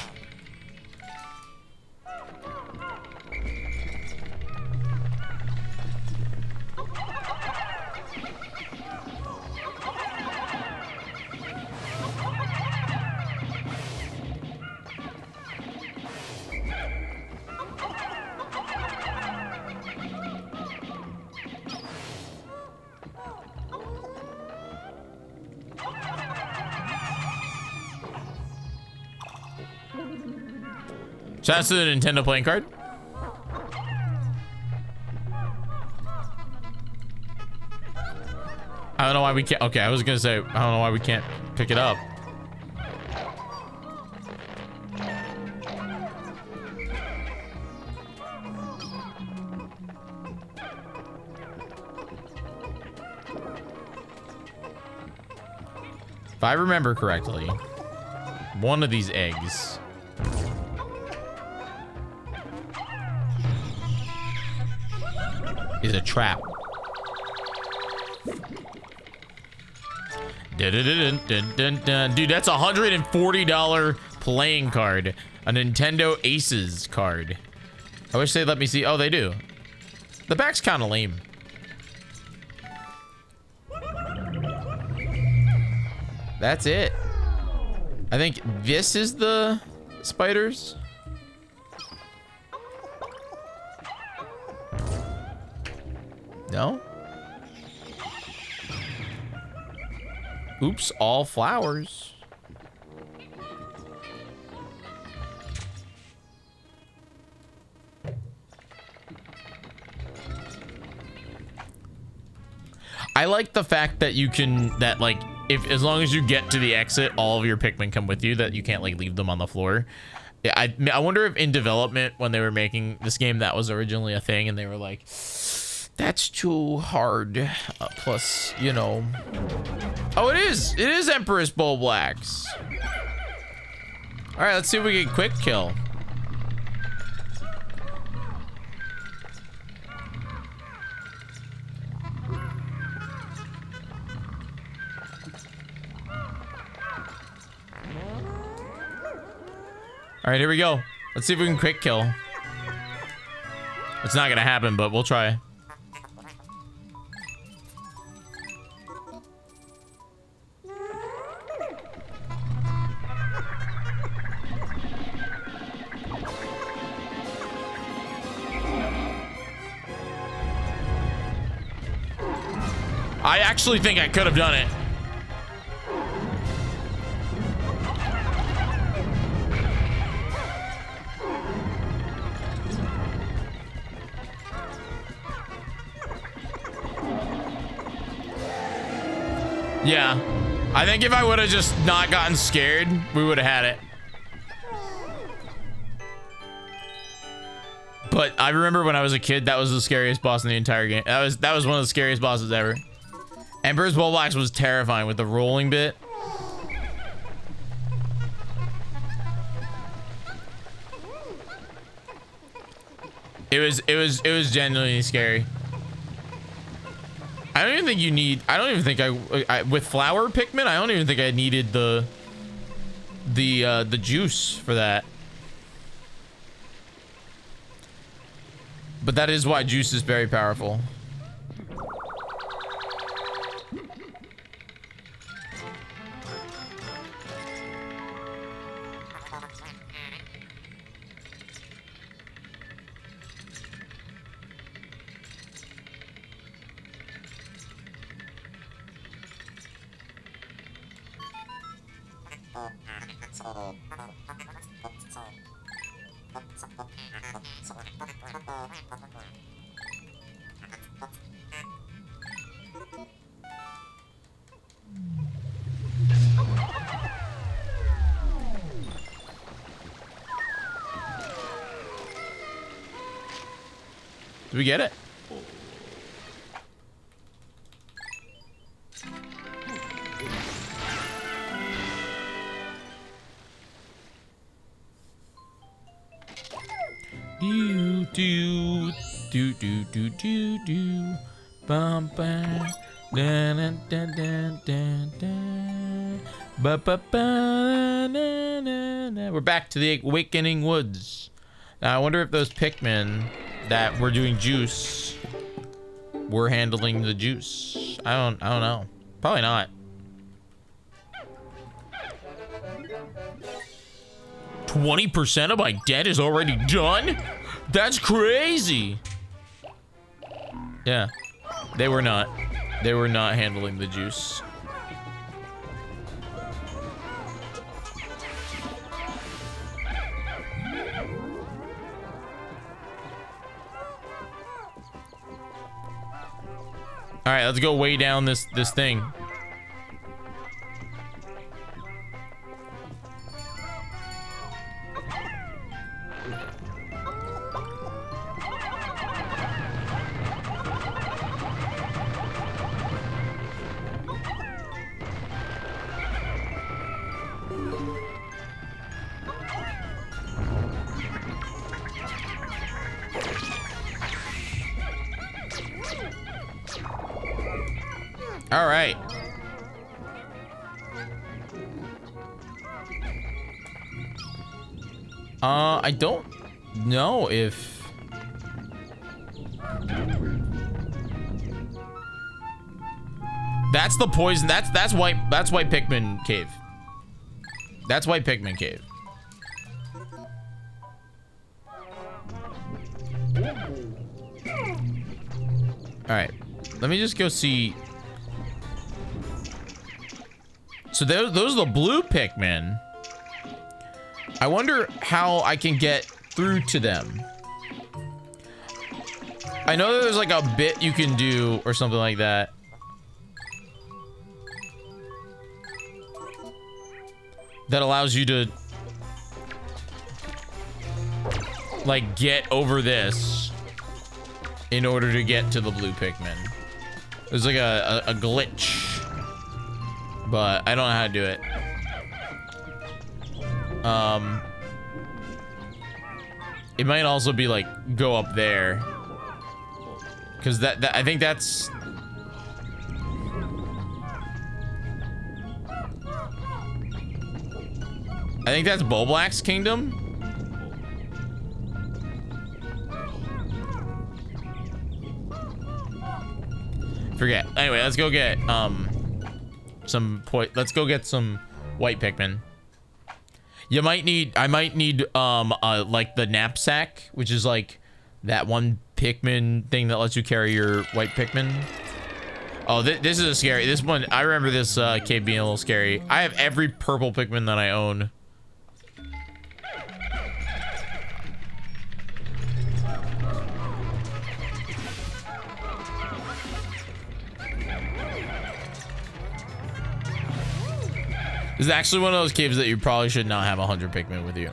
Shout out to the Nintendo playing card. I don't know why we can't. Okay, I was gonna say, I don't know why we can't pick it up. If I remember correctly, one of these eggs is a trap. Dude, that's a $140 playing card. A Nintendo Aces card. I wish they'd let me see. Oh, they do. The back's kind of lame. That's it. I think this is the spiders. No? Oops, all flowers. I like the fact that you can, like, if as long as you get to the exit, all of your Pikmin come with you, that you can't like leave them on the floor. I wonder if in development when they were making this game that was originally a thing and they were like, that's too hard. Plus, you know. Oh, it is. It is Empress Bulblax. All right, let's see if we get quick kill. All right, here we go. Let's see if we can quick kill. It's not gonna happen, but we'll try. I actually think I could have done it. Yeah, I think if I would have just not gotten scared, we would have had it. But I remember when I was a kid, that was the scariest boss in the entire game. That was one of the scariest bosses ever. Emperor's Bullbox was terrifying with the rolling bit. It was genuinely scary. I don't even think you need. I don't even think I with flower Pikmin. I don't even think I needed the juice for that. But that is why juice is very powerful. Did we get it? Do do do do do do do bum bum da da da da da da ba ba ba na na na. We're back to the Awakening Woods. Now I wonder if those Pikmin that were doing juice were handling the juice. I don't know. Probably not. 20% of my debt is already done? That's crazy. Yeah. They were not. They were not handling the juice. All right, let's go way down this thing. All right. I don't know if that's the poison. That's white Pikmin cave. That's white Pikmin cave. All right. Let me just go see. So those are the blue Pikmin. I wonder how I can get through to them. I know there's like a bit you can do or something like that. That allows you to like get over this in order to get to the blue Pikmin. There's like a glitch. But I don't know how to do it. It might also be like go up there, because that I think that's. I think that's Bulblax's kingdom. Forget. Anyway, let's go get let's go get some white Pikmin. You might need, I might need like the knapsack, which is like that one Pikmin thing that lets you carry your white Pikmin. Oh, this is a scary, this one, I remember this cave being a little scary. I have every purple Pikmin that I own. This is actually one of those caves that you probably should not have 100 Pikmin with you.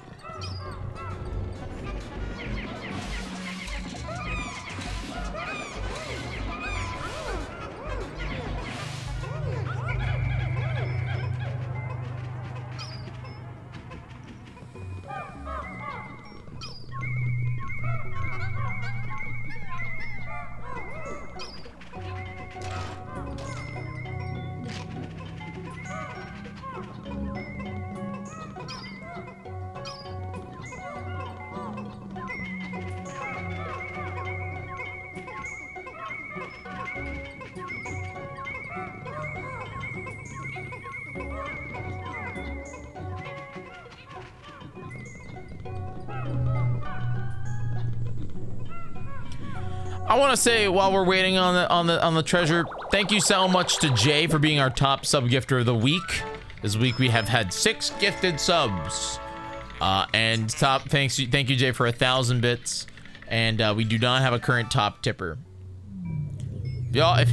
I want to say while we're waiting on the treasure, thank you so much to Jay for being our top sub gifter of the week. This week we have had 6 gifted subs. And thank you Jay for 1,000 bits. And we do not have a current top tipper. Y'all, if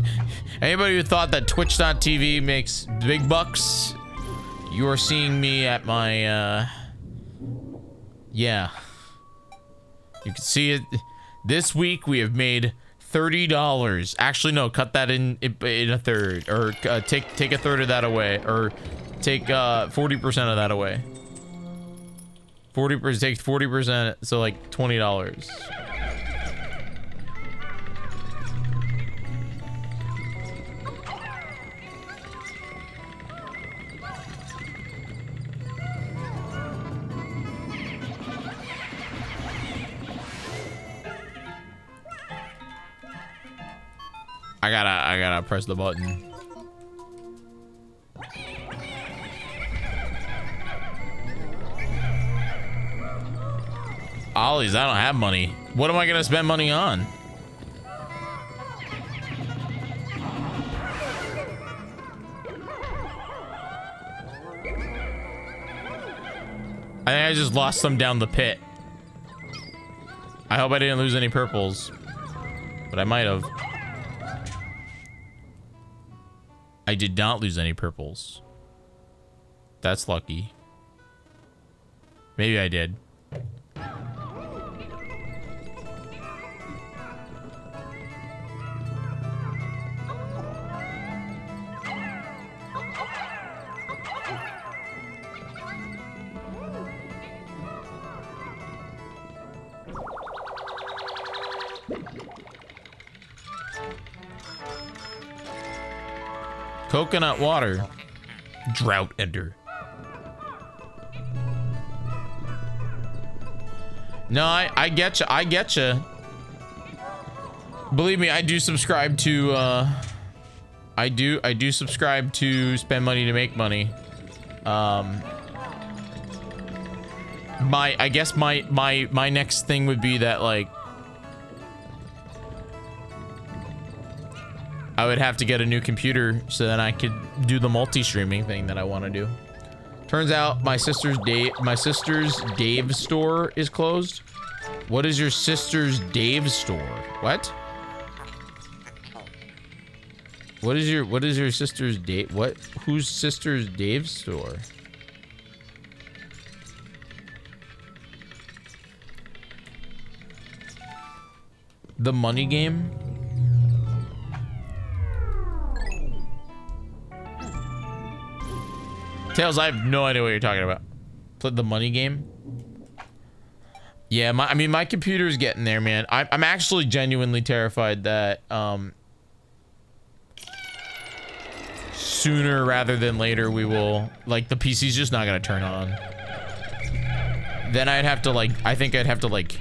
anybody who thought that Twitch.tv makes big bucks, you are seeing me at my yeah. You can see it. This week we have made $30. Actually, no, cut that in a third, or take a third of that away, or take 40% of that away. 40%, take 40%, so like $20. I gotta press the button. Ollie's, I don't have money. What am I gonna spend money on? I think I just lost some down the pit. I hope I didn't lose any purples, but I might have. I did not lose any purples. That's lucky. Maybe I did. Coconut water. Drought ender. No, I get you. I get you. Believe me, I do subscribe to I do subscribe to spend money to make money. I guess my next thing would be that, like, I would have to get a new computer so that I could do the multi-streaming thing that I want to do. Turns out my sister's Dave store is closed. What is your sister's Dave store? What? What is your sister's Dave? What? Whose sister's Dave store? The money game? Tails, I have no idea what you're talking about. Play the money game? Yeah, I mean, my computer's getting there, man. I'm actually genuinely terrified that sooner rather than later we will, like, the PC's just not gonna turn on. Then I'd have to, like, I think I'd have to, like,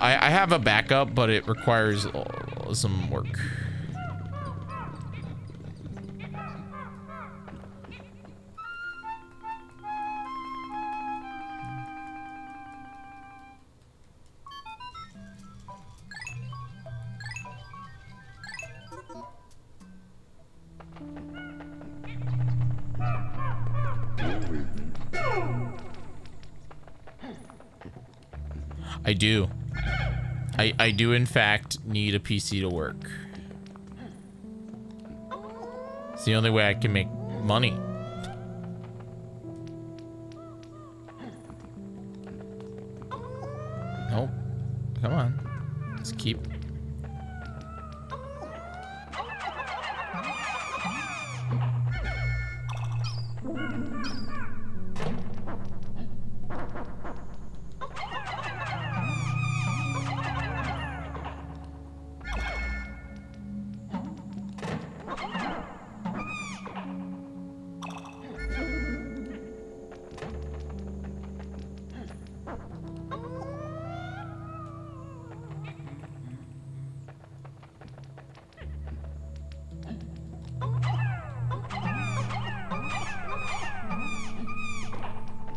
I have a backup, but it requires some work. I do. I do in fact need a PC to work. It's the only way I can make money. Nope. Come on. Let's keep.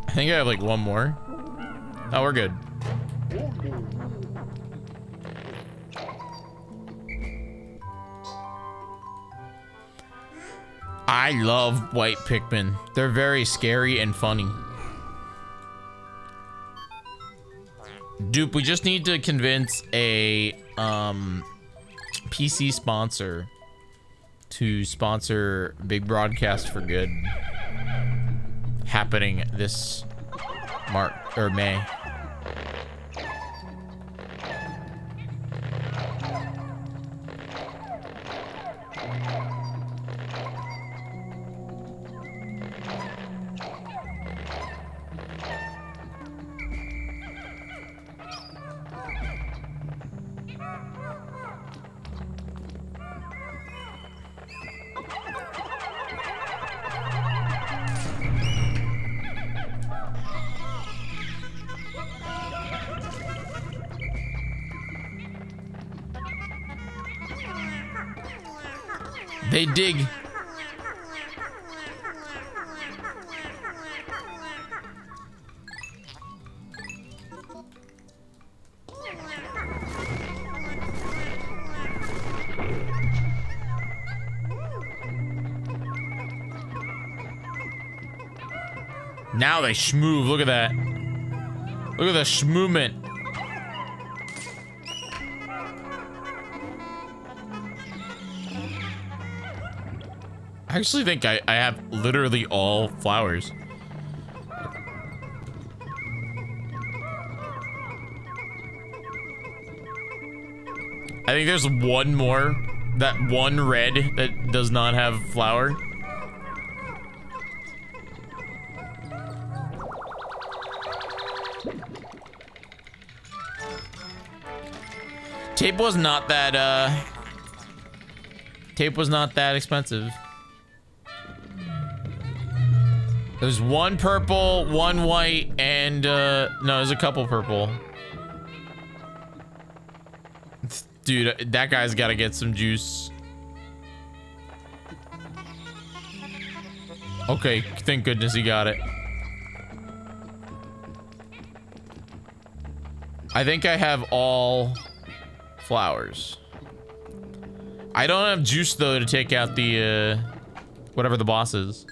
I think I have like one more. Oh, we're good. I love white Pikmin. They're very scary and funny. Dupe, we just need to convince a PC sponsor to sponsor Big Broadcast for Good happening this May. They dig. Now they schmoove. Look at that. Look at the schmoovement. I actually think I have literally all flowers. I think there's one more. That one red that does not have flower. Tape was not that expensive. There's one purple, one white, and no, there's a couple purple. Dude, that guy's got to get some juice. Okay, thank goodness he got it. I think I have all flowers. I don't have juice though to take out the whatever the boss is.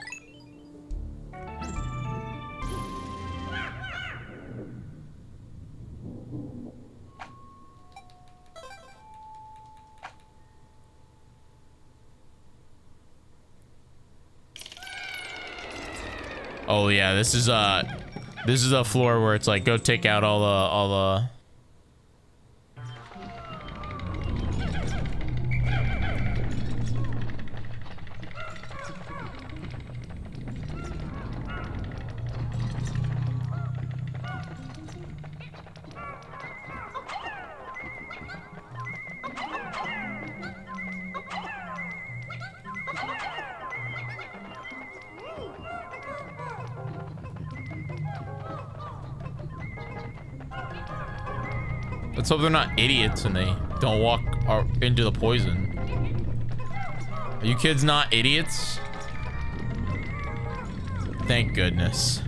Oh yeah, this is a floor where it's like go take out all the Let's hope they're not idiots and they don't walk into the poison. Are you kids not idiots? Thank goodness.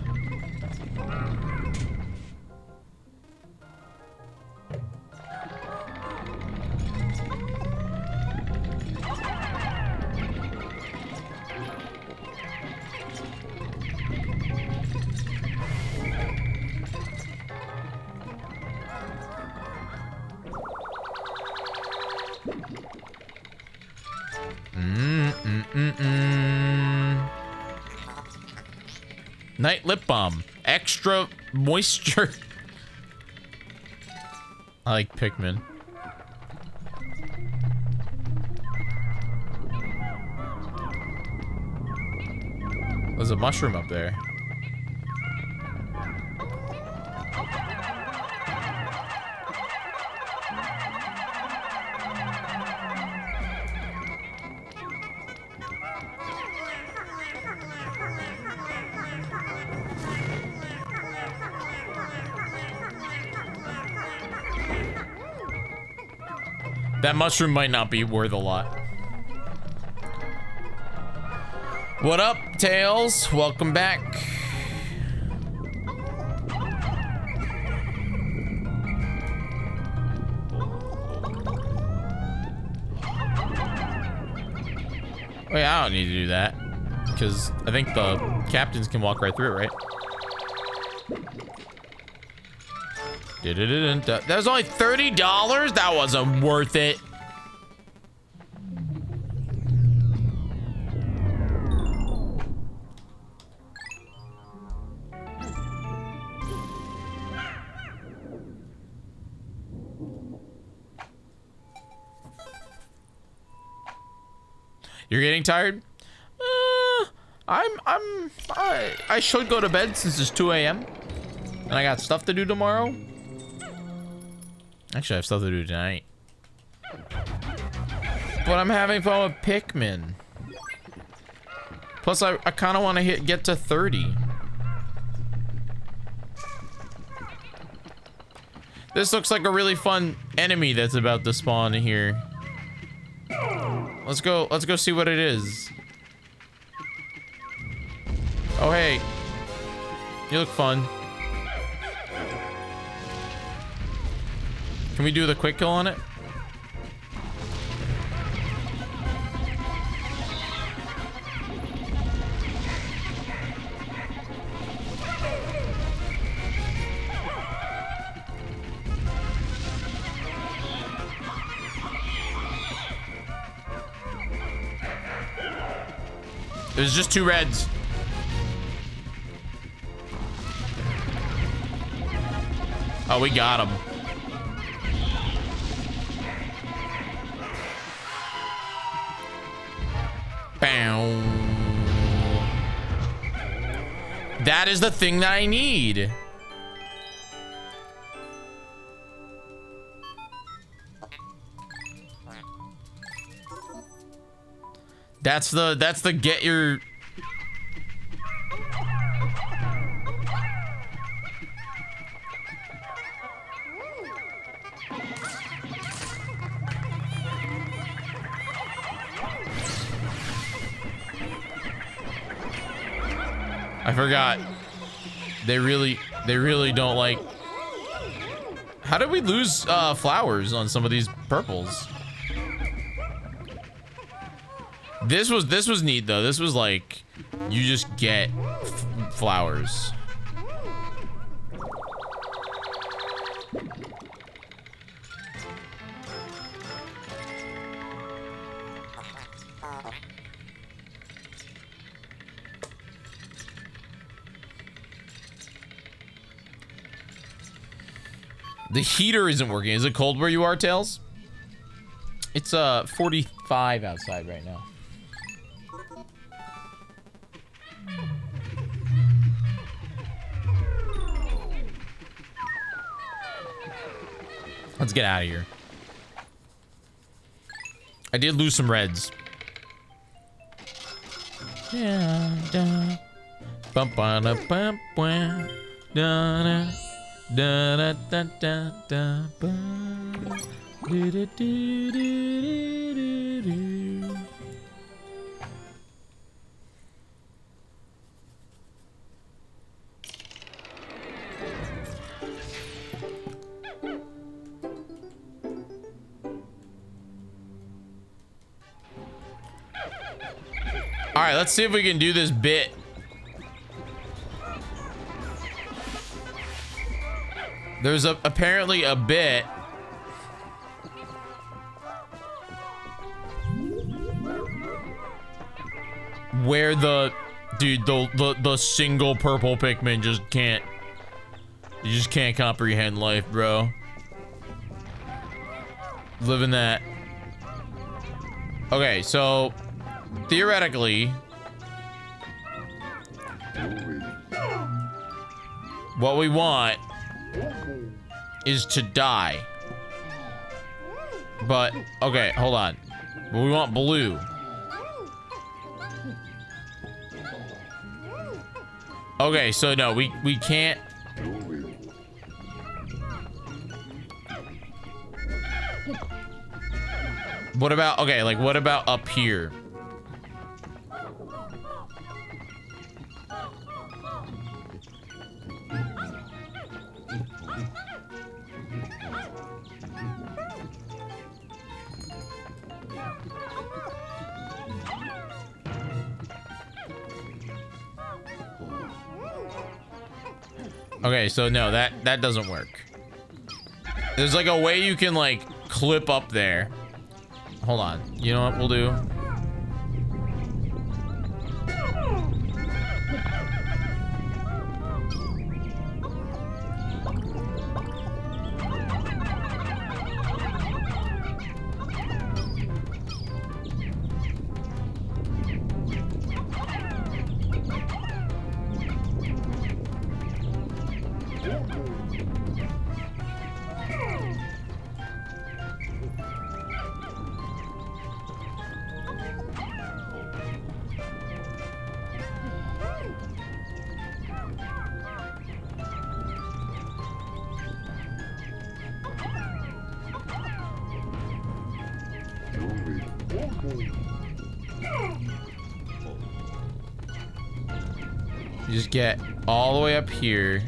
Night lip balm. Extra moisture. I like Pikmin. There's a mushroom up there. That mushroom might not be worth a lot. What up, Tails? Welcome back. Wait, I don't need to do that. because I think the captains can walk right through it, right? That was only $30? That wasn't worth it. You're getting tired? I should go to bed since it's 2 a.m. and I got stuff to do tomorrow. Actually, I have stuff to do tonight. But I'm having fun with Pikmin. Plus, I kind of want to get to 30. This looks like a really fun enemy that's about to spawn here. Let's go see what it is. Oh, hey. You look fun. Can we do the quick kill on it? There's just 2 reds. Oh, we got him. Bow. That is the thing that I need. That's the get your... I forgot. They really don't like... How did we lose flowers on some of these purples? This was neat though. This was like, you just get flowers. The heater isn't working. Is it cold where you are, Tails? It's 45 outside right now. Let's get out of here. I did lose some reds. Yeah, da, bum, ba, da, bum, bum, da, da, da, da, da, da, bum, do, do, do, do, do, do. All right, let's see if we can do this bit. There's apparently a bit where the single purple Pikmin just can't, you just can't comprehend life, bro. Living that. Okay, so theoretically, what we want is to die. But, okay, hold on. But we want blue. Okay, so no, we can't. What about, okay, like what about up here? Okay, so no, that doesn't work. There's like a way you can like clip up there. Hold on. You know what we'll do? You just get all the way up here.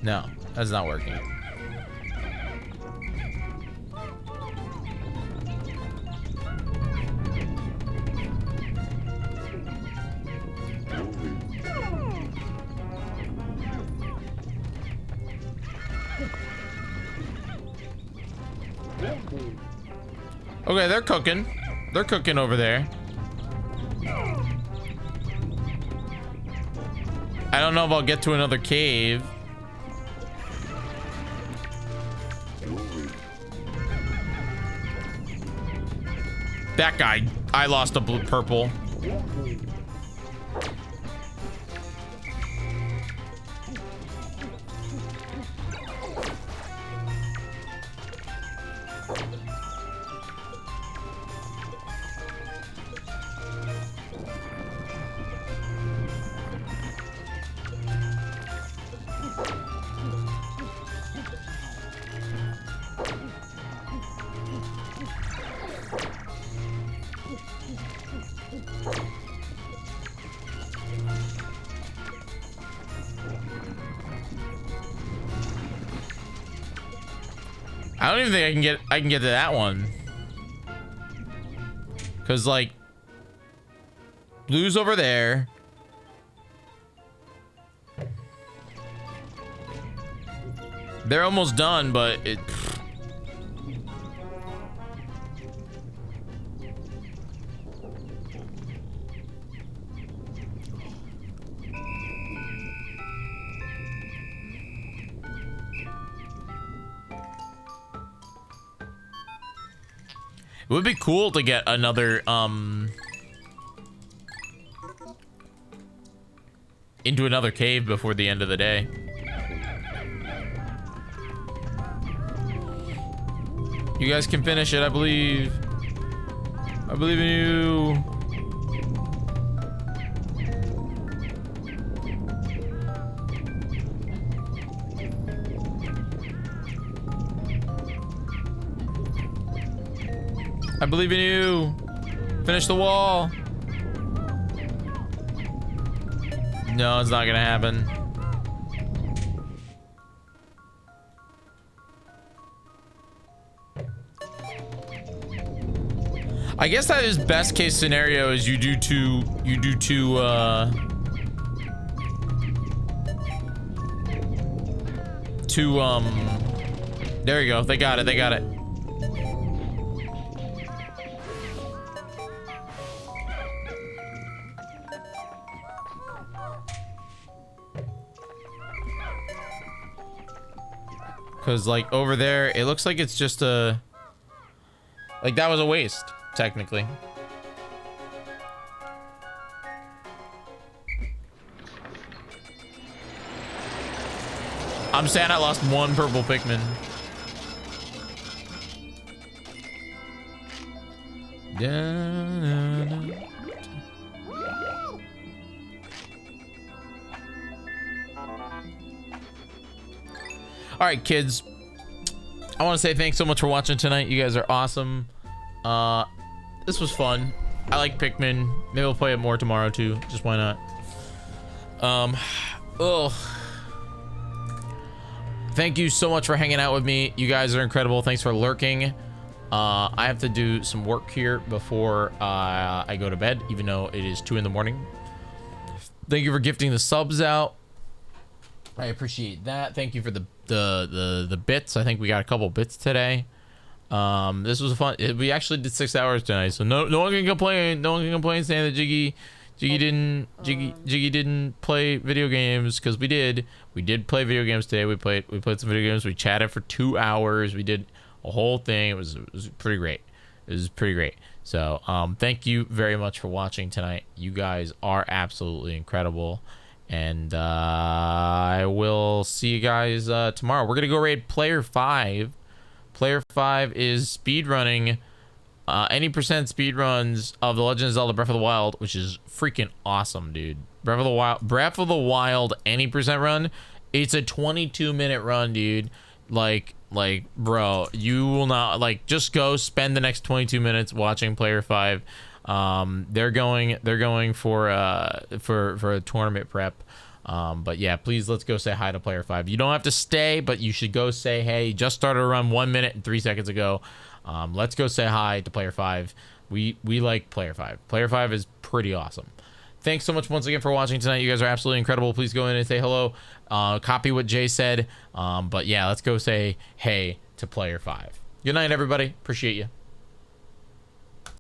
No, that's not working. Okay, they're cooking. They're cooking over there. I don't know if I'll get to another cave. That guy, I lost a blue purple. I don't even think I can get to that one. Cause like blue's over there. They're almost done, but it It would be cool to get another, into another cave before the end of the day. You guys can finish it, I believe. I believe in you. I believe in you. Finish the wall. No, it's not gonna happen. I guess that is best case scenario is you do two there you go. They got it. They got it. Because, like, over there, it looks like it's just a... Like, that was a waste, technically. I'm sad I lost one purple Pikmin. All right, kids. I want to say thanks so much for watching tonight. You guys are awesome. This was fun. I like Pikmin. Maybe we'll play it more tomorrow too. Just why not? Thank you so much for hanging out with me. You guys are incredible. Thanks for lurking. I have to do some work here before I go to bed, even though it is 2 in the morning. Thank you for gifting the subs out. I appreciate that. Thank you for the bits. I think we got a couple bits today. This was fun. We actually did 6 hours tonight, so no one can complain. No one can complain saying that Jyggy didn't play video games, because we did. We did play video games today. We played some video games. We chatted for 2 hours. We did a whole thing. It was pretty great. It was pretty great. So thank you very much for watching tonight. You guys are absolutely incredible, and I will see you guys tomorrow. We're gonna go raid Player 5. Player 5 is speedrunning any percent speedruns of The Legend of Zelda Breath of the Wild, which is freaking awesome, dude. Breath of the Wild any percent run. It's a 22-minute run, dude. Like, bro, you will not, like, just go spend the next 22 minutes watching Player 5. They're going for a tournament prep. But yeah, please, let's go say hi to Player 5. You don't have to stay, but you should go say, hey, just started a run 1 minute and 3 seconds ago. Let's go say hi to Player 5. We like Player 5. Player 5 is pretty awesome. Thanks so much once again for watching tonight. You guys are absolutely incredible. Please go in and say hello. Copy what Jay said. But yeah, let's go say hey to Player 5. Good night, everybody. Appreciate you.